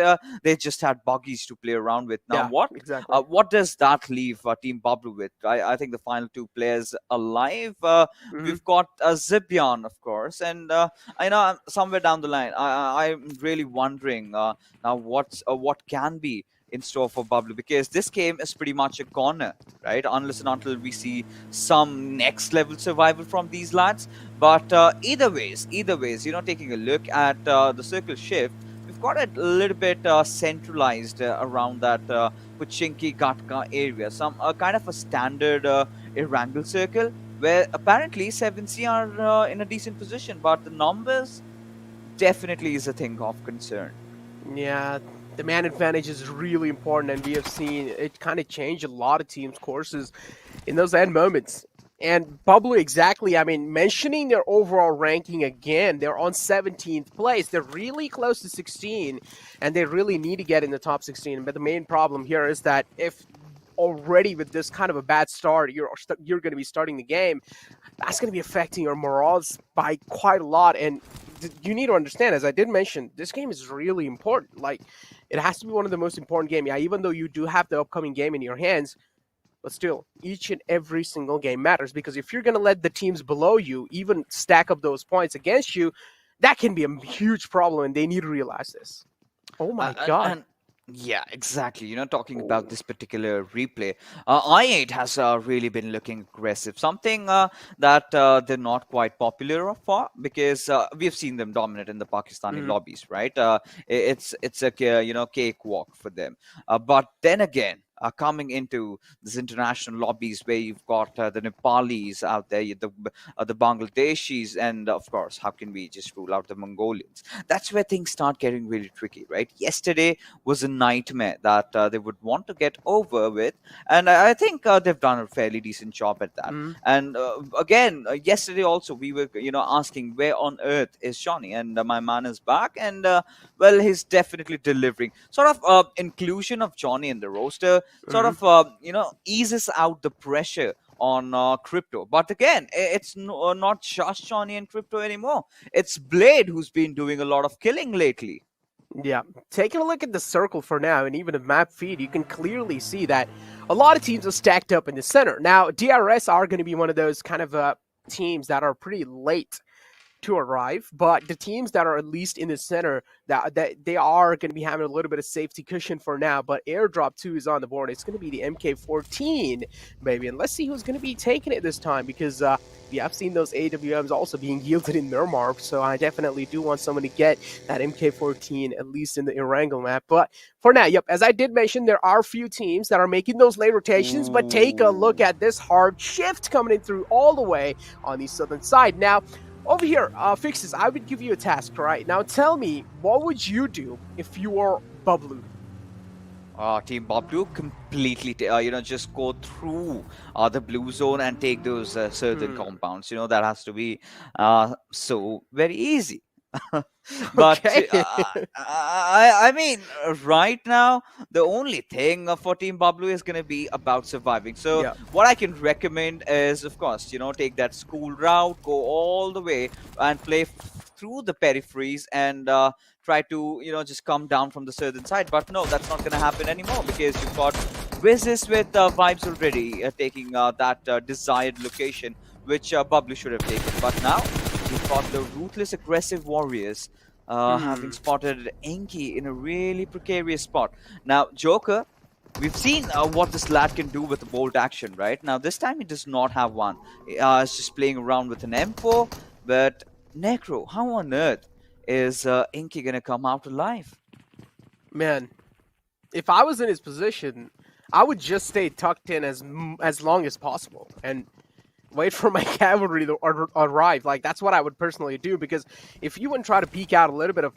they just had buggies to play around with. Now, what does that leave Team Bablu with? I think the final two players alive. We've got Zibian, of course, and I know somewhere down the line, I'm really wondering now what can be in store for Bablu, because this game is pretty much a corner, right? Unless and until we see some next level survival from these lads. But either ways, taking a look at the circle shift, we've got it a little bit centralized around that Pochinki Gatka area. Some kind of a standard Erangel circle where apparently 7C are in a decent position, but the numbers definitely is a thing of concern. Yeah, the man advantage is really important, and we have seen it kind of change a lot of teams' courses in those end moments. And Bublu, exactly, I mean, mentioning their overall ranking again, they're on 17th place. They're really close to 16, and they really need to get in the top 16. But the main problem here is that if already with this kind of a bad start, you're going to be starting the game, that's going to be affecting your morals by quite a lot. And you need to understand, as I did mention, this game is really important. Like, it has to be one of the most important games. Yeah, even though you do have the upcoming game in your hands, but still, each and every single game matters, because if you're going to let the teams below you even stack up those points against you, that can be a huge problem, and they need to realize this. Oh my God. Yeah, exactly. Talking about this particular replay, I8 has really been looking aggressive. Something that they're not quite popular for, because we've seen them dominate in the Pakistani lobbies, right? It's a cakewalk for them. But then again, coming into these international lobbies where you've got the Nepalis out there, the Bangladeshis, and of course, how can we just rule out the Mongolians? That's where things start getting really tricky, right? Yesterday was a nightmare that they would want to get over with, and I think they've done a fairly decent job at that. And again, yesterday also we were, asking where on earth is Johnny, and my man is back, and well, he's definitely delivering. Sort of inclusion of Johnny in the roster sort of eases out the pressure on crypto. But again, it's not just Johnny and crypto anymore. It's Blade who's been doing a lot of killing lately. Yeah, taking a look at the circle for now, and even the map feed, you can clearly see that a lot of teams are stacked up in the center. Now, DRS are going to be one of those kind of teams that are pretty late to arrive, but the teams that are at least in the center, that they are going to be having a little bit of safety cushion for now. But airdrop 2 is on the board. It's going to be the MK14, maybe, and let's see who's going to be taking it this time, because we have seen those AWMs also being yielded in Miramar, so I definitely do want someone to get that MK14 at least in the Erangel map. But for now, yep, as I did mention, there are a few teams that are making those late rotations, but take a look at this hard shift coming in through all the way on the southern side. Now, over here, Fixes, I would give you a task, right? Now tell me, what would you do if you were Bablu? Team Bablu completely, just go through the blue zone and take those certain compounds. That has to be so very easy. But I mean, right now, the only thing for Team Bablu is going to be about surviving. So what I can recommend is, of course, take that school route, go all the way and play through the peripheries and try to, just come down from the southern side. But no, that's not going to happen anymore, because you've got Wizis with vibes already taking that desired location, which Bablu should have taken. But now, we've got the ruthless, aggressive warriors having spotted Enki in a really precarious spot. Now, Joker, we've seen what this lad can do with a bolt action, right? Now, this time he does not have one. It's just playing around with an M4. But Necro, how on earth is Enki going to come out alive? Man, if I was in his position, I would just stay tucked in as long as possible and wait for my cavalry to arrive. Like, that's what I would personally do, because if you wouldn't try to peek out a little bit of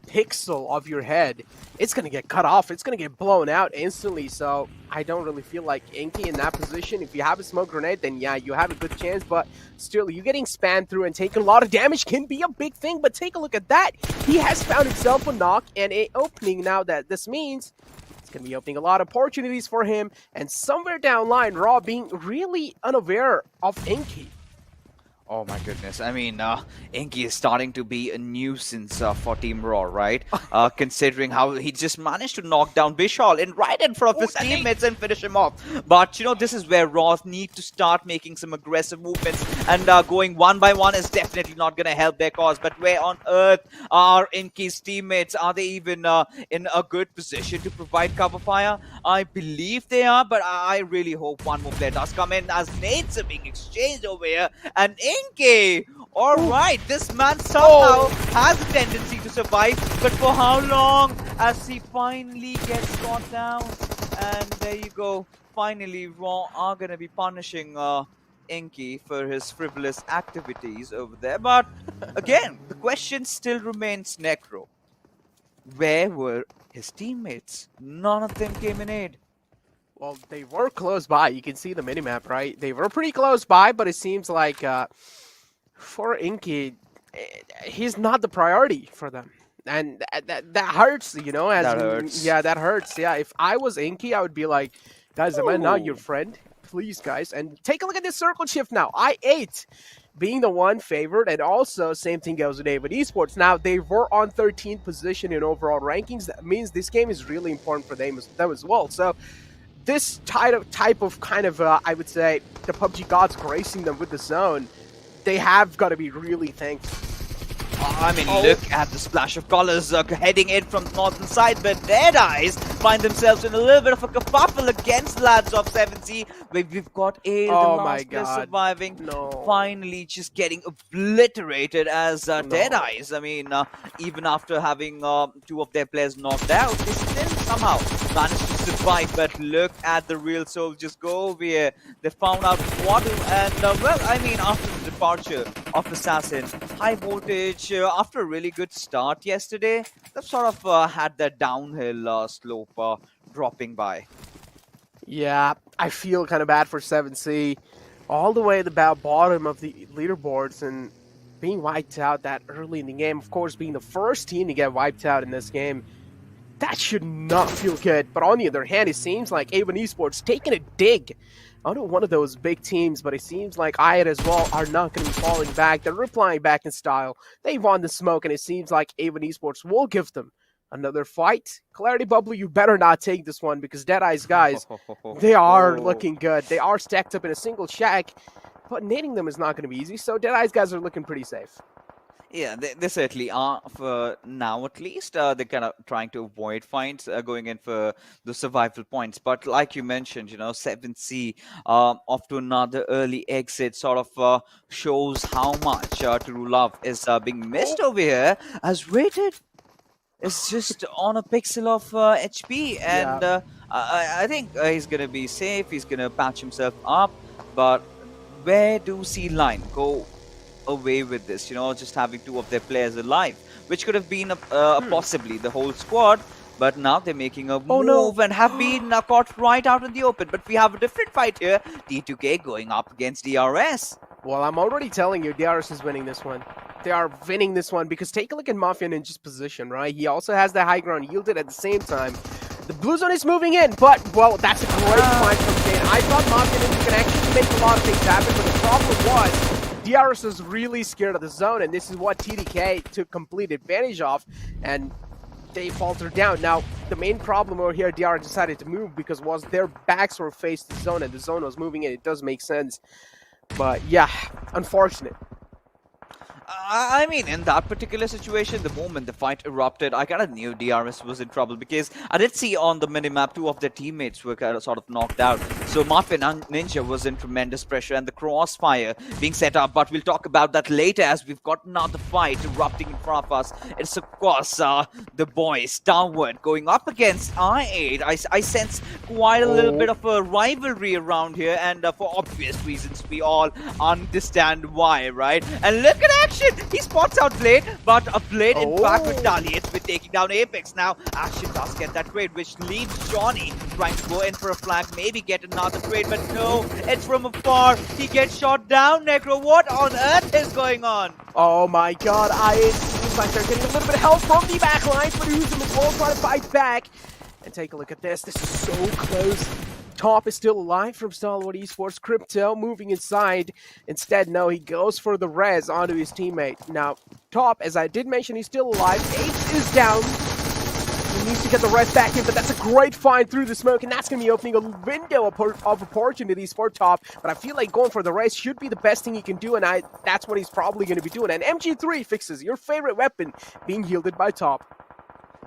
pixel of your head, it's going to get cut off. It's going to get blown out instantly. So I don't really feel like Enki in that position. If you have a smoke grenade, then yeah, you have a good chance. But still, you getting spammed through and taking a lot of damage can be a big thing. But take a look at that. He has found himself a knock and a opening. Now that this means going to be opening a lot of opportunities for him, and somewhere down line, Raw being really unaware of Enki. Oh my goodness. I mean, Enki is starting to be a nuisance for Team Raw, right? Considering how he just managed to knock down Vishal right in front of his teammates and finish him off. But, this is where Raw need to start making some aggressive movements, and going one by one is definitely not going to help their cause. But where on earth are Enki's teammates? Are they even in a good position to provide cover fire? I believe they are, but I really hope one more player does come in, as nades are being exchanged over here, and Enki! Alright, this man somehow has a tendency to survive, but for how long? As he finally gets caught down. And there you go. Finally, Raw are going to be punishing Enki for his frivolous activities over there. But again, the question still remains, Necro. Where were his teammates? None of them came in aid. Well, they were close by. You can see the minimap, right? They were pretty close by, but it seems like for Enki, he's not the priority for them. And that hurts, That hurts. Yeah, that hurts. Yeah, if I was Enki, I would be like, guys, am I not your friend? Please, guys. And take a look at this circle shift now. I8 being the one favored, and also same thing goes with ABCDE Esports. Now, they were on 13th position in overall rankings. That means this game is really important for them as well. So this type of I would say, the PUBG gods gracing them with the zone, they have got to be really thankful. I mean, look at the splash of colors heading in from the northern side, but Deadeyes find themselves in a little bit of a kerfuffle against the lads of 7C. We've got Ale, the last player surviving, finally just getting obliterated as Deadeyes. I mean, even after having two of their players knocked out, they still somehow managed to survive. But look at the real soldiers go over here. They found out what to, and well, I mean, after the departure of Assassin, High Voltage, after a really good start yesterday, they've sort of had that downhill slope dropping by. Yeah, I feel kind of bad for 7C. All the way at the bottom of the leaderboards and being wiped out that early in the game. Of course, being the first team to get wiped out in this game, that should not feel good. But on the other hand, it seems like A1 Esports taking a dig onto one of those big teams, but it seems like ACDE as well are not going to be falling back. They're replying back in style. They won the smoke, and it seems like A1 Esports will give them another fight. Clarity Bubble, you better not take this one, because Deadeye's guys, they are looking good. They are stacked up in a single shack, but nading them is not going to be easy, so Deadeye's guys are looking pretty safe. Yeah, they certainly are for now at least. They're kind of trying to avoid fights, going in for the survival points. But like you mentioned, 7C off to another early exit sort of shows how much True Love is being missed over here, as Rated is just on a pixel of HP. And I think he's going to be safe. He's going to patch himself up. But where do C-Line go away with this, just having two of their players alive, which could have been possibly the whole squad, but now they're making a move and have been caught right out in the open. But we have a different fight here. T2K going up against DRS. Well, I'm already telling you, DRS is winning this one. They are winning this one, because take a look at Mafia Ninja's position, right? He also has the high ground yielded at the same time. The blue zone is moving in, but, well, that's a great fight from Jane. I thought Mafia Ninja can actually make a lot of things happen, but the problem was DRS is really scared of the zone, and this is what TDK took complete advantage of, and they faltered down. Now, the main problem over here, DRS decided to move because their backs were faced the zone, and the zone was moving in. It does make sense, but yeah, unfortunate. I mean, in that particular situation, the moment the fight erupted, I kind of knew DRS was in trouble, because I did see on the minimap two of their teammates were kind of sort of knocked out. So Mafia Ninja was in tremendous pressure, and the crossfire being set up. But we'll talk about that later, as we've got another fight erupting in front of us. It's of course the boys Stalwart going up against R3D. I sense quite a little bit of a rivalry around here, and for obvious reasons, we all understand why, right? And look at Action! He spots out Blade, but a Blade in fact retaliates with taking down Apex. Now Action does get that trade, which leaves Johnny trying to go in for a flag, maybe get another trade, but no, it's from afar. He gets shot down. Necro, what on earth is going on? Oh my god, it seems like they're getting a little bit of help from the backlines, but Uzum is all trying to fight back. And take a look at this. This is so close. Top is still alive from Stalwart Esports. Crypto moving inside. Instead, no, he goes for the res onto his teammate. Now, Top, as I did mention, he's still alive. Ace is down. He needs to get the res back in, but that's a great find through the smoke, and that's going to be opening a window of opportunities for Top. But I feel like going for the res should be the best thing he can do, and that's what he's probably going to be doing. And MG3 fixes your favorite weapon being yielded by Top.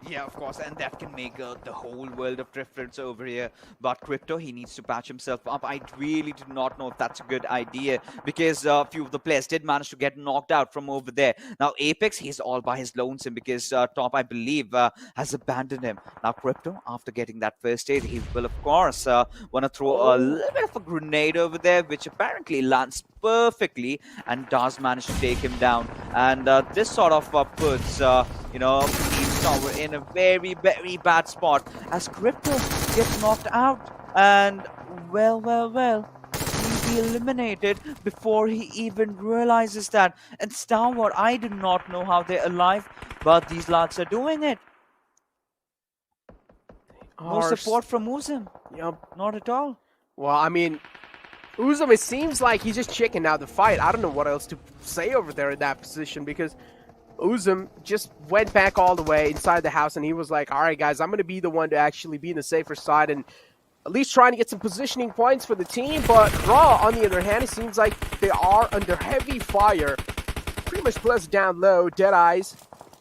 Yeah, of course, and that can make the whole world of difference over here. But Crypto, he needs to patch himself up. I really do not know if that's a good idea, because a few of the players did manage to get knocked out from over there. Now, Apex, he's all by his lonesome, because Top, I believe, has abandoned him. Now, Crypto, after getting that first aid, he will, of course, want to throw a little bit of a grenade over there, which apparently lands perfectly and does manage to take him down. And this sort of puts, Tower in a very, very bad spot, as Crypto gets knocked out, and well, he'll be eliminated before he even realizes that. And Stalwart, I do not know how they're alive, but these lads are doing it. No support from Uzum. Yep. Not at all. Well, I mean, Uzum, it seems like he's just checking out the fight. I don't know what else to say over there in that position, because Uzum just went back all the way inside the house, and he was like, all right, guys, I'm going to be the one to actually be in the safer side and at least trying to get some positioning points for the team. But Raw, on the other hand, it seems like they are under heavy fire. Pretty much plus down low. Deadeyes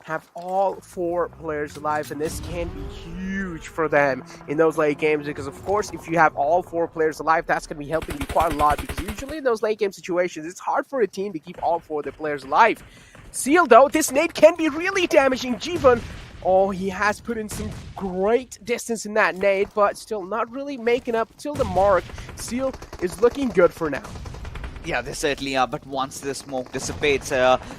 have all four players alive, and this can be huge for them in those late games, because, of course, if you have all four players alive, that's going to be helping you quite a lot, because usually in those late game situations, it's hard for a team to keep all four of their players alive. Seal, though, this nade can be really damaging. Jivan Oh, he has put in some great distance in that nade, but still not really making up till the mark. Seal is looking good for now. Yeah, they certainly are, but once the smoke dissipates,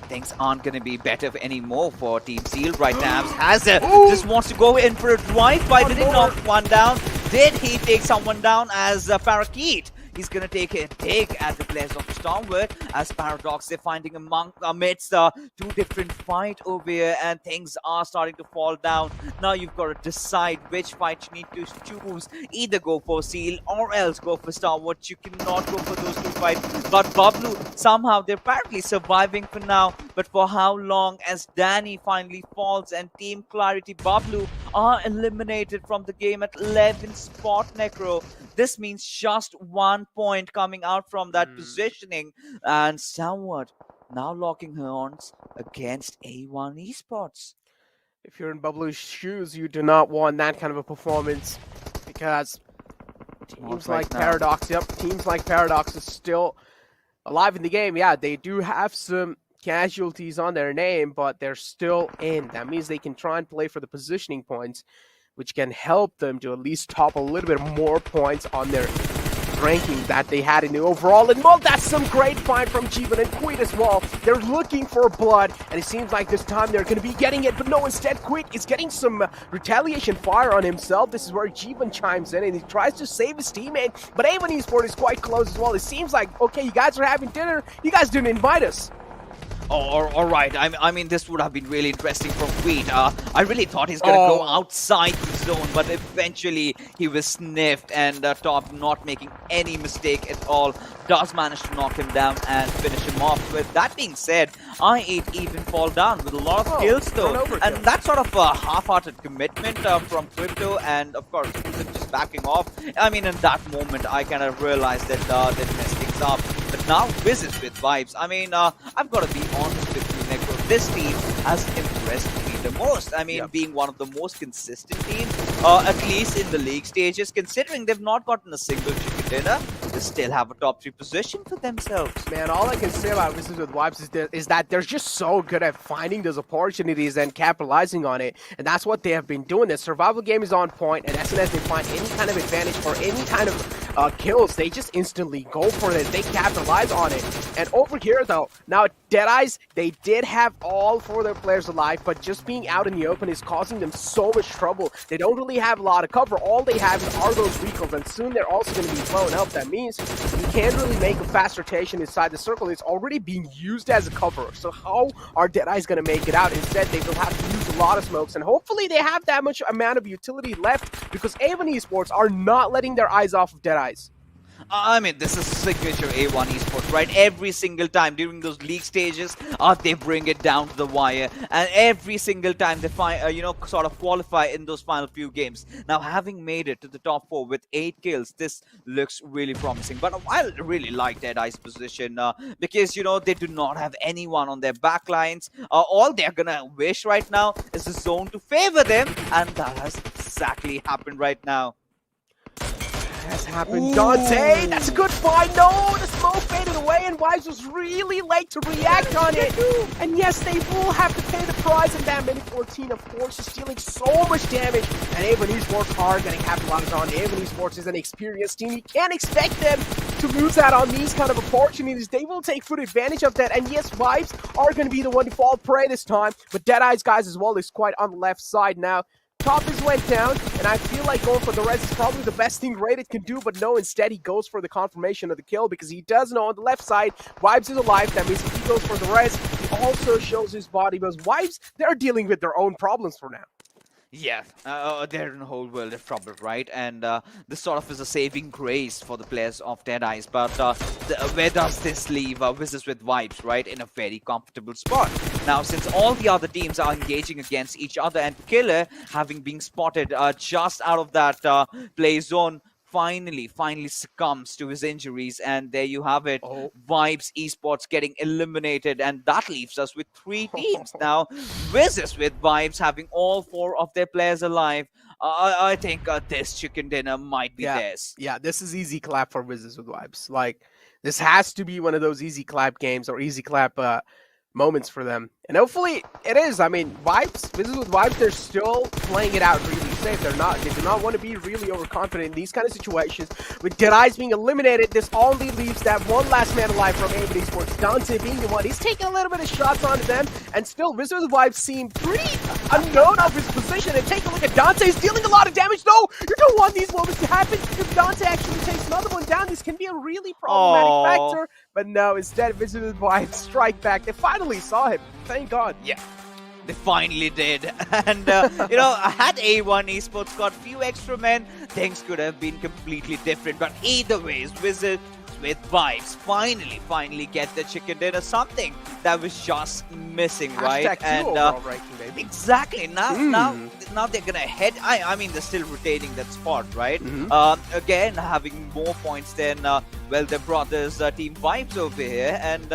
things aren't going to be better anymore for Team Seal right now. Hazard just wants to go in for a drive-by. Did he knock one down? Did he take someone down as Parakeet? He's going to take a dig at the players of Stalwart as Paradox. They're finding amidst two different fight over here, and things are starting to fall down. Now you've got to decide which fight you need to choose. Either go for Seal or else go for Stalwart. You cannot go for those two fights. But Bablu, somehow they're apparently surviving for now. But for how long, as Danny finally falls and Team Clarity Bablu are eliminated from the game at 11 spot, Necro. This means just 1 point coming out from that positioning, and Stalwart now locking horns against A1 Esports. If you're in Bablu's shoes, you do not want that kind of a performance, because teams like Paradox, teams like Paradox is still alive in the game. Yeah, they do have some casualties on their name, but they're still in. That means they can try and play for the positioning points, which can help them to at least top a little bit more points on their ranking that they had in the overall. And well, that's some great find from Jeevan and Quid as well. They're looking for blood, and it seems like this time they're going to be getting it, but no, instead Quid is getting some retaliation fire on himself. This is where Jeevan chimes in, and he tries to save his teammate, but A1 Esports is quite close as well. It seems like, okay, you guys are having dinner, you guys didn't invite us. Oh, all right. I mean, this would have been really interesting from Queen. I really thought he's going to go outside the zone, but eventually he was sniffed, and Top, not making any mistake at all, does manage to knock him down and finish him off. With that being said, I8 even fall down with a lot of kills though, and that's sort of a half-hearted commitment from Crypto, and of course even just backing off. I mean, in that moment I kind of realized that they messed things up. But now Visits with vibes. I mean, I've got to be honest with you, Necro. This team has impressed me the most. I mean, being one of the most consistent teams, at least in the league stages, considering they've not gotten a single chicken dinner, they still have a top 3 position for themselves. Man, all I can say about Visits with vibes is that they're just so good at finding those opportunities and capitalizing on it. And that's what they have been doing. The survival game is on point, and as soon as they find any kind of advantage or any kind of kills, they just instantly go for it. They capitalize on it. And over here, though, now Deadeyes, they did have all 4 of their players alive, but just being out in the open is causing them so much trouble. They don't really have a lot of cover. All they have are those recalls, and soon they're also going to be blown up. That means you can't really make a fast rotation inside the circle. It's already being used as a cover. So how are Deadeyes going to make it out? Instead, they will have to use a lot of smokes, and hopefully they have that much amount of utility left, because A1 Esports are not letting their eyes off of Deadeyes. I mean, this is signature A1 Esports, right? Every single time during those league stages, they bring it down to the wire, and every single time they find, sort of qualify in those final few games. Now, having made it to the top 4 with 8 kills, this looks really promising. But I really like Deadeye's position because, they do not have anyone on their back lines. All they're gonna wish right now is the zone to favor them, and that has exactly happened right now. Has happened. Dante, that's a good find. No, the smoke faded away, and Wise was really late to react on it. And yes, they will have to pay the price. And that minute 14, of course, is dealing so much damage. And A1 Esports are getting capitalized on. A1 Esports is an experienced team. You can't expect them to lose out on these kind of opportunities. They will take full advantage of that. And yes, Vibes are going to be the one to fall prey this time. But Deadeye's guys as well is quite on the left side now. Toppers went down, and I feel like going for the res is probably the best thing Rated can do, but no, instead he goes for the confirmation of the kill, because he does know on the left side, Vibes is alive. That means if he goes for the res, he also shows his body, because Vibes, they're dealing with their own problems for now. Yeah, they're in a whole world of trouble, right? And this sort of is a saving grace for the players of Deadeyes. But where does this leave Visits with Vibes, right? In a very comfortable spot. Now, since all the other teams are engaging against each other, and Killer, having been spotted just out of that play zone, finally succumbs to his injuries, and there you have it. Vibes Esports getting eliminated, and that leaves us with 3 teams now. Visits with Vibes having all 4 of their players alive. I think this chicken dinner might be theirs. Yeah, this is easy clap for Visits with Vibes. Like, this has to be one of those easy clap games or easy clap moments for them. And hopefully it is. I mean, Vibes, Visit with Vibes, they're still playing it out really safe. They do not want to be really overconfident in these kind of situations. With Deadeyes being eliminated, this only leaves that one last man alive from ABCDE Esports. Dante being the one. He's taking a little bit of shots onto them, and still Visit with Vibes seem pretty unknown of his position. And take a look at Dante. He's dealing a lot of damage. No, you don't want these moments to happen. If Dante actually takes another one down, this can be a really problematic factor. But no, instead, Visit with Vibes strike back. They finally saw him. Thank God. Yeah, they finally did. And, had A1 Esports got few extra men, things could have been completely different. But either ways, Visit with Vibes finally get the chicken dinner, something that was just missing, right? And ranking, baby. Exactly. Now they're gonna head. I mean, they're still retaining that spot, right? Again, having more points than their brothers, Team Vibes over here, and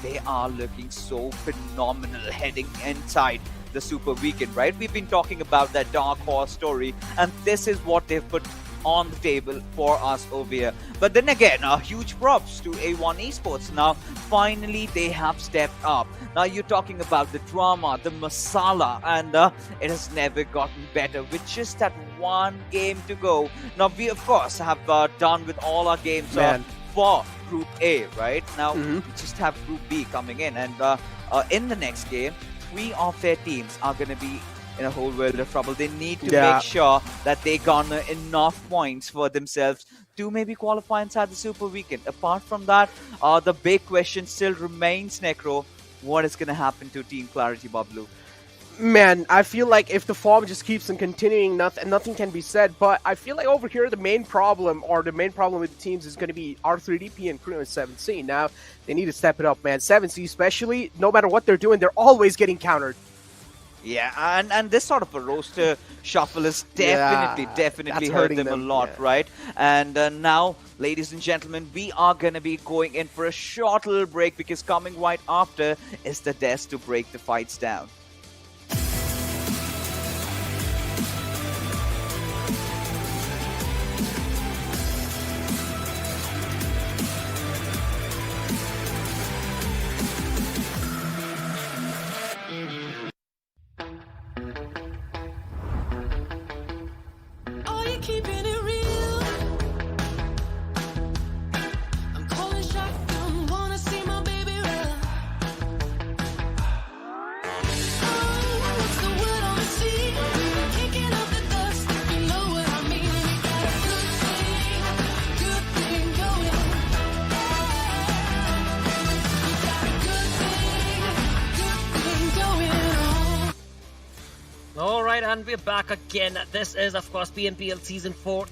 they are looking so phenomenal heading inside the Super Weekend, right? We've been talking about that Dark Horse story, and this is what they've put on the table for us over here. But then again, huge props to A1 Esports. Now, finally, they have stepped up. Now, you're talking about the drama, the masala, and it has never gotten better with just that one game to go. Now, we, of course, have done with all our games for Group A, right? Now, we just have Group B coming in. And in the next game, 3 of their teams are going to be in a whole world of trouble. They need to make sure that they garner enough points for themselves to maybe qualify inside the Super Weekend. Apart from that, the big question still remains, Necro. What is going to happen to Team Clarity, Bablu? Man, I feel like if the form just keeps on continuing, nothing can be said. But I feel like over here, the main problem with the teams is going to be R3D and Crew and 7C. Now, they need to step it up, man. 7C especially, no matter what they're doing, they're always getting countered. Yeah, and this sort of a roster shuffle is definitely hurt them a lot, right? And now, ladies and gentlemen, we are going to be going in for a short little break, because coming right after is the death to break the fights down. And we're back again. This is, of course, PMPL Season 4.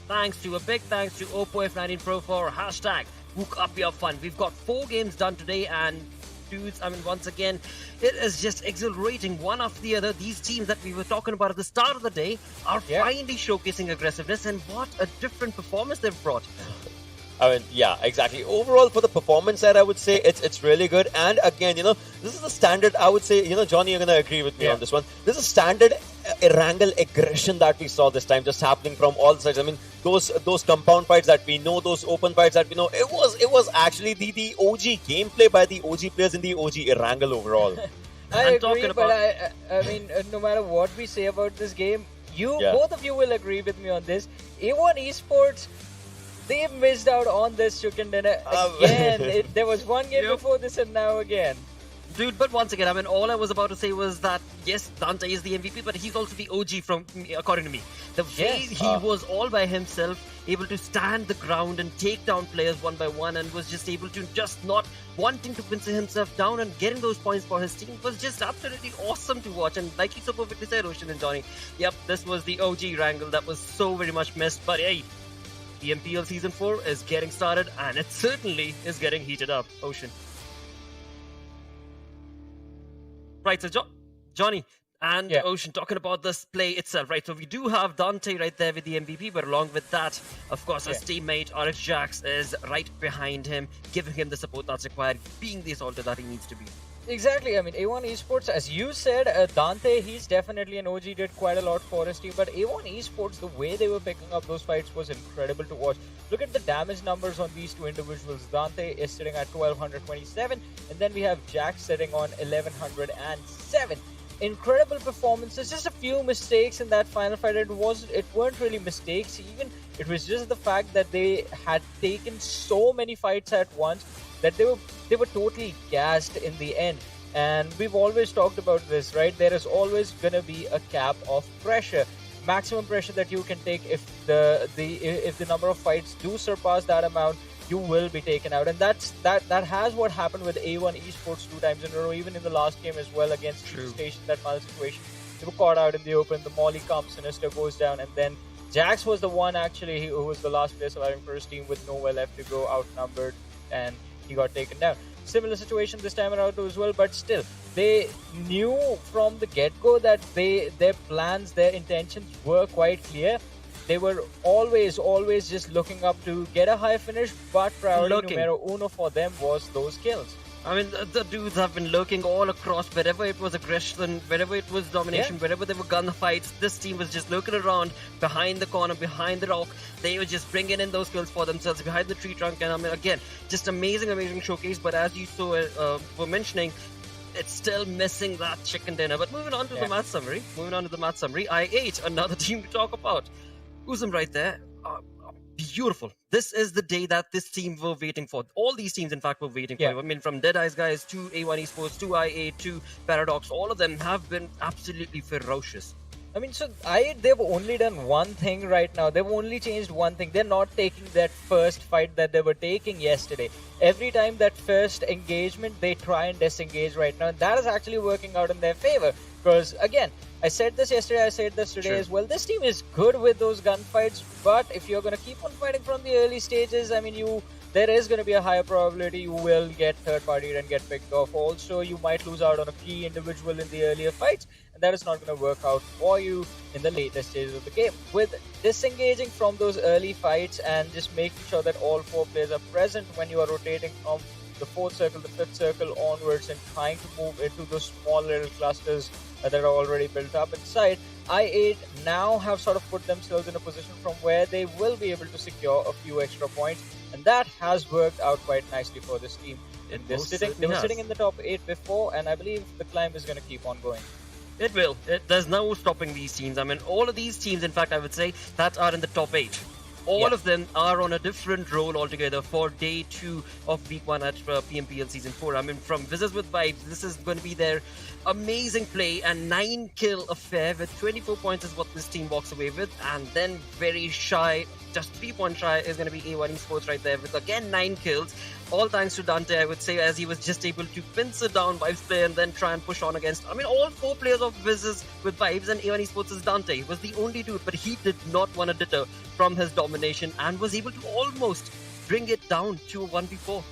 Big thanks to Oppo F19 Pro for hashtag Book Up Your Fun. We've got 4 games done today, and dudes, I mean, once again, it is just exhilarating. One after the other, these teams that we were talking about at the start of the day are finally showcasing aggressiveness, and what a different performance they've brought. I mean, yeah, exactly. Overall, for the performance side, I would say it's really good. And again, this is the standard, I would say, Johnny, you're going to agree with me on this one. This is standard Erangel aggression that we saw this time, just happening from all sides. I mean, those compound fights that we know, those open fights that we know, it was actually the OG gameplay by the OG players in the OG Erangel overall. I agree, but I mean, no matter what we say about this game, both of you will agree with me on this. A1 Esports, they missed out on this chicken dinner again. There was one game before this, and now again. Dude, but once again, I mean, all I was about to say was that, yes, Dante is the MVP, but he's also the OG according to me. The way he was all by himself, able to stand the ground and take down players one by one, and was just able to just not wanting to pinch himself down and getting those points for his team was just absolutely awesome to watch. And like you so perfectly said, Ocean and Johnny, yep, this was the OG wrangle that was so very much missed. But hey, PMPL Season 4 is getting started, and it certainly is getting heated up. Ocean. Right, so Johnny and Ocean talking about this play itself, right? So we do have Dante right there with the MVP, but along with that, of course, his teammate RX Jax is right behind him, giving him the support that's required, being the assaulter that he needs to be. Exactly. I mean, A1 Esports, as you said, Dante, he's definitely an OG, did quite a lot for his team. But A1 Esports, the way they were picking up those fights was incredible to watch. Look at the damage numbers on these two individuals. Dante is sitting at 1227, and then we have Jack sitting on 1107. Incredible performances. Just a few mistakes in that final fight. It weren't really mistakes even. It was just the fact that they had taken so many fights at once that they were totally gassed in the end. And we've always talked about this, right? There is always gonna be a cap of pressure, maximum pressure that you can take. If the number of fights do surpass that amount, you will be taken out. And that has what happened with A1 Esports 2 times in a row, even in the last game as well against Station, that final situation. They were caught out in the open, the molly comes, Sinister goes down, and then Jax was the one actually who was the last player surviving for his team with nowhere left to go, outnumbered, and he got taken down. Similar situation this time around as well, but still, they knew from the get-go that their plans, their intentions were quite clear. They were always just looking up to get a high finish, but priority numero uno for them was those kills. I mean, the dudes have been lurking all across, wherever it was aggression, wherever it was domination, wherever there were gunfights. This team was just lurking around behind the corner, behind the rock. They were just bringing in those kills for themselves behind the tree trunk. And I mean, again, just amazing showcase. But as you were mentioning, it's still missing that chicken dinner. But moving on to the match summary. I8, another team to talk about. Uzum right there. Beautiful. This is the day that this team were waiting for. All these teams, in fact, were waiting for. I mean, from Dead Eyes guys to A1 Esports to I8 to Paradox, all of them have been absolutely ferocious. I mean, so they've only done one thing right now. They've only changed one thing. They're not taking that first fight that they were taking yesterday. Every time that first engagement, they try and disengage right now. And that is actually working out in their favor. Because, again, I said this yesterday, I said this today as well. This team is good with those gunfights, but if you're going to keep on fighting from the early stages, I mean, there is going to be a higher probability you will get third-partied and get picked off. Also, you might lose out on a key individual in the earlier fights, and that is not going to work out for you in the later stages of the game. With disengaging from those early fights and just making sure that all four players are present when you are rotating from the fourth circle, the fifth circle onwards, and trying to move into those small little clusters that are already built up inside, I8 now have sort of put themselves in a position from where they will be able to secure a few extra points, and that has worked out quite nicely for this team. They were sitting in the top 8 before, and I believe the climb is going to keep on going. It will. There's no stopping these teams. I mean, all of these teams, in fact, I would say, that are in the top 8. All of them are on a different role altogether for day 2 of week 1 at PMPL season 4. I mean, from Visitors with Vibes, this is going to be their amazing play and 9-kill affair with 24 points is what this team walks away with. And then very shy, just 3 points shy, is going to be A1 Esports right there with again 9 kills. All thanks to Dante, I would say, as he was just able to pincer down Vibes player and then try and push on against. I mean, all 4 players of Visitors with Vibes and A1 Esports is Dante. He was the only dude, but he did not want to deter from his domination and was able to almost bring it down to a 1v4.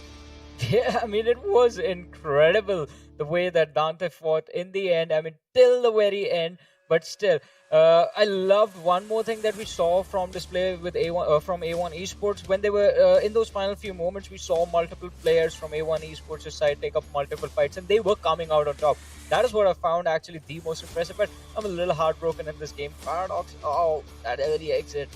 Yeah, I mean, it was incredible the way that Dante fought in the end. I mean, till the very end, but still. I loved one more thing that we saw from display with from A1 Esports. When they were in those final few moments, we saw multiple players from A1 Esports' side take up multiple fights, and they were coming out on top. That is what I found actually the most impressive. But I'm a little heartbroken in this game. Paradox, that early exit.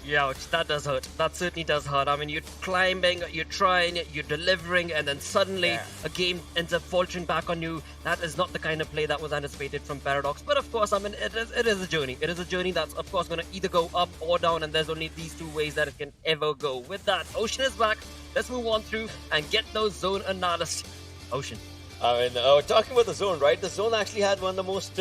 Yeah, that does hurt. That certainly does hurt. I mean, you're climbing, you're trying, you're delivering, and then suddenly a game ends up faltering back on you. That is not the kind of play that was anticipated from Paradox. But of course, I mean, it is a journey. It is a journey that's, of course, going to either go up or down, and there's only these 2 ways that it can ever go. With that, Ocean is back. Let's move on through and get those zone analysis. Ocean. I mean, talking about the zone, right? The zone actually had one of the most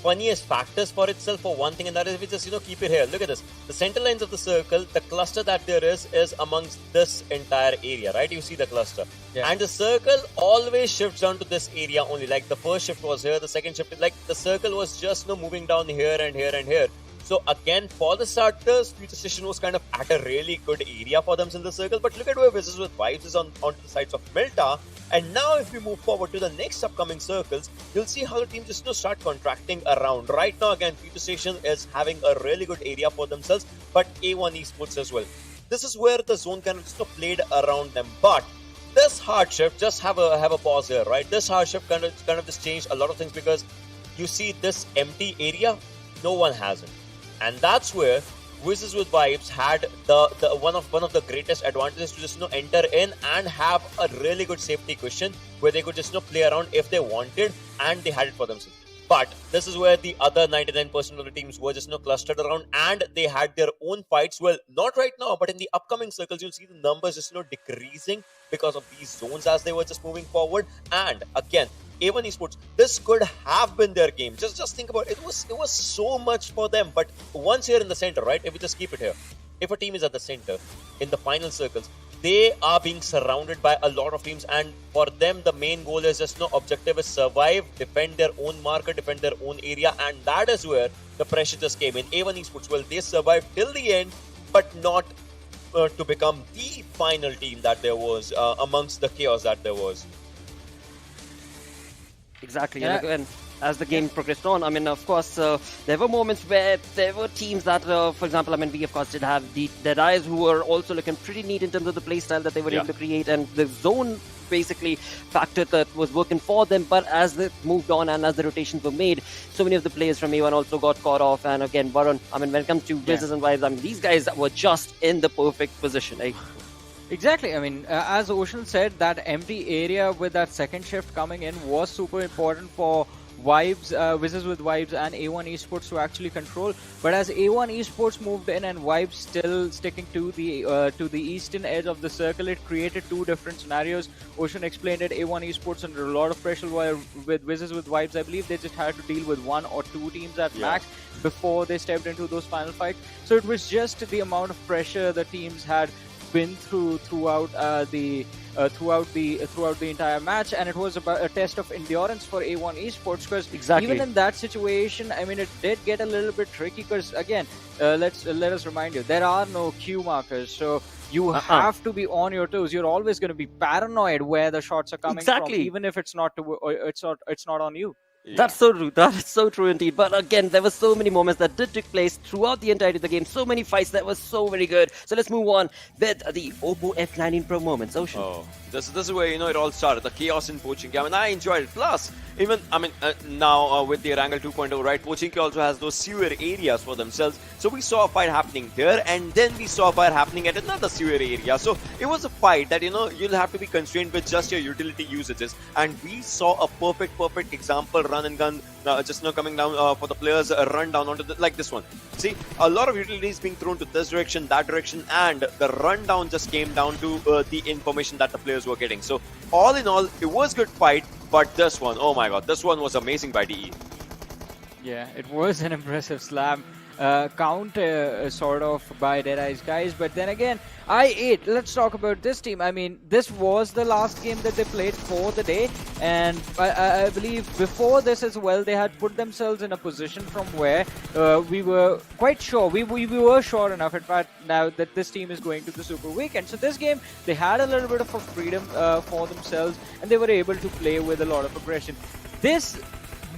funniest factors for itself for one thing, and that is if we just keep it here. Look at this. The center lines of the circle, the cluster that there is amongst this entire area, right? You see the cluster. And the circle always shifts down to this area only. Like the first shift was here, the second shift, like the circle was just moving down here and here and here. So again, for the starters, Future Station was kind of at a really good area for them in the circle. But look at where Visitors with Vibes is onto the sides of Milta. And now if we move forward to the next upcoming circles, you'll see how the team just start contracting around. Right now, again, Future Station is having a really good area for themselves, but A1 Esports as well. This is where the zone kind of just played around them. But this hardship, just have a pause here, right? This hardship kind of just changed a lot of things, because you see this empty area, no one has it, and that's where Wizards with Vibes had the one of the greatest advantages to just enter in and have a really good safety cushion where they could just play around if they wanted, and they had it for themselves. But this is where the other 99% of the teams were just clustered around, and they had their own fights. Well, not right now, but in the upcoming circles, you'll see the numbers just decreasing because of these zones as they were just moving forward. And again, A1 Esports, this could have been their game. Just think about it. It was so much for them. But once here in the center, right? If we just keep it here, if a team is at the center in the final circles, they are being surrounded by a lot of teams, and for them the main goal is just objective is survive, defend their own marker, defend their own area, and that is where the pressure just came in. A1 Esports, well, they survived till the end, but not to become the final team that there was amongst the chaos that there was. Exactly, and as the game progressed on, I mean, of course, there were moments where there were teams that, for example, I mean, we of course did have the Deadeyes who were also looking pretty neat in terms of the playstyle that they were able to create, and the zone basically factor that was working for them. But as they moved on and as the rotations were made, so many of the players from A1 also got caught off. And again, Varun, I mean, when it comes to Wizards and Vibes, I mean, these guys were just in the perfect position. Exactly. I mean, as Ocean said, that empty area with that second shift coming in was super important for Wizards with Vibes and A1 Esports to actually control. But as A1 Esports moved in and Vibes still sticking to the eastern edge of the circle, it created two different scenarios. Ocean explained it. A1 Esports under a lot of pressure, while with Wizards with Vibes, I believe they just had to deal with one or two teams at max before they stepped into those final fights. So it was just the amount of pressure the teams had been throughout the entire match, and it was about a test of endurance for A1 Esports, because even in that situation, I mean, it did get a little bit tricky, because again, let us remind you, there are no Q markers, so you have to be on your toes. You're always going to be paranoid where the shots are coming from, even if it's not on you. That's so true. That is so true indeed. But again, there were so many moments that did take place throughout the entirety of the game. So many fights that were so very good. So let's move on with the Oppo F19 Pro moments. Ocean. Oh, this is where it all started. The chaos in poaching. I mean, I enjoyed it. Plus, even now with the Erangel 2.0, right? Poaching also has those sewer areas for themselves. So we saw a fight happening here, and then we saw a fight happening at another sewer area. So it was a fight that you'll have to be constrained with just your utility usages. And we saw a perfect example. Run and gun, just coming down for the players, run down onto like this one. See, a lot of utilities being thrown to this direction, that direction, and the rundown just came down to the information that the players were getting. So all in all, it was a good fight, but this one, oh my god, this one was amazing by DE. Yeah, it was an impressive slam. Count sort of by Deadeye's guys, but then again, let's talk about this team. I mean, this was the last game that they played for the day, and I believe before this as well, they had put themselves in a position from where we were quite sure, we were sure enough, in fact, now that this team is going to the Super Weekend. So this game, they had a little bit of a freedom for themselves, and they were able to play with a lot of aggression. This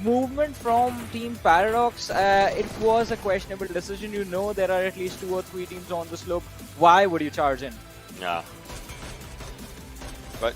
movement from Team Paradox, it was a questionable decision. There are at least 2 or 3 teams on the slope. Why would you charge in? Yeah. But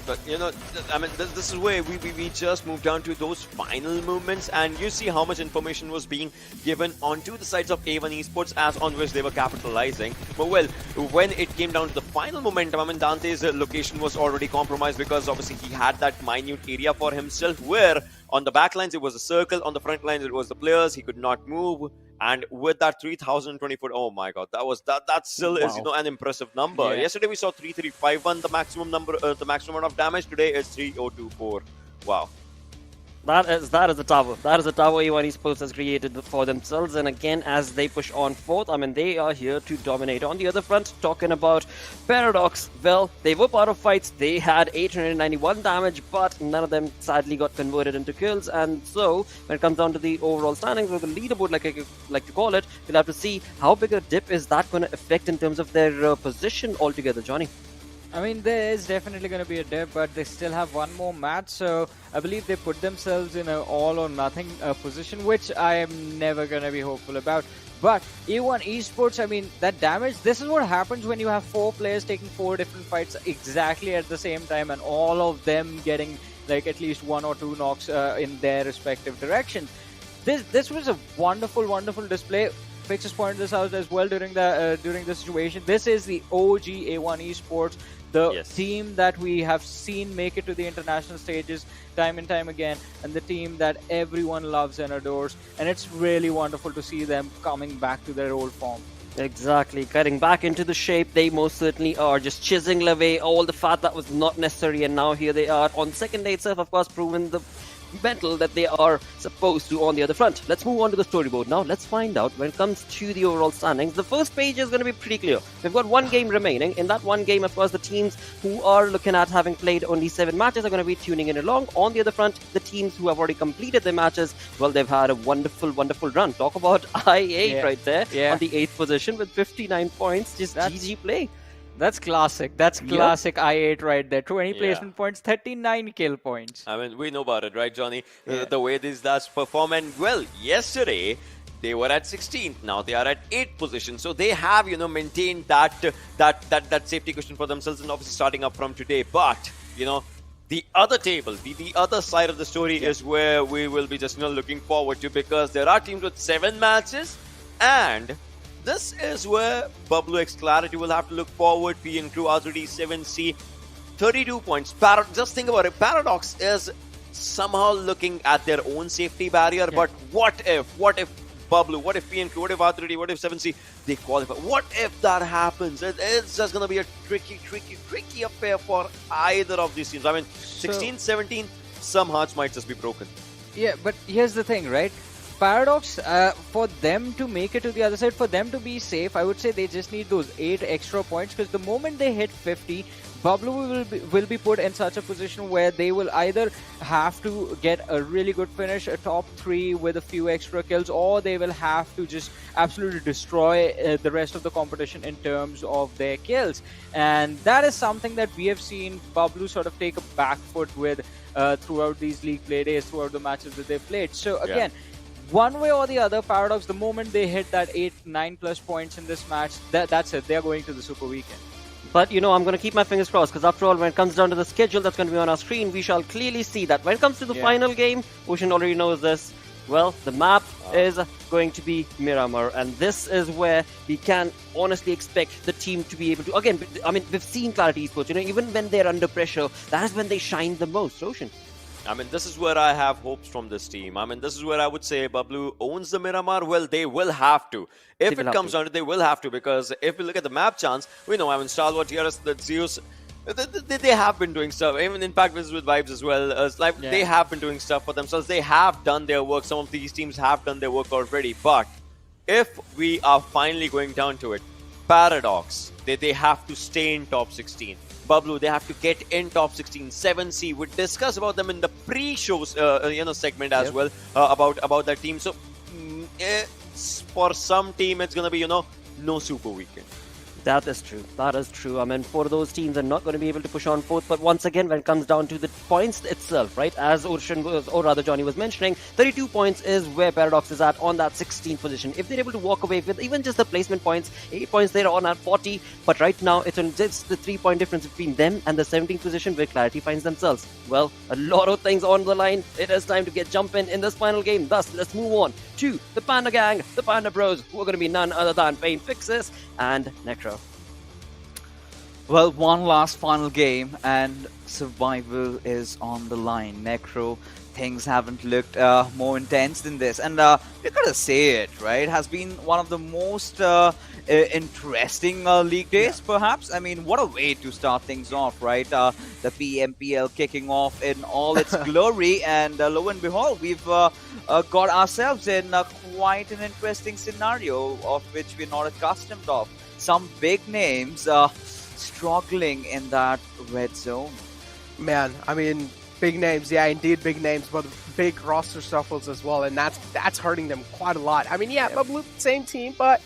I mean, this is where we just moved down to those final movements, and you see how much information was being given onto the sides of A1 Esports as on which they were capitalizing. But well, when it came down to the final momentum, I mean, Dante's location was already compromised, because obviously he had that minute area for himself where on the back lines it was a circle, on the front lines it was the players, he could not move. And with that 3,020 foot, oh my god, that still is an impressive number. Yeah. Yesterday we saw 3,351, the maximum number, the maximum amount of damage. Today is 3,024. Wow. That is the tower. That is the tower A1 Esports has created for themselves. And again, as they push on forth, I mean, they are here to dominate. On the other front, talking about Paradox, well, they were part of fights. They had 891 damage, but none of them sadly got converted into kills. And so, when it comes down to the overall standings or the leaderboard, like I like to call it, we'll have to see how big a dip is that going to affect in terms of their position altogether, Johnny. I mean, there is definitely going to be a dip, but they still have one more match, so I believe they put themselves in an all or nothing position, which I am never going to be hopeful about. But A1 Esports, I mean, that damage, this is what happens when you have 4 players taking 4 different fights exactly at the same time, and all of them getting like at least 1 or 2 knocks in their respective directions. This was a wonderful display. Fixes pointed this out as well during the situation. This is the OG A1 Esports, the team that we have seen make it to the international stages time and time again, and the team that everyone loves and adores. And it's really wonderful to see them coming back to their old form. Exactly, getting back into the shape they most certainly are, just chiseling away all the fat that was not necessary, and now here they are on second day itself, of course, proven the mental that they are supposed to on the other front. Let's move on to the storyboard now. Let's find out when it comes to the overall standings. The first page is going to be pretty clear. We've got 1 game remaining. In that 1 game, of course, the teams who are looking at having played only 7 matches are going to be tuning in along. On the other front, the teams who have already completed their matches, well, they've had a wonderful run. Talk about I8 right there on the 8th position with 59 points. Just GG play. That's classic. That's classic I8 right there. 20 placement points, 39 kill points. I mean, we know about it, right, Johnny? The way these lads perform. And, well, yesterday, they were at 16th. Now they are at 8th position. So they have, maintained that safety cushion for themselves, and obviously starting up from today. But, the other table, the other side of the story is where we will be just looking forward to, because there are teams with 7 matches, and this is where Bubble X Clarity will have to look forward. P and Crew, R3D 7C, 32 points. Just think about it. Paradox is somehow looking at their own safety barrier. But what if Bubble, what if P and Crew, what if R3D, what if 7C, they qualify? What if that happens? It's just going to be a tricky affair for either of these teams. I mean, 16, 17, some hearts might just be broken. Yeah, but here's the thing, right? Paradox, for them to make it to the other side, for them to be safe, I would say they just need those 8 extra points, because the moment they hit 50, Bubble will be put in such a position where they will either have to get a really good finish, a top 3 with a few extra kills, or they will have to just absolutely destroy the rest of the competition in terms of their kills. And that is something that we have seen Bubble sort of take a back foot with throughout these league play days, throughout the matches that they've played. So again, one way or the other, Paradox, the moment they hit that 8-9 plus points in this match, that's it. They're going to the Super Weekend. But, I'm going to keep my fingers crossed, because after all, when it comes down to the schedule that's going to be on our screen, we shall clearly see that when it comes to the final game, Ocean already knows this. Well, the map is going to be Miramar, and this is where we can honestly expect the team to be able to, again, I mean, we've seen Clarity Esports, even when they're under pressure, that is when they shine the most, Ocean. I mean, this is where I have hopes from this team. I mean, this is where I would say Bablu owns the Miramar. Well, they will have to. If it comes down to it, they will have to, because if we look at the map chance, we know, I mean, Stalwart, the Zeus, they have been doing stuff. Even Impact Viz with Vibes as well. They have been doing stuff for themselves. They have done their work. Some of these teams have done their work already. But if we are finally going down to it, Paradox, they have to stay in top 16. Bablu, they have to get in top 16. 7C, we discussed about them in the pre-show segment as well, about that team. So for some team, it's gonna be no Super Weekend. That is true. That is true. I mean, for those teams, they're not going to be able to push on forth. But once again, when it comes down to the points itself, right, as Ocean was, or rather Johnny was mentioning, 32 points is where Paradox is at on that 16th position. If they're able to walk away with even just the placement points, 8 points they're on at 40. But right now, it's just the 3-point difference between them and the 17th position where Clarity finds themselves. Well, a lot of things on the line. It is time to get jumping in this final game. Thus, let's move on to the Panda Gang, the Panda Bros, who are going to be none other than Pain Fixes and Necro. Well, one last final game and survival is on the line. Necro, things haven't looked more intense than this. And we gotta say it, right? It has been one of the most interesting league days, perhaps. I mean, what a way to start things off, right? The PMPL kicking off in all its glory. And lo and behold, we've got ourselves in quite an interesting scenario of which we're not accustomed of. Some big names struggling in that red zone. Man, I mean, big names, yeah, indeed big names, but big roster shuffles as well, and that's hurting them quite a lot. I mean, yeah, Bubble, same team, but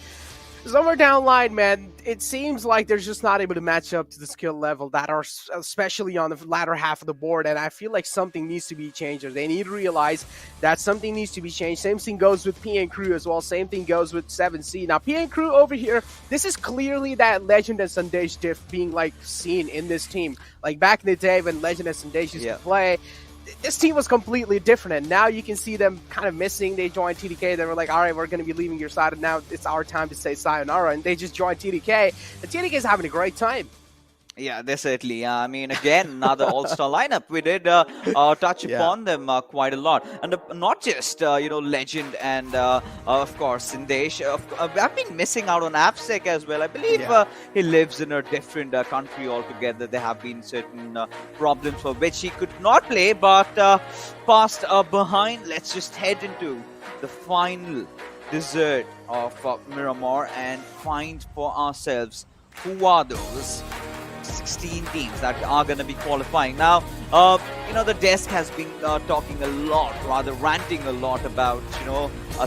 Somewhere down line, man, it seems like they're just not able to match up to the skill level that are especially on the latter half of the board, and I feel like something needs to be changed, or they need to realize that something needs to be changed. Same thing goes with PN Crew as well. Same thing goes with 7C. Now, PN Crew over here, this is clearly that Legend and Sandesh diff being like seen in this team. Like back in the day when Legend and Sandesh used to play, this team was completely different, and now you can see them kind of missing. They joined TDK. They were like, all right, we're going to be leaving your side, and now it's our time to say sayonara, and they just joined TDK, and TDK is having a great time. Yeah, they certainly. I mean, again, another all-star lineup. We did touch upon them quite a lot, and not just Legend and of course Sindesh. I've been missing out on ABCE as well. I believe he lives in a different country altogether. There have been certain problems for which he could not play, but past behind. Let's just head into the final dessert of Miramar and find for ourselves who are those 16 teams that are going to be qualifying. Now, the desk has been talking a lot, rather ranting a lot about,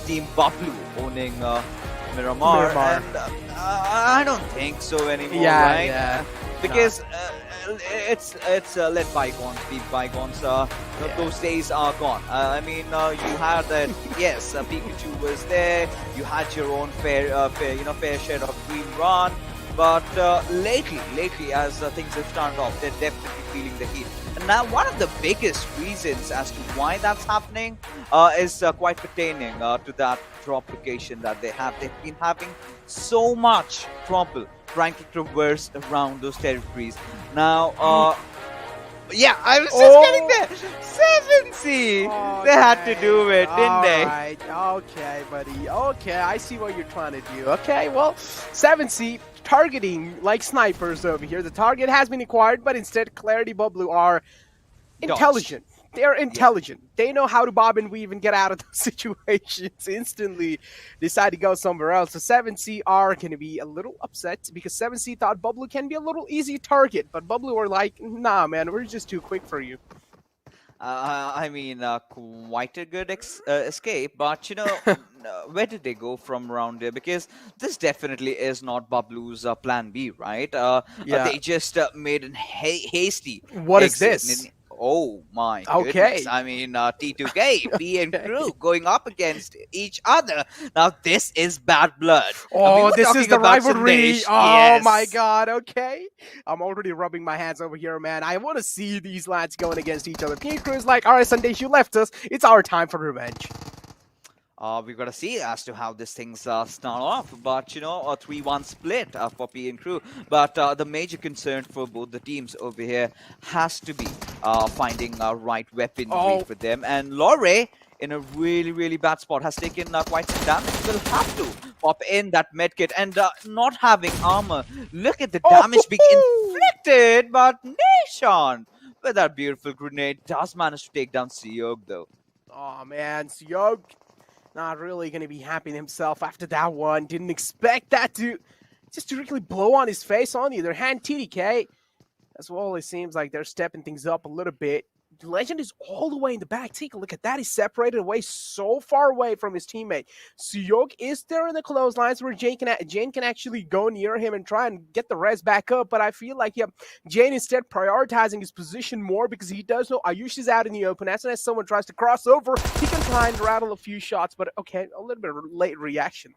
Team Buffalo owning Miramar. And I don't think so anymore, right? Yeah. Because it's let bygones be bygones. Those days are gone. I mean, you had that. Yes, Pikachu was there. You had your own fair share of green run. But lately, as things have started off, they're definitely feeling the heat. And now, one of the biggest reasons as to why that's happening is quite pertaining to that drop location that they have. They've been having so much trouble trying to traverse around those territories. Now, yeah, I was just getting there. 7C! They had to do it, didn't they? Alright, okay, buddy. Okay, I see what you're trying to do. Okay, well, 7C targeting like snipers over here. The target has been acquired, but instead Clarity Bubblue are intelligent. They're intelligent. They know how to bob and weave and get out of those situations. Instantly decide to go somewhere else. So 7C are going to be a little upset because 7C thought Bubblue can be a little easy target, but Bubblue were like, nah, man, we're just too quick for you. I mean, quite a good escape, but where did they go from around here? Because this definitely is not Bablu's plan B, right? They just made a hasty. What is this? Oh my goodness. I mean, T2K, P and Crew going up against each other. Now, this is bad blood. Oh, this is the rivalry. Oh my god, okay. I'm already rubbing my hands over here, man. I want to see these lads going against each other. P and Crew is like, alright, Sandesh, you left us. It's our time for revenge. We've got to see as to how this thing's start off. But, a 3-1 split for P and Crew. But the major concern for both the teams over here has to be finding a right weaponry for them. And Lore, in a really, really bad spot, has taken quite some damage. Will have to pop in that medkit and not having armor. Look at the damage being inflicted. But Nation, with that beautiful grenade, does manage to take down Seog, though. Oh, man, Seog not really going to be happy with himself after that one. Didn't expect that to just directly blow on his face. On the other hand, TDK, as well, it seems like they're stepping things up a little bit. Legend is all the way in the back. Take a look at that. He's separated away so far away from his teammate. Suyok is there in the clotheslines where Jane can actually go near him and try and get the res back up. But I feel like, Jane instead prioritizing his position more because he does know Ayush is out in the open. As soon as someone tries to cross over, he can try and rattle a few shots. But okay, a little bit of late reaction.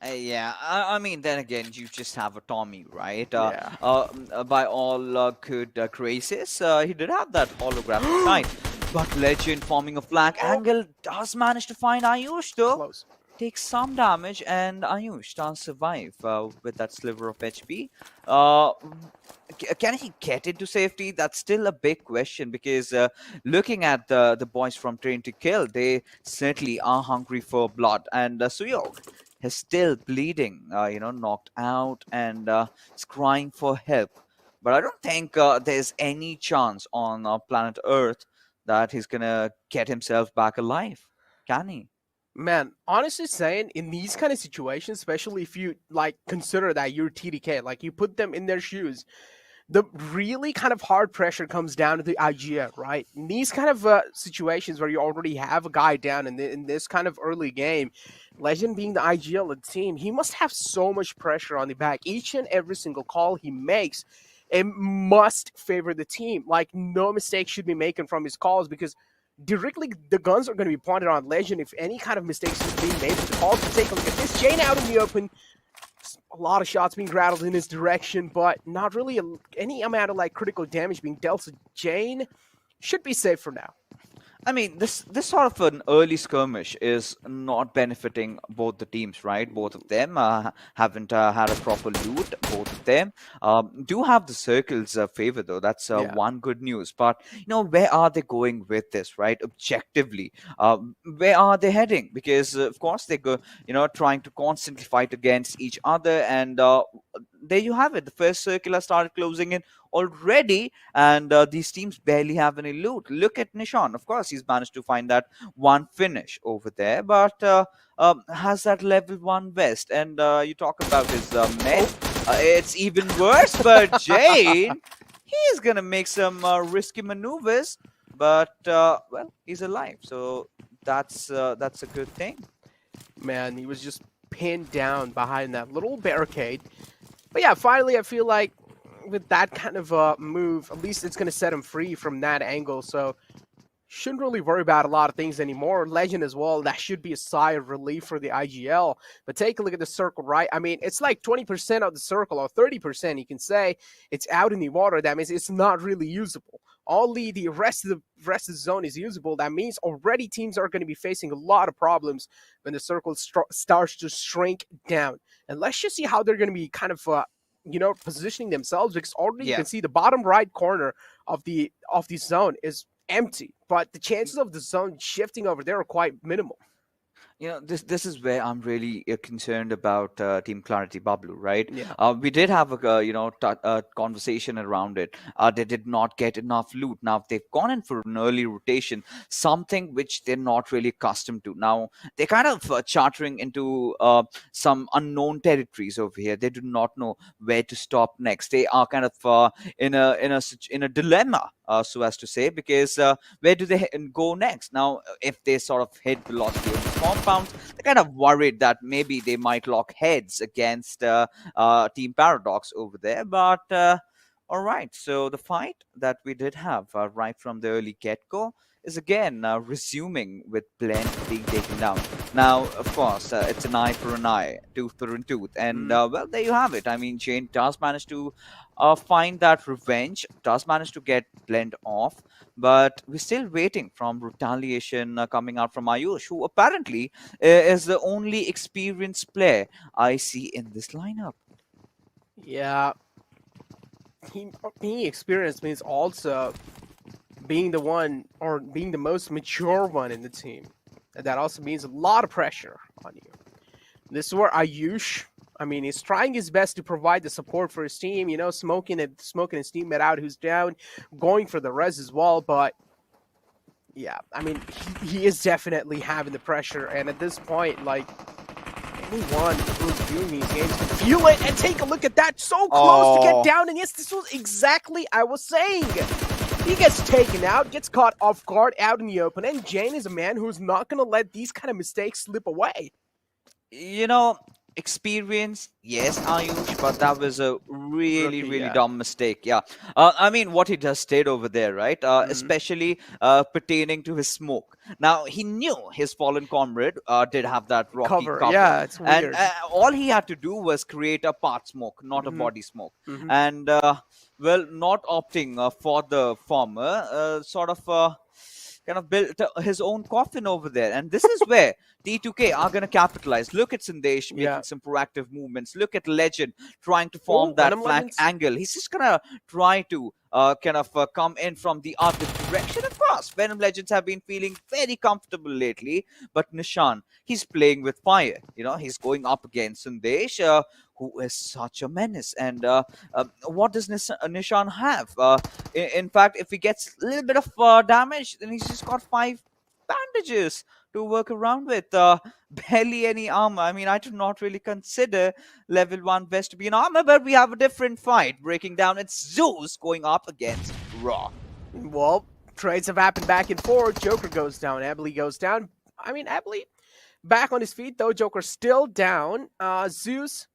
Yeah, I mean, then again, you just have a Tommy, right? By all good graces, he did have that holographic sight. But Legend forming a flank angle does manage to find Ayush, though. Close. Takes some damage, and Ayush does survive with that sliver of HP. Can he get into safety? That's still a big question because looking at the boys from Train to Kill, they certainly are hungry for blood. And Suyok is still bleeding, knocked out and is crying for help. But I don't think there's any chance on planet Earth that he's going to get himself back alive. Can he? Man, honestly saying, in these kind of situations, especially if you, consider that you're TDK, you put them in their shoes, the really kind of hard pressure comes down to the IGL, right? In these kind of situations where you already have a guy down in this kind of early game, Legend being the IGL of the team, he must have so much pressure on the back. Each and every single call he makes, it must favor the team. Like, no mistake should be making from his calls, because directly the guns are going to be pointed on Legend if any kind of mistakes is being made with the calls. So take a look at this. Jane out in the open. A lot of shots being rattled in his direction, but not really any amount of like critical damage being dealt. So Jane should be safe for now. I mean, this sort of an early skirmish is not benefiting both the teams, right? Both of them haven't had a proper loot. Both of them do have the circles favor, though. That's one good news. But, you know, where are they going with this, right? Objectively, where are they heading? Because, of course, they go, you know, trying to constantly fight against each other. And there you have it. The first circle has started closing in already, and these teams barely have any loot. Look at Nishan. Of course, he's managed to find that one finish over there, but has that level 1 vest. And you talk about his med, it's even worse. But Jane, he's gonna make some risky maneuvers, but well, he's alive, so that's a good thing. Man, he was just pinned down behind that little barricade. But yeah, finally, I feel like with that kind of move, at least it's going to set him free from that angle. So shouldn't really worry about a lot of things anymore. Legend as well, that should be a sigh of relief for the IGL. But take a look at the circle, right? I mean, it's like 20% of the circle, or 30%, you can say, it's out in the water. That means it's not really usable. Only the rest of the zone is usable. That means already teams are going to be facing a lot of problems when the circle starts to shrink down. And let's just see how they're going to be kind of you know, positioning themselves, because already you can see the bottom right corner of the zone is empty, but the chances of the zone shifting over there are quite minimal. You know, this is where I'm really concerned about Team Clarity Bablu, right? Yeah. We did have a conversation around it. They did not get enough loot. Now they've gone in for an early rotation, something which they're not really accustomed to. Now they're kind of chartering into some unknown territories over here. They do not know where to stop next. They are kind of in a dilemma, so as to say, because where do they go next? Now, if they sort of hit velocity of the compounds, they're kind of worried that maybe they might lock heads against Team Paradox over there. But all right, so the fight that we did have right from the early get-go is again resuming with Blend being taken down. Now, of course, it's an eye for an eye, tooth for a tooth. And, well, there you have it. I mean, Jane does manage to find that revenge, does manage to get Blend off. But we're still waiting from retaliation coming out from Ayush, who apparently is the only experienced player I see in this lineup. Yeah. Being experienced means also being the one, or being the most mature one in the team. And that also means a lot of pressure on you. This is where Ayush, I mean, he's trying his best to provide the support for his team, you know, smoking his teammate out who's down, going for the res as well. But yeah, I mean, he is definitely having the pressure. And at this point, like, anyone who's viewing these games can feel it. And take a look at that, so close to get down. And yes, this was exactly I was saying. He gets taken out, gets caught off guard out in the open, and Jane is a man who's not going to let these kind of mistakes slip away. You know, experience, yes, Ayush, but that was a really dumb mistake. Yeah, I mean, what he just did over there, right? Especially pertaining to his smoke. Now, he knew his fallen comrade did have that rocky cover. Yeah, it's weird. And all he had to do was create a part smoke, not a body smoke. And, well, not opting for the former, sort of kind of built his own coffin over there. And this is where T2K are going to capitalize. Look at Sandesh making some proactive movements. Look at Legend trying to form that flank angle. He's just going to try to come in from the other direction. Of course, Venom Legends have been feeling very comfortable lately. But Nishan, he's playing with fire. You know, he's going up against Sandesh, who is such a menace. And what does Nishan have? In fact, if he gets a little bit of damage, then he's just got 5 bandages to work around with. Barely any armor. I mean, I do not really consider level 1 vest to be an armor, but we have a different fight. Breaking down, it's Zeus going up against Raw. Well, trades have happened back and forth. Joker goes down, ABDE goes down. I mean, ABDE back on his feet, though. Joker still down. Zeus,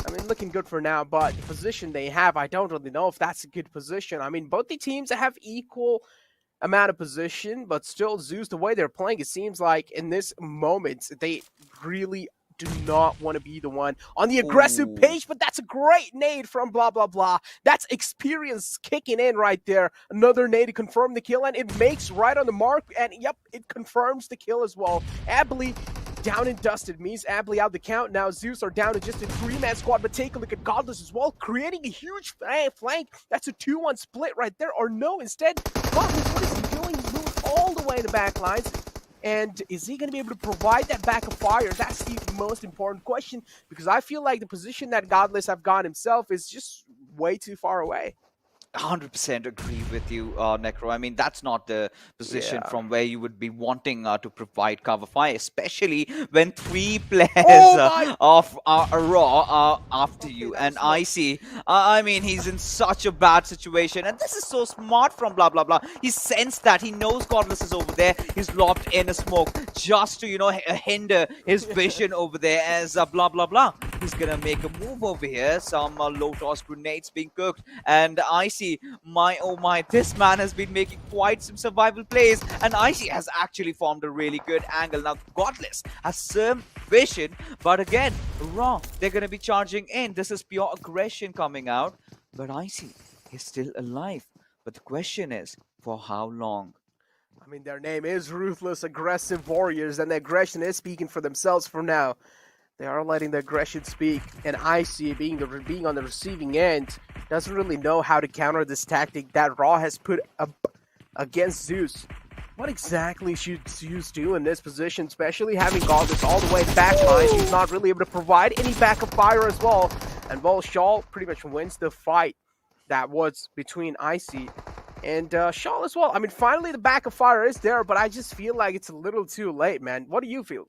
I mean, looking good for now, but the position they have, I don't really know if that's a good position. I mean, both the teams have equal amount of position, but still, Zeus, the way they're playing, it seems like in this moment, they really do not want to be the one on the aggressive page, but that's a great nade from blah, blah, blah. That's experience kicking in right there. Another nade to confirm the kill, and it makes right on the mark, and yep, it confirms the kill as well. ABDE down and dusted means ABDE out the count. Now Zeus are down to just a 3-man squad, but take a look at Godless as well, creating a huge flank. That's a 2-1 split right there, or no, instead, Godless, what is he doing? He moves all the way in the back lines. And is he going to be able to provide that backup fire? That's the most important question, because I feel like the position that Godless have got himself is just way too far away. 100% agree with you, Necro. I mean, that's not the position from where you would be wanting to provide cover fire, especially when 3 players of Raw are after you. And ACDE, I mean, he's in such a bad situation. And this is so smart from blah, blah, blah. He sensed that. He knows Godless is over there. He's lobbed in a smoke just to, you know, hinder his vision over there as blah, blah, blah. He's going to make a move over here. Some low-toss grenades being cooked. And ACDE, my oh my, this man has been making quite some survival plays, and ACDE has actually formed a really good angle. Now Godless has some vision, but again, Raw, they're going to be charging in. This is pure aggression coming out, but ACDE is still alive. But the question is, for how long? I mean, their name is Ruthless Aggressive Warriors, and the aggression is speaking for themselves for now. They are letting the aggression speak, and ACDE being on the receiving end doesn't really know how to counter this tactic that Raw has put up against Zeus. What exactly should Zeus do in this position, especially having Godless all the way back line? He's not really able to provide any backup fire as well. And Shaw pretty much wins the fight that was between ACDE and Shaw as well. I mean, finally the backup fire is there, but I just feel like it's a little too late, man. What do you feel?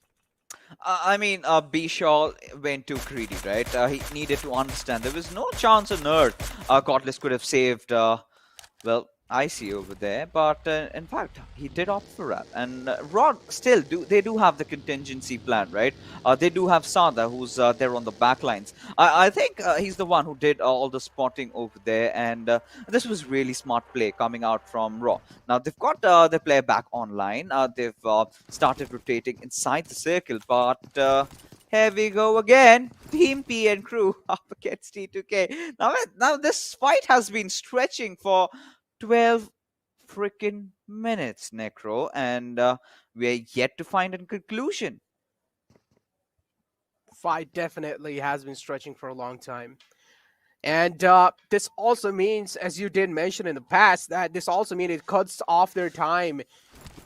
I mean, Shaw went too greedy, right? He needed to understand there was no chance on earth Godless could have saved, well, ACDE over there, but in fact, he did opt for that. And Rod still they do have the contingency plan, right? They do have Sada, who's there on the back lines. I think he's the one who did all the spotting over there, and this was really smart play coming out from Raw. Now they've got the player back online. They've started rotating inside the circle, but here we go again. Team P and crew up against T2K. Now this fight has been stretching for 12 freaking minutes, Necro, and we're yet to find a conclusion. Fight definitely has been stretching for a long time. And this also means, as you did mention in the past, that this also means it cuts off their time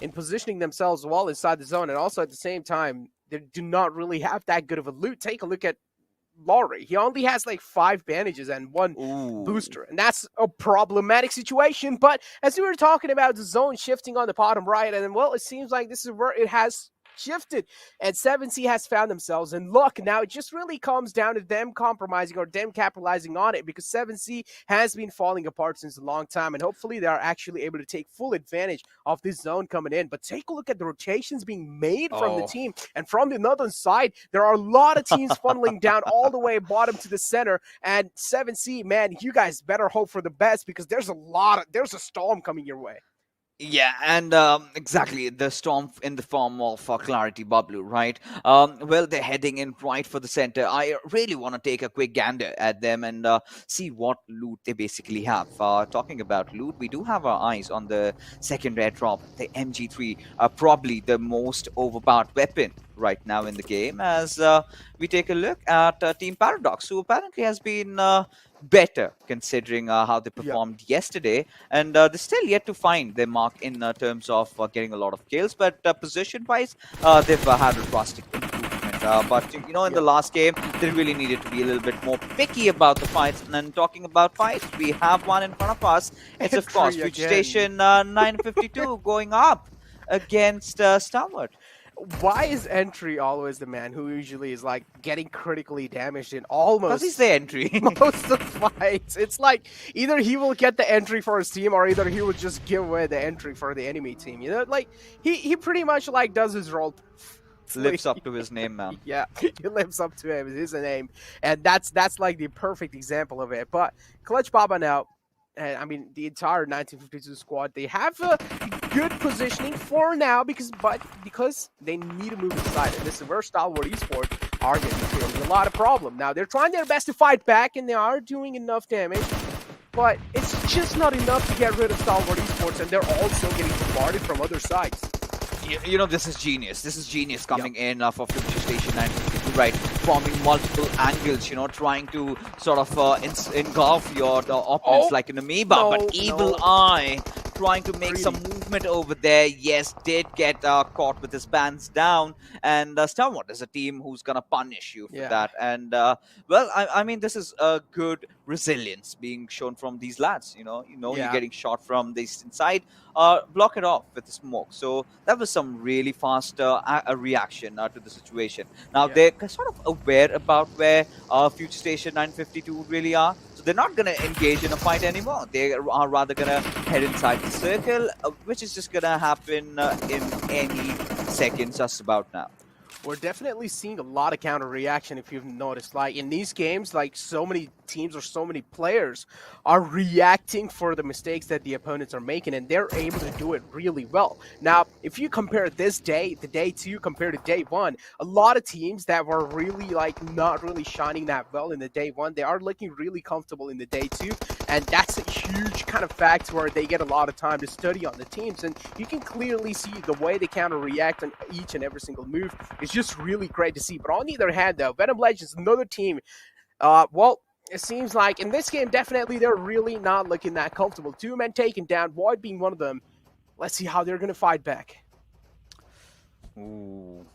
in positioning themselves well inside the zone, and also at the same time, they do not really have that good of a loot. Take a look at Laurie. He only has like 5 bandages and 1 booster, and that's a problematic situation. But as we were talking about the zone shifting on the bottom right, and well, it seems like this is where it has shifted, and 7C has found themselves in luck. Now it just really comes down to them compromising or them capitalizing on it, because 7C has been falling apart since a long time, and hopefully they are actually able to take full advantage of this zone coming in. But take a look at the rotations being made from the team, and from the northern side there are a lot of teams funneling down all the way bottom to the center, and 7C, man, you guys better hope for the best, because there's a storm coming your way. Yeah, and exactly, the storm in the form of Clarity Bablu, right? Well, they're heading in right for the center. I really want to take a quick gander at them and see what loot they basically have. Talking about loot, we do have our eyes on the second rare drop, the MG3, probably the most overpowered weapon right now in the game, as we take a look at Team Paradox, who apparently has been better considering how they performed yesterday, and they're still yet to find their mark in terms of getting a lot of kills, but position wise they've had a drastic improvement, but you know, in the last game they really needed to be a little bit more picky about the fights. And then talking about fights, we have one in front of us. It's of course Future Station 952 going up against Stalwart. Why is Entry always the man who usually is like getting critically damaged in almost? Because he's the Entry. Most of the fights. It's like either he will get the entry for his team, or either he will just give away the entry for the enemy team. You know, like he pretty much like does his role. Lives up to his name, man. Yeah, he lives up to him. It is a name, and that's like the perfect example of it. But Clutch Baba now, and I mean the entire 1952 squad, they have a good positioning for now because they need to move inside, and this is where Stalwart Esports are going to be creating a lot of problem. Now they're trying their best to fight back, and they are doing enough damage. But it's just not enough to get rid of Stalwart Esports, and they're also getting bombarded from other sides. You know, this is genius. This is genius coming in for Future Station 952, right? Forming multiple angles, you know, trying to sort of engulf your opponents like an amoeba. But Evil Eye trying to make some movement over there. Yes, did get caught with his bands down. And Stalwart is a team who's going to punish you for that. And, well, I mean, this is a good resilience being shown from these lads. You know, you're getting shot from this inside. Block it off with the smoke. So that was some really fast reaction to the situation. Now, they're sort of aware about where Future Station 952 really are. So they're not going to engage in a fight anymore. They are rather going to head inside the circle, which is just going to happen in any second just about now. We're definitely seeing a lot of counter reaction, if you've noticed. Like in these games, like so many teams or so many players are reacting for the mistakes that the opponents are making, and they're able to do it really well. Now, if you compare this day, the day 2 compared to day 1, a lot of teams that were really like not really shining that well in the day 1, they are looking really comfortable in the day 2, and that's a huge kind of fact where they get a lot of time to study on the teams, and you can clearly see the way they counter react on each and every single move. It's just really great to see. But on the other hand, though, Venom Legends, another team, well, it seems like in this game, definitely they're really not looking that comfortable. 2 men taken down, Void being one of them. Let's see how they're going to fight back. Ooh.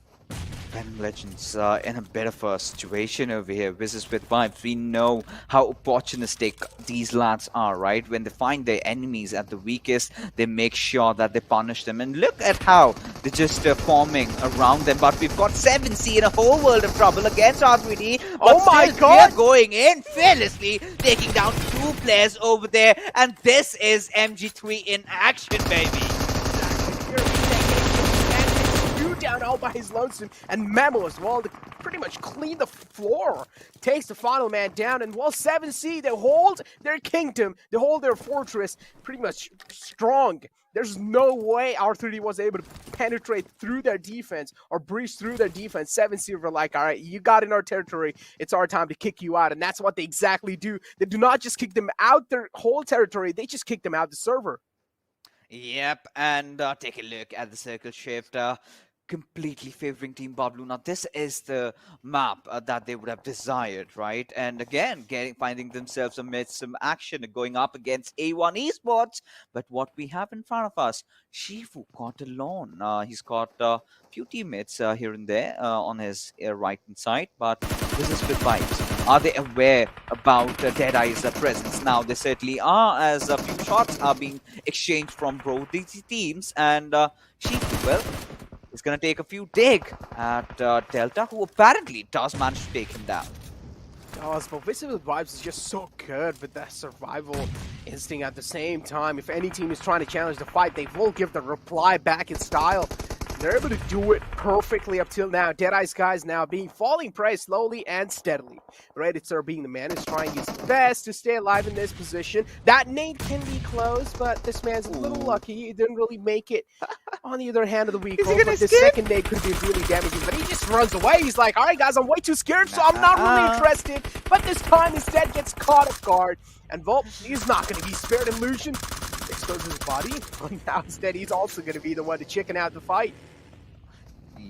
Venom Legends in a bit of a situation over here. This is with Vibes. We know how opportunistic these lads are, right? When they find their enemies at the weakest, they make sure that they punish them. And look at how they're just forming around them. But we've got 7C in a whole world of trouble against R3D. Oh my god! They're going in fearlessly, taking down 2 players over there. And this is MG3 in action, baby. Down all by his lonesome, and Memo as well to pretty much clean the floor. Takes the final man down, and while 7C, they hold their kingdom, they hold their fortress pretty much strong. There's no way R3D was able to penetrate through their defense or breach through their defense. 7C were like, all right, you got in our territory, it's our time to kick you out, and that's what they exactly do. They do not just kick them out their whole territory, they just kick them out the server. Yep, and take a look at the circle shift. Completely favoring Team Bablu. Now, this is the map that they would have desired, right? And again, finding themselves amidst some action going up against A1 Esports. But what we have in front of us, Shifu got alone. He's got a few teammates here and there on his right-hand side, but this is with Vibes. Are they aware about Deadeye's presence? Now, they certainly are, as a few shots are being exchanged from both these teams, and Shifu, well, is going to take a few dig at Delta, who apparently does manage to take him down. But Visible Vibes is just so good with that survival instinct at the same time. If any team is trying to challenge the fight, they will give the reply back in style. They're able to do it perfectly up till now. Deadeye's guys now being falling prey slowly and steadily. Redditor being the man is trying his best to stay alive in this position. That nade can be close, but this man's a little lucky. He didn't really make it on the other hand of the week. But the second nade could be really damaging, but he just runs away. He's like, all right, guys, I'm way too scared, so I'm not really interested. But this time, instead, gets caught off guard. And Volp, he's not going to be spared illusion. Exposes his body. But now instead, he's also going to be the one to chicken out the fight.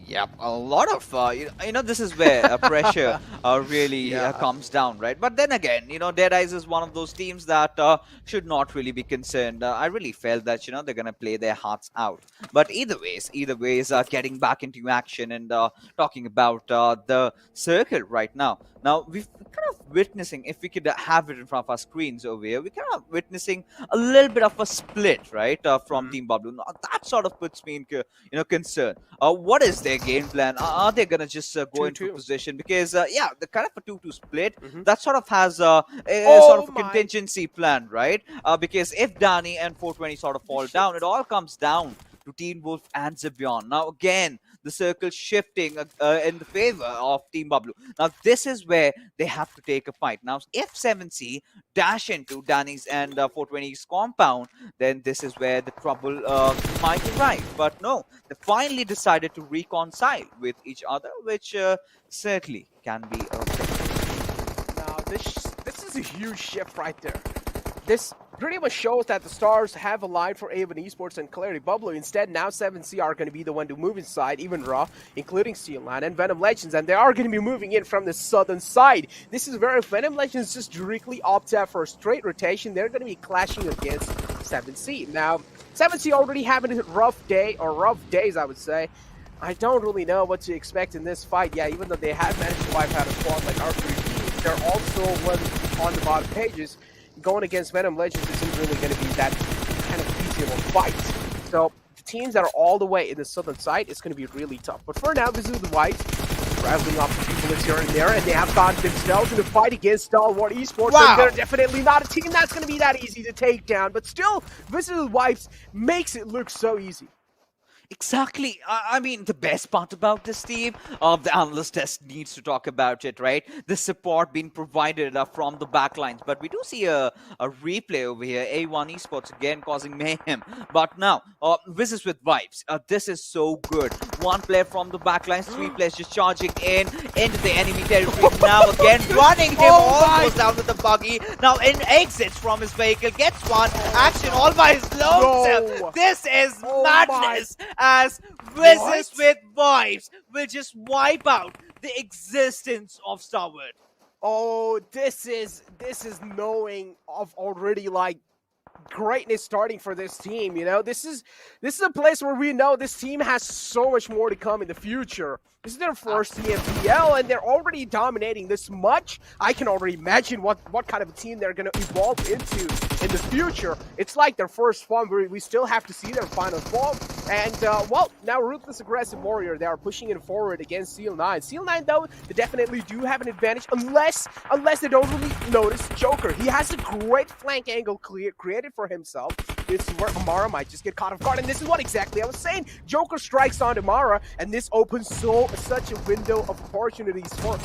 Yep, a lot of, you know, this is where pressure really comes down, right? But then again, you know, Deadeyes is one of those teams that should not really be concerned. I really felt that, you know, they're going to play their hearts out. But either ways, getting back into action and talking about the circle right now. Now, we've kind of witnessing, if we could have it in front of our screens over here, we're kind of witnessing a little bit of a split, right, from Team Bubble. Now, that sort of puts me in concern. What is their game plan? Are they gonna just go into position? Because yeah, the kind of a 2-2 split that sort of has a sort of a contingency plan, right? Because if Danny and 420 sort of fall down, it all comes down to Teen Wolf and Zebion. Now again, the circle shifting in the favor of Team Bablu. Now this is where they have to take a fight. Now if 7C dash into Danny's and 420's compound, then this is where the trouble might arrive. But no, they finally decided to reconcile with each other, which certainly can be a thing. Now this is a huge shift right there. This pretty much shows that the Stars have aligned for ABCE Esports and Clarity Bubble. Instead, now 7C are going to be the one to move inside, even Raw, including Steel9 and Venom Legends, and they are going to be moving in from the southern side. This is where if Venom Legends just directly opts out for a straight rotation, they're going to be clashing against 7C. Now, 7C already having a rough day, or rough days, I would say. I don't really know what to expect in this fight. Yeah, even though they have managed to wipe out a squad like R3D, they're also one on the bottom pages. Going against Venom Legends isn't really going to be that kind of easy of a fight. So the teams that are all the way in the southern side, it's going to be really tough. But for now, this is the Whites traveling off the bullets here and there, and they have gotten themselves in a fight against Stalwart Esports. Wow. And they're definitely not a team that's going to be that easy to take down. But still, this is the Whites makes it look so easy. Exactly. I mean, the best part about this team, the analyst test needs to talk about it, right? The support being provided from the backlines. But we do see a replay over here. A1 Esports again causing mayhem. But now, this is with vibes. This is so good. One player from the backlines, three players just charging into the enemy territory. Now again, running him almost down with the buggy. Now in exits from his vehicle, gets one. Action all by his lonesome. This is madness. As Wizards with vibes will just wipe out the existence of Stalwart. Oh, this is knowing of already like greatness starting for this team. You know, this is a place where we know this team has so much more to come in the future. This is their first PMPL, and they're already dominating this much. I can already imagine what kind of a team they're going to evolve into in the future. It's like their first form. We still have to see their final form. And, well, now Ruthless Aggressive Warrior, they are pushing it forward against Seal9. Seal9, though, they definitely do have an advantage, unless they don't really notice Joker. He has a great flank angle created for himself. This is where Amara might just get caught off guard, and this is what exactly I was saying. Joker strikes on Amara, and this opens such a window of opportunities for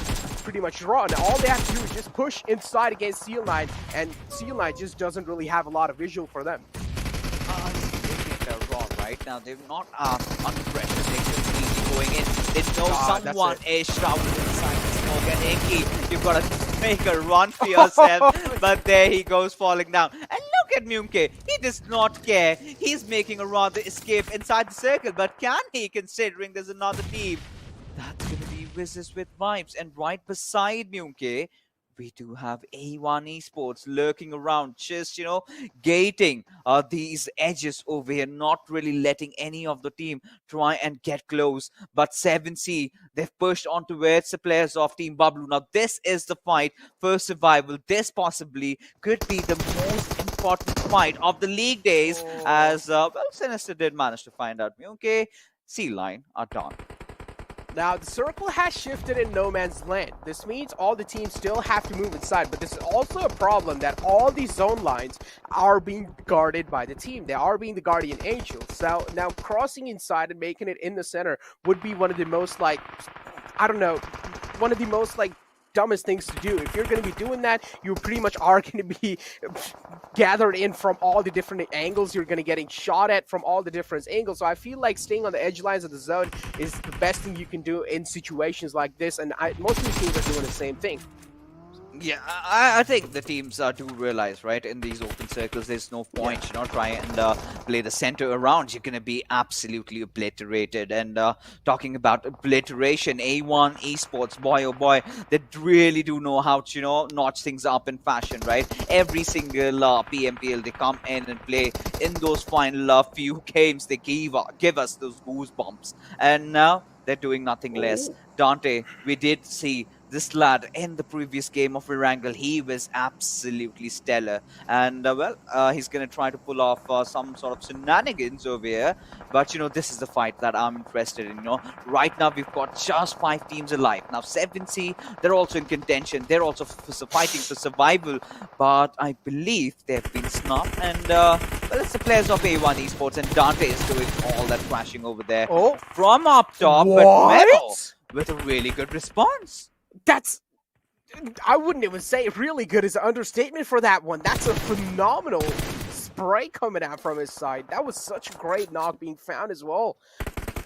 pretty much Raw. And all they have to do is just push inside against Seal9, and Seal9 just doesn't really have a lot of visual for them. They're Raw right now. They're not under pressure. They just easy going in. They know someone is shrouded inside the smoke, and Inky, you've got to make a run for yourself. But there he goes, falling down. And look at Myumke. He does not care. He's making a rather escape inside the circle. But can he, considering there's another team? That's going to be Wizards with vibes. And right beside Myumke, we do have A1 Esports lurking around, just, gating these edges over here, not really letting any of the team try and get close. But 7C, they've pushed onto where it's the players of Team Bablu. Now, this is the fight for survival. This possibly could be the most important fight of the league days, as, well, Sinister did manage to find out. Okay, C-Line are done. Now, the circle has shifted in no man's land. This means all the teams still have to move inside, but this is also a problem that all these zone lines are being guarded by the team. They are being the guardian angels. So now crossing inside and making it in the center would be one of the most, like, I don't know, one of the most, like, dumbest things to do. If you're going to be doing that, you pretty much are going to be gathered in from all the different angles. You're going to getting shot at from all the different angles. So I feel like staying on the edge lines of the zone is the best thing you can do in situations like this. And most of the teams are doing the same thing. Yeah, I think the teams do realize, right, in these open circles, there's no point, try and play the center around. You're going to be absolutely obliterated. And talking about obliteration, A1 Esports, boy, oh boy, they really do know how to, notch things up in fashion, right? Every single PMPL, they come in and play in those final few games. They give us those goosebumps. And now they're doing nothing less. Dante, we did see this lad in the previous game of Erangel, he was absolutely stellar. And he's going to try to pull off some sort of shenanigans over here. But, this is the fight that I'm interested in. Right now we've got just 5 teams alive. Now 7C, they're also in contention. They're also fighting for survival. But I believe they've been snuffed. And, it's the players of A1 Esports. And Dante is doing all that crashing over there. Oh, From up top. what? But Memo with a really good response. That's... I wouldn't even say really good is an understatement for that one. That's a phenomenal spray coming out from his side. That was such a great knock being found as well.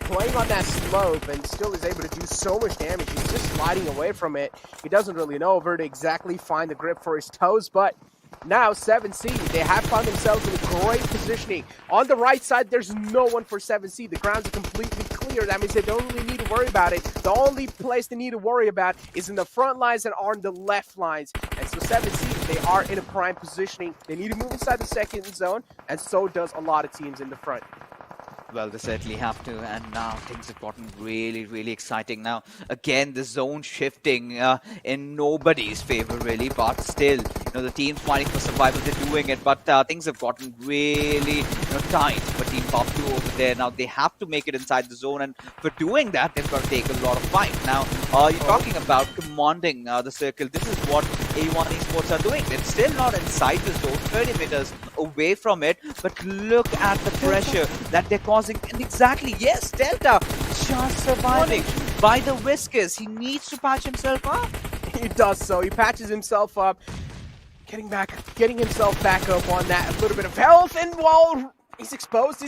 Playing on that slope and still is able to do so much damage. He's just sliding away from it. He doesn't really know where to exactly find the grip for his toes, but now 7C, they have found themselves in a great positioning. On the right side, there's no one for 7C. The grounds are completely clear. That means they don't really need to worry about it. The only place they need to worry about is in the front lines and on the left lines. And so 7C, they are in a prime positioning. They need to move inside the second zone, and so does a lot of teams in the front. Well, they certainly have to, and now things have gotten really, really exciting. Now, again, the zone shifting in nobody's favor, really, but still, the teams fighting for survival, they're doing it, but things have gotten really, tight for Team Pop2 over there. Now, they have to make it inside the zone, and for doing that, they've got to take a lot of fight. Now, you're talking about commanding the circle. This is what A1 Esports are doing. They're still not inside the zone, 30 meters away from it, but look at the pressure that they're causing. And exactly, yes, Delta just surviving by the whiskers. He needs to patch himself up. He does so. He patches himself up, getting himself back up on that a little bit of health, and while he's exposed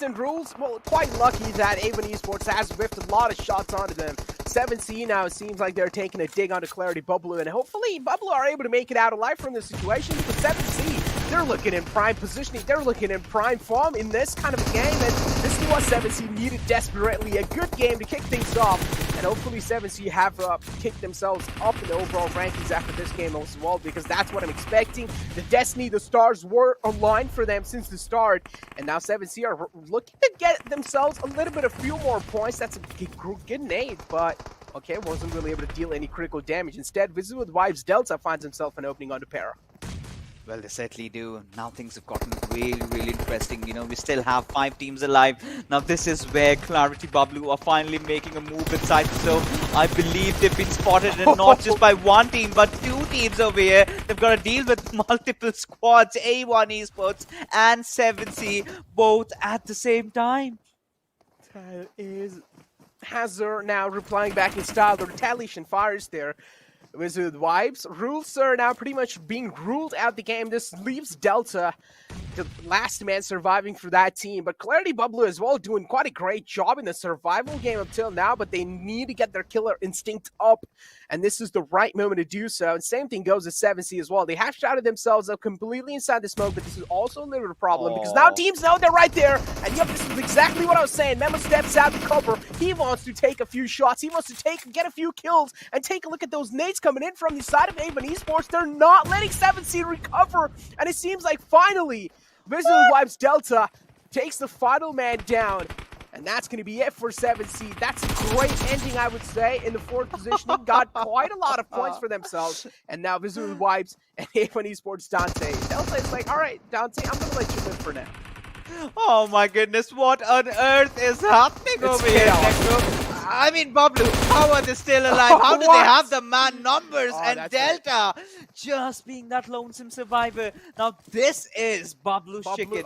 and rules. Well, quite lucky that A1 Esports has whiffed a lot of shots onto them. 7C now, it seems like they're taking a dig onto Clarity Bubble, and hopefully Bubble are able to make it out alive from this situation, because 7C, they're looking in prime positioning. They're looking in prime form in this kind of a game, and this is what 7C needed desperately. A good game to kick things off, and hopefully 7C have kicked themselves up in the overall rankings after this game as well, because that's what I'm expecting. The destiny, the stars were aligned for them since the start, and now 7C are looking to get themselves a little bit of few more points. That's a good nade, but okay, wasn't really able to deal any critical damage. Instead, Visit with Wives Delta finds himself an opening onto Para. Well, they certainly do. Now things have gotten really, really interesting. We still have 5 teams alive. Now this is where Clarity Bablu are finally making a move inside the zone. I believe they've been spotted, and not just by one team, but 2 teams over here. They've got to deal with multiple squads, A1 Esports and 7C, both at the same time. That is Hazard now replying back in style. The retaliation fires there. With Vibes, rules are now pretty much being ruled out the game. This leaves Delta, the last man surviving for that team. But Clarity Bubble as well doing quite a great job in the survival game up till now, but they need to get their killer instinct up, and this is the right moment to do so. And same thing goes with 7C as well. They have shouted themselves up completely inside the smoke, but this is also a little problem because now teams know they're right there. And yep, this is exactly what I was saying. Memo steps out the cover. He wants to take a few shots. He wants to get a few kills and take a look at those nades coming in from the side of A1 Esports. They're not letting 7C recover, and it seems like finally Visual Vibes Delta takes the final man down, and that's going to be it for 7C. That's a great ending, I would say, in the 4th position. They got quite a lot of points for themselves, and now Visual Vibes and A1 Esports Dante. Delta is like, all right, Dante, I'm going to let you live for now. Oh my goodness, what on earth is happening over here, Necro? I mean, Bablu, how are they still alive? How do they have the man numbers? And Delta just being that lonesome survivor. Now, this is Bablu's chicken.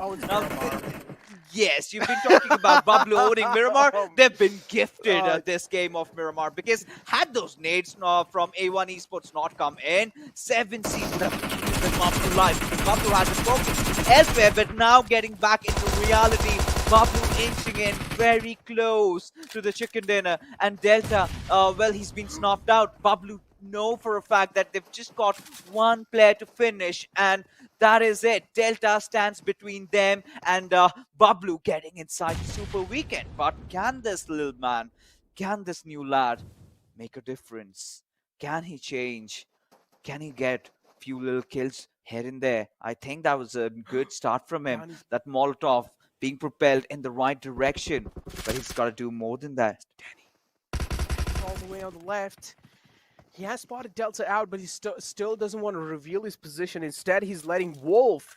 Yes, you've been talking about Bablu owning Miramar. They've been gifted this game of Miramar, because had those nades from A1 Esports not come in, 7C would have kept them up to life. Bablu hasn't spoken elsewhere, but now getting back into reality, Bablu inching in very close to the chicken dinner, and Delta, well, he's been snuffed out. Bablu know for a fact that they've just got one player to finish, and that is it. Delta stands between them and Bablu getting inside the Super Weekend. But can this little man, can this new lad make a difference? Can he change? Can he get a few little kills here and there? I think that was a good start from him. That Molotov being propelled in the right direction. But he's got to do more than that. All the way on the left. He has spotted Delta out, but he still doesn't want to reveal his position. Instead, he's letting Wolf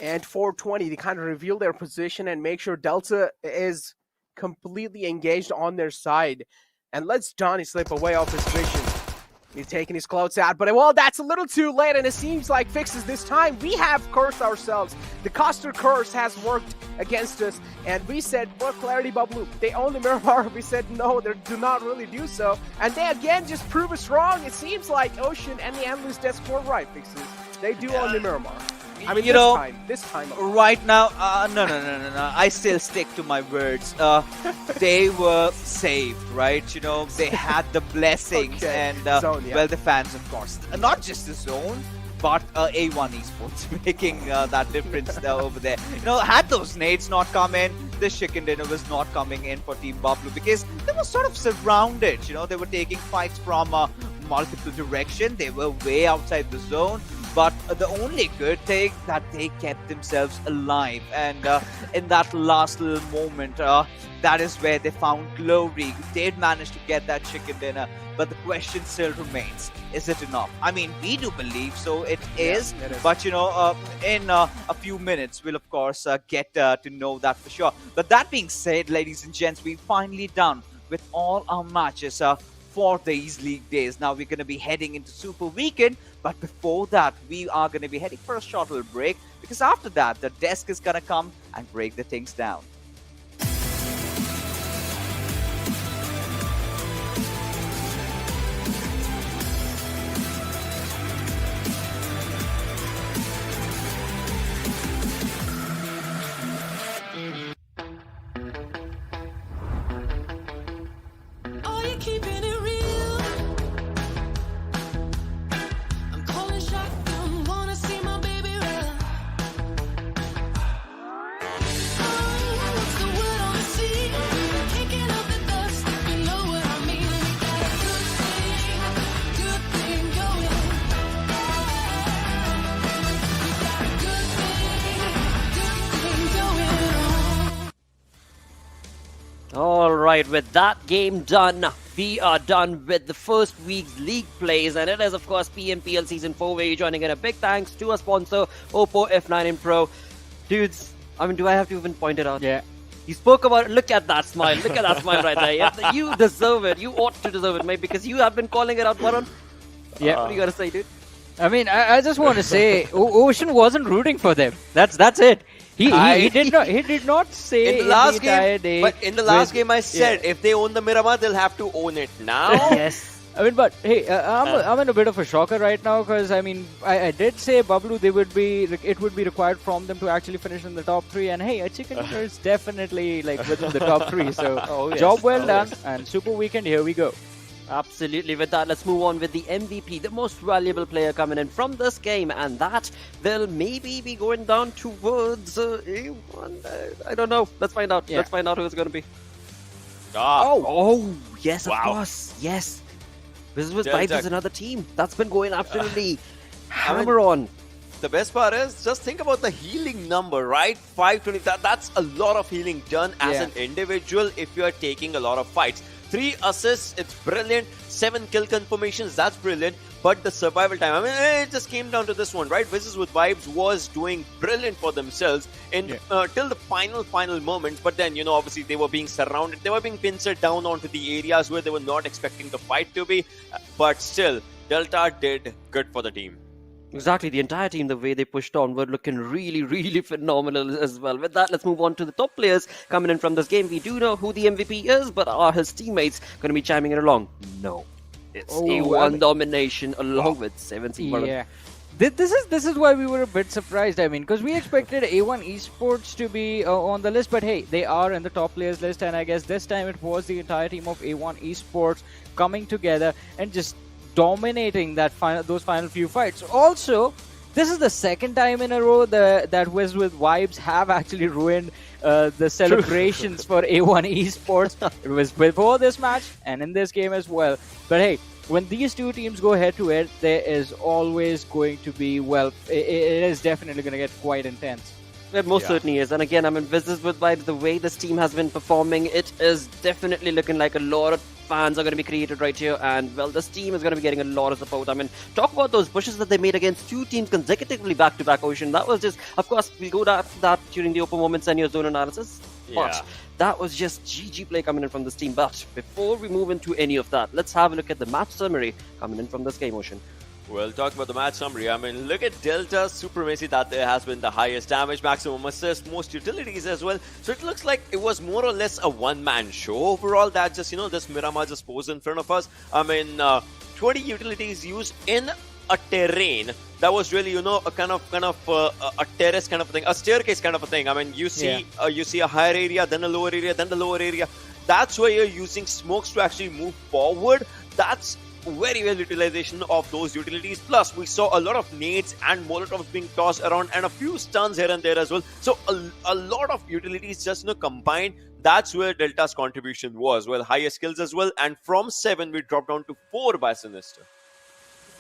and 420 to kind of reveal their position and make sure Delta is completely engaged on their side. And lets Johnny slip away off his vision. He's taking his clothes out, but well, that's a little too late, and it seems like fixes this time. We have cursed ourselves. The Coster curse has worked against us, and we said, for clarity, Bablu, they own the Miramar. We said, no, they do not really do so. And they again just prove us wrong. It seems like Ocean and the Endless Desk were right, fixes. They do own the Miramar. I mean, this time. Right now, no. I still stick to my words. They were saved, right? You know, they had the blessings and, Zone, yeah. well, the fans, of course. Not just the zone, but A1 Esports making that difference over there. You know, had those nades not come in, this chicken dinner was not coming in for Team Bablu because they were sort of surrounded. You know, they were taking fights from multiple directions. They were way outside the zone. But the only good thing that they kept themselves alive, and in that last little moment, that is where they found glory. They'd managed to get that chicken dinner, but the question still remains: is it enough? I mean, we do believe so. It is, but you know, in a few minutes, we'll of course get to know that for sure. But that being said, ladies and gents, we're finally done with all our matches for these league days. Now we're going to be heading into Super Weekend. But before that, we are going to be heading for a short little break because after that, the desk is going to come and break the things down. Are you keeping it real? Alright, with that game done, we are done with the first week's league plays, and it is of course PMPL Season 4 where you're joining in. A big thanks to our sponsor, Oppo F9 Pro. Dudes, I mean, do I have to even point it out? Yeah. You spoke about it. Look at that smile. Look at that smile right there. Yeah, you deserve it. You ought to deserve it, mate, because you have been calling it out, Varun. Yeah. What do you gotta say, dude? I mean, I just want to say, Ocean wasn't rooting for them. That's it. He did not say in the last entire game, day. but in the last game I said if they own the Miramar, they'll have to own it now. Yes. I mean, but hey, I'm in a bit of a shocker right now because I mean, I did say Bablu, it would be required from them to actually finish in the top 3, and hey, a chicken dinner is definitely like within the top 3. So job well done, and Super Weekend, here we go. Absolutely. With that, let's move on with the MVP, the most valuable player coming in from this game, and that will maybe be going down towards A1. I don't know. Let's find out. Yeah. Let's find out who it's going to be. Oh, yes, wow. of course. Yes. This was Delta. Vibes is another team that's been going absolutely hammer on. The best part is, just think about the healing number, right? 520. That's a lot of healing done as an individual if you are taking a lot of fights. 3 assists, it's brilliant. 7 kill confirmations, that's brilliant. But the survival time, I mean, it just came down to this one, right? Versus with Vibes was doing brilliant for themselves till the final moments. But then, you know, obviously they were being surrounded. They were being pincered down onto the areas where they were not expecting the fight to be. But still, Delta did good for the team. Exactly, the entire team, the way they pushed on, were looking really, really phenomenal as well. With that, let's move on to the top players coming in from this game. We do know who the MVP is, but are his teammates going to be chiming it along? No. It's A1 domination along with 17. Yeah. This is why we were a bit surprised. I mean, because we expected A1 Esports to be on the list, but hey, they are in the top players list, and I guess this time it was the entire team of A1 Esports coming together and just dominating those final few fights. Also, this is the second time in a row that Wiz with Vibes have actually ruined the celebrations for A1 Esports. It was before this match and in this game as well. But hey, when these two teams go head to head, there is always going to be, well, it is definitely going to get quite intense. It most certainly is. And again, I mean, Business with Vibes, the way this team has been performing, it is definitely looking like a lot of fans are going to be created right here, and well, this team is going to be getting a lot of support. I mean, talk about those pushes that they made against 2 teams consecutively back-to-back, Ocean. That was just, of course, we'll go to that during the open moments and your zone analysis. But that was just GG play coming in from this team. But before we move into any of that, let's have a look at the match summary coming in from this game, Ocean. Well, talking about the match summary, I mean, look at Delta's supremacy that there has been the highest damage, maximum assist, most utilities as well. So it looks like it was more or less a one-man show overall that just, this Miramar just posed in front of us. I mean, 20 utilities used in a terrain that was really, a kind of a terrace kind of thing, a staircase kind of a thing. I mean, you see a higher area, then a lower area, then the lower area. That's where you're using smokes to actually move forward. That's very well utilization of those utilities. Plus, we saw a lot of nades and molotovs being tossed around and a few stuns here and there as well. So a lot of utilities just combined. That's where Delta's contribution was. Well, higher skills as well. And from 7, we dropped down to 4 by Sinister.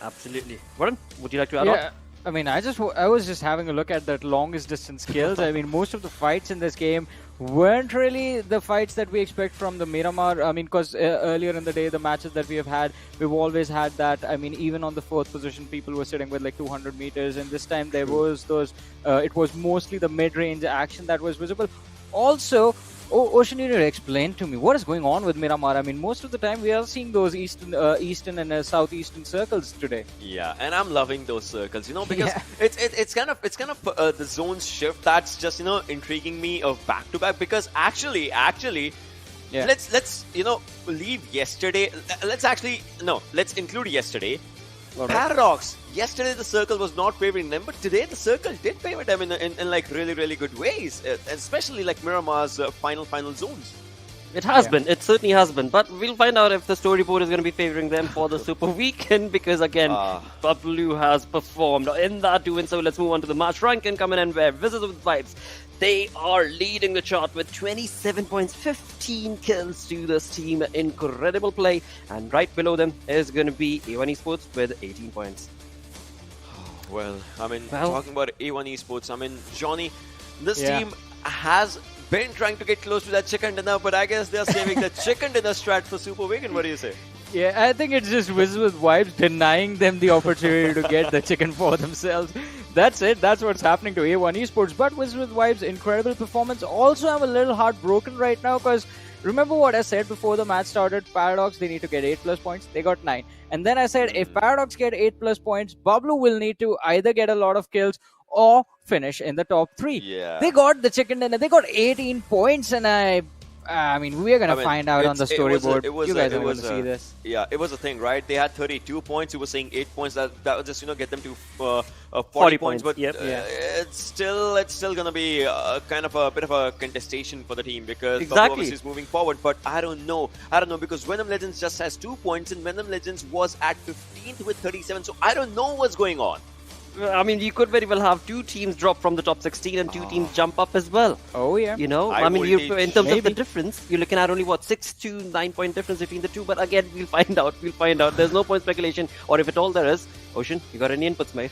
Absolutely. Varun, would you like to add on? I mean, I was just having a look at that longest distance kills. I mean, most of the fights in this game weren't really the fights that we expect from the Miramar. I mean, because earlier in the day, the matches that we have had, we've always had that. I mean, even on the 4th position, people were sitting with like 200 meters. And this time there was those, it was mostly the mid-range action that was visible. Also, Ocean, you need to explain to me what is going on with Miramar. I mean, most of the time we are seeing those eastern and southeastern circles today. Yeah, and I'm loving those circles, because it's kind of the zones shift that's just intriguing me of back to back. Because actually, let's leave yesterday. Let's include yesterday. Paradox. Yesterday the circle was not favoring them, but today the circle did favor them in like really good ways, especially like Miramar's final zones. It has been. It certainly has been. But we'll find out if the storyboard is going to be favoring them for the Super Weekend, because again, Bablu has performed in that doing so. Let's move on to the match ranking coming in where Visitors with Vibes, they are leading the chart with 27 points, 15 kills to this team. Incredible play. And right below them is going to be A1 Esports with 18 points. Well, I mean, talking about A1 Esports, I mean, Johnny, this team has been trying to get close to that chicken dinner, but I guess they're saving the chicken dinner strat for Super Weekend. What do you say? Yeah, I think it's just Wiz with Vibes denying them the opportunity to get the chicken for themselves. That's it. That's what's happening to A1 Esports. But Wiz with Vibes, incredible performance. Also, I'm a little heartbroken right now because remember what I said before the match started? Paradox, they need to get 8+ points. They got 9. And then I said, if Paradox get 8+ points, Bablu will need to either get a lot of kills or finish in the top 3. Yeah. They got the chicken dinner. They got 18 points, and I mean, we're going to find out on the storyboard. You guys are going to see this. Yeah, it was a thing, right? They had 32 points. You were saying 8 points. That would just, get them to 40 points. But it's still going to be kind of a bit of a contestation for the team because Bablu obviously is moving forward. But I don't know because Venom Legends just has 2 points and Venom Legends was at 15th with 37. So I don't know what's going on. I mean, you could very well have 2 teams drop from the top 16 and 2 teams jump up as well. Oh, yeah. In terms of the difference, you're looking at only, 6 to 9 point difference between the 2. But again, we'll find out. There's no point speculation. Or if at all there is, Ocean, you got any inputs, mate?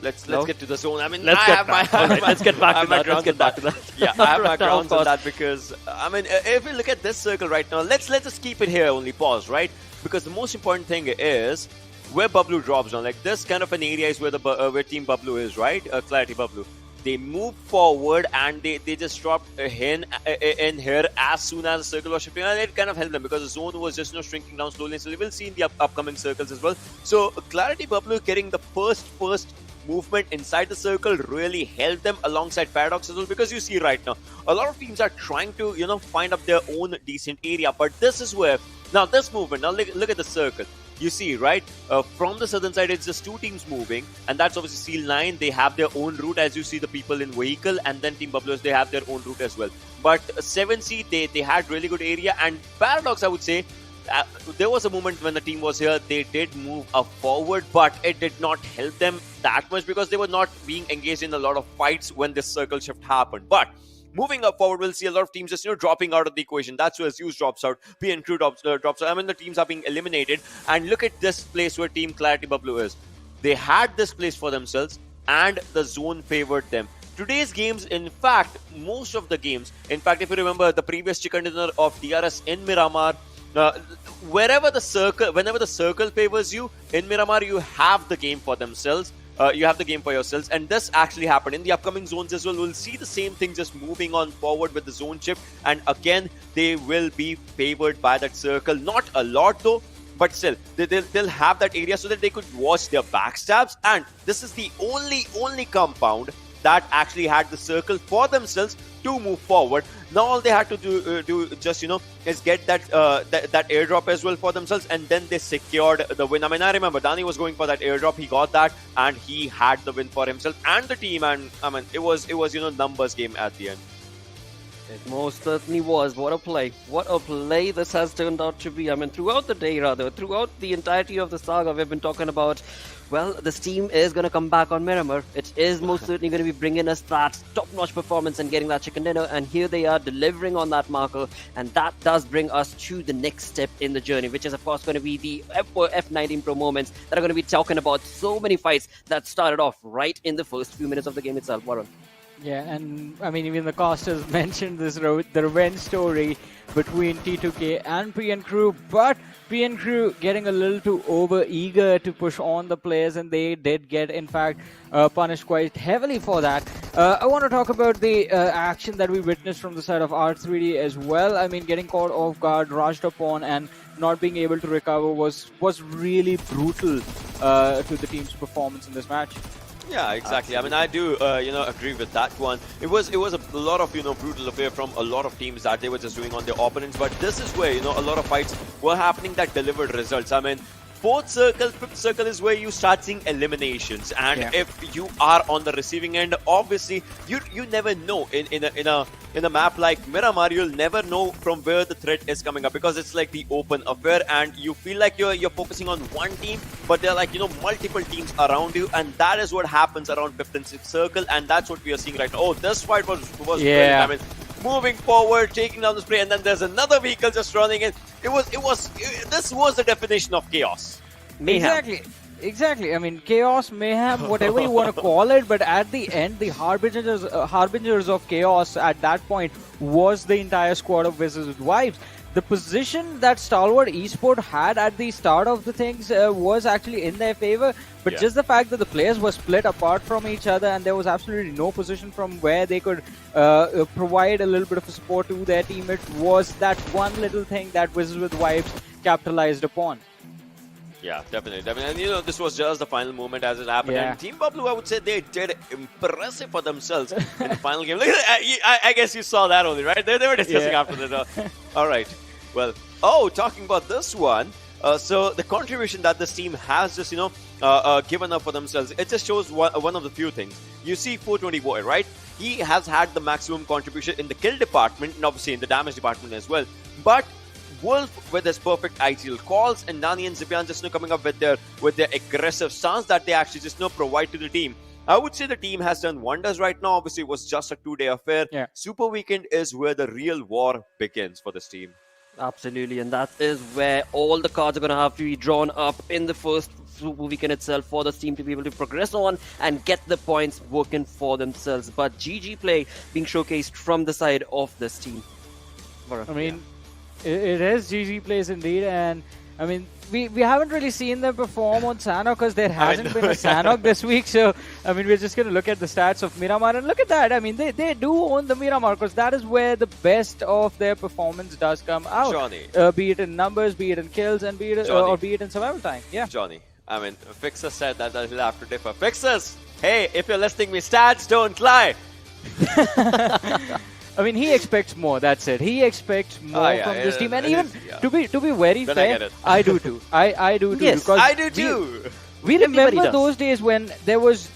Let's get to the zone. I mean, let's get back to that. Yeah, I have my grounds on that because, I mean, if we look at this circle right now, let's just keep it here, only pause, right? Because the most important thing is where Bablu drops down. Like this kind of an area is where where Team Bablu is, right? Clarity Bablu. They move forward and they just dropped in here as soon as the circle was shifting, and it kind of helped them because the zone was just shrinking down slowly. So we will see in the upcoming circles as well. So Clarity Bablu getting the first movement inside the circle really helped them alongside Paradox as well, because you see right now a lot of teams are trying to find up their own decent area, but this is where now this movement. Now look at the circle. You see, right? From the southern side, it's just 2 teams moving, and that's obviously Seal 9. They have their own route, as you see the people in vehicle, and then Team Bablu, they have their own route as well. But 7C, they had really good area, and Paradox, I would say, there was a moment when the team was here, they did move up forward, but it did not help them that much because they were not being engaged in a lot of fights when this circle shift happened. But moving up forward, we'll see a lot of teams just dropping out of the equation. That's where Zeus drops out, PN Crew drops out. I mean, the teams are being eliminated. And look at this place where Team Clarity Bablu is. They had this place for themselves, and the zone favored them. Today's games, in fact, most of the games, in fact, if you remember the previous chicken dinner of DRS in Miramar, whenever the circle favors you, in Miramar, you have the game for themselves. You have the game for yourselves, and this actually happened in the upcoming zones as well. We'll see the same thing just moving on forward with the zone shift, and again they will be favored by that circle. Not a lot though, but still they'll have that area so that they could watch their backstabs. And this is the only compound that actually had the circle for themselves to move forward. Now all they had to do just is get that that airdrop as well for themselves, and then they secured the win. I mean, I remember Dani was going for that airdrop. He got that, and he had the win for himself and the team. And I mean, it was numbers game at the end. It most certainly was. What a play. What a play this has turned out to be. I mean, throughout the day, throughout the entirety of the saga, we've been talking about, well, this team is going to come back on Miramar. It is most certainly going to be bringing us that top-notch performance and getting that chicken dinner. And here they are delivering on that marker. And that does bring us to the next step in the journey, which is, of course, going to be the F19 Pro moments that are going to be talking about so many fights that started off right in the first few minutes of the game itself. Warren. Yeah, and I mean, even the casters mentioned this the revenge story between T2K and PN Crew, but PN Crew getting a little too over-eager to push on the players, and they did get, in fact, punished quite heavily for that. I want to talk about the action that we witnessed from the side of R3D as well. I mean, getting caught off guard, rushed upon, and not being able to recover was really brutal to the team's performance in this match. Yeah, exactly. I mean, I do, agree with that one. It was a lot of, brutal affair from a lot of teams that they were just doing on their opponents. But this is where, a lot of fights were happening that delivered results. I mean, fourth circle, fifth circle is where you start seeing eliminations. And if you are on the receiving end, obviously, you never know. In a map like Miramar, you'll never know from where the threat is coming up, because it's like the open affair, and you feel like you're focusing on one team, but there are like multiple teams around you, and that is what happens around fifth and sixth circle, and that's what we are seeing right now. Oh, this fight was brilliant. I mean, moving forward, taking down the spray, and then there's another vehicle just running in. This was the definition of chaos. Mayhem. Exactly. I mean, chaos, mayhem, whatever you want to call it, but at the end, the harbingers of chaos at that point was the entire squad of Wizards with Wives. The position that Stalwart Esports had at the start of the things was actually in their favor, but just the fact that the players were split apart from each other and there was absolutely no position from where they could provide a little bit of support to their teammates was that one little thing that Wizards with Wives capitalized upon. Yeah, definitely. And this was just the final moment as it happened. Yeah. And Team Blue, I would say they did impressive for themselves in the final game. I guess you saw that only, right? They were discussing after that. All right. Well, talking about this one. So the contribution that this team has just, given up for themselves, it just shows one of the few things. You see 420 Boy, right? He has had the maximum contribution in the kill department and obviously in the damage department as well. But Wolf with his perfect ideal calls, and Nani and Zipian just coming up with their aggressive stance that they actually just provide to the team. I would say the team has done wonders right now. Obviously, it was just a 2-day affair. Yeah. Super Weekend is where the real war begins for this team. Absolutely, and that is where all the cards are going to have to be drawn up in the first Super Weekend itself for this team to be able to progress on and get the points working for themselves. But GG play being showcased from the side of this team. I mean, it is GG plays indeed, and I mean, we haven't really seen them perform on Sanhok because there hasn't been a Sanhok this week. So, I mean, we're just going to look at the stats of Miramar, and look at that. I mean, they do own the Miramar because that is where the best of their performance does come out. Johnny. Be it in numbers, be it in kills, and be it in survival time. Yeah. Johnny, I mean, Fixer said that he'll have to differ. Fixers, hey, if you're listening me, stats don't lie. I mean, he expects more. That's it. He expects more from this team, and even to be very fair, I do too. I do too. Yes, because I do too. We remember those days when there was.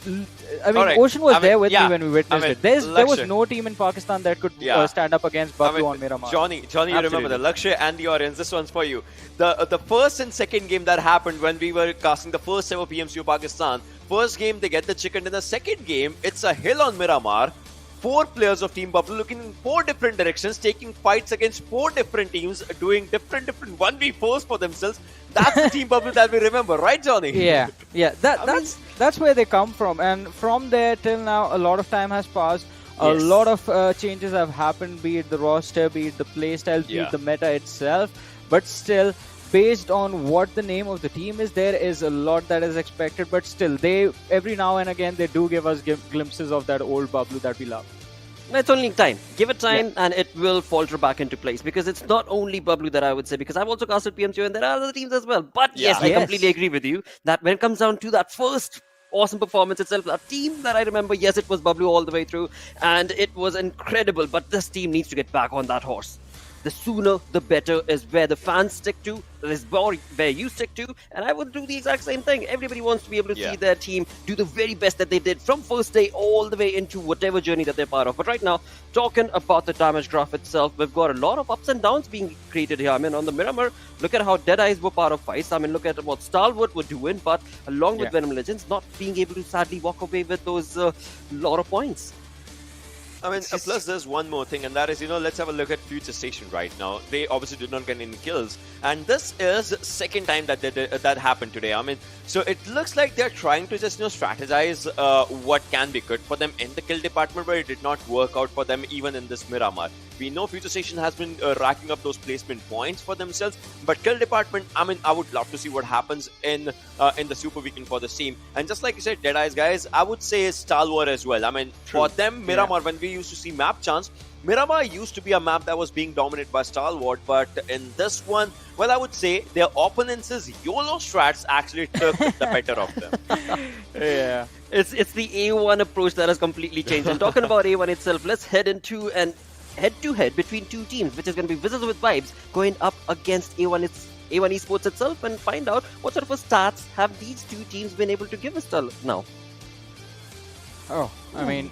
I mean, Ocean was there with me when we witnessed it. There was no team in Pakistan that could stand up against Babu on Miramar. Johnny, you remember the Lakshay and the audience. This one's for you. The first and second game that happened when we were casting the first ever PMCU Pakistan. First game they get the chicken. In the second game, it's a hill on Miramar. 4 players of Team Bubble looking in 4 different directions, taking fights against 4 different teams, doing different 1v4s for themselves. That's the Team Bubble that we remember, right, Johnny? Yeah. That's where they come from, and from there till now, a lot of time has passed. A lot of changes have happened, be it the roster, be it the playstyle, be it the meta itself. but still, based on what the name of the team is, there is a lot that is expected. But still, they every now and again they do give us glimpses of that old Bablu that we love. It's only time. Give it time and it will falter back into place, because it's not only Bablu that I would say, because I've also casted PMCO and there are other teams as well. But yes, I completely agree with you that when it comes down to that first awesome performance itself, that team that I remember, yes, it was Bablu all the way through and it was incredible, but this team needs to get back on that horse. The sooner the better is where the fans stick to, is where you stick to, and I would do the exact same thing. Everybody wants to be able to see their team do the very best that they did from first day all the way into whatever journey that they're part of. But right now, talking about the damage graph itself, we've got a lot of ups and downs being created here. I mean, on the Miramar, look at how Deadeyes were part of fights. I mean, look at what Stalwart were doing, but along with Venom Legends, not being able to sadly walk away with those lot of points. I mean, plus there's one more thing, and that is, let's have a look at Future Station right now. They obviously did not get any kills, and this is the second time that that happened today. I mean, so it looks like they're trying to just, strategize what can be good for them in the kill department, but it did not work out for them even in this Miramar. We know Future Station has been racking up those placement points for themselves, but kill department, I mean, I would love to see what happens in the Super Weekend for the team. And just like you said, Deadeyes guys, I would say Stalwart as well. I mean, for them, Miramar, when we used to see map chance, Miramar used to be a map that was being dominated by Stalwart, but in this one, well, I would say their opponents' YOLO strats actually took the better of them. It's the A1 approach that has completely changed. And talking about A1 itself, let's head into an head-to-head between two teams, which is going to be Wizards with Vibes going up against A1 Esports itself, and find out what sort of stats have these two teams been able to give us now. Oh, I mean,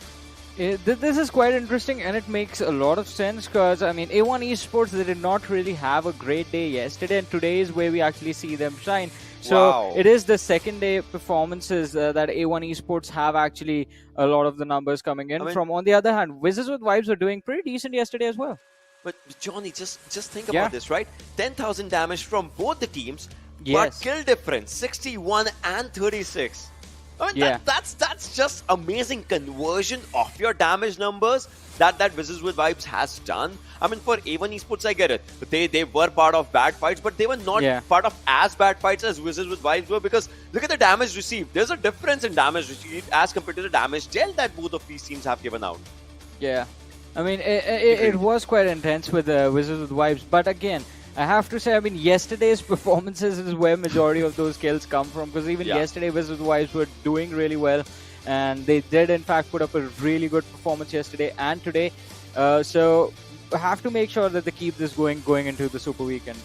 this is quite interesting, and it makes a lot of sense because, I mean, A1 Esports, they did not really have a great day yesterday, and today is where we actually see them shine. So it is the second day performances that A1 Esports have actually a lot of the numbers coming in. From on the other hand, Wizards with Vibes were doing pretty decent yesterday as well. But Johnny, just think about this, right? 10,000 damage from both the teams, but kill difference 61 and 36. I mean, that's just amazing conversion of your damage numbers that Wizards with Vibes has done. I mean, for A1 Esports, I get it. They were part of bad fights, but they were not part of as bad fights as Wizards with Vibes were, because look at the damage received. There's a difference in damage received as compared to the damage dealt that both of these teams have given out. Yeah. I mean, it was quite intense with Wizards with Vibes, but again, I have to say, I mean, yesterday's performances is where majority of those kills come from, because even yesterday Wizards with Vibes were doing really well, and they did in fact put up a really good performance yesterday and today. So I have to make sure that they keep this going into the Super Weekend.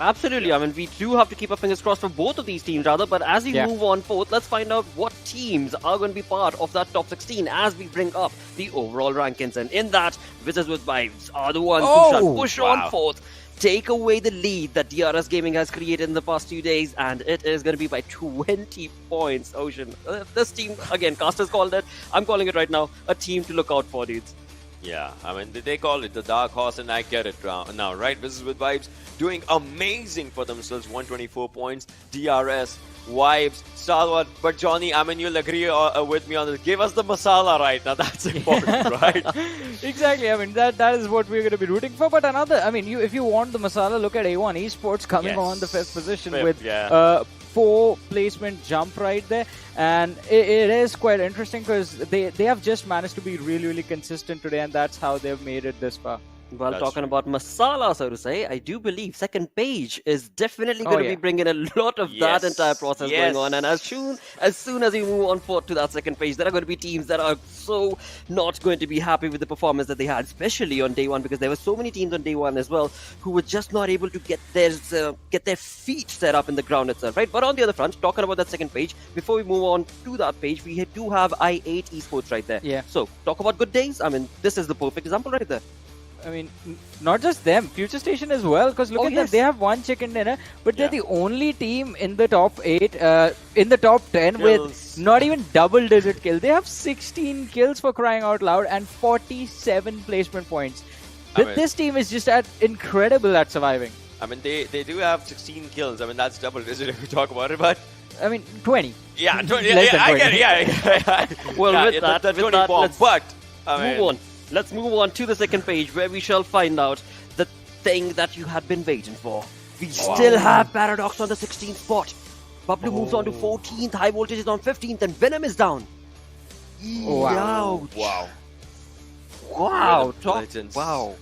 Absolutely. I mean, we do have to keep our fingers crossed for both of these teams, rather. But as we move on forth, let's find out what teams are going to be part of that top 16 as we bring up the overall rankings. And in that, Wizards with Vibes are the ones who shall push on forth, take away the lead that DRS Gaming has created in the past 2 days, and it is going to be by 20 points, Ocean. This team, again, Casters called it. I'm calling it right now, a team to look out for, dudes. Yeah, I mean, they call it the dark horse, and I get it now, right? Wizards with Vibes doing amazing for themselves, 124 points, DRS, Vibes, Stalwart. But Johnny, I mean, you'll agree with me on this. Give us the masala right now. That's important, right? Exactly. I mean, that is what we're going to be rooting for. But another, I mean, if you want the masala, look at A1 Esports coming on the 5th position with 4 placement jump right there, and it is quite interesting because they have just managed to be really consistent today, and that's how they've made it this far. Well, that's talking about masala, so to say, I do believe second page is definitely going to be bringing a lot of that entire process going on. And as soon as we move on forward to that second page, there are going to be teams that are so not going to be happy with the performance that they had, especially on day one, because there were so many teams on day one as well who were just not able to get their feet set up in the ground itself, right? But on the other front, talking about that second page, before we move on to that page, we do have I8 Esports right there. Yeah. So, talk about good days. I mean, this is the perfect example right there. I mean, not just them, Future Station as well, because look at them, they have one chicken dinner, but they're the only team in the top 8, in the top 10 with not even double-digit kills. They have 16 kills for crying out loud and 47 placement points. This team is just incredible at surviving. I mean, they do have 16 kills. I mean, that's double-digit if we talk about it, but... I mean, 20. Yeah, 20. I get it, Well, with that, let's move on. Let's move on to the second page where we shall find out the thing that you had been waiting for. We still have Paradox on the 16th spot. Pablo moves on to 14th. High Voltage is on 15th, and Venom is down. Wow. Ouch. Wow. Wow.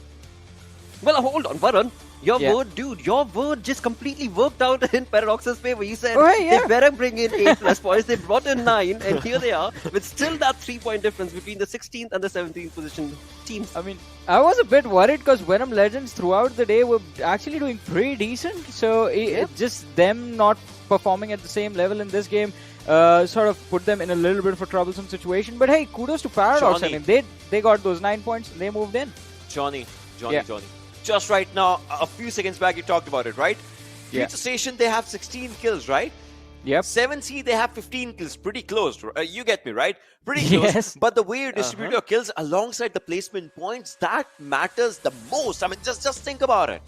Well, hold on, Varun. Your word, dude, your word just completely worked out in Paradox's favor. You said they better bring in 8+ points. They brought in 9, and here they are with still that 3-point difference between the 16th and the 17th position teams. I mean, I was a bit worried because Venom Legends throughout the day were actually doing pretty decent. So just them not performing at the same level in this game sort of put them in a little bit of a troublesome situation. But hey, kudos to Paradox. Johnny. I mean, they got those 9 points and they moved in. Johnny. Just right now, a few seconds back, you talked about it, right? Future Station, they have 16 kills, right? Yep. 7C, they have 15 kills. Pretty close. You get me, right? Pretty close. Yes. But the way you distribute your kills alongside the placement points, that matters the most. I mean, just think about it.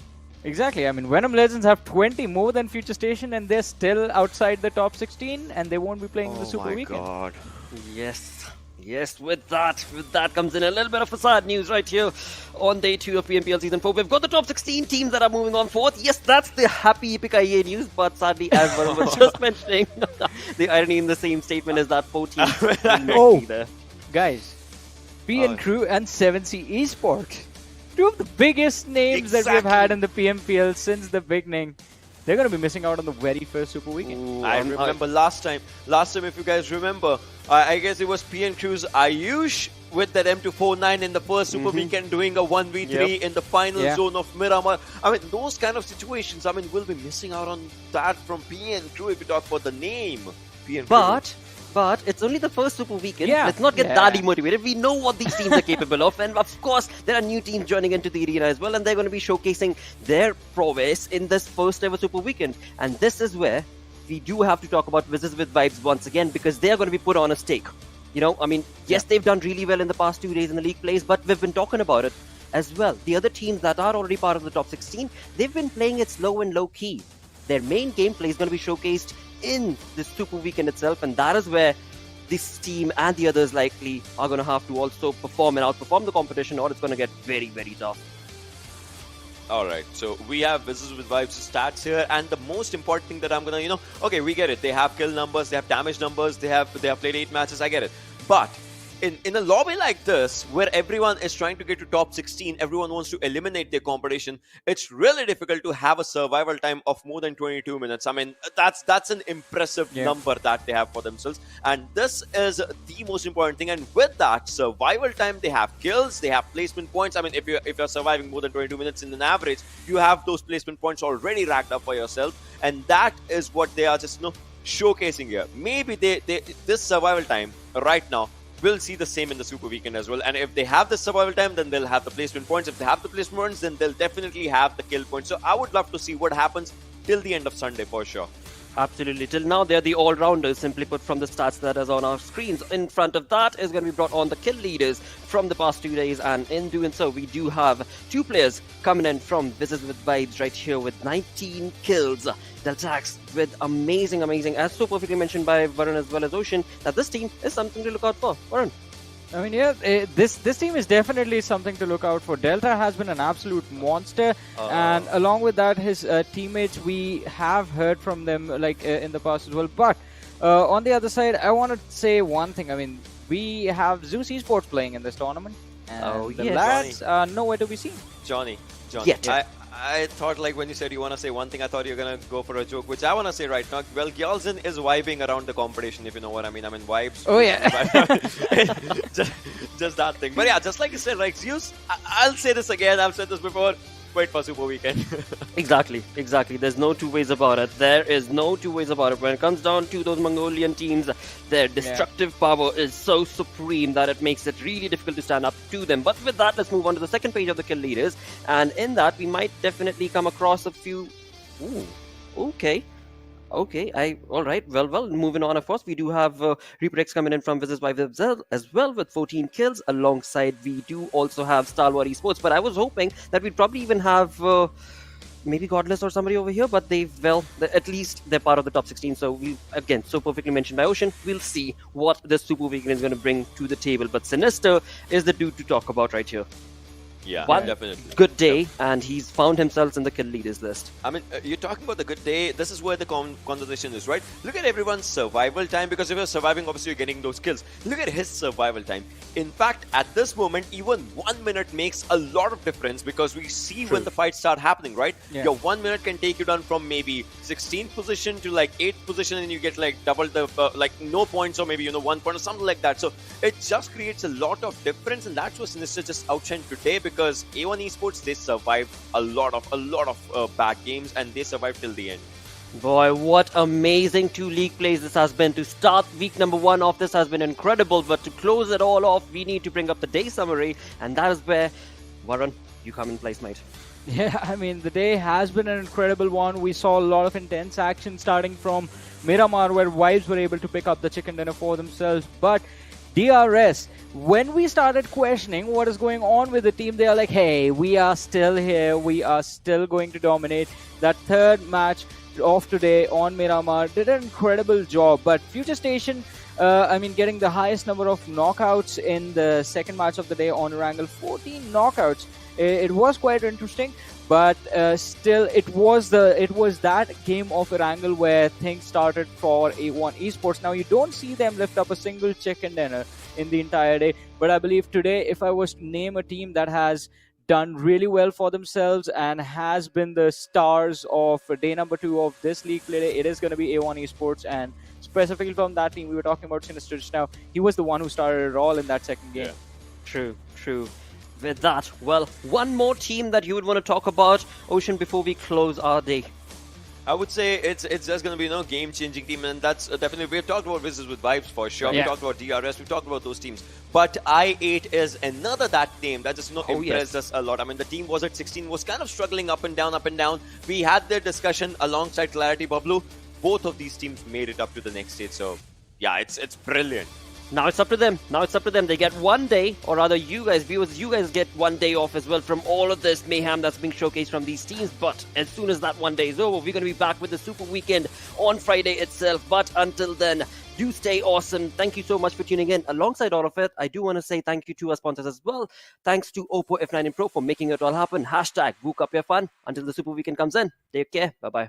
Exactly. I mean, Venom Legends have 20 more than Future Station and they're still outside the top 16 and they won't be playing in the Super Weekend. Oh my god. Yes, with that comes in a little bit of a sad news right here on day 2 of PMPL Season 4. We've got the top 16 teams that are moving on forth. Yes, that's the happy epic IEA news, but sadly, as Varun was just mentioning, the irony in the same statement is that 4 teams will not be there. Guys, PN Crew and 7C Esports, two of the biggest names that we've had in the PMPL since the beginning. They're going to be missing out on the very first Super Weekend. I remember last time, if you guys remember, I guess it was PN Crew's Ayush with that M249 in the first Super Weekend doing a 1v3 in the final zone of Miramar. I mean, those kind of situations, I mean, we'll be missing out on that from PN Crew if you talk about the name. PN Crew. But it's only the first Super Weekend. Let's not get that demotivated. We know what these teams are capable of. And of course, there are new teams joining into the arena as well. And they're going to be showcasing their prowess in this first ever Super Weekend. And this is where we do have to talk about Visits with Vibes once again, because they are going to be put on a stake. You know, I mean, yes, they've done really well in the past 2 days in the league plays, but we've been talking about it as well. The other teams that are already part of the top 16, they've been playing it slow and low key. Their main gameplay is going to be showcased in the Super Weekend itself, and that is where this team and the others likely are going to have to also perform and outperform the competition, or it's going to get very, very tough. Alright, so we have Visits with Vibes stats here, and the most important thing that I'm gonna, okay, we get it. They have kill numbers, they have damage numbers, they have played 8 matches, I get it. But in a lobby like this, where everyone is trying to get to top 16, everyone wants to eliminate their competition, it's really difficult to have a survival time of more than 22 minutes. I mean, that's an impressive number that they have for themselves. And this is the most important thing. And with that survival time, they have kills, they have placement points. I mean, if you're surviving more than 22 minutes in an average, you have those placement points already racked up for yourself. And that is what they are just, showcasing here. Maybe this survival time right now, we'll see the same in the Super Weekend as well. And if they have the survival time, then they'll have the placement points. If they have the placement points, then they'll definitely have the kill points. So I would love to see what happens till the end of Sunday for sure. Absolutely. Till now, they're the all-rounders, simply put, from the stats that is on our screens. In front of that is going to be brought on the kill leaders from the past 2 days. And in doing so, we do have 2 players coming in from Visits with Vibes right here with 19 kills. Deltax with amazing, as so perfectly mentioned by Varun as well as Ocean, that this team is something to look out for. Varun. I mean, this team is definitely something to look out for. Delta has been an absolute monster, and along with that, his teammates, we have heard from them in the past as well. But on the other side, I want to say one thing. I mean, we have Zeus Esports playing in this tournament, and the lads are nowhere to be seen. Johnny, Yeah. I thought when you said you want to say one thing, I thought you were going to go for a joke, which I want to say right now. Well, Gyalzin is vibing around the competition, if you know what I mean. I mean, vibes. Oh, yeah. just that thing. But yeah, just like you said, Zeus, I'll say this again. I've said this before. Wait for Super Weekend. Exactly. There's no two ways about it. There is no two ways about it. When it comes down to those Mongolian teams, their destructive power is so supreme that it makes it really difficult to stand up to them. But with that, let's move on to the second page of the kill leaders. And in that, we might definitely come across a few... Ooh, okay. Alright, well, moving on, of course, we do have Reprex coming in from Visits by Vibes as well with 14 kills. Alongside, we do also have Stalwart Esports, but I was hoping that we'd probably even have maybe Godless or somebody over here, but at least they're part of the top 16, so we, again, so perfectly mentioned by Ocean, we'll see what this Super Weekend is going to bring to the table, but Sinister is the dude to talk about right here. Yeah, one definitely. good day, and he's found himself in the kill leaders list. I mean, you're talking about the good day. This is where the conversation is, right? Look at everyone's survival time, because if you're surviving, obviously you're getting those kills. Look at his survival time. In fact, at this moment, even 1 minute makes a lot of difference, because we see when the fights start happening, right? Yeah. Your 1 minute can take you down from maybe 16th position to like 8th position, and you get like double the like no points, or maybe 1 point or something like that. So it just creates a lot of difference, and that's what Sinister just outshined today, because A1 Esports, they survived a lot of bad games, and they survived till the end. Boy, what amazing 2 league plays this has been. To start week number 1 off, this has been incredible. But to close it all off, we need to bring up the day summary. And that is where, Varun, you come in place, mate. Yeah, I mean, the day has been an incredible one. We saw a lot of intense action starting from Miramar, where Vibes were able to pick up the chicken dinner for themselves. But DRS, when we started questioning what is going on with the team, they are like, hey, we are still here. We are still going to dominate. That third match of today on Miramar did an incredible job. But Future Station, getting the highest number of knockouts in the second match of the day on Erangel, 14 knockouts. It was quite interesting, but still, it was that game of Erangel where things started for A1 Esports. Now, you don't see them lift up a single chicken dinner in the entire day, but I believe today, if I was to name a team that has done really well for themselves and has been the stars of day number 2 of this league play, it is going to be A1 Esports. And specifically from that team, we were talking about Sinister just now. He was the one who started it all in that second game. Yeah. True. With that, well, one more team that you would want to talk about, Ocean, before we close our day. I would say it's just going to be game-changing team, and that's definitely, we've talked about Wizards with Vibes for sure. Yeah. We talked about DRS, we've talked about those teams. But I8 is another that name that just impressed us a lot. I mean, the team was at 16, was kind of struggling up and down. We had their discussion alongside Clarity Bablu. Both of these teams made it up to the next stage. So yeah, it's brilliant. Now it's up to them. They get 1 day, or rather you guys, viewers, you guys get 1 day off as well from all of this mayhem that's being showcased from these teams. But as soon as that 1 day is over, we're going to be back with the Super Weekend on Friday itself. But until then, do stay awesome. Thank you so much for tuning in. Alongside all of it, I do want to say thank you to our sponsors as well. Thanks to Oppo F9 Pro for making it all happen. #Book up your fun. Until the Super Weekend comes in, take care. Bye-bye.